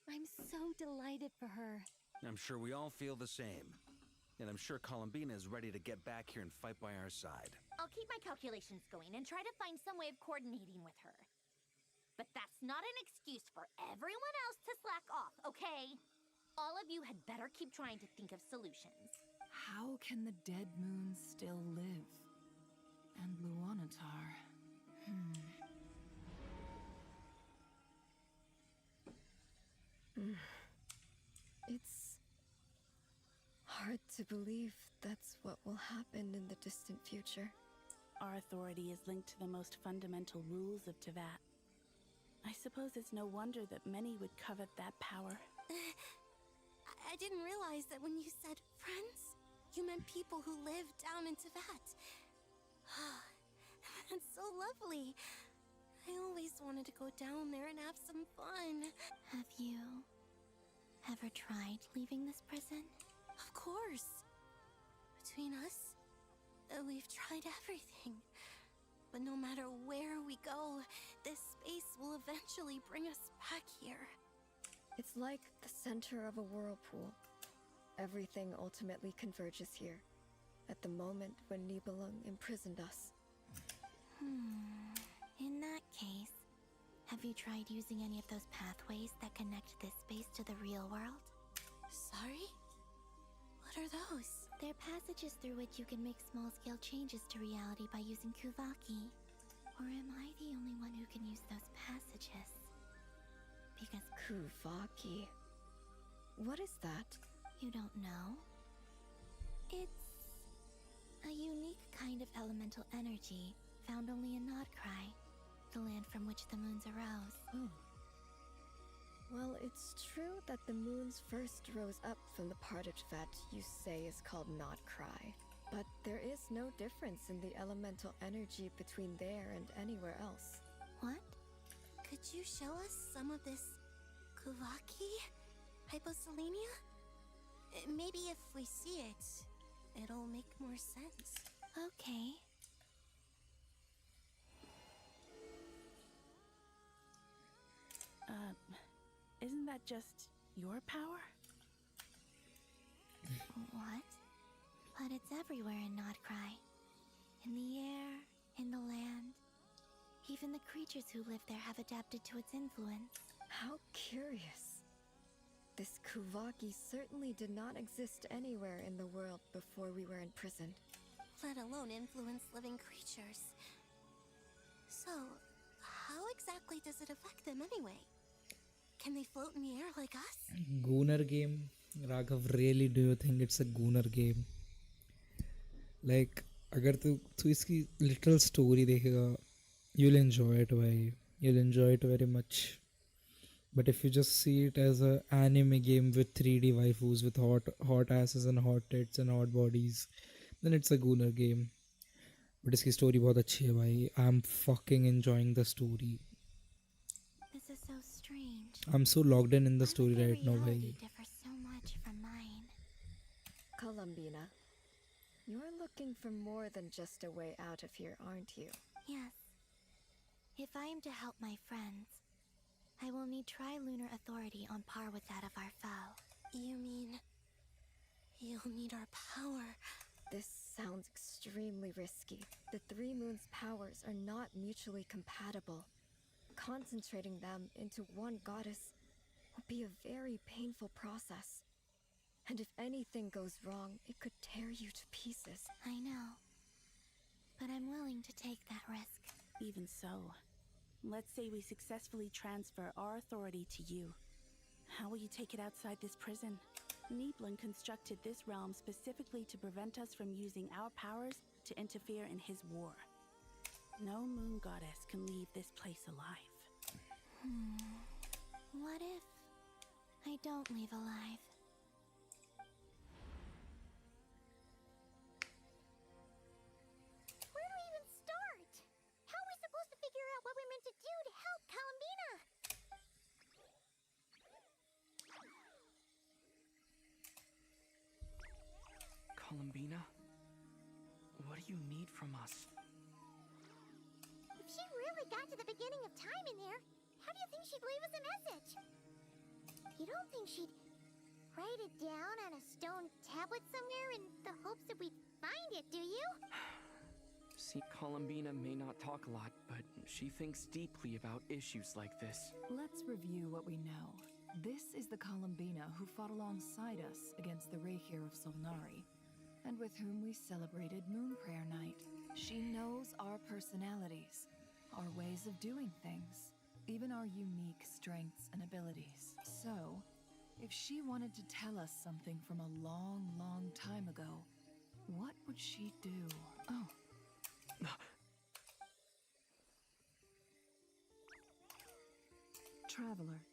Speaker 17: I'm so delighted for her.
Speaker 5: I'm sure we all feel the same. And I'm sure Columbina is ready to get back here and fight by our side.
Speaker 17: I'll keep my calculations going and try to find some way of coordinating with her. But that's not an excuse for everyone else to slack off, okay? All of you had better keep trying to think of solutions.
Speaker 9: How can the dead moon still live? And Luanatar...
Speaker 13: It's hard to believe that's what will happen in the distant future.
Speaker 10: Our authority is linked to the most fundamental rules of Tevat. I suppose it's no wonder that many would covet that power.
Speaker 14: I didn't realize that when you said friends, you meant people who live down in Tevat. That's so lovely. I always wanted to go down there and have some fun. Have you ever tried leaving this prison? Of course. Between us, we've tried everything. But no matter where we go, this space will eventually bring us back here.
Speaker 13: It's like the center of a whirlpool. Everything ultimately converges here, at the moment when Nibelung imprisoned us.
Speaker 14: In that case, have you tried using any of those pathways that connect this space to the real world? Sorry? What are those? They're passages through which you can make small-scale changes to reality by using Kuvaki. Or am I the only one who can use those passages? Because
Speaker 13: Kuvaki... What is that?
Speaker 14: You don't know? It's a unique kind of elemental energy found only in Nodcry, the land from which the moons arose.
Speaker 13: Oh. Well, it's true that the moons first rose up from the part of Tevat you say is called Nodcry. But there is no difference in the elemental energy between there and anywhere else.
Speaker 14: What? Could you show us some of this Kuvaki? Hyposelenia? Maybe if we see it, it'll make more sense. Okay.
Speaker 10: Isn't that just your power?
Speaker 14: What? But it's everywhere in Nodcry. the creatures who live there have adapted to its influence.
Speaker 13: How curious. This Kuvaki certainly did not exist anywhere in the world before we were imprisoned.
Speaker 14: Let alone influence living creatures. So, how exactly does it affect them anyway? Can they float in the air like us?
Speaker 1: Gooner game. Raghav, really do you think it's a gooner game? Like, अगर तू इसकी literal story देखेगा, you'll enjoy it भाई. You'll enjoy it very much. But if you just see it as a anime game with 3D waifus with hot asses and hot tits and hot bodies, then it's a gooner game. But इसकी story बहुत अच्छी है भाई. I'm fucking enjoying the story.
Speaker 14: This is so strange.
Speaker 1: I'm so logged in the story right now भाई.
Speaker 14: Reality differs so much from mine.
Speaker 13: Columbina, you're looking for more than just a way out of here, aren't you?
Speaker 14: Yes. If I am to help my friends, I will need tri-lunar authority on par with that of our foe. You mean... you'll need our power?
Speaker 13: This sounds extremely risky. The Three Moons' powers are not mutually compatible. Concentrating them into one goddess will be a very painful process. And if anything goes wrong, it could tear you to pieces.
Speaker 14: I know. But I'm willing to take that risk.
Speaker 10: Even so, let's say we successfully transfer our authority to you. How will you take it outside this prison? Neblin constructed this realm specifically to prevent us from using our powers to interfere in his war. No moon goddess can leave this place alive.
Speaker 14: What if I don't leave alive? Where do we even start? How are we supposed to figure out what we're meant to do to help Columbina?
Speaker 21: Columbina? What do you need from us?
Speaker 14: If she really got to the beginning of time in there, how do you think she'd leave us a message? You don't think she'd write it down on a stone tablet somewhere in the hopes that we'd find it, do you?
Speaker 21: See, Columbina may not talk a lot, but she thinks deeply about issues like this.
Speaker 18: Let's review what we know. This is the Columbina who fought alongside us against the Rayhir of Solnari, and with whom we celebrated Moon Prayer Night. She knows our personalities, our ways of doing things, even our unique strengths and abilities. So, if she wanted to tell us something from a long, long time ago, what would she do? Oh. Traveler,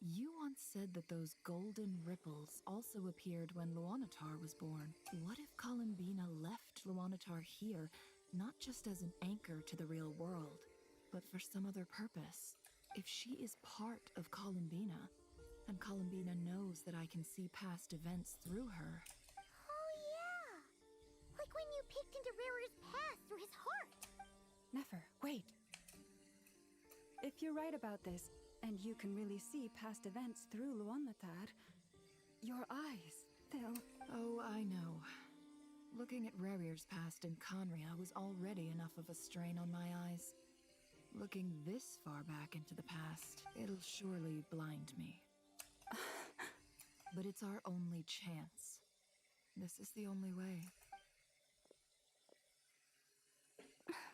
Speaker 18: you once said that those golden ripples also appeared when Luanatar was born. What if Columbina left Luanatar here, not just as an anchor to the real world, but for some other purpose? If she is part of Columbina, and Columbina knows that I can see past events through her.
Speaker 14: Oh yeah! Like when you peeked into Rarer's past through his heart!
Speaker 6: Never, wait. If you're right about this, and you can really see past events through Luanatar, your eyes, they'll...
Speaker 18: Oh, I know. Looking at Rarir's past in Conria was already enough of a strain on my eyes. Looking this far back into the past, it'll surely blind me. But it's our only chance. This is the only way.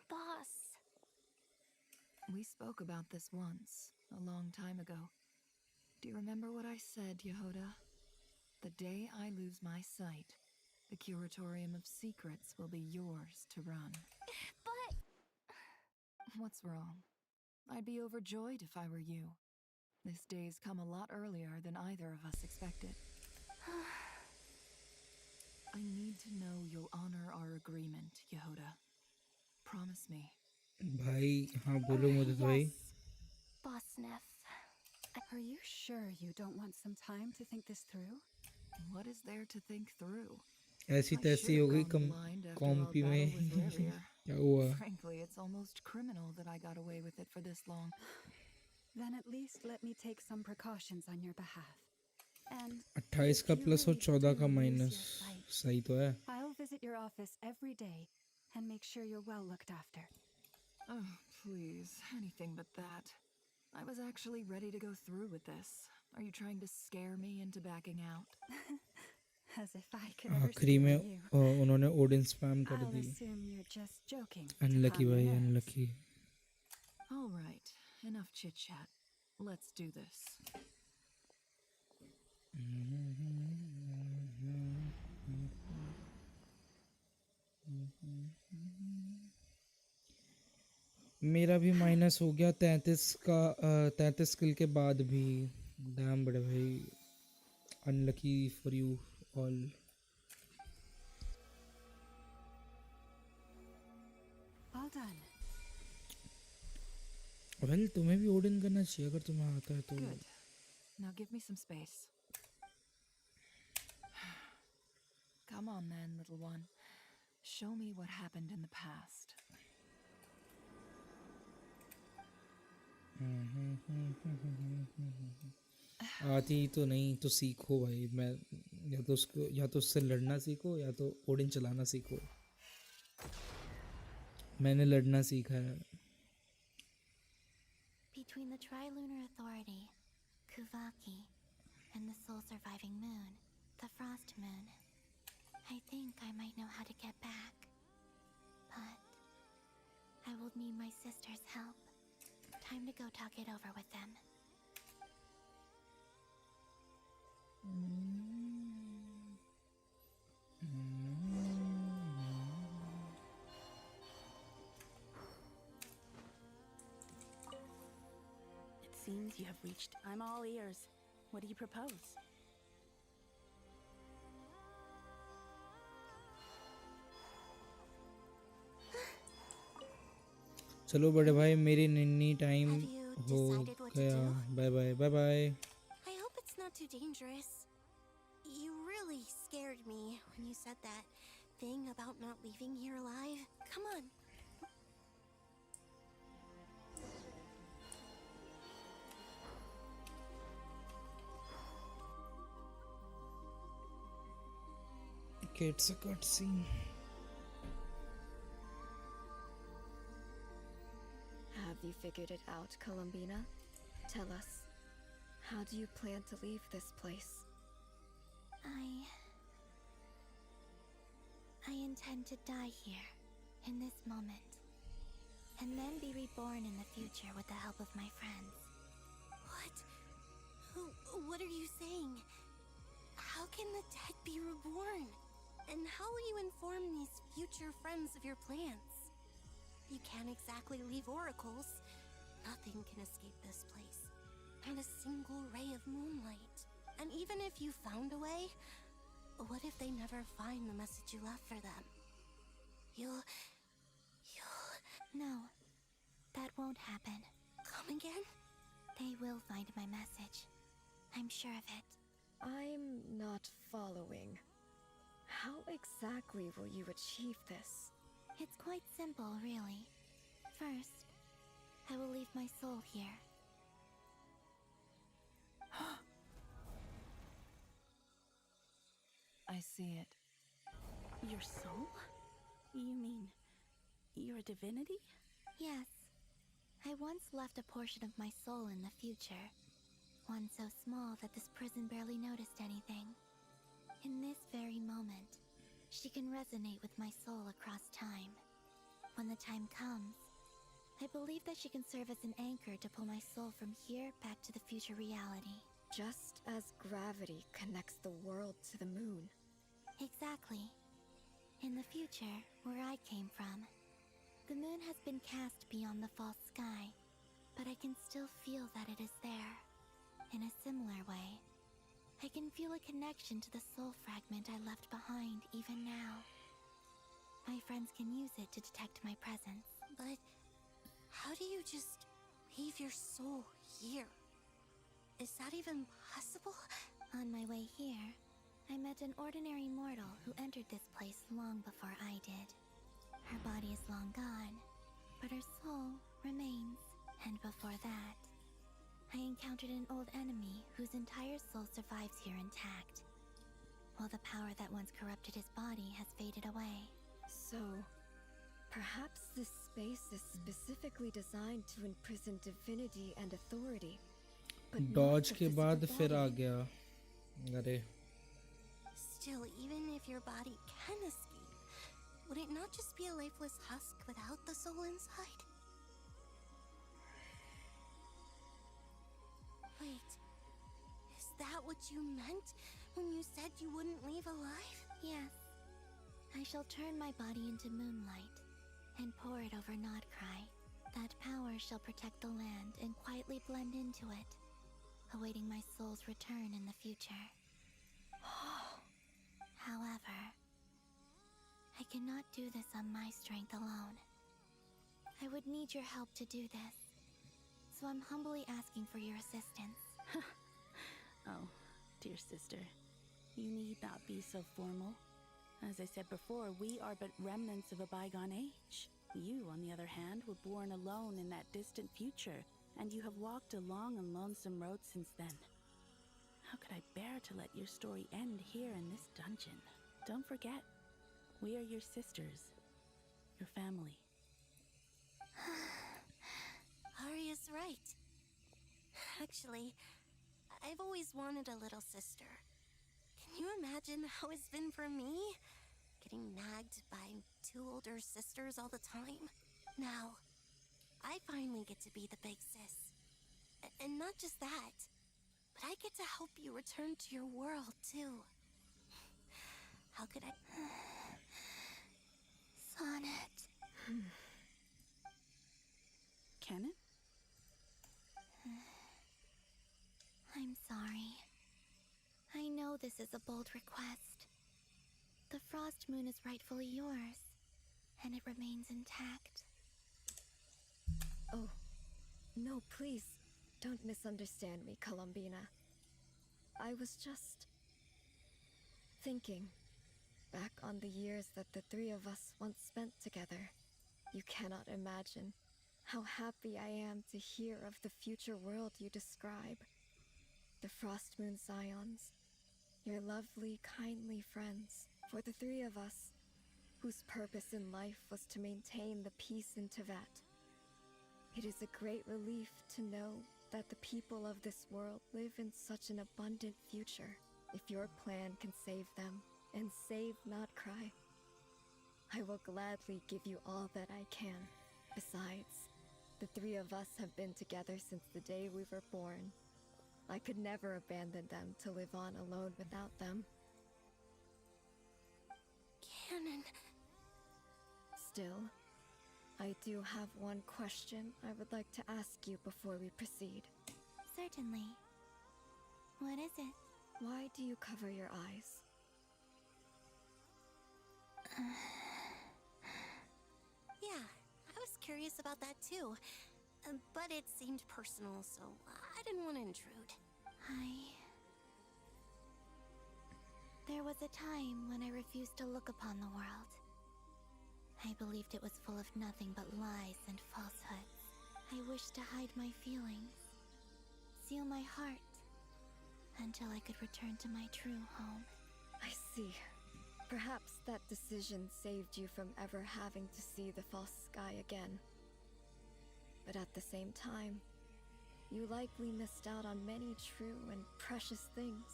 Speaker 14: Boss.
Speaker 18: We spoke about this once, a long time ago. Do you remember what I said, Yehoda? The day I lose my sight, the Curatorium of Secrets will be yours to run.
Speaker 14: But...
Speaker 18: What's wrong? I'd be overjoyed if I were you. This day's come a lot earlier than either of us expected. I need to know you'll honor our agreement, Yehoda. Promise me.
Speaker 1: भाई हाँ बोलो मुझे भाई.
Speaker 14: Boss Neff.
Speaker 6: Are you sure you don't want some time to think this through?
Speaker 18: What is there to think through?
Speaker 1: ऐसी तैसी हो गई कॉम्पी में. क्या हुआ?
Speaker 18: Frankly, it's almost criminal that I got away with it for this long.
Speaker 6: Then at least let me take some precautions on your behalf. And
Speaker 1: 28 का plus और 14 का माइनस सही तो है.
Speaker 6: I'll visit your office every day and make sure you're well looked after.
Speaker 18: Oh, please, anything but that. I was actually ready to go through with this. Are you trying to scare me into backing out?
Speaker 6: As if I could ever
Speaker 1: आखिरी
Speaker 6: scare
Speaker 1: में
Speaker 6: you.
Speaker 1: उन्होंने Odin spam कर
Speaker 6: I'll
Speaker 1: the.
Speaker 6: assume you're just joking.
Speaker 1: Unlucky
Speaker 6: to calm
Speaker 1: भाई,
Speaker 6: your nerves.
Speaker 1: unlucky.
Speaker 18: All right, enough chit-chat. Let's do this.
Speaker 1: मेरा भी minus हो गया 33 किल के बाद भी. डैम बड़े भाई, unlucky for you all.
Speaker 6: All done.
Speaker 1: Well तुम्हें भी ओडिन करना चाहिए अगर तुम्हें आता है तो.
Speaker 18: Good. Now give me some space. Come on then, little one. Show me what happened in the past.
Speaker 1: आती तो नहीं तो सीखो भाई. मैं या तो उससे लड़ना सीखो या तो ओडिन चलाना सीखो. मैंने लड़ना सीखा है.
Speaker 14: Between the Trilunar Authority, Kuvaki, and the soul-surviving moon, the Frost Moon, I think I might know how to get back. But I will need my sister's help. Time to go talk it over with them.
Speaker 10: It seems you have reached. I'm all ears. What do you propose?
Speaker 1: चलो बड़े भाई, मेरी निन्नी time हो गया. Bye bye bye bye.
Speaker 14: I hope it's not too dangerous. You really scared me when you said that thing about not leaving here alive. Come on.
Speaker 1: Okay, it's a cutscene.
Speaker 13: Have you figured it out, Columbina? Tell us, how do you plan to leave this place?
Speaker 14: I intend to die here, in this moment, and then be reborn in the future with the help of my friends. What? What are you saying? How can the dead be reborn? And how will you inform these future friends of your plans? You can't exactly leave oracles. Nothing can escape this place. Not a single ray of moonlight. And even if you found a way, what if they never find the message you left for them? You'll... No, that won't happen. Come again? They will find my message. I'm sure of it.
Speaker 13: I'm not following. How exactly will you achieve this?
Speaker 14: It's quite simple, really. First, I will leave my soul here.
Speaker 18: I see it.
Speaker 10: Your soul? You mean you're a divinity?
Speaker 14: Yes. I once left a portion of my soul in the future. One so small that this prison barely noticed anything. In this very moment, she can resonate with my soul across time. When the time comes, I believe that she can serve as an anchor to pull my soul from here back to the future reality.
Speaker 13: Just as gravity connects the world to the moon.
Speaker 14: Exactly. In the future, where I came from, the moon has been cast beyond the false sky, but I can still feel that it is there. In a similar way, I can feel a connection to the soul fragment I left behind even now. My friends can use it to detect my presence. But how do you just leave your soul here? Is that even possible? On my way here, I met an ordinary mortal who entered this place long before I did. Her body is long gone, but her soul remains. And before that, I encountered an old enemy whose entire soul survives here intact, while the power that once corrupted his body has faded away.
Speaker 13: So, Perhaps this space is specifically designed to imprison divinity and authority. But not
Speaker 1: dodge
Speaker 13: the
Speaker 1: के
Speaker 13: physical
Speaker 1: बाद फिर आ
Speaker 13: body.
Speaker 1: गया. अरे
Speaker 14: Still, even if your body can escape, would it not just be a lifeless husk without the soul inside? Wait, is that what you meant when you said you wouldn't leave alive? Yes. I shall turn my body into moonlight and pour it over Nodcry. That power shall protect the land and quietly blend into it, awaiting my soul's return in the future. However, I cannot do this on my strength alone. I would need your help to do this, so I'm humbly asking for your assistance.
Speaker 10: Oh, dear sister, you need not be so formal. As I said before, we are but remnants of a bygone age. You, on the other hand, were born alone in that distant future, and you have walked a long and lonesome road since then. How could I bear to let your story end here in this dungeon? Don't forget, we are your sisters, your family.
Speaker 14: Arya's right. Actually, I've always wanted a little sister. Can you imagine how it's been for me? Getting nagged by two older sisters all the time. Now, I finally get to be the big sis. And not just that, but I get to help you return to your world, too. How could I... Sonnet.
Speaker 10: Canon?
Speaker 14: I'm sorry. I know this is a bold request. The Frost Moon is rightfully yours, and it remains intact.
Speaker 13: Oh, no, please, don't misunderstand me, Columbina. I was just thinking back on the years that the three of us once spent together. You cannot imagine how happy I am to hear of the future world you describe. The Frost Moon Scions, your lovely, kindly friends. For the three of us, whose purpose in life was to maintain the peace in Teyvat. It is a great relief to know that the people of this world live in such an abundant future. If your plan can save them, and save Nodcry, I will gladly give you all that I can. Besides, the three of us have been together since the day we were born. I could never abandon them to live on alone without them.
Speaker 14: Canon.
Speaker 13: Still, I do have one question I would like to ask you before we proceed.
Speaker 14: Certainly. What is it?
Speaker 13: Why do you cover your eyes?
Speaker 14: Yeah, I was curious about that too. But it seemed personal, so I didn't want to intrude. There was a time when I refused to look upon the world. I believed it was full of nothing but lies and falsehoods. I wished to hide my feelings, seal my heart, until I could return to my true home.
Speaker 13: I see. Perhaps that decision saved you from ever having to see the false sky again. But at the same time, you likely missed out on many true and precious things,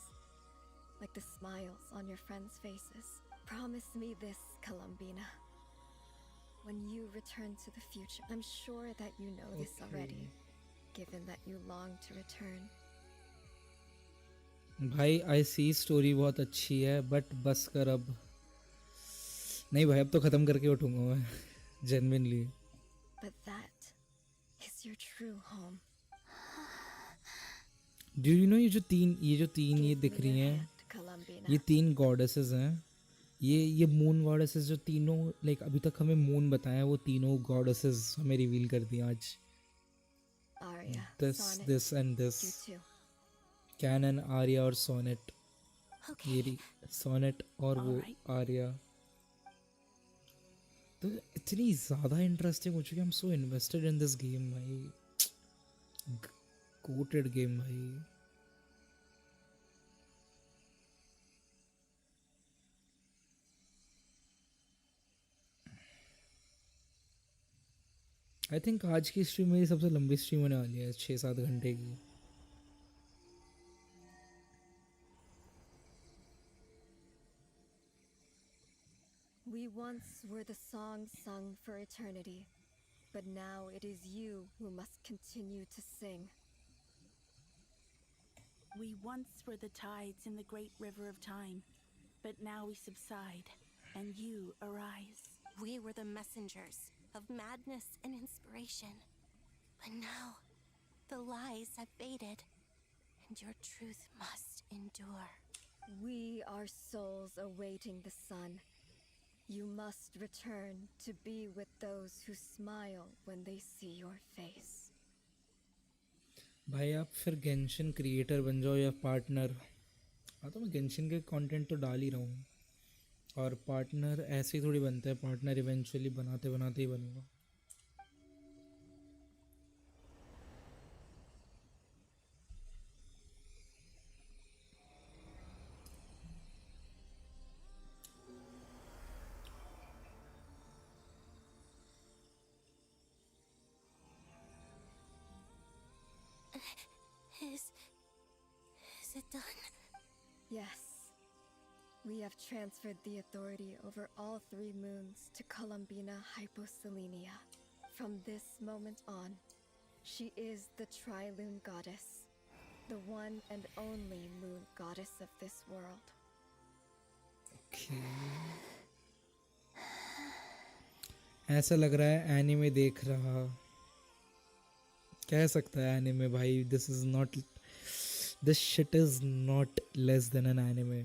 Speaker 13: like the smiles on your friends' faces. Promise me this, Columbina. When you return to the future, I'm sure that you know this already, given that you long to return.
Speaker 1: भाई आई सी story बहुत अच्छी है but बस कर अब नहीं भाई अब तो ख़त्म करके उठूंगा मैं genuinely.
Speaker 13: But that is your true home.
Speaker 1: Do you know ये जो तीन ये दिख रही हैं ये तीन गॉडेसेस हैं. ये मून गॉडेसेस जो तीनों लाइक अभी तक हमें मून बताया वो तीनों गॉडेसेस हमें रिवील कर दी आज. This and this canon Arya और सोनेट. ये सोनेट और वो आर्या तो इतनी ज़्यादा इंटरेस्टिंग हो चुकी है. I am so invested in this game भाई. कोटेड गेम भाई. आई थिंक आज की स्ट्रीम मेरी सबसे लंबी स्ट्रीम होने वाली है, 6-7 घंटे की.
Speaker 13: We once were the song sung for eternity, but now it is you who must continue to sing.
Speaker 10: We once were the tides in the great river of time, but now we subside, and you arise.
Speaker 14: We were the messengers of madness and inspiration. But now, the lies have faded, and your truth must endure.
Speaker 13: We are souls awaiting the sun. You must return to be with those who smile when they see your face.
Speaker 1: भाई आप फिर Genshin creator बन जाओ या partner. हाँ तो मैं Genshin के कंटेंट तो डाल ही रहा हूँ, और पार्टनर ऐसे ही थोड़ी बनता है. पार्टनर इवेंचुअली बनाते बनाते ही बनेगा.
Speaker 14: Is it done?
Speaker 13: Yes. We have transferred the authority over all 3 moons to Columbina Hyposelenia. From this moment on, she is the Tri-Lune Goddess, the one and only moon goddess of this world.
Speaker 1: Okay. ऐसा लग रहा है anime देख रहा. कह सकता है anime भाई. This shit is not less than an anime.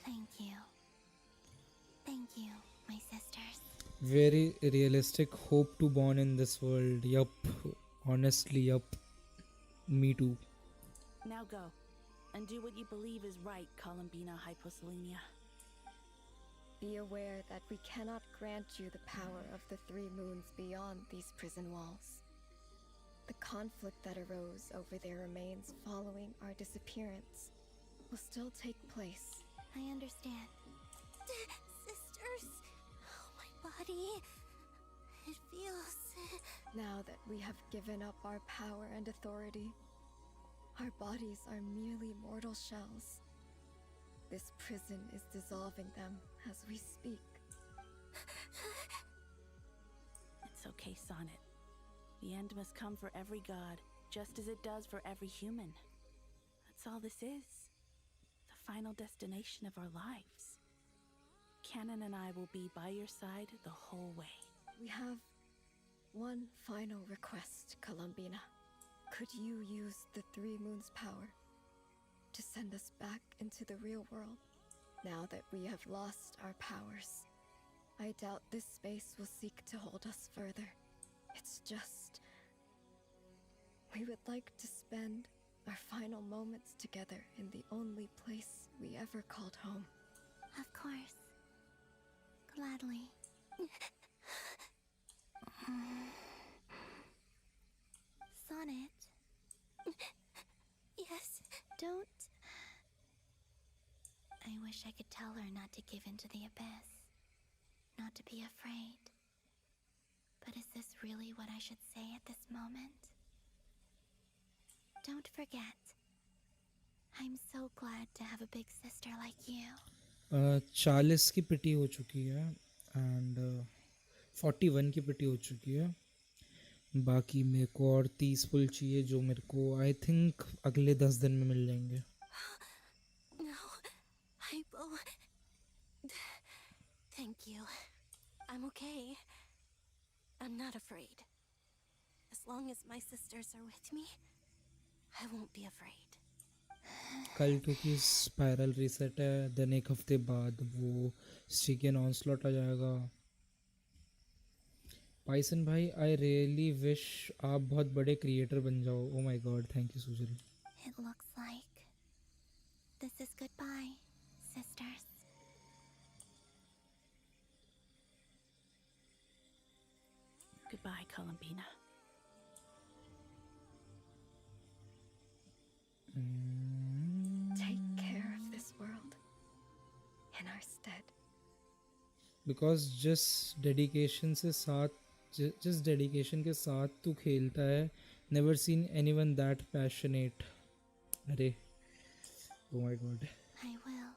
Speaker 14: Thank you. Thank you, my sisters.
Speaker 1: Very realistic. Hope to born in this world. Yup. Honestly, yup. Me too.
Speaker 10: Now go, and do what you believe is right, Columbina Hyposelenia.
Speaker 13: Be aware that we cannot grant you the power of the 3 moons beyond these prison walls. The conflict that arose over their remains following our disappearance will still take place.
Speaker 14: I understand. Sisters! Oh, my body. It feels...
Speaker 13: Now that we have given up our power and authority, our bodies are merely mortal shells. This prison is dissolving them as we speak.
Speaker 10: It's okay, Sonnet. The end must come for every god, just as it does for every human. That's all this is. The final destination of our lives. Canon and I will be by your side the whole way.
Speaker 13: We have one final request, Columbina. Could you use the 3 moons' power to send us back into the real world? Now that we have lost our powers, I doubt this space will seek to hold us further. It's just... we would like to spend our final moments together in the only place we ever called home.
Speaker 14: Of course. Gladly. Sonnet. Yes. Don't... I wish I could tell her not to give in to the abyss. Not to be afraid. But is this really what I should say at this moment? Don't forget. I'm so glad to have a big sister like you.
Speaker 1: 40 की पिटी हो चुकी है and 41 की पिटी हो चुकी है. बाकी मेरे को और 30 पुल चाहिए, जो मेरे को आई थिंक अगले 10 दिन में मिल जाएंगे.
Speaker 14: Thank you. I'm okay. I'm not afraid. As long as my sisters are with me, I won't be afraid.
Speaker 1: कल क्योंकि स्पाइरल रीसेट है, देन एक हफ्ते बाद वो स्टिकन ऑनस्लॉट आ जाएगा. पाइसन भाई, आई रियली विश आप बहुत बड़े क्रिएटर बन जाओ. ओ my God, thank you Sujal.
Speaker 14: It looks like this is goodbye, sisters.
Speaker 10: Goodbye, Columbina.
Speaker 13: Take care of this world in our stead.
Speaker 1: Because जिस डेडिकेशन से साथ जिस डेडिकेशन के साथ तू खेलता है, never seen anyone that passionate. अरे oh my god.
Speaker 14: I will.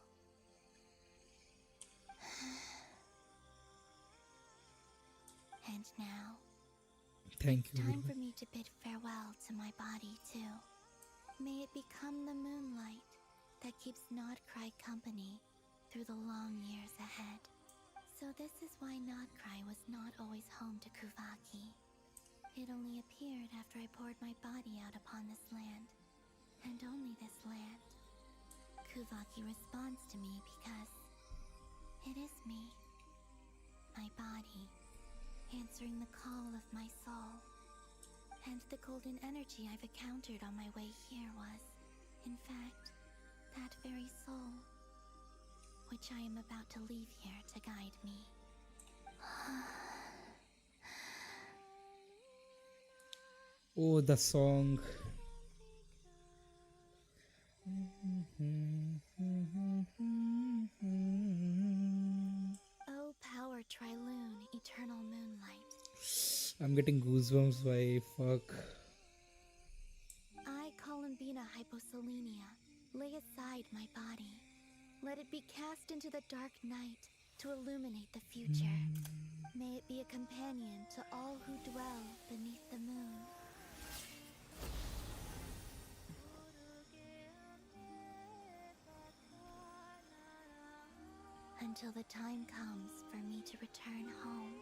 Speaker 14: And now,
Speaker 1: thank you.
Speaker 14: time for me to bid farewell to my body, too. May it become the moonlight that keeps Nodcry company through the long years ahead. So this is why Nodcry was not always home to Kuvaki. It only appeared after I poured my body out upon this land, and only this land. Kuvaki responds to me because it is me, my body, answering the call of my soul. And the golden energy I've encountered on my way here was, in fact, that very soul, which I am about to leave here to guide me.
Speaker 1: Oh, the song.
Speaker 14: Oh, power Trilune, eternal moonlight.
Speaker 1: I'm getting goosebumps. Why? Fuck.
Speaker 14: I, Columbina Hyposelenia, lay aside my body. Let it be cast into the dark night to illuminate the future. May it be a companion to all who dwell beneath the moon. Until the time comes for me to return home.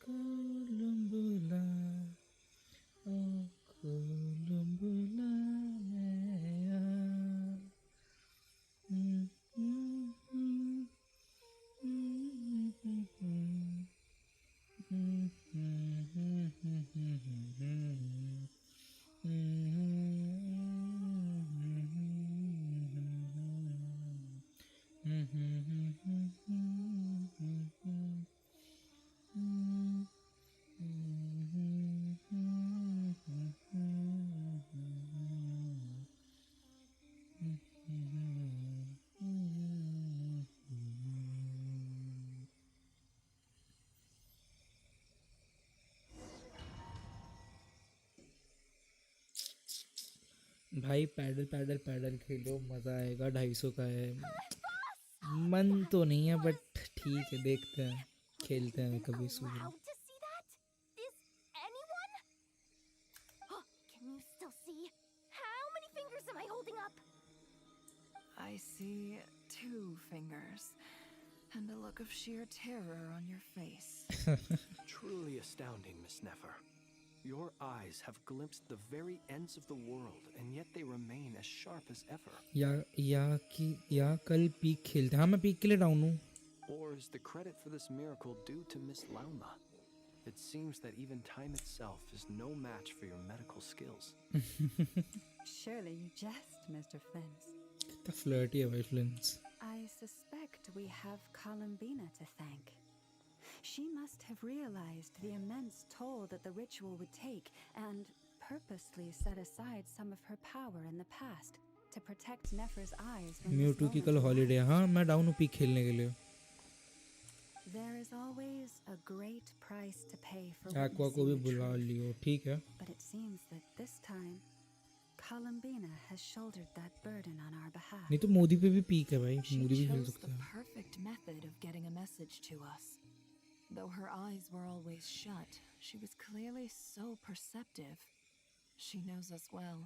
Speaker 1: Columbina, oh Columbina, भाई pedal pedal pedal खेलो, मज़ा आएगा. 250 का है. मन तो नहीं है but ठीक है, देखते हैं, खेलते हैं कभी सूझ.
Speaker 14: Allowed to see that? Is anyone? Can you still see? How many fingers am I holding up?
Speaker 18: I see 2 fingers and a look of sheer terror on your face.
Speaker 7: Truly astounding, Miss Nefer. Your eyes have glimpsed the very ends of the world, and yet they remain as sharp as ever.
Speaker 1: या कल peak खेलते हैं. हाँ मैं peak के लिए down हूँ.
Speaker 7: Or is the credit for this miracle due to Miss Lauma? It seems that even time itself is no match for your medical skills.
Speaker 6: Surely you jest, Mr. Flins.
Speaker 1: कितना flirty है भाई Flins.
Speaker 6: I suspect we have Columbina to thank. She must have realized the immense toll that the ritual would take and purposely set aside some of her power in the past to protect Nefer's eyes when
Speaker 1: Mewtwo की कल holiday है. हाँ मैं down हूँ peak खेलने के लिए.
Speaker 6: There is always a great price to pay for
Speaker 1: aqua को भी
Speaker 6: witnessing the
Speaker 1: बुला
Speaker 6: truth.
Speaker 1: लियो, ठीक है.
Speaker 6: But it seems that this time Columbina has shouldered that burden on our behalf.
Speaker 1: नहीं तो मोदी पे भी पीक है भाई.
Speaker 18: She
Speaker 1: मोदी भी खेल
Speaker 18: chose
Speaker 1: सकता
Speaker 18: the
Speaker 1: है.
Speaker 18: perfect method of getting a message to us. Though her eyes were always shut, she was clearly so perceptive. She knows us well.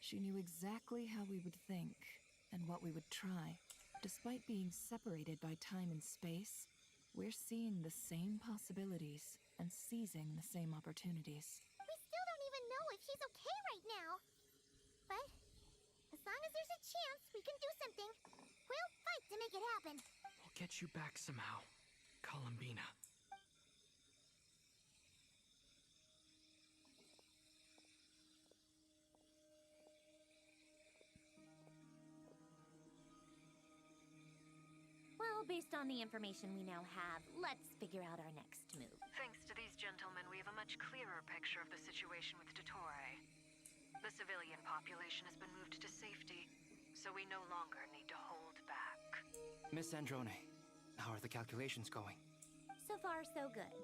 Speaker 18: She knew exactly how we would think and what we would try. Despite being separated by time and space, we're seeing the same possibilities and seizing the same opportunities.
Speaker 14: We still don't even know if he's okay right now. But as long as there's a chance we can do something, we'll fight to make it happen.
Speaker 15: We'll get you back somehow, Columbina.
Speaker 17: Well, based on the information we now have, let's figure out our next move.
Speaker 4: Thanks to these gentlemen, we have a much clearer picture of the situation with Dottore. The civilian population has been moved to safety, so we no longer need to hold back.
Speaker 16: Miss Androne, how are the calculations going?
Speaker 17: So far, so good.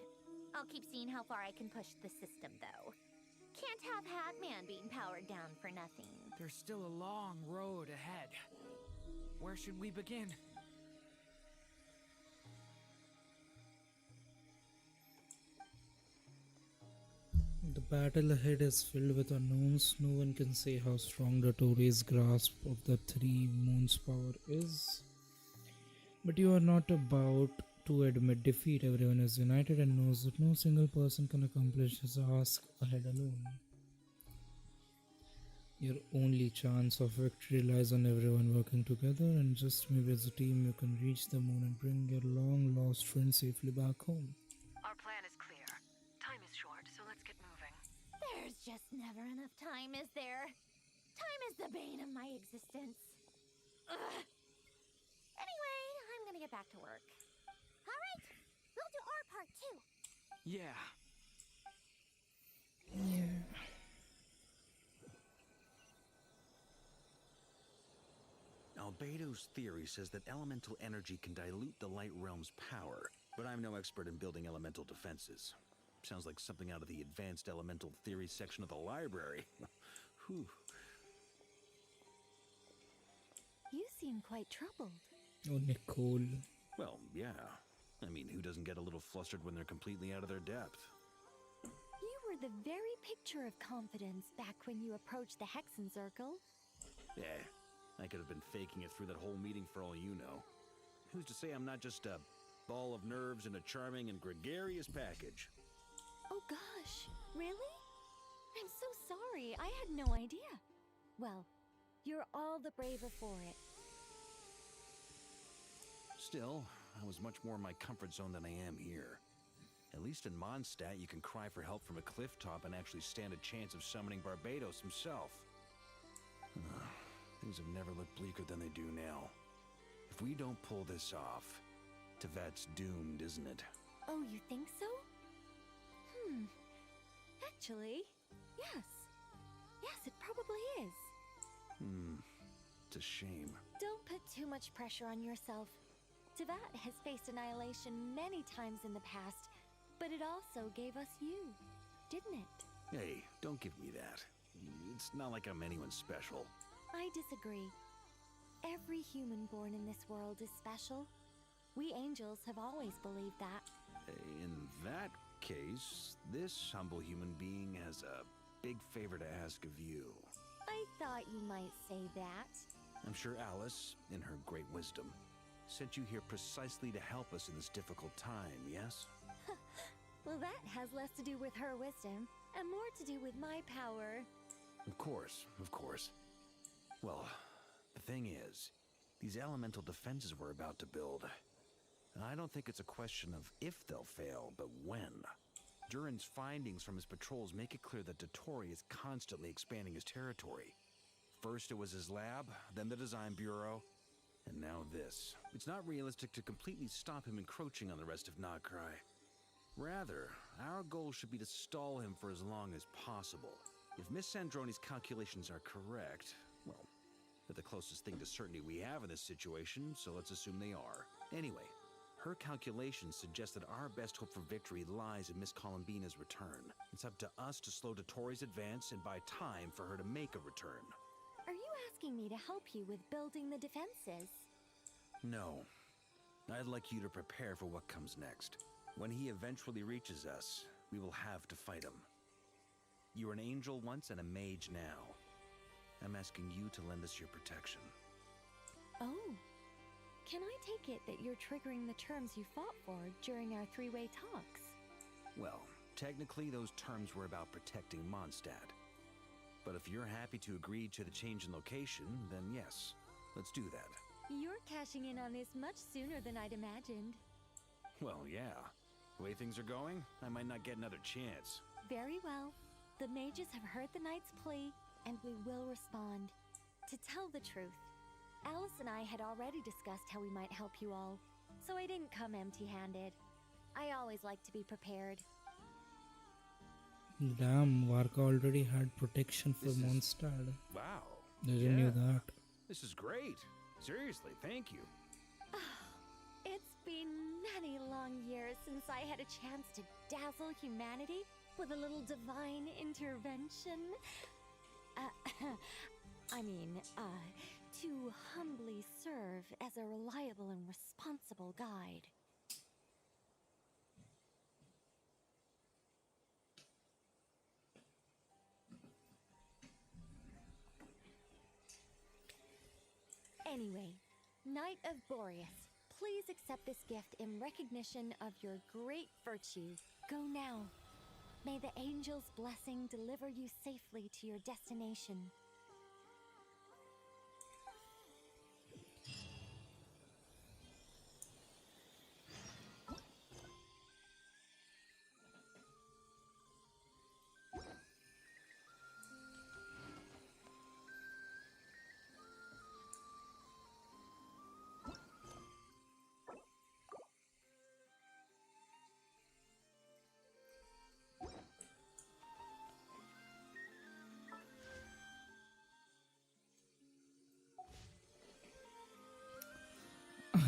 Speaker 17: I'll keep seeing how far I can push the system, though. Can't have Hatman being powered down for nothing.
Speaker 15: There's still a long road ahead. Where should we begin?
Speaker 1: The battle ahead is filled with unknowns. No one can say how strong Dottore's grasp of the three moons' power is. But you are not about to admit defeat. Everyone is united and knows that no single person can accomplish his task ahead alone. Your only chance of victory lies on everyone working together, and just maybe as a team you can reach the moon and bring your long lost friend safely back home.
Speaker 4: Our plan is clear. Time is short, so let's get moving.
Speaker 17: There's just never enough time, is there? Time is the bane of my existence. Ugh. Anyway, I'm gonna get back to work. Alright, we'll do our part too.
Speaker 15: Yeah.
Speaker 1: Yeah.
Speaker 5: Albedo's theory says that elemental energy can dilute the light realm's power, but I'm no expert in building elemental defenses. Sounds like something out of the advanced elemental theory section of the library. Whew.
Speaker 17: You seem quite troubled.
Speaker 1: Oh, Nicole.
Speaker 5: Well, yeah. I mean, who doesn't get a little flustered when they're completely out of their depth?
Speaker 17: You were the very picture of confidence back when you approached the Hexen Circle.
Speaker 5: Yeah, I could have been faking it through that whole meeting for all you know. Who's to say I'm not just a ball of nerves in a charming and gregarious package?
Speaker 17: Oh gosh, really? I'm so sorry, I had no idea. Well, you're all the braver for it.
Speaker 5: Still, I was much more in my comfort zone than I am here. At least in Mondstadt, you can cry for help from a cliff top and actually stand a chance of summoning Barbados himself. Things have never looked bleaker than they do now. If we don't pull this off, Tevat's doomed, isn't it?
Speaker 17: Oh, you think so? Actually, yes. Yes, it probably is.
Speaker 5: It's a shame.
Speaker 17: Don't put too much pressure on yourself. Tevat has faced annihilation many times in the past, but it also gave us you, didn't it?
Speaker 5: Hey, don't give me that. It's not like I'm anyone special.
Speaker 17: I disagree. Every human born in this world is special. We angels have always believed that.
Speaker 5: In that case, this humble human being has a big favor to ask of you.
Speaker 17: I thought you might say that.
Speaker 5: I'm sure Alice, in her great wisdom, sent you here precisely to help us in this difficult time, yes?
Speaker 17: Well, that has less to do with her wisdom and more to do with my power.
Speaker 5: Of course, of course. Well, the thing is, these elemental defenses we're about to build, I don't think it's a question of if they'll fail, but when. Durin's findings from his patrols make it clear that Dottore is constantly expanding his territory. First it was his lab, then the design bureau, and now this. It's not realistic to completely stop him encroaching on the rest of Nagrai. Rather, our goal should be to stall him for as long as possible. If Miss Sandroni's calculations are correct, well, they're the closest thing to certainty we have in this situation, so let's assume they are. Anyway, her calculations suggest that our best hope for victory lies in Miss Columbina's return. It's up to us to slow Dottore's advance and buy time for her to make a return.
Speaker 17: Are you asking me to help you with building the defenses?
Speaker 5: No. I'd like you to prepare for what comes next. When he eventually reaches us, we will have to fight him. You were an angel once and a mage now. I'm asking you to lend us your protection.
Speaker 17: Oh. Can I take it that you're triggering the terms you fought for during our three-way talks?
Speaker 5: Well, technically those terms were about protecting Mondstadt. But if you're happy to agree to the change in location, then yes, let's do that.
Speaker 17: You're cashing in on this much sooner than I'd imagined.
Speaker 5: Well, yeah. The way things are going, I might not get another chance.
Speaker 17: Very well. The mages have heard the knight's plea, and we will respond. To tell the truth, Alice and I had already discussed how we might help you all. so I didn't come empty-handed. I always like to be prepared.
Speaker 1: Damn, Varka already had protection for Mondstadt.
Speaker 5: Wow.
Speaker 1: Didn't knew that.
Speaker 5: This is great. Seriously, thank you.
Speaker 17: It's been many long years since I had a chance to dazzle humanity with a little divine intervention. To humbly serve as a reliable and responsible guide. Anyway, Knight of Boreas, please accept this gift in recognition of your great virtue. Go now. May the angel's blessing deliver you safely to your destination.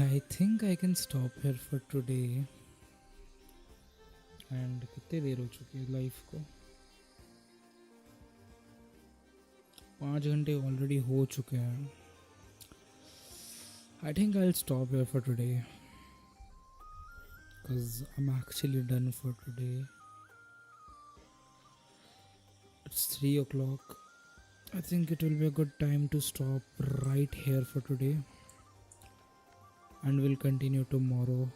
Speaker 1: I think I can stop here for today. And कितने देर हो चुकी है life को? 5 घंटे already हो चुके हैं. I think I'll stop here for today. Because I'm actually done for today. It's 3 o'clock. I think it will be a good time to stop right here for today. And we'll continue tomorrow.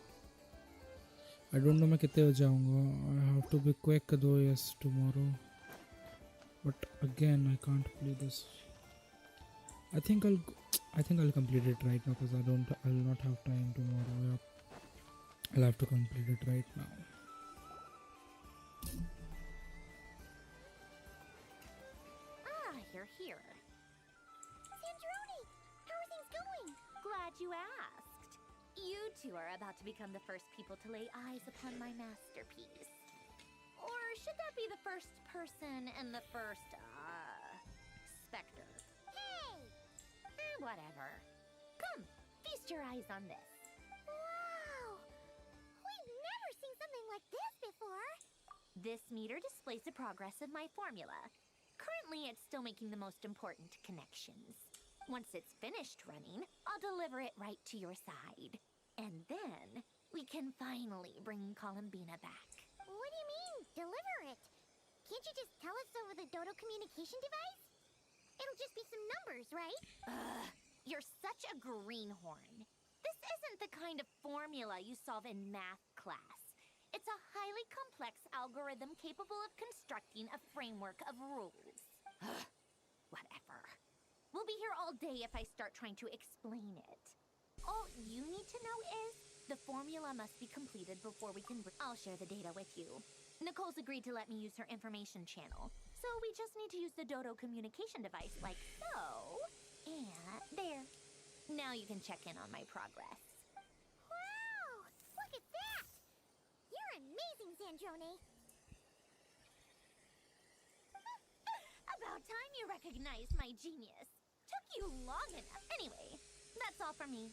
Speaker 1: I don't know मैं कितने बजे आऊँगा. I have to be quick though, yes, tomorrow. But again, I can't play this. I think I'll complete it right now because I'll not have time tomorrow. Yep. I'll have to complete it right now.
Speaker 17: You're here. Sandrone! How are things going? Glad you asked. You two are about to become the first people to lay eyes upon my masterpiece. Or should that be the first person and the first, specter? Hey! Whatever. Come, feast your eyes on this.
Speaker 14: Wow! We've never seen something like this before.
Speaker 17: This meter displays the progress of my formula. Currently, it's still making the most important connections. Once it's finished running, I'll deliver it right to your side. And then, we can finally bring Columbina back.
Speaker 14: What do you mean, deliver it? Can't you just tell us over the Dodo communication device? It'll just be some numbers, right?
Speaker 17: You're such a greenhorn. This isn't the kind of formula you solve in math class. It's a highly complex algorithm capable of constructing a framework of rules. Whatever. We'll be here all day if I start trying to explain it. All you need to know is the formula must be completed before we can... I'll share the data with you. Nicole's agreed to let me use her information channel, so we just need to use the Dodo communication device like so. And there. Now you can check in on my progress.
Speaker 14: Wow! Look at that! You're amazing, Sandrone.
Speaker 17: About time you recognized my genius. Took you long enough. Anyway, that's all for me.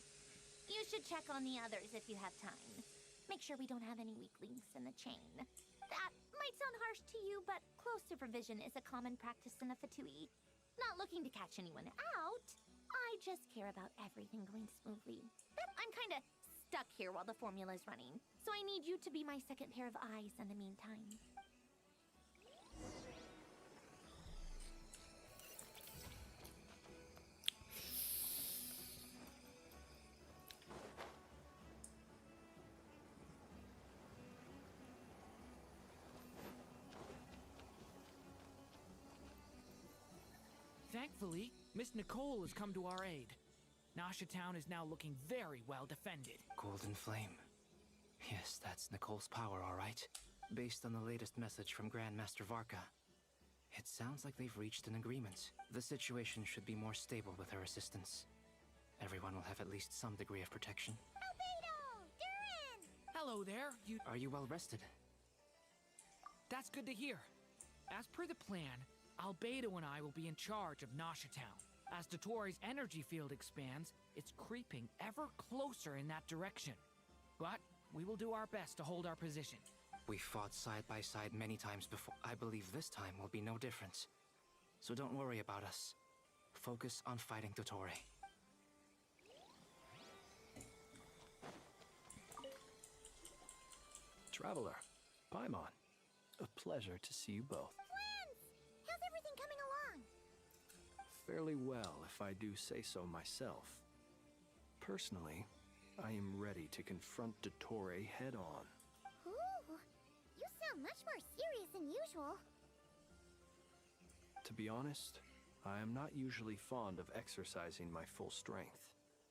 Speaker 17: You should check on the others if you have time. Make sure we don't have any weak links in the chain. That might sound harsh to you, but close supervision is a common practice in a Fatui. Not looking to catch anyone out. I just care about everything going smoothly. I'm kinda stuck here while the formula is running, so I need you to be my second pair of eyes in the meantime.
Speaker 15: Thankfully, Miss Nicole has come to our aid. Nasha Town is now looking very well defended.
Speaker 11: Golden Flame. Yes, that's Nicole's power, all right. Based on the latest message from Grandmaster Varka. It sounds like they've reached an agreement. The situation should be more stable with her assistance. Everyone will have at least some degree of protection.
Speaker 14: Albedo!
Speaker 15: Hello there, you...
Speaker 16: Are you well rested?
Speaker 15: That's good to hear. As per the plan, Albedo and I will be in charge of Nasha Town. As Dottoro's energy field expands, it's creeping ever closer in that direction. But we will do our best to hold our position.
Speaker 16: We fought side by side many times before. I believe this time will be no difference. So don't worry about us. Focus on fighting Dottore.
Speaker 7: Traveler, Paimon, a pleasure to see you both.
Speaker 14: Friends! How's everything coming along?
Speaker 7: Fairly well, if I do say so myself. Personally, I am ready to confront Dottore head-on.
Speaker 14: Ooh, you sound much more serious than usual.
Speaker 7: To be honest, I am not usually fond of exercising my full strength.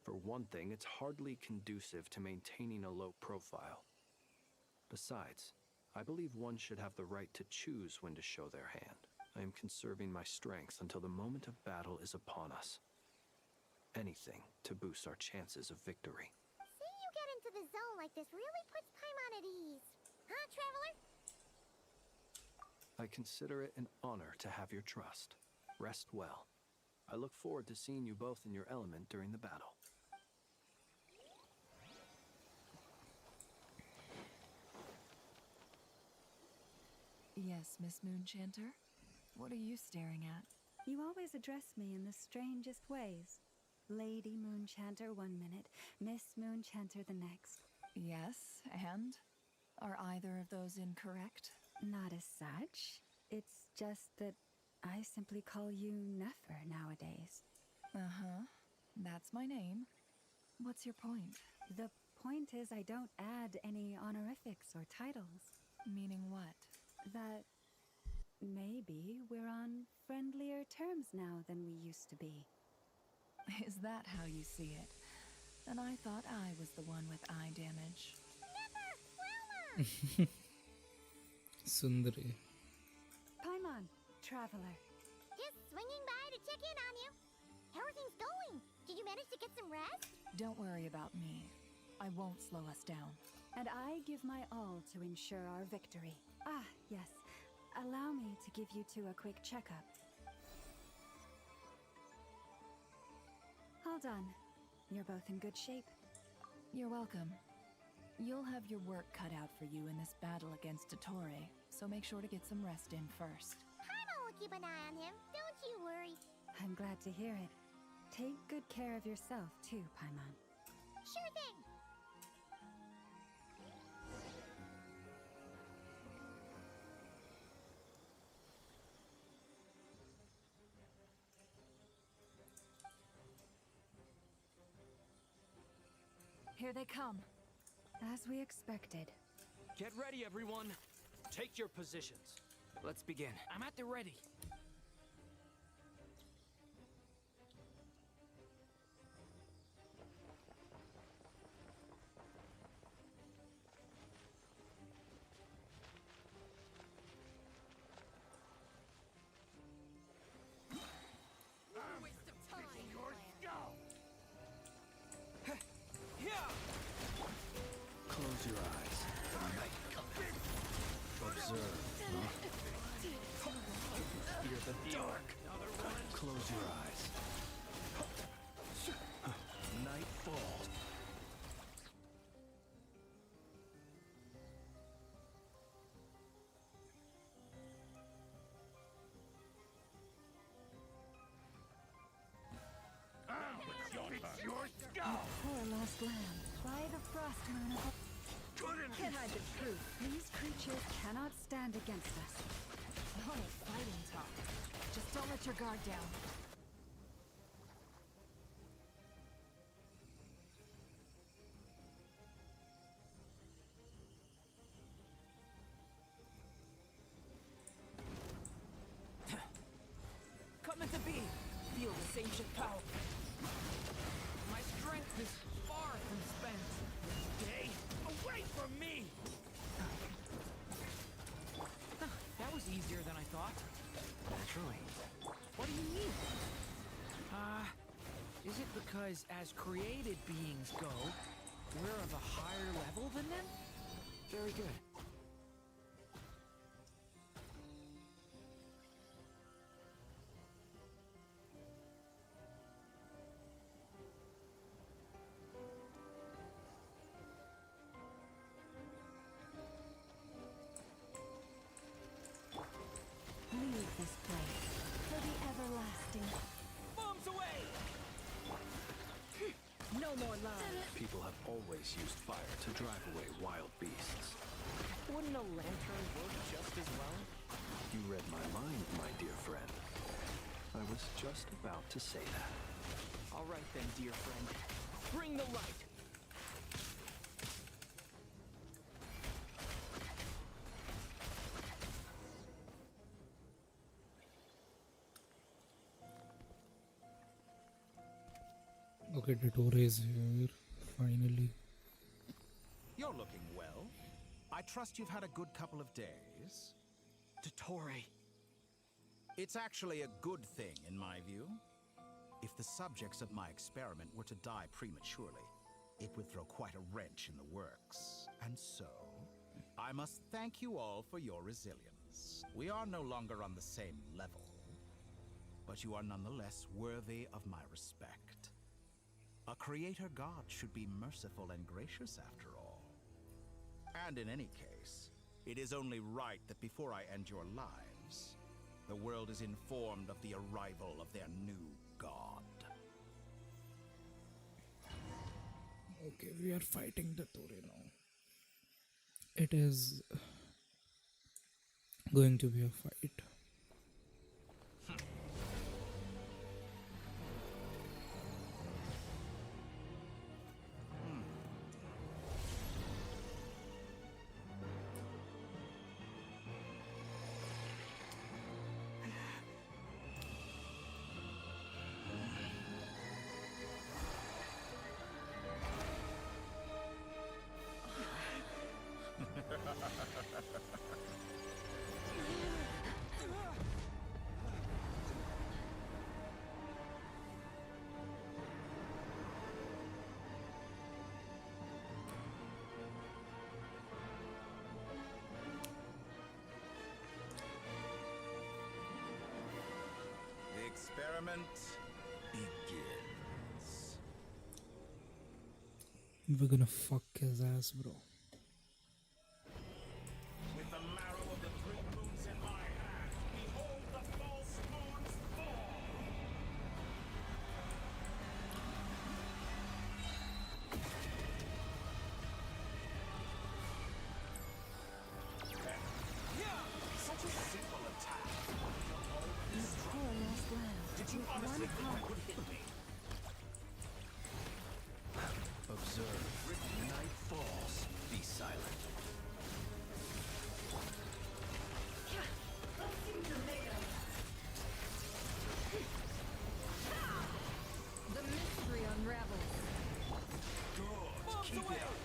Speaker 7: For one thing, it's hardly conducive to maintaining a low profile. Besides, I believe one should have the right to choose when to show their hand. I am conserving my strength until the moment of battle is upon us. Anything to boost our chances of victory.
Speaker 14: Seeing you get into the zone like this really puts Paimon at ease. Huh, Traveler?
Speaker 7: I consider it an honor to have your trust. Rest well. I look forward to seeing you both in your element during the battle.
Speaker 18: Yes, Miss Moonchanter? What are you staring at?
Speaker 6: You always address me in the strangest ways. Lady Moonchanter 1 minute, Miss Moonchanter the next.
Speaker 18: Yes, and? Are either of those incorrect?
Speaker 6: Not as such. It's just that I simply call you Nefer nowadays.
Speaker 18: Uh-huh. That's my name. What's your point?
Speaker 6: The point is I don't add any honorifics or titles.
Speaker 18: Meaning what?
Speaker 6: That maybe we're on friendlier terms now than we used to be.
Speaker 18: Is that how you see it? And I thought I was the one with eye damage.
Speaker 1: Sundari.
Speaker 6: Paimon, Traveler.
Speaker 14: Just swinging by to check in on you. How are things going? Did you manage to get some rest?
Speaker 18: Don't worry about me. I won't slow us down.
Speaker 6: And I give my all to ensure our victory. Ah, yes. Allow me to give you two a quick checkup. All done. You're both in good shape.
Speaker 18: You're welcome. You'll have your work cut out for you in this battle against Dottore, so make sure to get some rest in first.
Speaker 14: Paimon will keep an eye on him. Don't you worry.
Speaker 6: I'm glad to hear it. Take good care of yourself, too, Paimon.
Speaker 14: Sure thing.
Speaker 18: Here they come.
Speaker 6: As we expected.
Speaker 3: Get ready, everyone. Take your positions.
Speaker 16: Let's begin.
Speaker 15: I'm at the ready.
Speaker 7: Close your eyes. Observe. Fear the dark. Close your eyes. Night falls.
Speaker 6: Poor lost lamb. By the frost moon of...
Speaker 18: Can't hide the truth.
Speaker 6: These creatures cannot stand against us.
Speaker 18: Oh, fighting talk. Just don't let your guard down.
Speaker 15: Coming to be. Feel this ancient power. My strength is far from spent. Stay away from me! That was easier than I thought.
Speaker 16: Naturally.
Speaker 15: What do you mean? Is it because as created beings go, we're of a higher level than them?
Speaker 7: Very good.
Speaker 17: Leave this place for the everlasting.
Speaker 3: Bombs away!
Speaker 9: No more lies.
Speaker 7: People have always used fire to drive away wild beasts.
Speaker 3: Wouldn't a lantern work just as well?
Speaker 7: You read my mind, my dear friend. I was just about to say that.
Speaker 3: All right then, dear friend. Bring the light!
Speaker 1: Okay, Dottore is here, finally.
Speaker 12: You're looking well. I trust you've had a good couple of days.
Speaker 3: Dottore.
Speaker 12: It's actually a good thing, in my view. If the subjects of my experiment were to die prematurely, it would throw quite a wrench in the works. And so, I must thank you all for your resilience. We are no longer on the same level, but you are nonetheless worthy of my respect. A creator god should be merciful and gracious after all. And in any case, it is only right that before I end your lives, the world is informed of the arrival of their new god.
Speaker 1: Okay, we are fighting Dottore now. It is going to be a fight.
Speaker 12: The experiment begins.
Speaker 1: We're gonna fuck his ass, bro.
Speaker 12: With the marrow of the three moons in my hand, behold the false moons fall! Such a simple attack. Did you honestly think that would hit me?
Speaker 7: Observe. Night falls. Be silent.
Speaker 9: The mystery unravels.
Speaker 12: Good. Keep it up.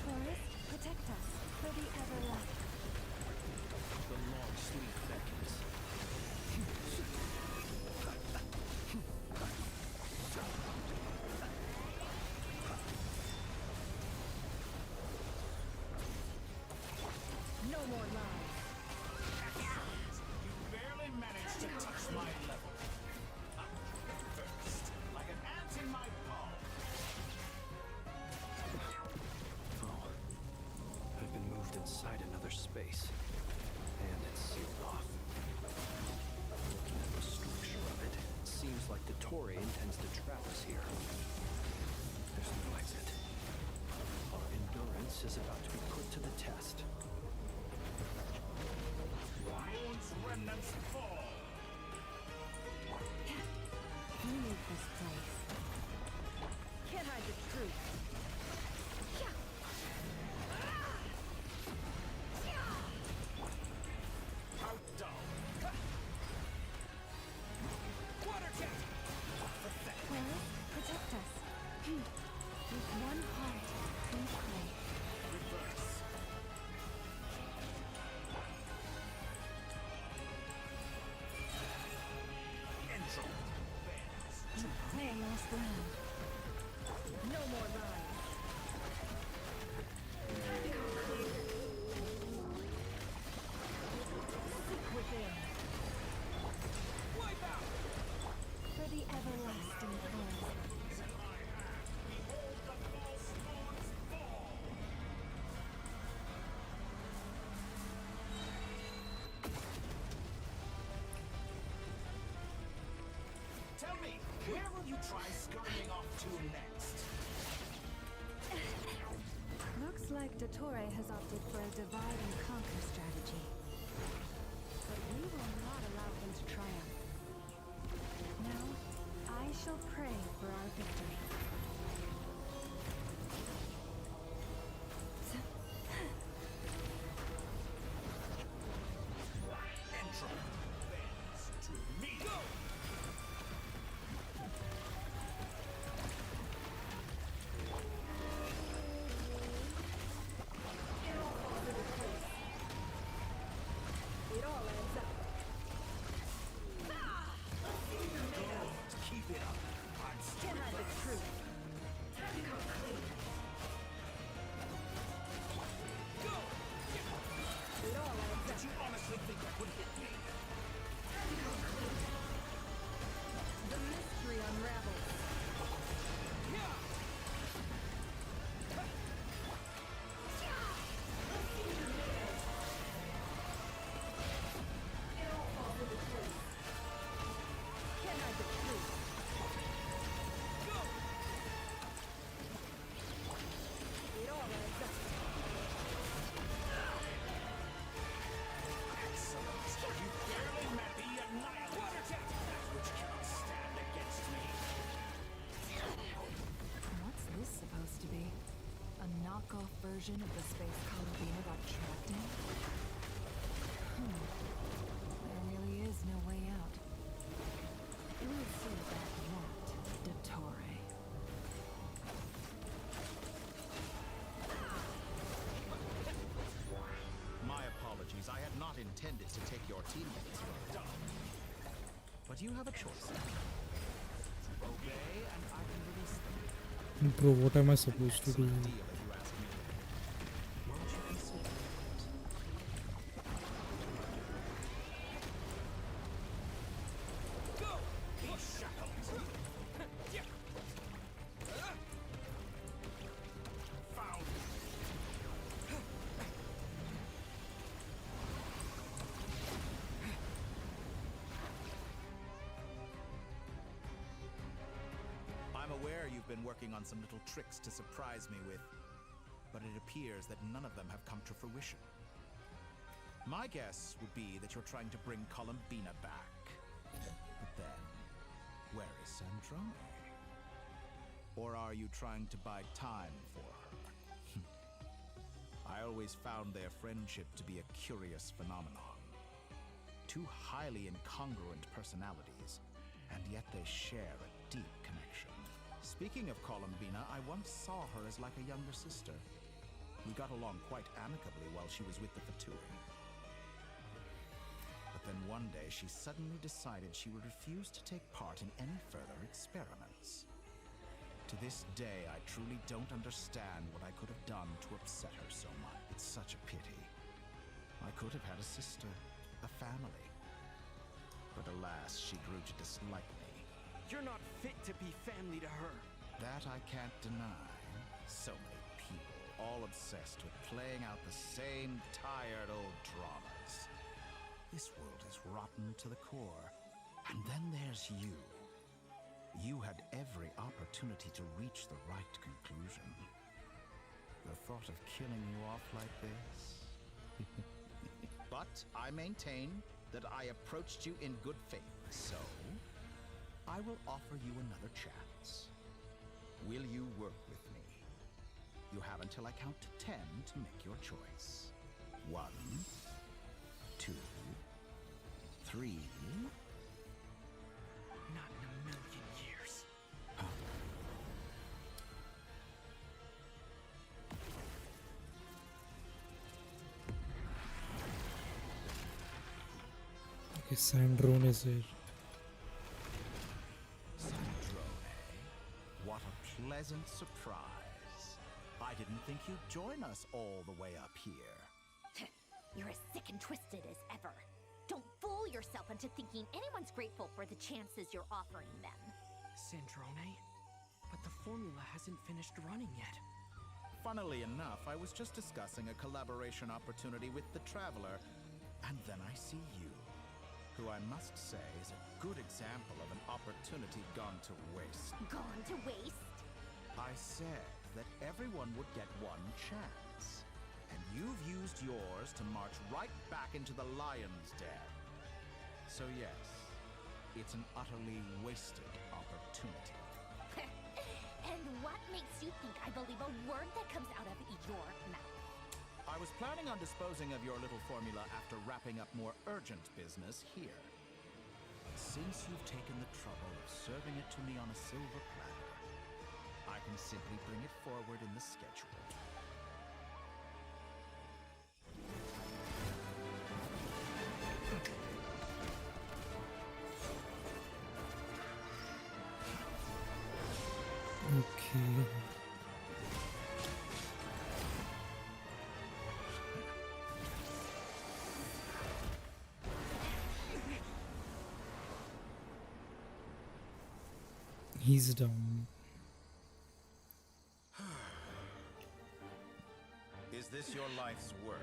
Speaker 17: Forest, protect us for the everlasting.
Speaker 7: The long sleep beckons.
Speaker 9: No more lies.
Speaker 12: You barely managed to touch my level. First, like an ant in my palm.
Speaker 7: Oh. I've been moved inside another space. And it's sealed off. Looking at the structure of it, it seems like the Tory intends to trap us here. There's no exit. Our endurance is about to be put to the test.
Speaker 12: Moon's remnants fall.
Speaker 17: Leave this place.
Speaker 9: Can't hide the truth.
Speaker 12: How dull. Water jet. Pathetic.
Speaker 17: Forest, protect us. With one heart, we pray.
Speaker 12: Reverse. Intro.
Speaker 17: Our last round.
Speaker 9: No more lies.
Speaker 12: Where will you try scurrying off to next?
Speaker 6: Looks like Dottore has opted for a divide and conquer strategy. But we will not allow him to triumph. Now, I shall pray for our victory. Version of the space Columbina got trapped in? There really is no way out. We'll see about that, Dottore.
Speaker 12: My apologies. I had not intended to take your teammates from the dump. But you have a choice. Obey and I can release them.
Speaker 1: Bro, what am I supposed to do?
Speaker 12: I'm aware you've been working on some little tricks to surprise me with, but it appears that none of them have come to fruition. My guess would be that you're trying to bring Columbina back. But then, where is Sandrone? Or are you trying to buy time for her? I always found their friendship to be a curious phenomenon. Two highly incongruent personalities, and yet they share a deep connection. Speaking of Columbina, I once saw her as like a younger sister. We got along quite amicably while she was with the Fatui. But then one day she suddenly decided she would refuse to take part in any further experiments. To this day, I truly don't understand what I could have done to upset her so much. It's such a pity. I could have had a sister, a family. But alas, she grew to dislike me.
Speaker 3: You're not fit to be family to her.
Speaker 12: That I can't deny. So many people, all obsessed with playing out the same tired old dramas. This world is rotten to the core. And then there's you. You had every opportunity to reach the right conclusion. The thought of killing you off like this? But I maintain that I approached you in good faith, so I will offer you another chance. Will you work with me? You have until I count to 10 to make your choice. 1, 2, 3.
Speaker 3: Not in a million years.
Speaker 1: Okay, Sandrone is here.
Speaker 12: Sandrone, what a pleasant surprise. I didn't think you'd join us all the way up here.
Speaker 17: You're as sick and twisted as ever. Don't fool yourself into thinking anyone's grateful for the chances you're offering them.
Speaker 3: Sandrone? But the formula hasn't finished running yet.
Speaker 12: Funnily enough, I was just discussing a collaboration opportunity with the Traveler, and then I see you. who I must say is a good example of an opportunity gone to waste.
Speaker 17: Gone to waste?
Speaker 12: I said that everyone would get one chance, and you've used yours to march right back into the lion's den. So yes, it's an utterly wasted opportunity.
Speaker 17: And what makes you think I believe a word that comes out of your mouth?
Speaker 12: I was planning on disposing of your little formula after wrapping up more urgent business here. But since you've taken the trouble of serving it to me on a silver platter, I can simply bring it forward in the schedule.
Speaker 1: Okay. He's down.
Speaker 12: Is this your life's work?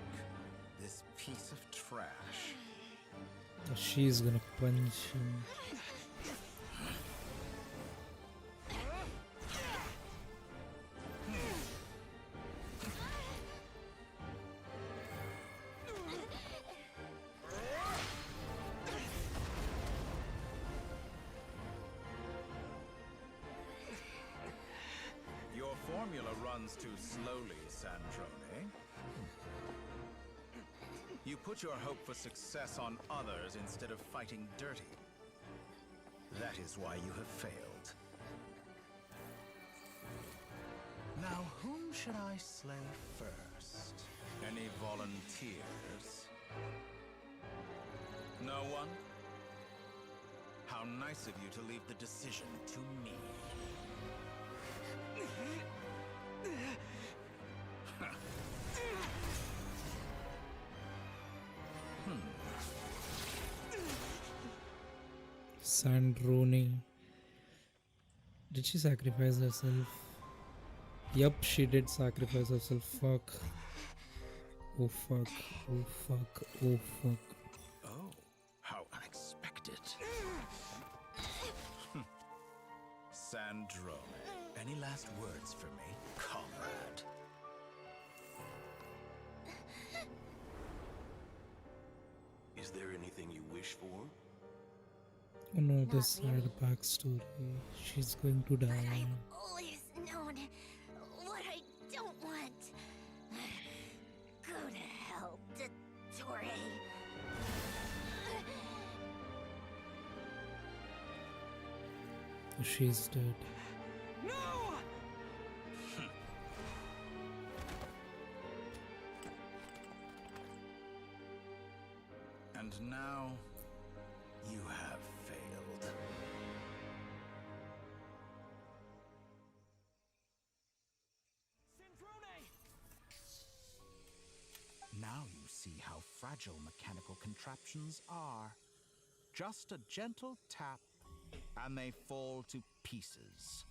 Speaker 12: This piece of trash?
Speaker 1: She's gonna punch him.
Speaker 12: Your formula runs too slowly, Sandrone. You put your hope for success on others instead of fighting dirty. That is why you have failed. Now, whom should I slay first? Any volunteers? No one? How nice of you to leave the decision to me.
Speaker 1: Sandrone. Did she sacrifice herself? Yup, she did sacrifice herself. Fuck. Oh fuck. Oh fuck. Oh fuck.
Speaker 12: Oh, how unexpected. Sandrone, any last words for me, comrade?
Speaker 20: Is there anything you wish for?
Speaker 1: Oh no, this sad backstory. She's going to die.
Speaker 17: Always known what I don't want. Go to hell, Dottore.
Speaker 1: She's dead.
Speaker 21: No!
Speaker 12: And now, you have failed. Now you see how fragile mechanical contraptions are. Just a gentle tap, and they fall to pieces.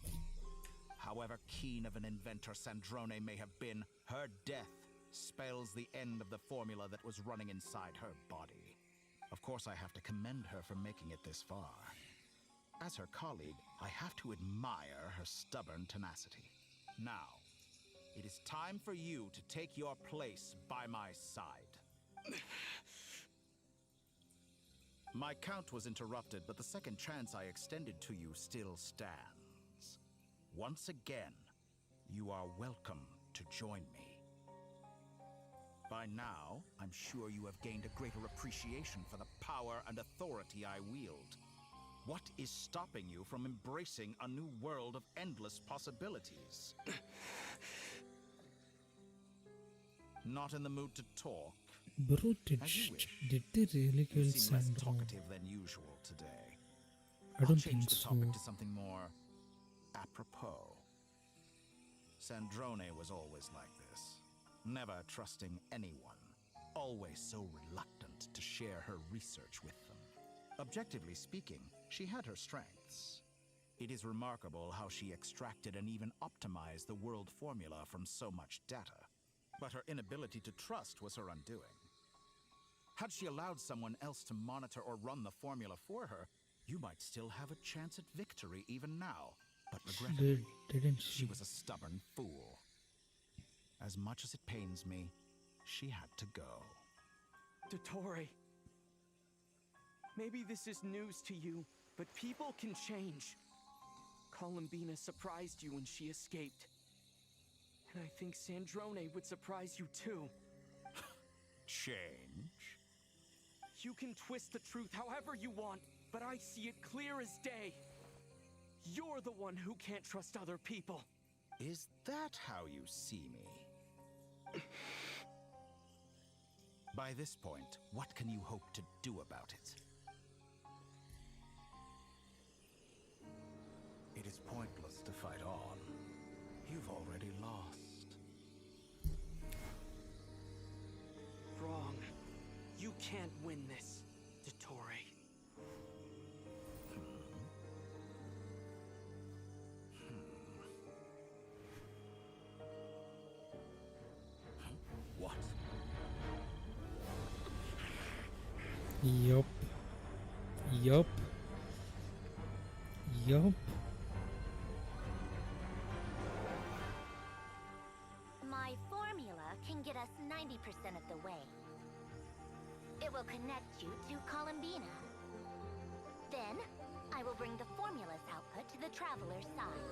Speaker 12: However keen of an inventor Sandrone may have been, her death spells the end of the formula that was running inside her body. Of course, I have to commend her for making it this far. As her colleague, I have to admire her stubborn tenacity. Now, it is time for you to take your place by my side. My count was interrupted, but the second chance I extended to you still stands. Once again, you are welcome to join me. By now, I'm sure you have gained a greater appreciation for the power and authority I wield. What is stopping you from embracing a new world of endless possibilities? Not in the mood to talk?
Speaker 1: Bro, did they really kill
Speaker 12: You seem less
Speaker 1: Sandrone?
Speaker 12: talkative than usual today.
Speaker 1: I don't
Speaker 12: I'll change
Speaker 1: think
Speaker 12: the
Speaker 1: so.
Speaker 12: topic to something more apropos. Sandrone was always like this, never trusting anyone, always so reluctant to share her research with them. Objectively speaking, she had her strengths. It is remarkable how she extracted and even optimized the world formula from so much data. But her inability to trust was her undoing. Had she allowed someone else to monitor or run the formula for her, you might still have a chance at victory even now. But regrettably,
Speaker 1: Didn't
Speaker 12: she was a stubborn fool. As much as it pains me, she had to go.
Speaker 3: Dottore. Maybe this is news to you, but people can change. Columbina surprised you when she escaped. And I think Sandrone would surprise you too.
Speaker 12: Change?
Speaker 3: You can twist the truth however you want, but I see it clear as day. You're the one who can't trust other people.
Speaker 12: Is that how you see me? By this point, what can you hope to do about it?
Speaker 2: It is pointless to fight on. You've already lost.
Speaker 3: Wrong. You can't win this, Dottore.
Speaker 12: What?
Speaker 1: Yup. Yup. Yup.
Speaker 17: My formula can get us 90% of the way. It will connect you to Columbina. Then, I will bring the formula's output to the Traveler's side.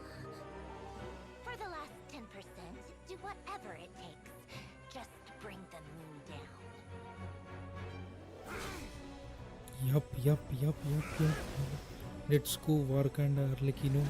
Speaker 17: For the last 10%, do whatever it takes. Just bring the moon down.
Speaker 1: Yup. Let's go work and Arlecchino.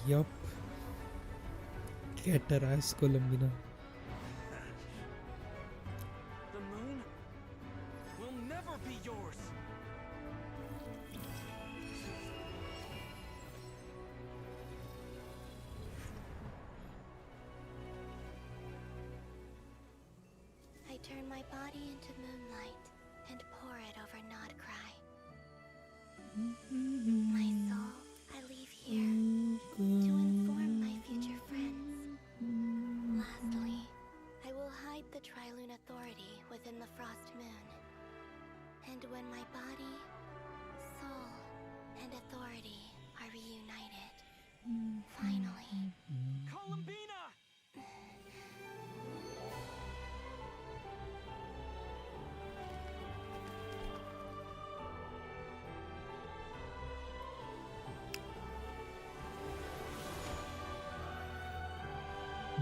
Speaker 1: Yup. Get her ass, Columbina.
Speaker 3: The moon will never be yours.
Speaker 14: I turn my body into moonlight and pour it over Nodcry. My soul, I leave here to inform my future friends. Lastly, I will hide the Trilune Authority within the Frost Moon. And when my body, soul, and authority are reunited, finally...
Speaker 3: Columbina!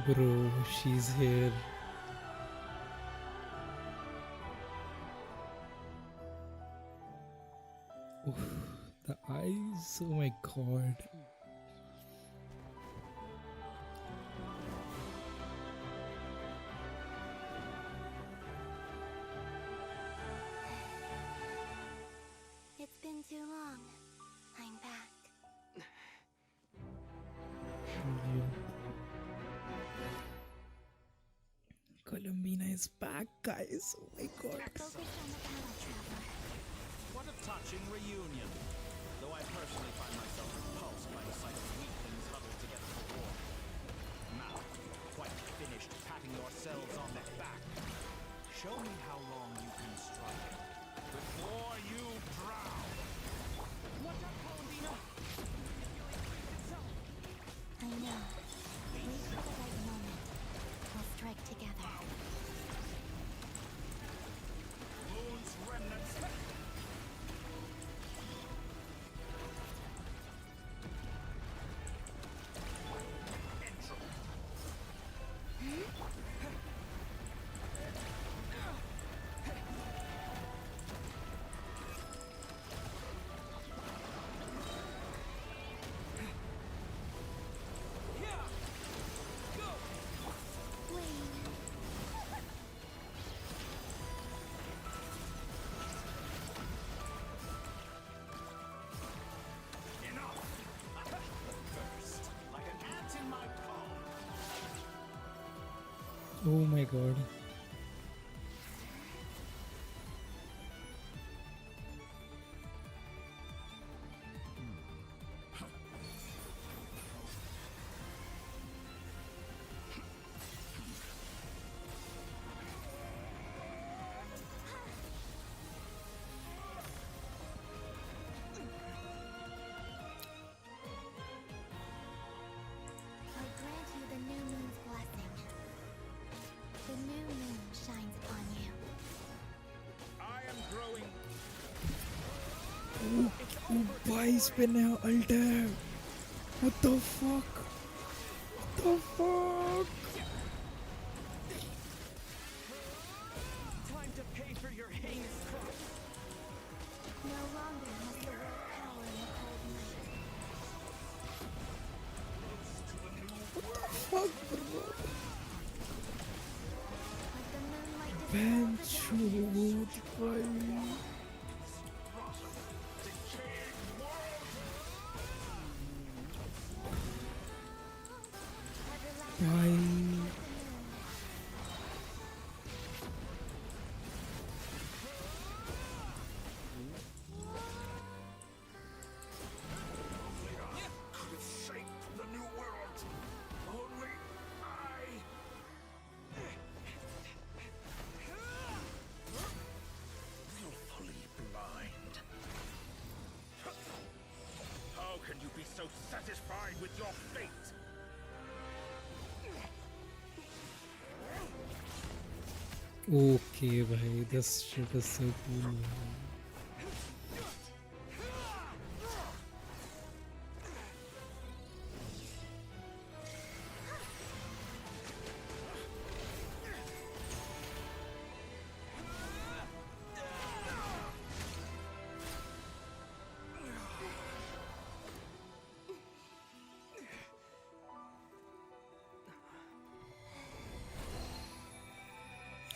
Speaker 1: Bro, she's here. Oof, the eyes, oh my god.
Speaker 14: It's been too long. I'm back.
Speaker 1: Columbina is back, guys. Oh my god.
Speaker 14: Focus on the battle, Traveler.
Speaker 12: What a touching reunion. Though I personally find myself repulsed by the sight of weaklings huddled together for war. Now, quite finished patting yourselves on the back. Show me how long you can struggle before you drown.
Speaker 3: Watch out, Columbina!
Speaker 14: I know. Wait for the right moment. We'll strike together.
Speaker 12: Moon's remnants.
Speaker 1: Oh my god.
Speaker 14: I grant you the new moon's blessing. The new moon shines upon you.
Speaker 12: I am growing.
Speaker 1: Why spin now alter? What the fuck? What the fuck?
Speaker 3: Time to pay for your heinous crime.
Speaker 14: No longer has the world power in the cold night.
Speaker 1: Fuck, bro.
Speaker 14: Like the moonlight
Speaker 1: Bench, why? Why?
Speaker 12: Could shape the new world. Only I. Willfully blind. How can you be so satisfied with your fate?
Speaker 1: Okay, bhai, this shit is so cool.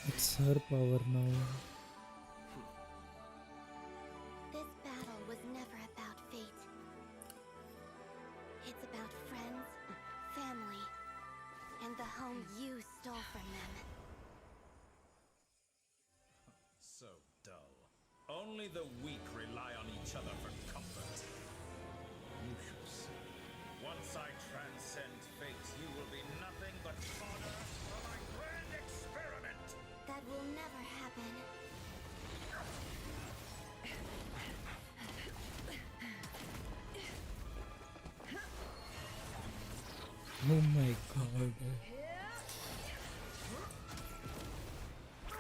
Speaker 1: It's her power now.
Speaker 14: This battle was never about fate. It's about friends, family, and the home you stole from them.
Speaker 12: So dull. Only the weak rely on each other for comfort. You shall see. Once I transcend fate, you will be nothing but fodder for my grand experiment.
Speaker 14: That will never happen.
Speaker 1: Oh my god.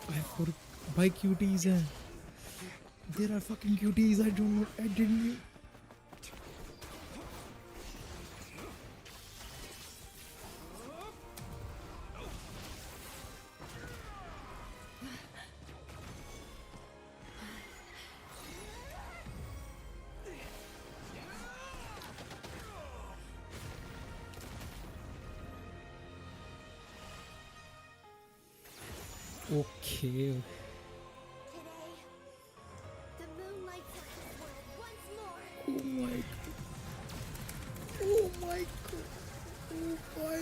Speaker 1: I forgot. Why cuties hai? There are fucking cuties. I don't know. I didn't. Okay.
Speaker 14: The moon lights up this world once more.
Speaker 1: Oh my god. Oh my god. Oh my.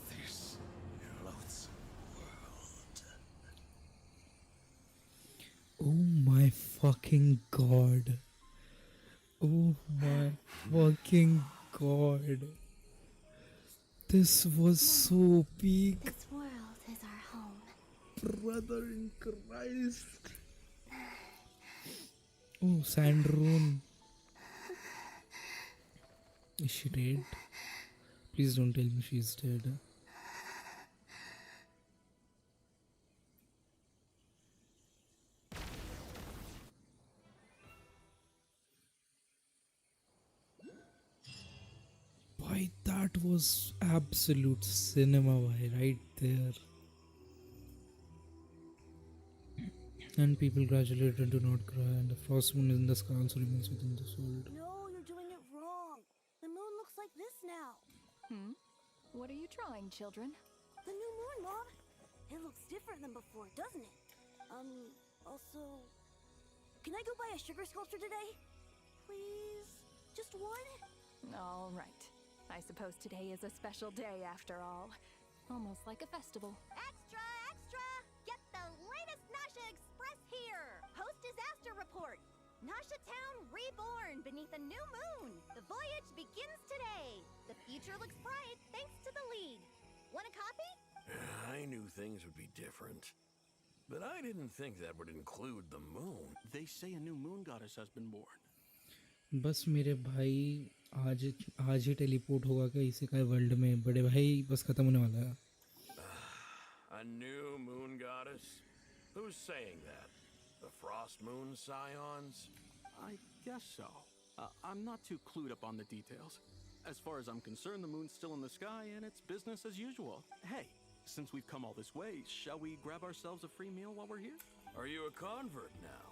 Speaker 12: This loathsome world.
Speaker 1: Oh my fucking god. Oh my fucking god. This was so peak.
Speaker 14: This world is our home.
Speaker 1: Brother in Christ. Oh, Sandrone. Is she dead? Please don't tell me she's dead. Why, that was absolute cinema, bhai, right there. And people graduate and do not cry, and the frost moon in the sky also remains within this world.
Speaker 19: No, you're doing it wrong. The moon looks like this now.
Speaker 18: What are you drawing, children?
Speaker 19: The new moon, Mom. It looks different than before, doesn't it? Also, can I go buy a sugar sculpture today? Please? Just one?
Speaker 18: All right. I suppose today is a special day after all. Almost like a festival.
Speaker 8: Extra, extra! Get the latest Nasha Express here! Post-disaster report! Nasha Town reborn beneath a new moon! The voyage begins today! The future looks bright thanks to the League. Want a copy?
Speaker 22: I knew things would be different. But I didn't think that would include the moon.
Speaker 7: They say a new moon goddess has been born.
Speaker 1: बस मेरे भाई आज आज ही teleport होगा क्या इसी का world में बड़े भाई बस खत्म होने वाला है.
Speaker 22: A new moon goddess? Who's saying that? The Frost Moon Scions?
Speaker 7: I guess so. I'm not too clued up on the details. As far as I'm concerned, the moon's still in the sky and it's business as usual. Hey, since we've come all this way, shall we grab ourselves a free meal while we're here?
Speaker 22: Are you a convert now?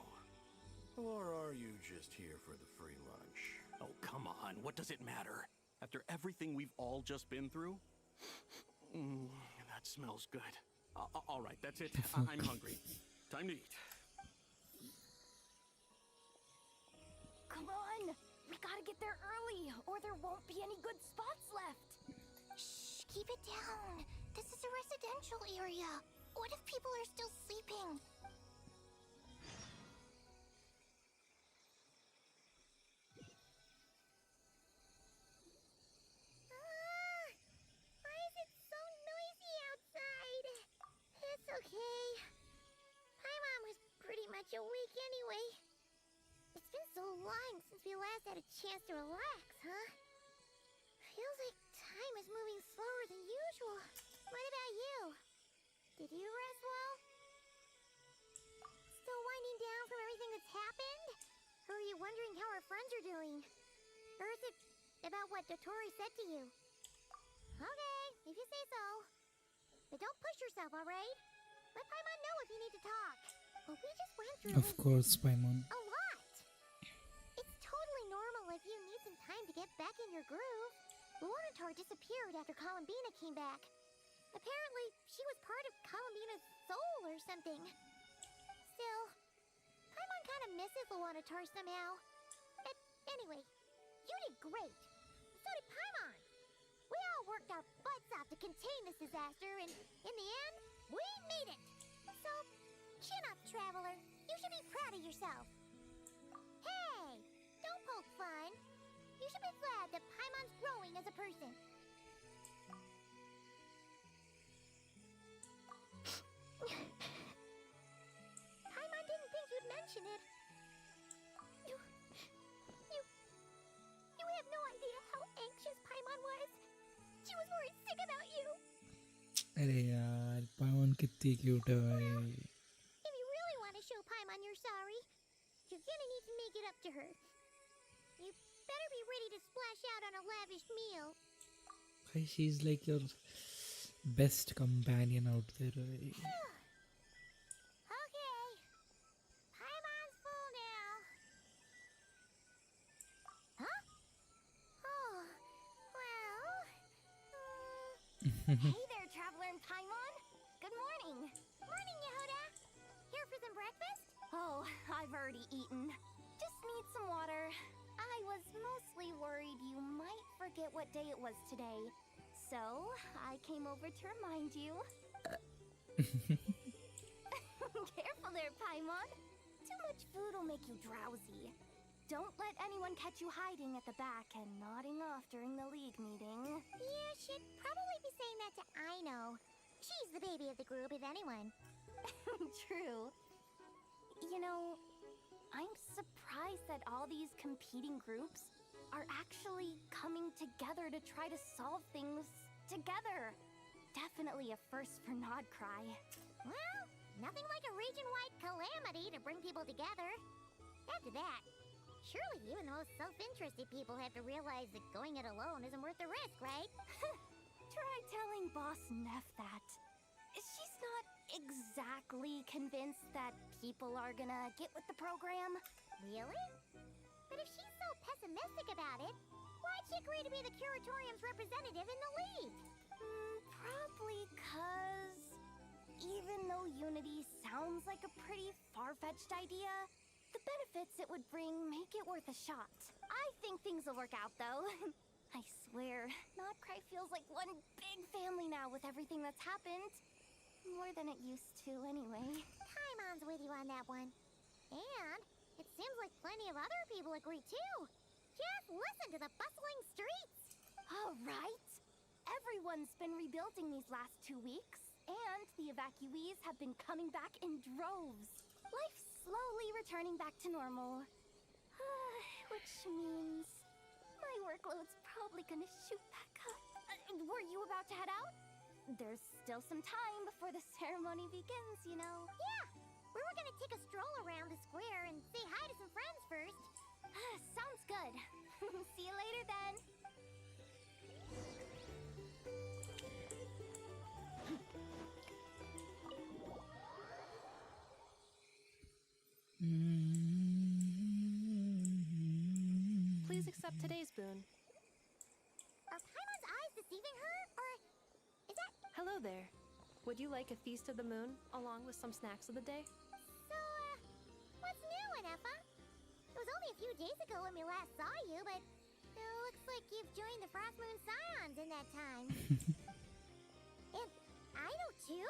Speaker 22: Or are you just here for the free lunch?
Speaker 7: Oh, come on. What does it matter? After everything we've all just been through? That smells good. All right, that's it. I'm hungry. Time to eat.
Speaker 8: Come on! We gotta get there early, or there won't be any good spots left!
Speaker 14: Shh, keep it down. This is a residential area. What if people are still sleeping?
Speaker 23: Why is it so noisy outside? It's okay. Paimon was pretty much awake anyway. It's been so long since we last had a chance to relax, huh? Feels like time is moving slower than usual. What about you? Did you rest well? Still winding down from everything that's happened? Or are you wondering how our friends are doing? Or is it about what Dotori said to you? Okay, if you say so. But don't push yourself, alright? Let Paimon know if you need to talk. Well, we just went through
Speaker 1: Of course, Paimon.
Speaker 23: a lot. It's totally normal if you need some time to get back in your groove. Lornatar disappeared after Columbina came back. Apparently, she was part of Columbina's soul or something. Still, Paimon kind of misses Lornatar somehow. But anyway, you did great. So did Paimon. We all worked our butts off to contain this disaster, and in the end, we made it. So, chin up, Traveler. You should be proud of yourself. Hey, don't poke fun. You should be glad that Paimon's growing as a person. Paimon didn't think you'd mention it. You have no idea how anxious Paimon was. She was worried sick about you.
Speaker 1: अरे यार पाइमन कितनी cute है भाई.
Speaker 23: If you really want to show Paimon you're sorry, you're gonna need to make it up to her. You better be ready to splash out on a lavish meal.
Speaker 1: भाई she's like your best companion out there. भाई.
Speaker 23: Okay. Paimon's full now. Huh? Oh, well... Hey there, Traveler and Paimon. Good morning. Morning, Yehuda. Here for some breakfast?
Speaker 8: Oh, I've already eaten. Just need some water. I was mostly worried you might forget what day it was today. So, I came over to remind you. Careful there, Paimon. Too much food will make you drowsy. Don't let anyone catch you hiding at the back and nodding off during the League meeting.
Speaker 23: Yeah, she'd probably be saying that to Aino. She's the baby of the group, if anyone.
Speaker 8: True. You know, I'm surprised that all these competing groups are actually coming together to try to solve things together. Definitely a first for Nodcry.
Speaker 23: Well, nothing like a region-wide calamity to bring people together. After that, surely even the most self-interested people have to realize that going it alone isn't worth the risk, right?
Speaker 8: Try telling Boss Neff that. She's not exactly convinced that people are gonna get with the program.
Speaker 23: Really? But if she's so pessimistic about it, why'd she agree to be the Curatorium's representative in the League?
Speaker 8: Probably 'cause even though unity sounds like a pretty far-fetched idea, the The benefits it would bring make it worth a shot. I think things will work out, though. I swear, Nodcry feels like one big family now with everything that's happened. More than it used to, anyway.
Speaker 23: Paimon's with you on that one. And it seems like plenty of other people agree too. Just listen to the bustling streets.
Speaker 8: All right. Everyone's been rebuilding these last 2 weeks, and the evacuees have been coming back in droves. Life's slowly returning back to normal. Which means my workload's probably gonna shoot back up. Were you about to head out? There's still some time before the ceremony begins, you know.
Speaker 23: Yeah, we were gonna take a stroll around the square and say hi to some friends first.
Speaker 8: Sounds good. See you later then.
Speaker 4: Please accept today's boon.
Speaker 23: Are Paimon's eyes deceiving her? Or is that...
Speaker 4: Hello there. Would you like a feast of the moon, along with some snacks of the day?
Speaker 23: So, what's new, Anefa? It was only a few days ago when we last saw you, but it looks like you've joined the Frost Moon Scions in that time. And I know too?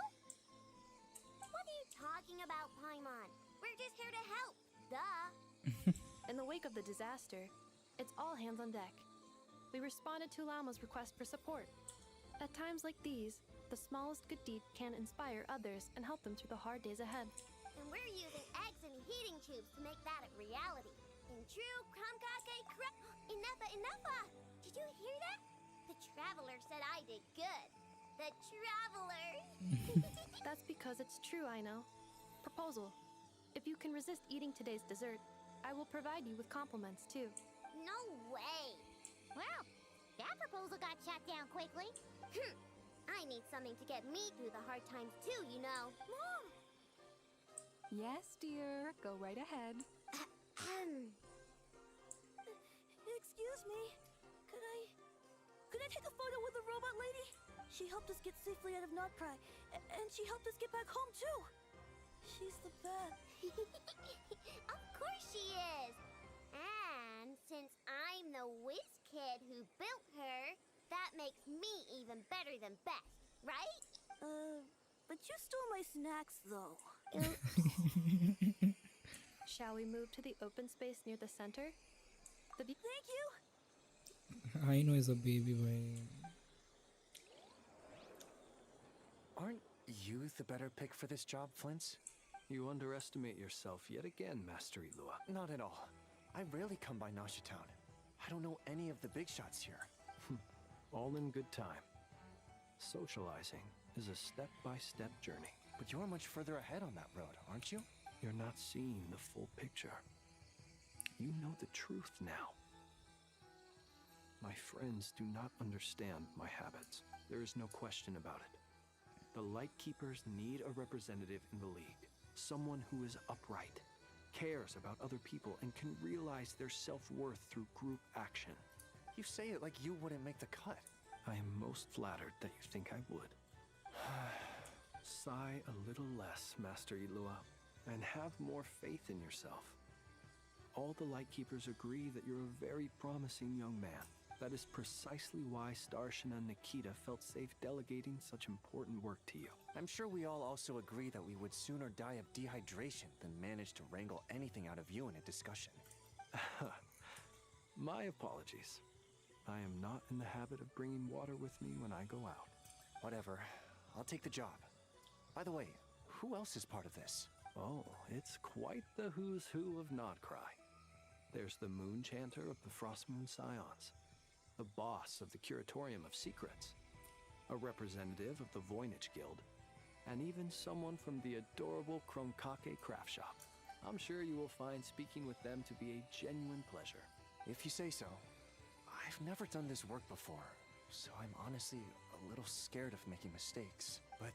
Speaker 8: What are you talking about, Paimon? We're just here to help. Duh.
Speaker 4: In the wake of the disaster, it's all hands on deck. We responded to Lama's request for support. At times like these, the smallest good deed can inspire others and help them through the hard days ahead.
Speaker 8: And we're using eggs and heating tubes to make that a reality. In true Kromkake Enough! Did you hear that? The Traveler said I did good. The Traveler!
Speaker 4: That's because it's true, I know. Proposal. If you can resist eating today's dessert, I will provide you with compliments too.
Speaker 8: No way!
Speaker 23: Well, that proposal got shot down quickly.
Speaker 8: I need something to get me through the hard times too, you know.
Speaker 23: Mom!
Speaker 18: Yes, dear. Go right ahead.
Speaker 19: Excuse me. Could I take a photo with the robot lady? She helped us get safely out of Nodcry, and she helped us get back home too. She's the best.
Speaker 8: Of course she is. And since I'm the whiz kid who built her, that makes me even better than best, right?
Speaker 19: But you stole my snacks though.
Speaker 4: Shall we move to the open space near the center?
Speaker 19: Thank you.
Speaker 1: I know he's a baby boy.
Speaker 7: Aren't you the better pick for this job, Flint's? You underestimate yourself yet again, Master Ilua.
Speaker 10: Not at all. I rarely come by Nasha Town. I don't know any of the big shots here.
Speaker 7: All in good time. Socializing is a step-by-step journey.
Speaker 10: But you're much further ahead on that road, aren't you?
Speaker 7: You're not seeing the full picture. You know the truth now. My friends do not understand my habits. There is no question about it. The Lightkeepers need a representative in the League. Someone who is upright, cares about other people, and can realize their self-worth through group action.
Speaker 10: You say it like you wouldn't make the cut.
Speaker 7: I am most flattered that you think I would. Sigh a little less, Master Ilua, and have more faith in yourself. All the Lightkeepers agree that you're a very promising young man. That is precisely why Starshin and Nikita felt safe delegating such important work to you.
Speaker 10: I'm sure we all also agree that we would sooner die of dehydration than manage to wrangle anything out of you in a discussion.
Speaker 7: My apologies. I am not in the habit of bringing water with me when I go out.
Speaker 10: Whatever. I'll take the job. By the way, who else is part of this?
Speaker 7: Oh, it's quite the who's who of Nodcry. There's the Moon Chanter of the Frost Moon Scions, the boss of the Curatorium of Secrets, a representative of the Voynich Guild, and even someone from the adorable Kromkake craft shop. I'm sure you will find speaking with them to be a genuine pleasure.
Speaker 10: If you say so. I've never done this work before, so I'm honestly a little scared of making mistakes. But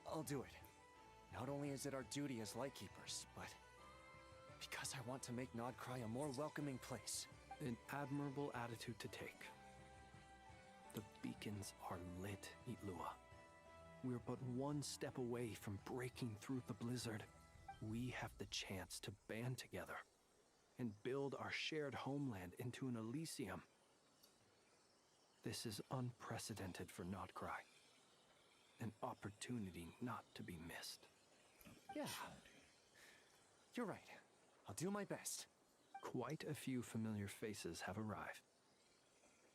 Speaker 10: I'll do it. Not only is it our duty as Lightkeepers, but because I want to make Nodcry a more welcoming place.
Speaker 7: An admirable attitude to take. The beacons are lit, Ilua. We're but one step away from breaking through the blizzard. We have the chance to band together and build our shared homeland into an Elysium. This is unprecedented for Notcry. An opportunity not to be missed.
Speaker 10: Yeah. You're right. I'll do my best.
Speaker 7: Quite a few familiar faces have arrived.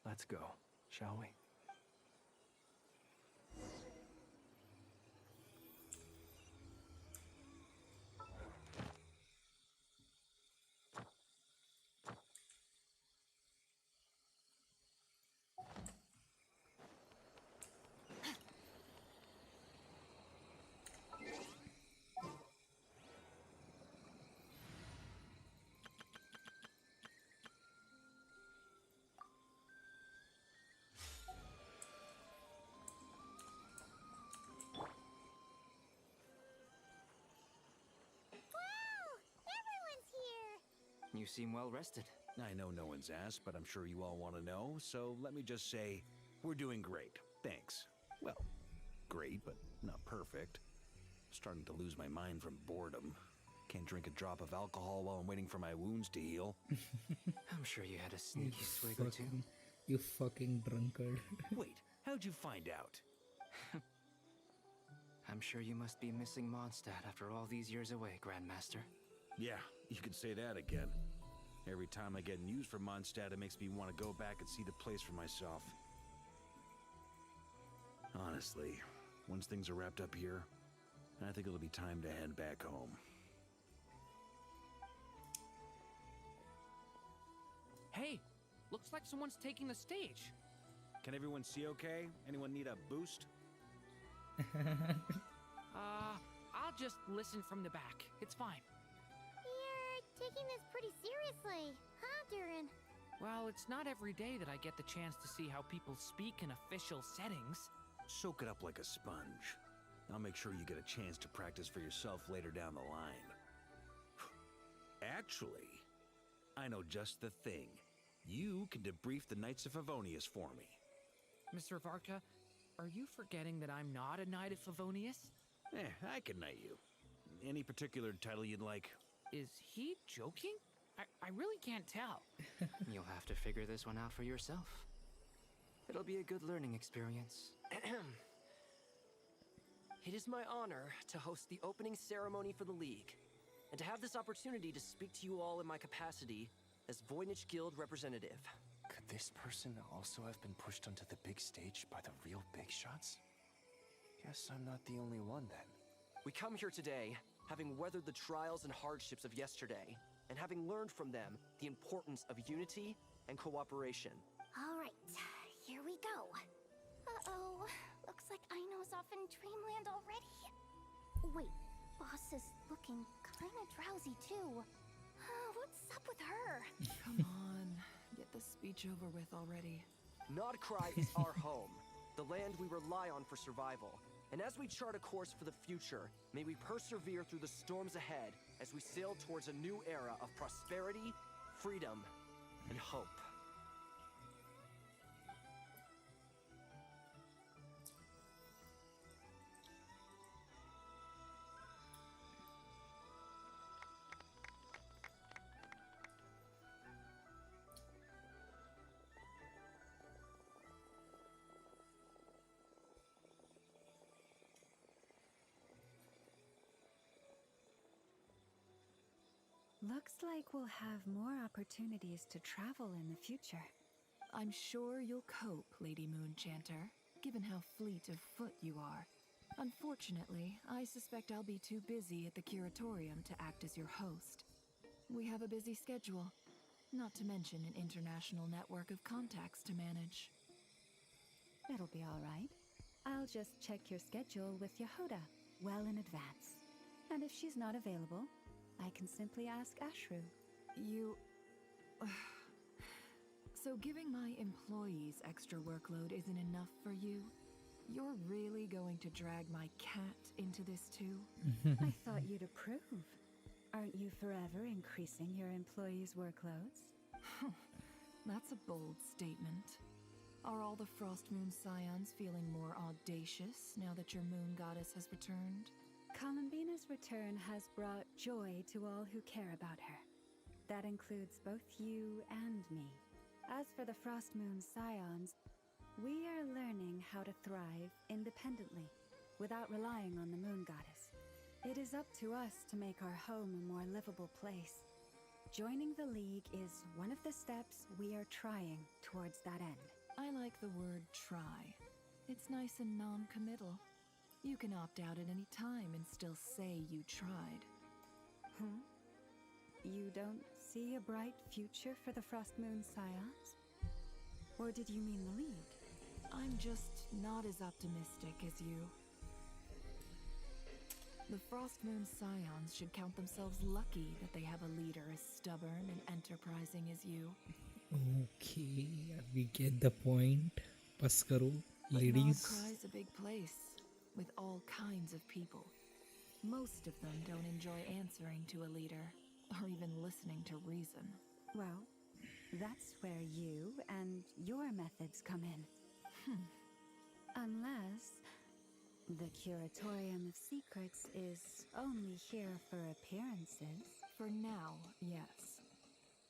Speaker 7: Let's go, shall we?
Speaker 16: You seem well rested.
Speaker 12: I know no one's asked, but I'm sure you all want to know, so let me just say, we're doing great. Thanks. Well, great, but not perfect. Starting to lose my mind from boredom. Can't drink a drop of alcohol while I'm waiting for my wounds to heal.
Speaker 16: I'm sure you had a sneaky swig or two.
Speaker 1: You fucking drunkard.
Speaker 12: Wait, how'd you find out?
Speaker 16: I'm sure you must be missing Mondstadt after all these years away, Grandmaster.
Speaker 12: Yeah, you could say that again. Every time I get news from Mondstadt, it makes me want to go back and see the place for myself. Honestly, once things are wrapped up here, I think it'll be time to head back home.
Speaker 15: Hey, looks like someone's taking the stage.
Speaker 12: Can everyone see okay? Anyone need a boost?
Speaker 15: I'll just listen from the back. It's fine.
Speaker 23: You're taking this pretty seriously, huh, Durin?
Speaker 15: Well, it's not every day that I get the chance to see how people speak in official settings.
Speaker 12: Soak it up like a sponge. I'll make sure you get a chance to practice for yourself later down the line. Actually, I know just the thing. You can debrief the Knights of Favonius for me.
Speaker 15: Mr. Varka, are you forgetting that I'm not a Knight of Favonius?
Speaker 12: I can knight you. Any particular title you'd like?
Speaker 15: Is he joking? I really can't tell.
Speaker 16: You'll have to figure this one out for yourself. It'll be a good learning experience.
Speaker 21: It is my honor to host the opening ceremony for the League, and to have this opportunity to speak to you all in my capacity as Voynich Guild representative.
Speaker 10: Could this person also have been pushed onto the big stage by the real big shots? Guess I'm not the only one then.
Speaker 21: We come here today, having weathered the trials and hardships of yesterday, and having learned from them the importance of unity and cooperation.
Speaker 23: All right, here we go. Uh-oh, looks like Aino's off in Dreamland already. Wait, Boss is looking kinda drowsy too. What's up with her?
Speaker 18: Come on, get the speech over with already.
Speaker 21: Nodcry is our home, the land we rely on for survival. And as we chart a course for the future, may we persevere through the storms ahead as we sail towards a new era of prosperity, freedom, and hope.
Speaker 6: Looks like we'll have more opportunities to travel in the future.
Speaker 18: I'm sure you'll cope, Lady Moonchanter, given how fleet of foot you are. Unfortunately, I suspect I'll be too busy at the Curatorium to act as your host. We have a busy schedule, not to mention an international network of contacts to manage.
Speaker 6: It'll be all right. I'll just check your schedule with Yehuda well in advance. And if she's not available, I can simply ask Ashru.
Speaker 18: You... So giving my employees extra workload isn't enough for you? You're really going to drag my cat into this too?
Speaker 6: I thought you'd approve. Aren't you forever increasing your employees' workloads?
Speaker 18: That's a bold statement. Are all the Frost Moon Scions feeling more audacious now that your moon goddess has returned?
Speaker 6: Columbina's return return has brought joy to all who care about her. That includes both you and me. As for the Frost Moon Scions, we are learning how to thrive independently, without relying on the Moon Goddess. It is up to us to make our home a more livable place. Joining the League is one of the steps we are trying towards that end.
Speaker 18: I like the word try. It's nice and non-committal. You can opt out at any time and still say you tried.
Speaker 6: You don't see a bright future for the Frost Moon Scions? Or did you mean the League?
Speaker 18: I'm just not as optimistic as you. The Frost Moon Scions should count themselves lucky that they have a leader as stubborn and enterprising as you.
Speaker 1: Okay, we get the point. Bas karo,
Speaker 18: But
Speaker 1: ladies.
Speaker 18: Nodcry's a big place, with all kinds of people. Most of them don't enjoy answering to a leader, or even listening to reason.
Speaker 6: Well, that's where you and your methods come in. Unless the Curatorium of Secrets is only here for appearances.
Speaker 18: For now, yes.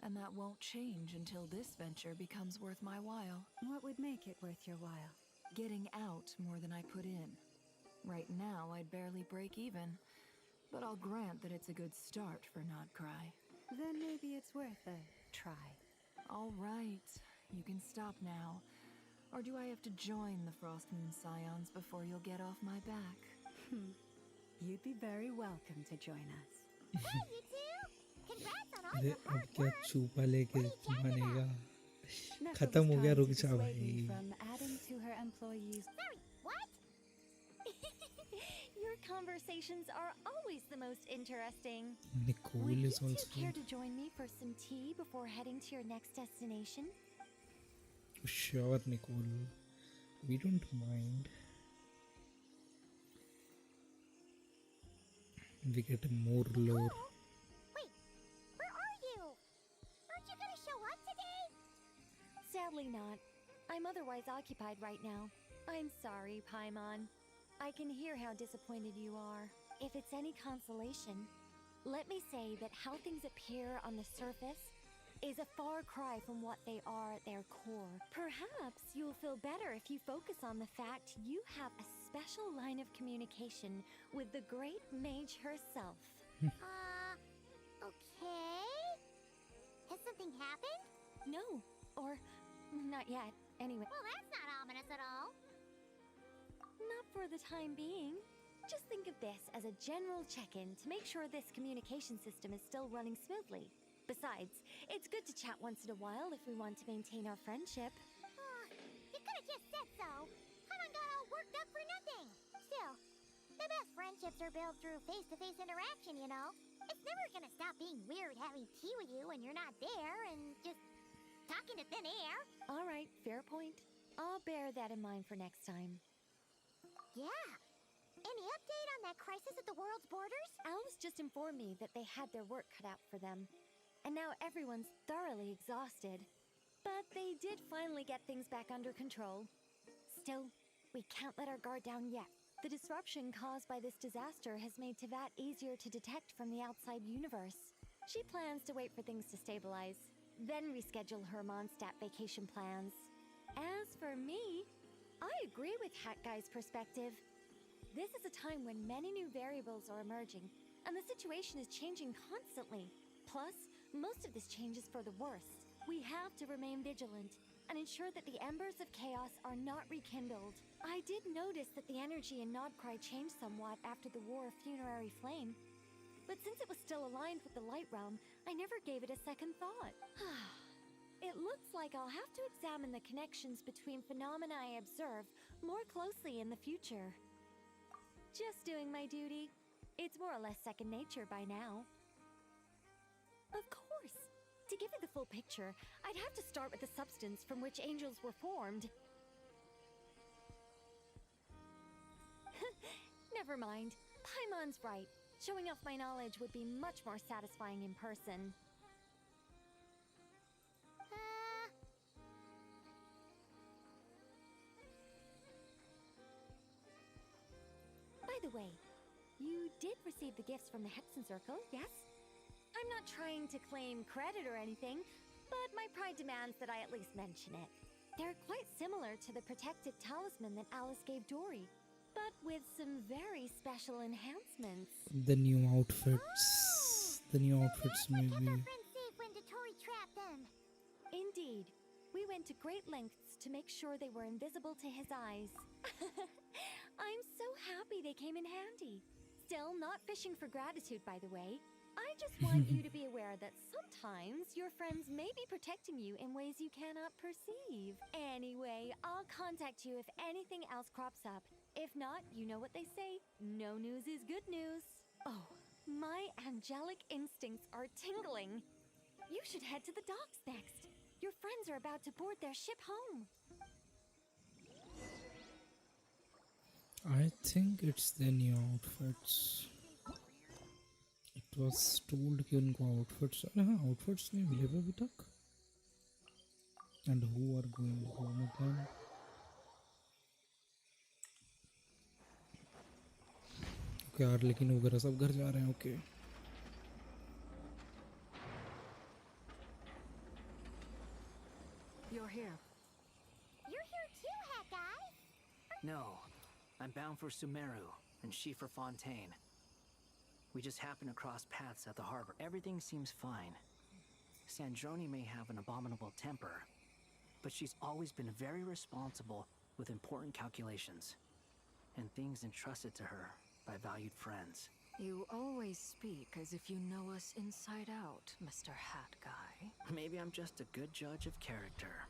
Speaker 18: And that won't change until this venture becomes worth my while.
Speaker 6: What would make it worth your while?
Speaker 18: Getting out more than I put in. Right now, I'd barely break even, but I'll grant that it's a good start for Nodcry.
Speaker 6: Then maybe it's worth a try.
Speaker 18: All right, you can stop now. Or do I have to join the Frost Moon Scions before you'll get off my back?
Speaker 6: You'd be very welcome to join us.
Speaker 23: Hey, you two! Congrats on all
Speaker 1: अरे
Speaker 23: your
Speaker 1: अब
Speaker 23: hard
Speaker 1: क्या
Speaker 23: work!
Speaker 1: छुपा लेके मानेगा?
Speaker 6: Nessa
Speaker 1: खत्म
Speaker 6: was
Speaker 1: हो गया,
Speaker 6: trying
Speaker 1: रुक
Speaker 6: to
Speaker 1: जा
Speaker 6: dissuade me
Speaker 1: भाई.
Speaker 6: from adding to her employees.
Speaker 23: Sorry, what?
Speaker 17: Your conversations are always the most interesting.
Speaker 1: Nicole
Speaker 17: Would you
Speaker 1: is
Speaker 17: two
Speaker 1: also.
Speaker 17: care to join me for some tea before heading to your next destination?
Speaker 1: Sure, Nicole. We don't mind. We get more lore.
Speaker 23: Wait, where are you? Aren't you gonna show up today?
Speaker 17: Sadly not. I'm otherwise occupied right now. I'm sorry, Paimon. I can hear how disappointed you are. If it's any consolation, let me say that how things appear on the surface is a far cry from what they are at their core. Perhaps you'll feel better if you focus on the fact you have a special line of communication with the great mage herself.
Speaker 23: Okay. Has something happened?
Speaker 17: No, or not yet. Anyway.
Speaker 23: Well, that's not ominous at all.
Speaker 17: Not for the time being. Just think of this as a general check-in to make sure this communication system is still running smoothly. Besides, it's good to chat once in a while if we want to maintain our friendship.
Speaker 23: You could have just said so. Paimon got all worked up for nothing. Still, the best friendships are built through face-to-face interaction, you know? It's never gonna stop being weird having tea with you when you're not there and just talking to thin air.
Speaker 17: All right, fair point. I'll bear that in mind for next time.
Speaker 23: Yeah. Any update on that crisis at the world's borders?
Speaker 17: Alice just informed me that they had their work cut out for them. And now everyone's thoroughly exhausted. But they did finally get things back under control. Still, we can't let our guard down yet. The disruption caused by this disaster has made Tevat easier to detect from the outside universe. She plans to wait for things to stabilize, then reschedule her Mondstadt vacation plans. As for me, I agree with Hat Guy's perspective. This is a time when many new variables are emerging, and the situation is changing constantly. Plus, most of this change is for the worse. We have to remain vigilant and ensure that the embers of chaos are not rekindled. I did notice that the energy in Nodcry changed somewhat after the War of Funerary Flame. But since it was still aligned with the Light Realm, I never gave it a second thought. It looks like I'll have to examine the connections between phenomena I observe more closely in the future. Just doing my duty. It's more or less second nature by now. Of course! To give you the full picture, I'd have to start with the substance from which angels were formed. Never mind. Paimon's right. Showing off my knowledge would be much more satisfying in person. By the way, You did receive the gifts from the Hexen Circle, yes? I'm not trying to claim credit or anything, but my pride demands that I at least mention it. They're quite similar to the protective talisman that Alice gave Dory, but with some very special enhancements.
Speaker 1: The new outfits. The new outfits maybe.
Speaker 23: Friends safe when Dotori trapped them.
Speaker 17: Indeed. We went to great lengths to make sure they were invisible to his eyes. I'm so happy they came in handy. Still, not fishing for gratitude, by the way. I just want you to be aware that sometimes your friends may be protecting you in ways you cannot perceive. Anyway, I'll contact you if anything else crops up. If not, you know what they say, no news is good news. Oh, my angelic instincts are tingling. You should head to the docks next. Your friends are about to board their ship home.
Speaker 1: I think it's the new outfits. It was told कि उनको outfits अरे हाँ outfits नहीं मिले थे अभी तक. And who are going home again? Okay यार लेकिन वगैरह सब घर जा रहे हैं. Okay.
Speaker 16: You're here.
Speaker 23: You're here too, Hat Guy.
Speaker 16: No, I'm bound for Sumeru, and she for Fontaine. We just happened to cross paths at the harbor. Everything seems fine. Sandrone may have an abominable temper, but she's always been very responsible with important calculations, and things entrusted to her by valued friends.
Speaker 18: You always speak as if you know us inside out, Mr. Hat Guy.
Speaker 16: Maybe I'm just a good judge of character.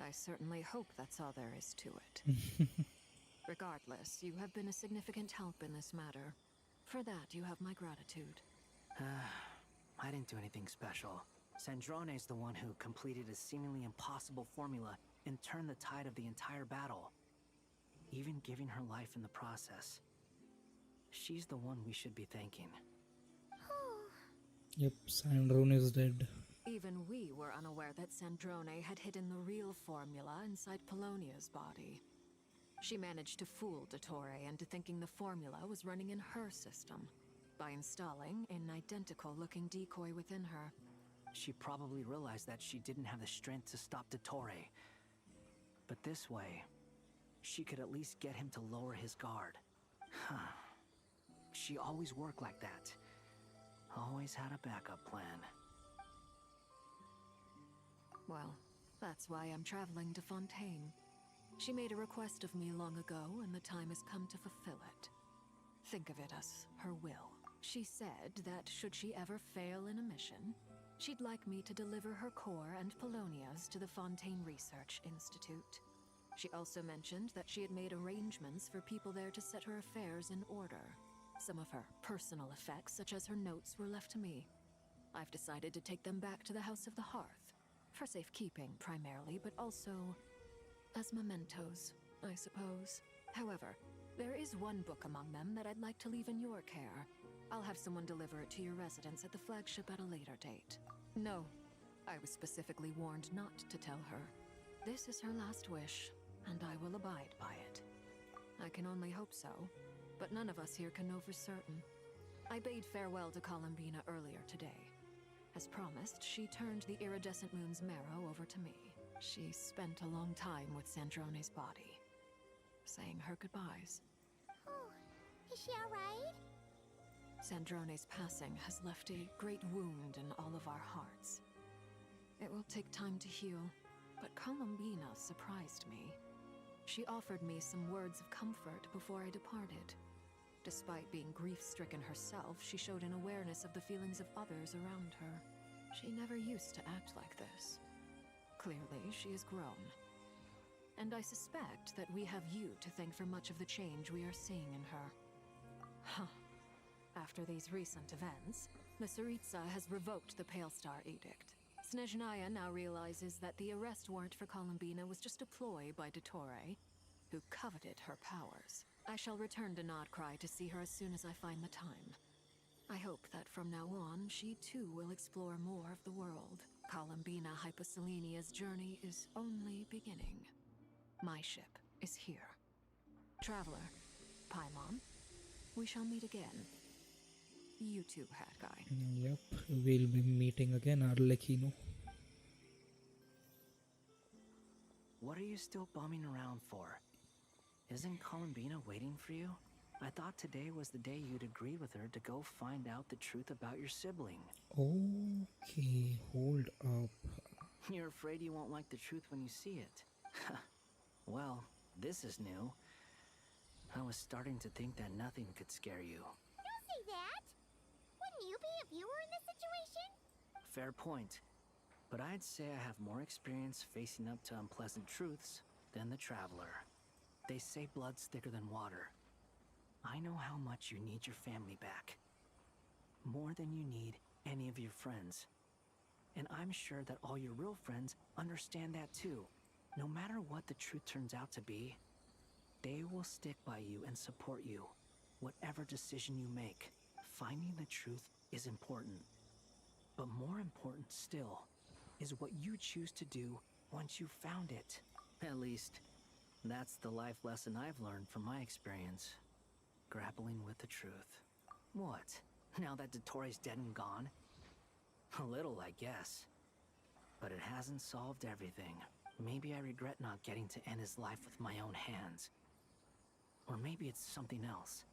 Speaker 18: I certainly hope that's all there is to it. Regardless, you have been a significant help in this matter. For that, you have my gratitude.
Speaker 16: I didn't do anything special. Sandrone's the one who completed a seemingly impossible formula and turned the tide of the entire battle, even giving her life in the process. She's the one we should be thanking.
Speaker 1: Yep, Sandrone is dead.
Speaker 18: Even we were unaware that Sandrone had hidden the real formula inside Polonia's body. She managed to fool Dottore into thinking the formula was running in her system by installing an identical-looking decoy within her.
Speaker 16: She probably realized that she didn't have the strength to stop Dottore. But this way, she could at least get him to lower his guard. She always worked like that. Always had a backup plan.
Speaker 18: Well, that's why I'm traveling to Fontaine. She made a request of me long ago, and the time has come to fulfill it. Think of it as her will. She said that should she ever fail in a mission, she'd like me to deliver her core and Polonia's to the Fontaine Research Institute. She also mentioned that she had made arrangements for people there to set her affairs in order. Some of her personal effects, such as her notes, were left to me. I've decided to take them back to the House of the Hearth. For safekeeping, primarily, but also as mementos, I suppose. However, there is one book among them that I'd like to leave in your care. I'll have someone deliver it to your residence at the flagship at a later date. No, I was specifically warned not to tell her. This is her last wish, and I will abide by it. I can only hope so, but none of us here can know for certain. I bade farewell to Columbina earlier today. As promised, she turned the iridescent moon's marrow over to me. She spent a long time with Sandrone's body, saying her goodbyes.
Speaker 23: Oh, is she alright?
Speaker 18: Sandrone's passing has left a great wound in all of our hearts. It will take time to heal, but Columbina surprised me. She offered me some words of comfort before I departed. Despite being grief-stricken herself, she showed an awareness of the feelings of others around her. She never used to act like this. Clearly, she has grown. And I suspect that we have you to thank for much of the change we are seeing in her. Huh. After these recent events, the Tsaritsa has revoked the Pale Star Edict. Snezhnaya now realizes that the arrest warrant for Columbina was just a ploy by Dottore, who coveted her powers. I shall return to Nodcry to see her as soon as I find the time. I hope that from now on, she too will explore more of the world. Columbina Hyposelenia's journey is only beginning. My ship is here. Traveler, Paimon, We shall meet again. You too, Hat Guy.
Speaker 1: Yep, we'll be meeting again. I'll let you know.
Speaker 16: What are you still bumming around for? Isn't Columbina waiting for you? I thought today was the day you'd agree with her to go find out the truth about your sibling.
Speaker 1: Okay, hold up.
Speaker 16: You're afraid you won't like the truth when you see it. Well, this is new. I was starting to think that nothing could scare you.
Speaker 23: Don't say that! Wouldn't you be if you were in this situation?
Speaker 16: Fair point. But I'd say I have more experience facing up to unpleasant truths than the Traveler. They say blood's thicker than water. I know how much you need your family back. More than you need any of your friends. And I'm sure that all your real friends understand that too. No matter what the truth turns out to be, they will stick by you and support you, whatever decision you make. Finding the truth is important. But more important still is what you choose to do once you've found it. At least, that's the life lesson I've learned from my experience. Grappling with the truth. What? Now that Dottoro's dead and gone? A little, I guess. But it hasn't solved everything. Maybe I regret not getting to end his life with my own hands. Or maybe it's something else.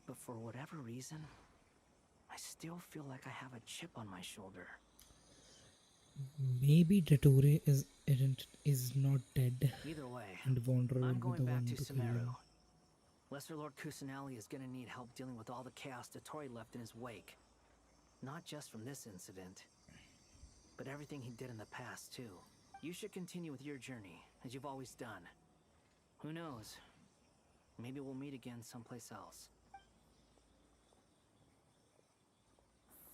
Speaker 16: But for whatever reason, I still feel like I have a chip on my shoulder.
Speaker 1: Maybe Dottore is not dead.
Speaker 16: Either way,
Speaker 1: and Wanderer
Speaker 16: I'm
Speaker 1: will be
Speaker 16: going
Speaker 1: the
Speaker 16: back
Speaker 1: one
Speaker 16: to
Speaker 1: to kill him.
Speaker 16: Sumeru. Lesser Lord Kusanali is gonna need help dealing with all the chaos Dottore left in his wake. Not just from this incident, but everything he did in the past, too. You should continue with your journey, as you've always done. Who knows? Maybe we'll meet again someplace else.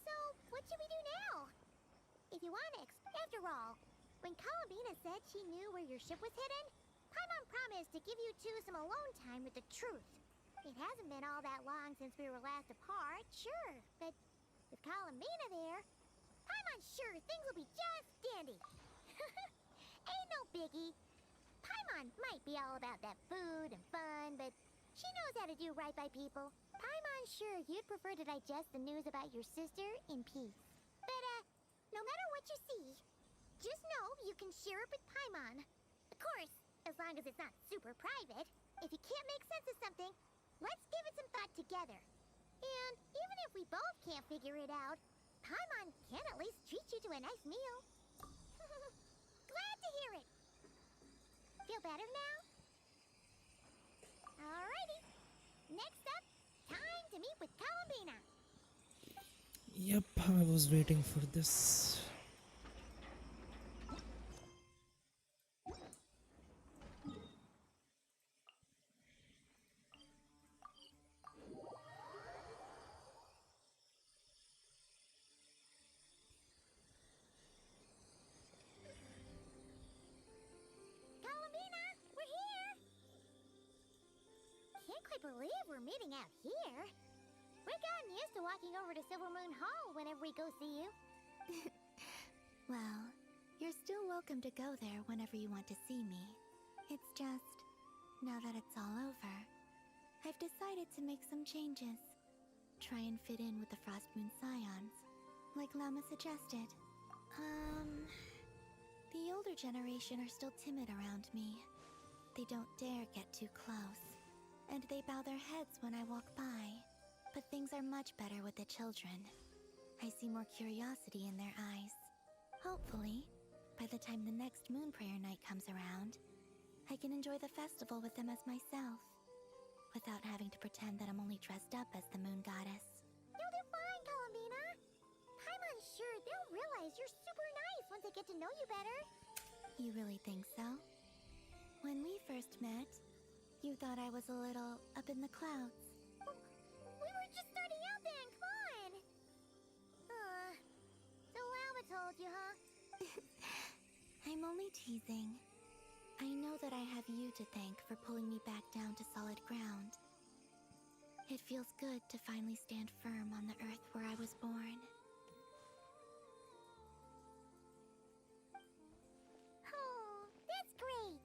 Speaker 23: So, what should we do now? If you want to after all, when Columbina said she knew where your ship was hidden, Paimon promised to give you two some alone time with the truth. It hasn't been all that long since we were last apart, sure, but with Columbina there, Paimon's sure things will be just dandy. Ain't no biggie. Paimon might be all about that food and fun, but she knows how to do right by people. Paimon's sure you'd prefer to digest the news about your sister in peace. But, no matter what you see, just know you can share it with Paimon. Of course, as long as it's not super private. If you can't make sense of something, let's give it some thought together. And even if we both can't figure it out, Paimon can at least treat you to a nice meal. Glad to hear it. Feel better now? Alrighty. Next up, time to meet with Columbina.
Speaker 1: Yep, I was waiting for this.
Speaker 23: Columbina, we're here! Can't quite believe we're meeting out here. We've gotten used to walking over to Silver Moon Hall whenever we go see you.
Speaker 14: Well, you're still welcome to go there whenever you want to see me. It's just, now that it's all over, I've decided to make some changes. Try and fit in with the Frost Moon Scions, like Lama suggested. The older generation are still timid around me. They don't dare get too close, and they bow their heads when I walk by. But things are much better with the children. I see more curiosity in their eyes. Hopefully, by the time the next Moon Prayer Night comes around, I can enjoy the festival with them as myself, without having to pretend that I'm only dressed up as the Moon Goddess.
Speaker 23: You'll do fine, Columbina. Paimon's sure they'll realize you're super nice once they get to know you better.
Speaker 14: You really think so? When we first met, you thought I was a little up in the clouds.
Speaker 23: We were just starting out then, come on! So Lama told you, huh?
Speaker 14: I'm only teasing. I know that I have you to thank for pulling me back down to solid ground. It feels good to finally stand firm on the earth where I was born.
Speaker 23: Oh, that's great!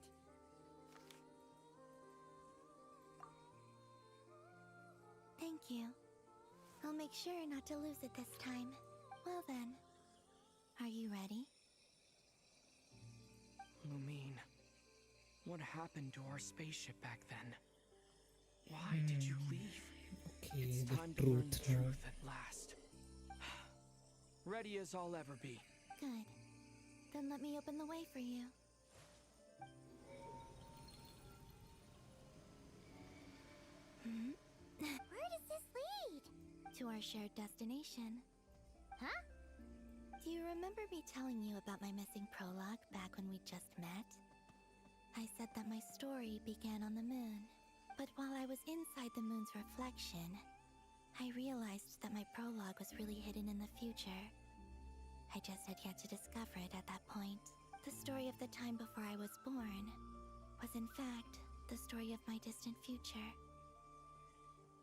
Speaker 14: you. I'll make sure not to lose it this time. Well then, are you ready?
Speaker 3: Lumine, what happened to our spaceship back then? Why did you leave?
Speaker 1: Okay,
Speaker 3: It's
Speaker 1: the
Speaker 3: time to learn the
Speaker 1: truth now.
Speaker 3: truth at last. Ready as I'll ever be.
Speaker 14: Good. Then let me open the way for you.
Speaker 23: Where does this lead?
Speaker 14: To our shared destination.
Speaker 23: Huh?
Speaker 14: Do you remember me telling you about my missing prologue back when we just met? I said that my story began on the moon, but while I was inside the moon's reflection, I realized that my prologue was really hidden in the future. I just had yet to discover it at that point. The story of the time before I was born was in fact the story of my distant future.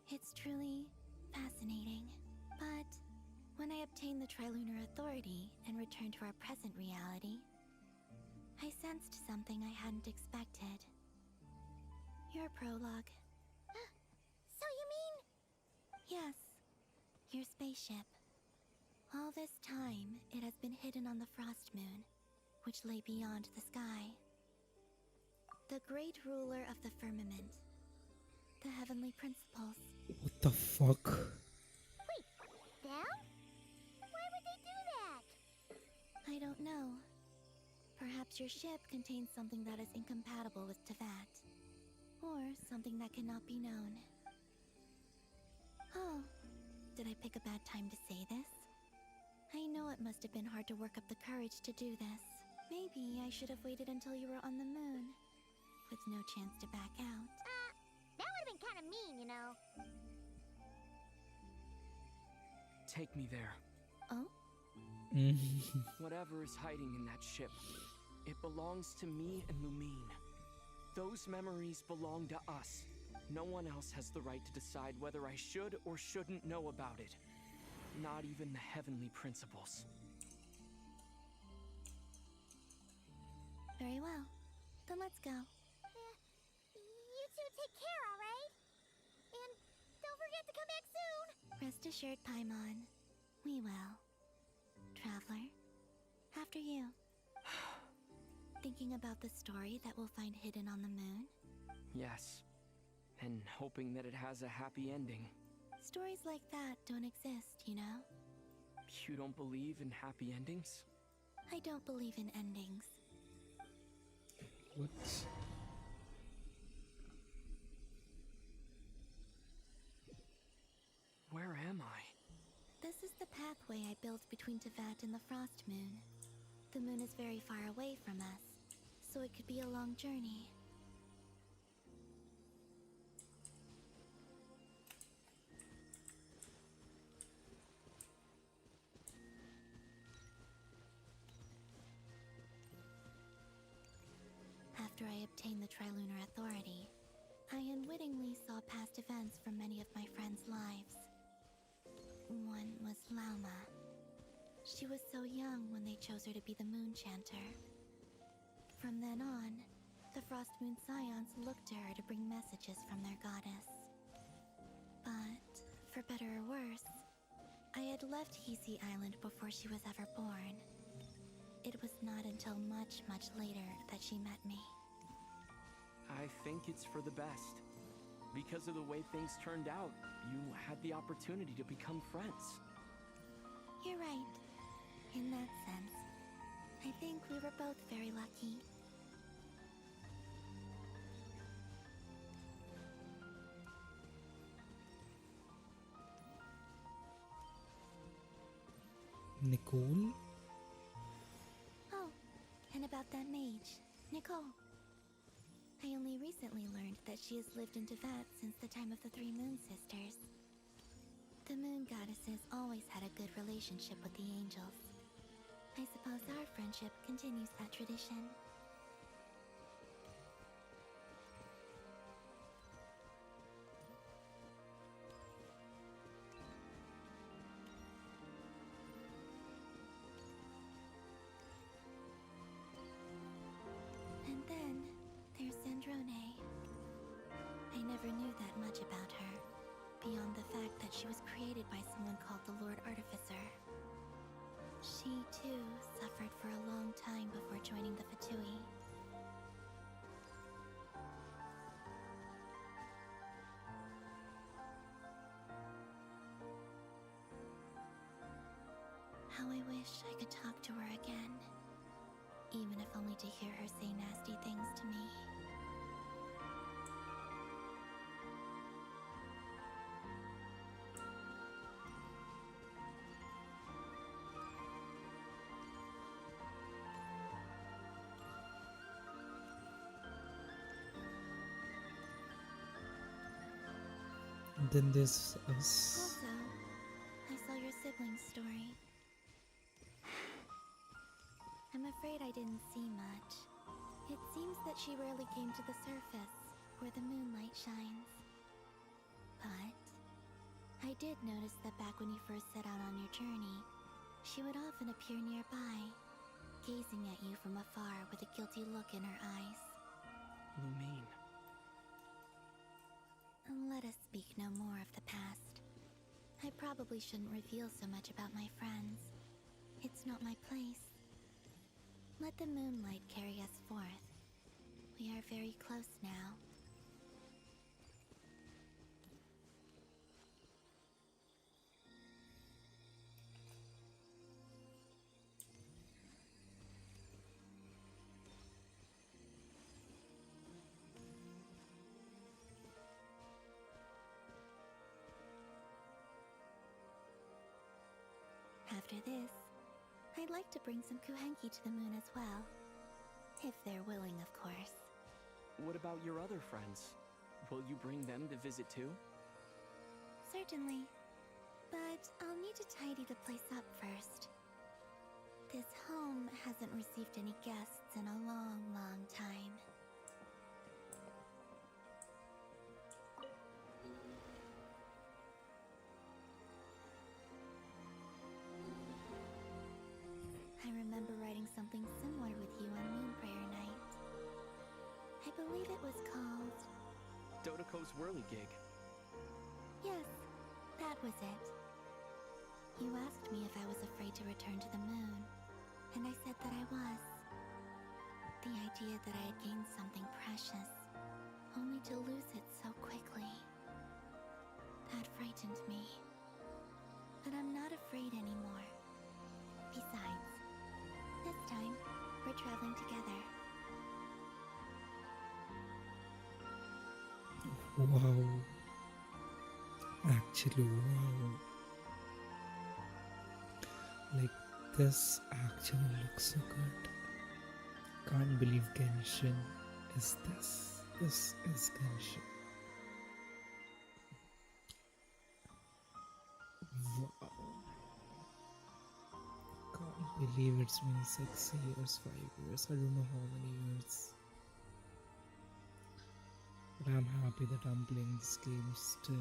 Speaker 14: It's truly fascinating, but when I obtained the Trilunar Authority and returned to our present reality, I sensed something I hadn't expected. Your prologue.
Speaker 23: So you mean...
Speaker 14: Yes, your spaceship. All this time, it has been hidden on the Frost Moon, which lay beyond the sky. The great ruler of the firmament. The heavenly principles.
Speaker 1: What the fuck?
Speaker 23: Wait, them? Why would they do that?
Speaker 14: I don't know. Perhaps your ship contains something that is incompatible with Tevat. Or something that cannot be known. Oh, did I pick a bad time to say this? I know it must have been hard to work up the courage to do this. Maybe I should have waited until you were on the moon, with no chance to back out.
Speaker 23: That would have been kind of mean, you know.
Speaker 3: Take me there.
Speaker 14: Oh?
Speaker 3: Whatever is hiding in that ship, it belongs to me and Lumine. Those memories belong to us. No one else has the right to decide whether I should or shouldn't know about it. Not even the heavenly principles.
Speaker 14: Very well. Then let's go.
Speaker 23: You two take care, alright? And don't forget to come back soon!
Speaker 14: Rest assured, Paimon. We will. Traveler, after you. Thinking about the story that we'll find hidden on the moon?
Speaker 3: Yes. And hoping that it has a happy ending.
Speaker 14: Stories like that don't exist, you know?
Speaker 3: You don't believe in happy endings?
Speaker 14: I don't believe in endings.
Speaker 1: What?
Speaker 3: Where am I?
Speaker 14: This is the pathway I built between Tevat and the Frost Moon. The moon is very far away from us, so it could be a long journey. After I obtained the Trilunar Authority, I unwittingly saw past events from many of my friends' lives. One was Lauma. She was so young when they chose her to be the Moon Chanter. From then on, the Frost Moon Scions looked to her to bring messages from their goddess. But, for better or worse, I had left Hisi Island before she was ever born. It was not until much, much later that she met me.
Speaker 3: I think it's for the best. Because of the way things turned out, you had the opportunity to become friends.
Speaker 14: You're right. In that sense, I think we were both very lucky.
Speaker 1: Nicole?
Speaker 14: Oh, and about that mage, Nicole. I only recently learned that she has lived in Tevat since the time of the Three Moon Sisters. The Moon Goddesses always had a good relationship with the angels. I suppose our friendship continues that tradition. And then there's Sandrone. I never knew that much about her, beyond the fact that she was created by someone called the Lord Artificer. She, too, suffered for a long time before joining the Fatui. How I wish I could talk to her again, even if only to hear her say nasty things to me.
Speaker 1: Then there's us.
Speaker 14: Also, I saw your sibling's story. I'm afraid I didn't see much. It seems that she rarely came to the surface, where the moonlight shines. But I did notice that back when you first set out on your journey, she would often appear nearby, gazing at you from afar with a guilty look in her eyes.
Speaker 3: Lumine.
Speaker 14: Let us speak no more of the past. I probably shouldn't reveal so much about my friends. It's not my place. Let the moonlight carry us forth. We are very close now. After this, I'd like to bring some kuhenki to the moon as well. If they're willing, of course.
Speaker 3: What about your other friends? Will you bring them to visit too?
Speaker 14: Certainly. But I'll need to tidy the place up first. This home hasn't received any guests in a long, long time. I remember writing something similar with you on Moon Prayer Night. I believe it was called...
Speaker 3: Dodoko's Whirligig.
Speaker 14: Yes, that was it. You asked me if I was afraid to return to the moon, and I said that I was. The idea that I had gained something precious, only to lose it so quickly. That frightened me. But I'm not afraid anymore. Besides, this time, we're traveling together.
Speaker 1: Wow. Actually, wow. Like, this actually looks so good. Can't believe Genshin is this. This is Genshin. Wow. Can't believe it's been 6 years, 5 years, I don't know how many years. But I'm happy that I'm playing this game still.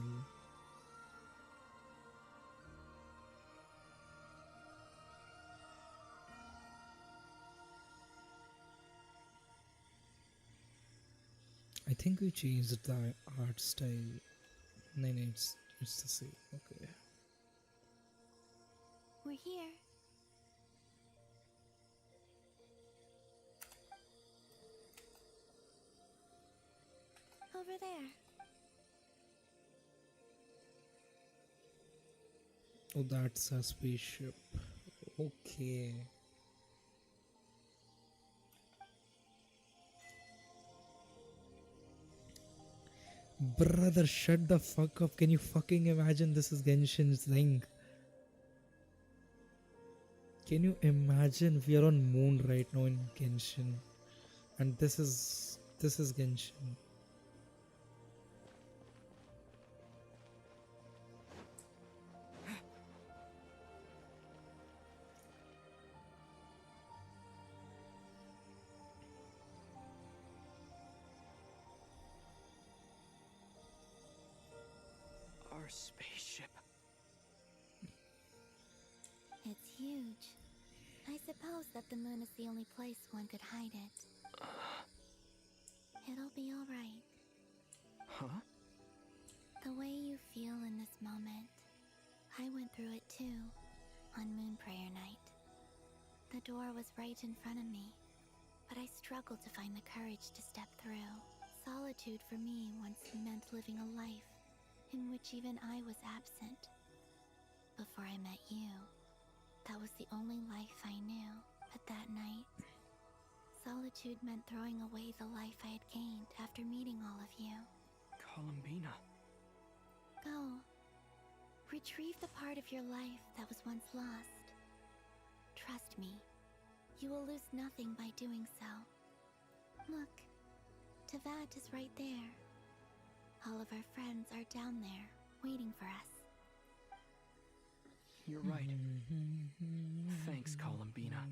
Speaker 1: I think we changed the art style. No, it's the same. Okay.
Speaker 14: We're here. Over there.
Speaker 1: Oh, that's a spaceship. Okay. Brother, shut the fuck up. Can you fucking imagine this is Genshin's thing? Can you imagine we are on moon right now in Genshin? And this is Genshin.
Speaker 3: Our spaceship.
Speaker 14: It's huge. I suppose that the moon is the only place one could hide it. It'll be alright.
Speaker 3: Huh?
Speaker 14: The way you feel in this moment, I went through it too, on Moon Prayer Night. The door was right in front of me, but I struggled to find the courage to step through. Solitude for me once meant living a life in which even I was absent. Before I met you, that was the only life I knew. But that night, solitude meant throwing away the life I had gained after meeting all of you.
Speaker 21: Columbina.
Speaker 14: Go. Retrieve the part of your life that was once lost. Trust me, you will lose nothing by doing so. Look, Teyvat is right there. All of our friends are down there, waiting for us.
Speaker 21: You're right. Thanks, Columbina.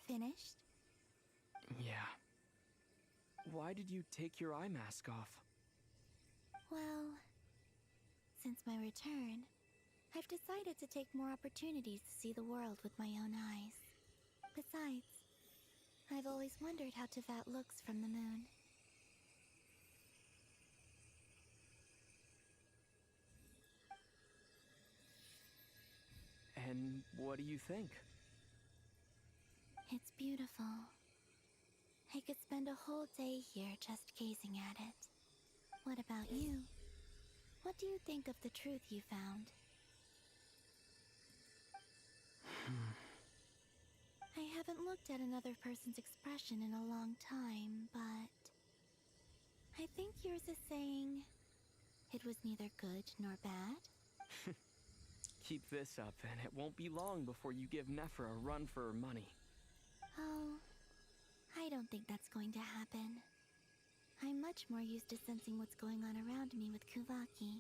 Speaker 14: Finished?
Speaker 21: Yeah. Why did you take your eye mask off?
Speaker 14: Well, since my return, I've decided to take more opportunities to see the world with my own eyes. Besides, I've always wondered how Teyvat looks from the moon.
Speaker 21: And what do you think?
Speaker 14: It's beautiful. I could spend a whole day here just gazing at it. What about you? What do you think of the truth you found? I haven't looked at another person's expression in a long time, but I think yours is saying it was neither good nor bad.
Speaker 21: Keep this up, and it won't be long before you give Nephra a run for her money.
Speaker 14: Oh, I don't think that's going to happen. I'm much more used to sensing what's going on around me with Kuvaki.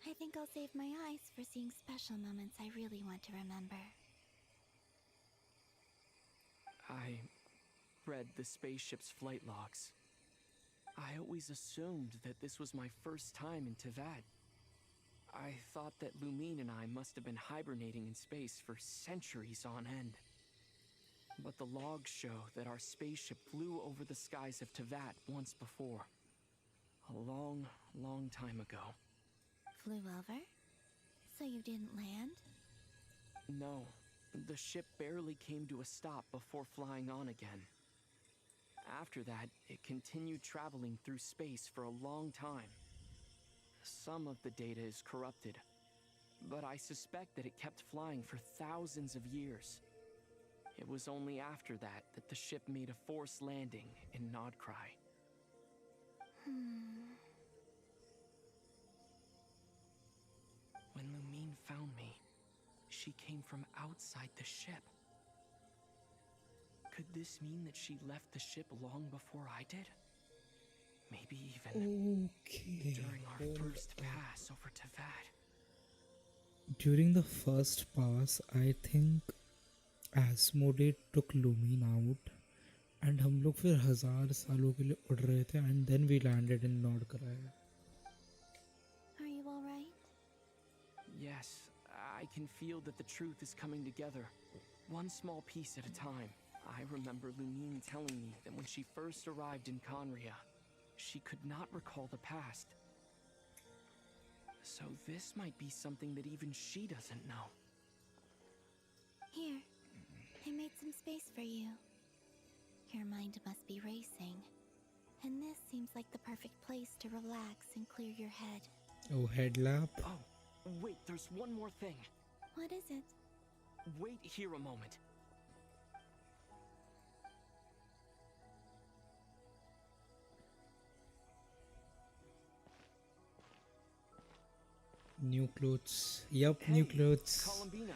Speaker 14: I think I'll save my eyes for seeing special moments I really want to remember.
Speaker 21: I read the spaceship's flight logs. I always assumed that this was my first time in Teyvat. I thought that Lumine and I must have been hibernating in space for centuries on end. But the logs show that our spaceship flew over the skies of Teyvat once before. A long, long time ago.
Speaker 14: Flew over? So you didn't land?
Speaker 21: No, the ship barely came to a stop before flying on again. After that, it continued traveling through space for a long time. Some of the data is corrupted, but I suspect that it kept flying for thousands of years. It was only after that that the ship made a forced landing in Nodcry. When Lumine found me, she came from outside the ship. Could this mean that she left the ship long before I did? Maybe even during our first pass over Teyvat.
Speaker 1: During the first pass, I think Asmodee took Lumine out and हम लोग फिर 1000 सालों के लिए उड़ रहे थे and then we landed in Nordkrai.
Speaker 14: Are you alright?
Speaker 21: Yes, I can feel that the truth is coming together, one small piece at a time. I remember Lumine telling me that when she first arrived in Conria, she could not recall the past,
Speaker 3: So this might be something that even she doesn't know.
Speaker 14: Here, I made some space for you. Your mind must be racing, and this seems like the perfect place to relax and clear your head.
Speaker 1: Oh, head lap.
Speaker 3: Oh, wait, there's one more thing.
Speaker 14: What is it?
Speaker 3: Wait here a moment.
Speaker 1: New clothes. Yup,
Speaker 3: Hey,
Speaker 1: new clothes.
Speaker 3: Columbina.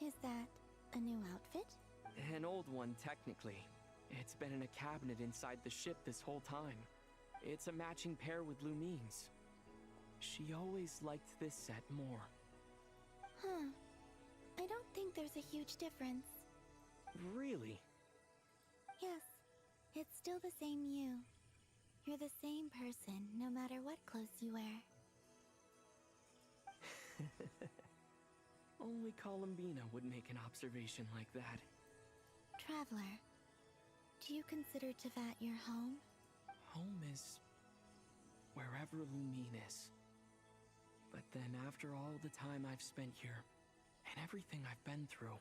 Speaker 14: Is that a new outfit?
Speaker 3: An old one, technically. It's been in a cabinet inside the ship this whole time. It's a matching pair with Lumine's. She always liked this set more.
Speaker 14: Huh. I don't think there's a huge difference.
Speaker 3: Really?
Speaker 14: Yes, it's still the same you. You're the same person, no matter what clothes you wear.
Speaker 3: Only Columbina would make an observation like that.
Speaker 14: Traveler, do you consider Tevat your home?
Speaker 3: Home is wherever Lumine is. But then after all the time I've spent here, and everything I've been through,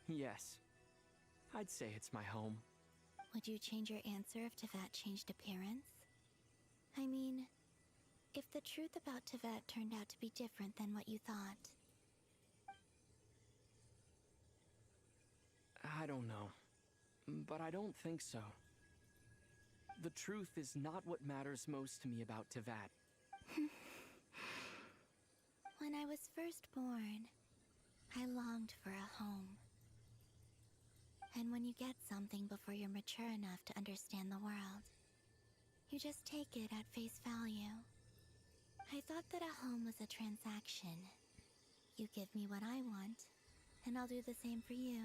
Speaker 3: yes, I'd say it's my home.
Speaker 14: Would you change your answer if Tevat changed appearance? I mean, if the truth about Tevat turned out to be different than what you thought.
Speaker 3: I don't know, but I don't think so. The truth is not what matters most to me about Tevat.
Speaker 14: When I was first born, I longed for a home. And when you get something before you're mature enough to understand the world, you just take it at face value. I thought that a home was a transaction. You give me what I want, and I'll do the same for you.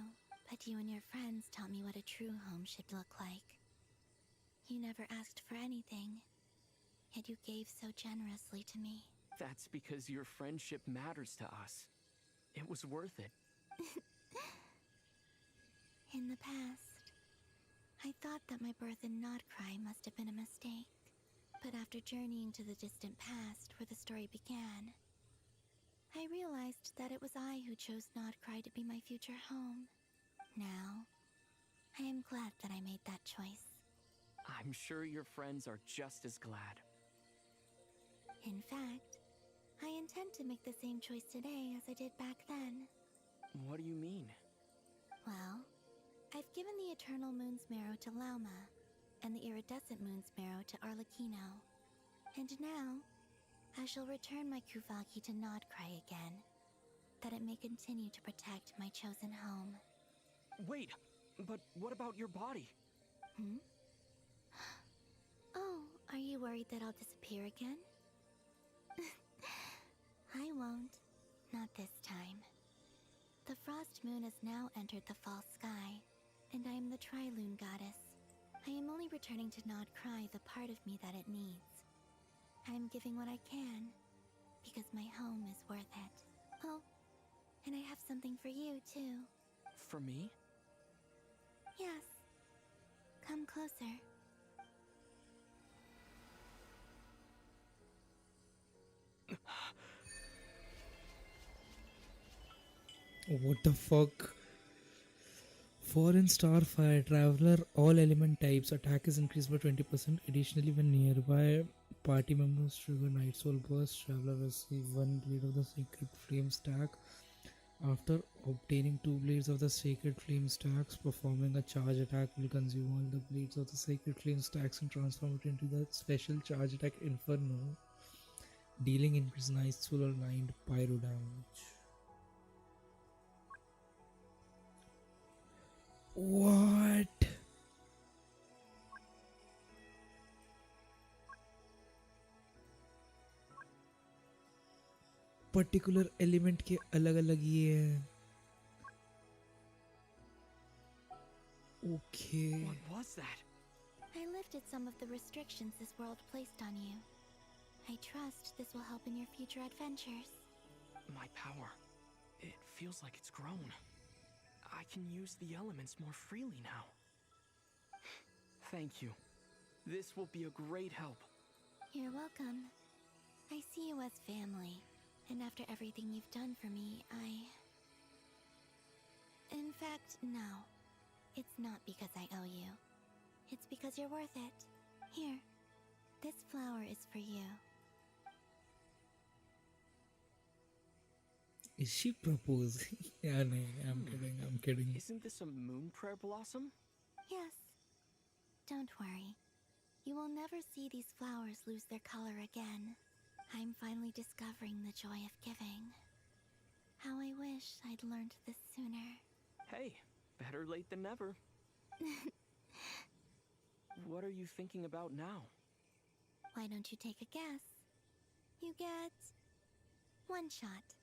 Speaker 14: But you and your friends taught me what a true home should look like. You never asked for anything, yet you gave so generously to me.
Speaker 3: That's because your friendship matters to us. It was worth it.
Speaker 14: In the past, I thought that my birth in Nodcry must have been a mistake. But after journeying to the distant past where the story began, I realized that it was I who chose Nodcry to be my future home. Now, I am glad that I made that choice.
Speaker 3: I'm sure your friends are just as glad.
Speaker 14: In fact, I intend to make the same choice today as I did back then.
Speaker 3: What do you mean?
Speaker 14: Well, I've given the Eternal Moon's Marrow to Lauma, and the Iridescent Moon's Marrow to Arlecchino. And now, I shall return my Kuvagi to Nodcry again, that it may continue to protect my chosen home.
Speaker 3: Wait, but what about your body?
Speaker 14: Oh, are you worried that I'll disappear again? I won't. Not this time. The Frost Moon has now entered the fall sky, and I am the Trilune Goddess. I am only returning to Nodcry the part of me that it needs. I am giving what I can, because my home is worth it. Oh, and I have something for you, too.
Speaker 3: For me?
Speaker 14: Yes. Come closer.
Speaker 1: What the fuck? Foreign Starfire Traveler, all element types attack is increased by 20%. Additionally, when nearby party members trigger Night Soul Burst, Traveler receive 1 blade of the Sacred Flame stack. After obtaining 2 blades of the Sacred Flame stacks, performing a charge attack will consume all the blades of the Sacred Flame stacks and transform it into the special charge attack Inferno, dealing increased Night Soul aligned pyro damage. What? Particular element के अलग अलग ये हैं. Okay.
Speaker 3: What was that?
Speaker 14: I lifted some of the restrictions this world placed on you. I trust this will help in your future adventures.
Speaker 3: My power. It feels like it's grown. I can use the elements more freely now. Thank you. This will be a great help.
Speaker 14: You're welcome. I see you as family, and after everything you've done for me, In fact, no. It's not because I owe you. It's because you're worth it. Here, this flower is for you.
Speaker 1: Is she proposing? Yeah, no, I'm kidding.
Speaker 3: Isn't this a moon prayer blossom?
Speaker 14: Yes. Don't worry. You will never see these flowers lose their color again. I'm finally discovering the joy of giving. How I wish I'd learned this sooner.
Speaker 3: Hey, better late than never. What are you thinking about now?
Speaker 14: Why don't you take a guess? You get one shot.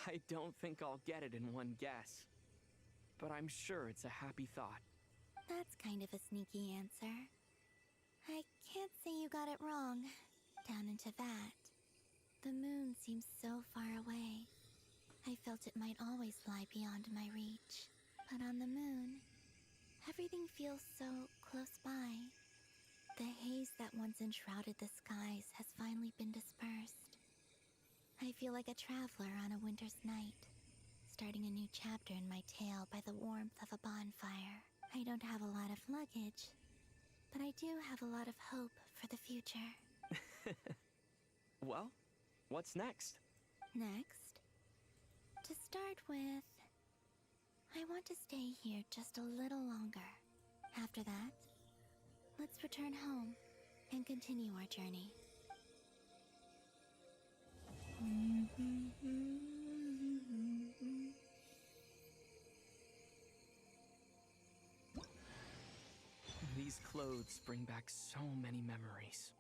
Speaker 3: I don't think I'll get it in one guess. But I'm sure it's a happy thought.
Speaker 14: That's kind of a sneaky answer. I can't say you got it wrong. Down into that. The moon seems so far away. I felt it might always lie beyond my reach. But on the moon, everything feels so close by. The haze that once enshrouded the skies has finally been dispersed. I feel like a traveler on a winter's night, starting a new chapter in my tale by the warmth of a bonfire. I don't have a lot of luggage, but I do have a lot of hope for the future.
Speaker 3: Well, what's next?
Speaker 14: Next, to start with, I want to stay here just a little longer. After that, let's return home and continue our journey.
Speaker 3: These clothes bring back so many memories.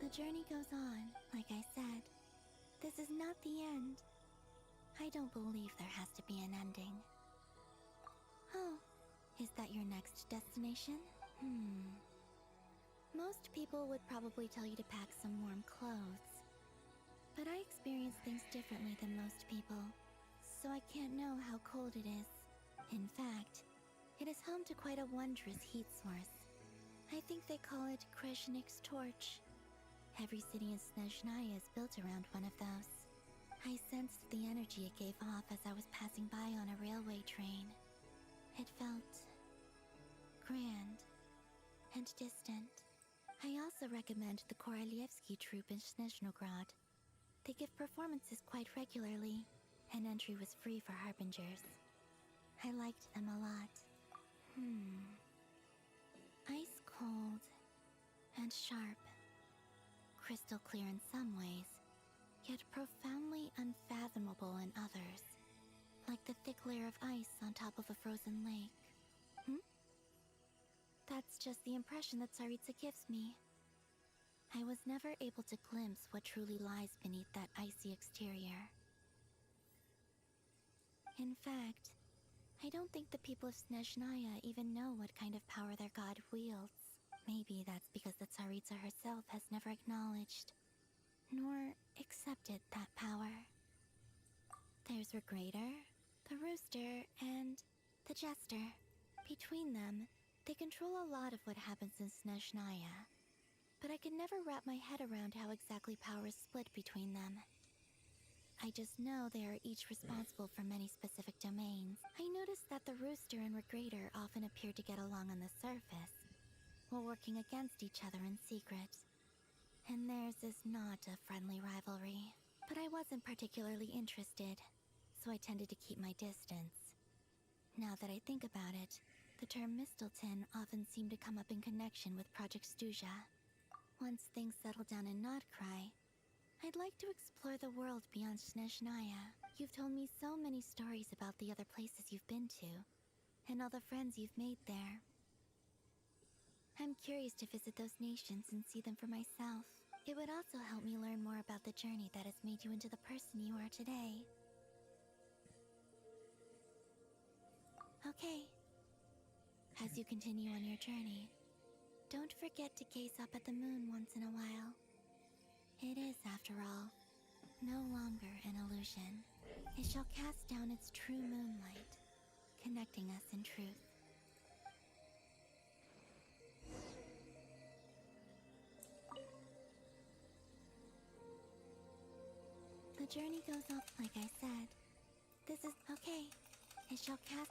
Speaker 14: The journey goes on, like I said. This is not the end. I don't believe there has to be an ending. Oh, is that your next destination? Most people would probably tell you to pack some warm clothes. But I experience things differently than most people, so I can't know how cold it is. In fact, it is home to quite a wondrous heat source. I think they call it Kreshnik's torch. Every city in Snezhnaya is built around one of those. I sensed the energy it gave off as I was passing by on a railway train. It felt grand and distant. I also recommend the Korolievsky troupe in Snezhnograd. They give performances quite regularly, and entry was free for harbingers. I liked them a lot. Ice cold and sharp. Crystal clear in some ways, yet profoundly unfathomable in others. Like the thick layer of ice on top of a frozen lake. That's just the impression that Tsaritsa gives me. I was never able to glimpse what truly lies beneath that icy exterior. In fact, I don't think the people of Snezhnaya even know what kind of power their god wields. Maybe that's because the Tsaritsa herself has never acknowledged, nor accepted that power. There's Regrator, the Rooster, and the Jester. Between them, They control a lot of what happens in Snezhnaya, but I can never wrap my head around how exactly power is split between them. I just know they are each responsible for many specific domains. I noticed that the Rooster and Regrator often appear to get along on the surface, while working against each other in secret. And theirs is not a friendly rivalry. But I wasn't particularly interested, so I tended to keep my distance. Now that I think about it, the term Mistelton often seemed to come up in connection with Project Stuja. Once things settle down in Notcry, I'd like to explore the world beyond Snezhnaya. You've told me so many stories about the other places you've been to, and all the friends you've made there. I'm curious to visit those nations and see them for myself. It would also help me learn more about the journey that has made you into the person you are today. Okay. As you continue on your journey, don't forget to gaze up at the moon once in a while. It is, after all, no longer an illusion. It shall cast down its true moonlight, connecting us in truth. The journey goes off like I said. This is okay. It shall cast.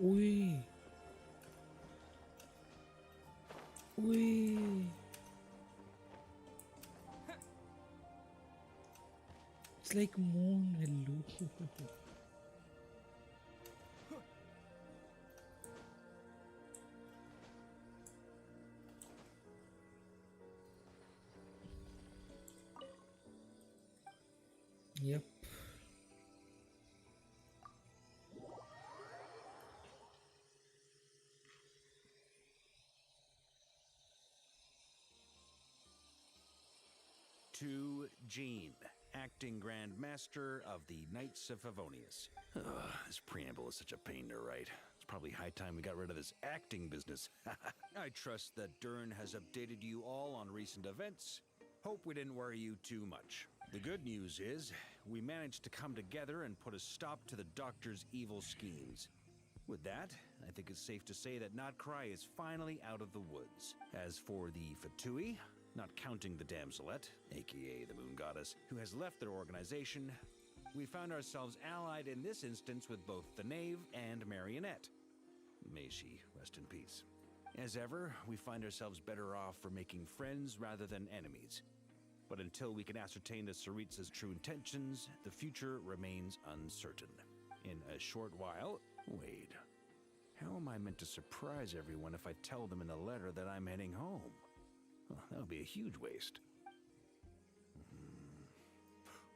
Speaker 1: Ui. Ui. It's like moon. Hello. Yep.
Speaker 12: To Jean, acting Grand Master of the Knights of Favonius.
Speaker 22: This preamble is such a pain to write. It's probably high time we got rid of this acting business.
Speaker 12: I trust that Dern has updated you all on recent events. Hope we didn't worry you too much. The good news is, we managed to come together and put a stop to the Doctor's evil schemes. With that, I think it's safe to say that Notcry is finally out of the woods. As for the Fatui, not counting the Damselette, aka the Moon Goddess, who has left their organization, we found ourselves allied in this instance with both the Knave and Marionette. May she rest in peace. As ever, we find ourselves better off for making friends rather than enemies. But until we can ascertain the Tsaritsa's true intentions, the future remains uncertain. In a short while... Wait. How am I meant to surprise everyone if I tell them in the letter that I'm heading home? Well, that would be a huge waste.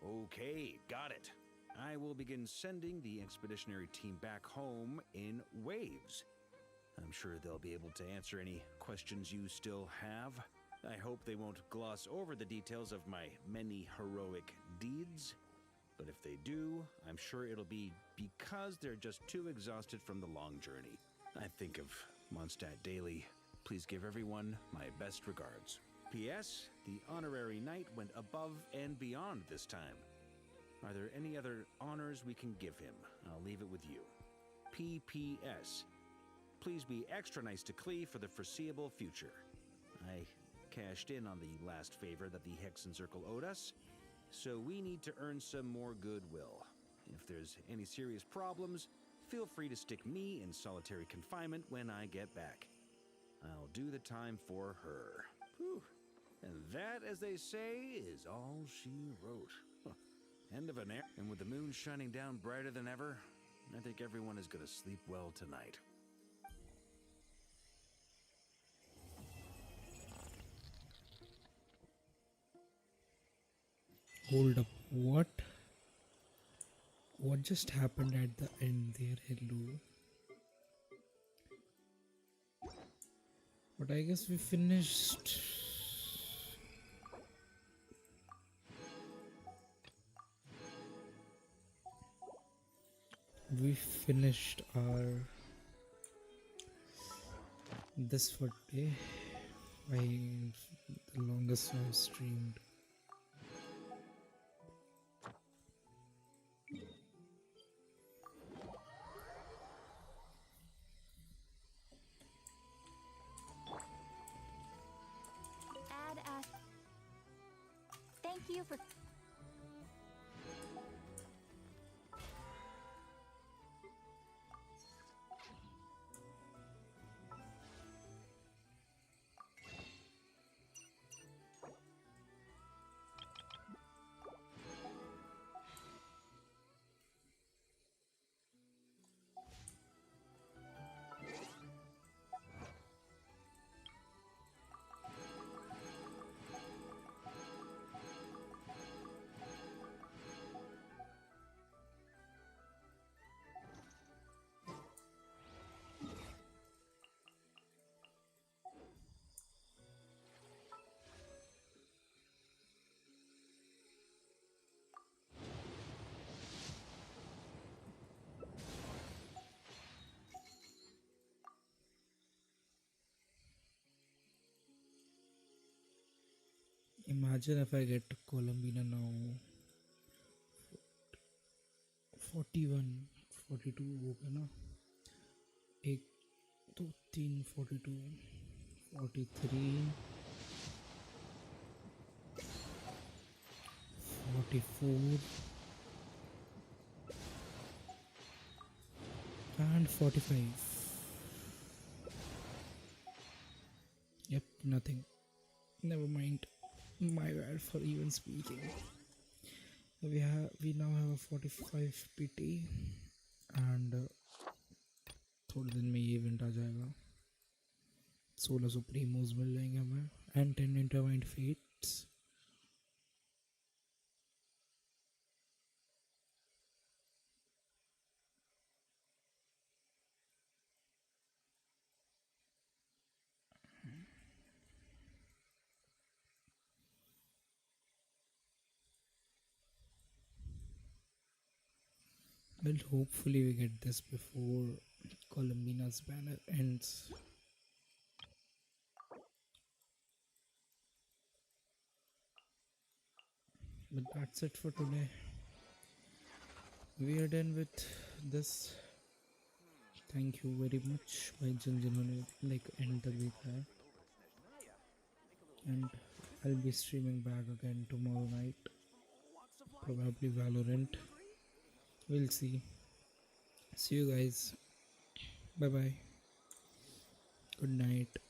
Speaker 12: Okay, got it. I will begin sending the expeditionary team back home in waves. I'm sure they'll be able to answer any questions you still have. I hope they won't gloss over the details of my many heroic deeds. But if they do, I'm sure it'll be because they're just too exhausted from the long journey. I think of Mondstadt daily. Please give everyone my best regards. P.S. The honorary knight went above and beyond this time. Are there any other honors we can give him? I'll leave it with you. P.P.S. Please be extra nice to Klee for the foreseeable future. I cashed in on the last favor that the Hexen Circle owed us, so we need to earn some more goodwill. If there's any serious problems, feel free to stick me in solitary confinement when I get back. I'll do the time for her. Whew. And that, as they say, is all she wrote. Huh. End of an era. And with the moon shining down brighter than ever, I think everyone is gonna sleep well tonight.
Speaker 1: Hold up, what? What just happened at the end there? Hello. But I guess we finished. We finished our this for today. The longest I've streamed.
Speaker 17: you for...
Speaker 1: Imagine if I get to Columbina now. 41 42 हो गया ना. एक दो तीन 42 43 44 and 45. Yep, nothing. Never mind. My bad for even speaking. We now have a 45 PT and थोड़े दिन में ये इवेंट आ जाएगा. 16 सुप्रीमोस मिल जाएंगे हमें and 10 intertwined fates. Well, hopefully we get this before Columbina's banner ends. But that's it for today. We are done with this. Thank you very much भाई जिन्होंने like end तक देखा है. And I'll be streaming back again tomorrow night. Probably Valorant. We'll see. See you guys. Bye bye. Good night.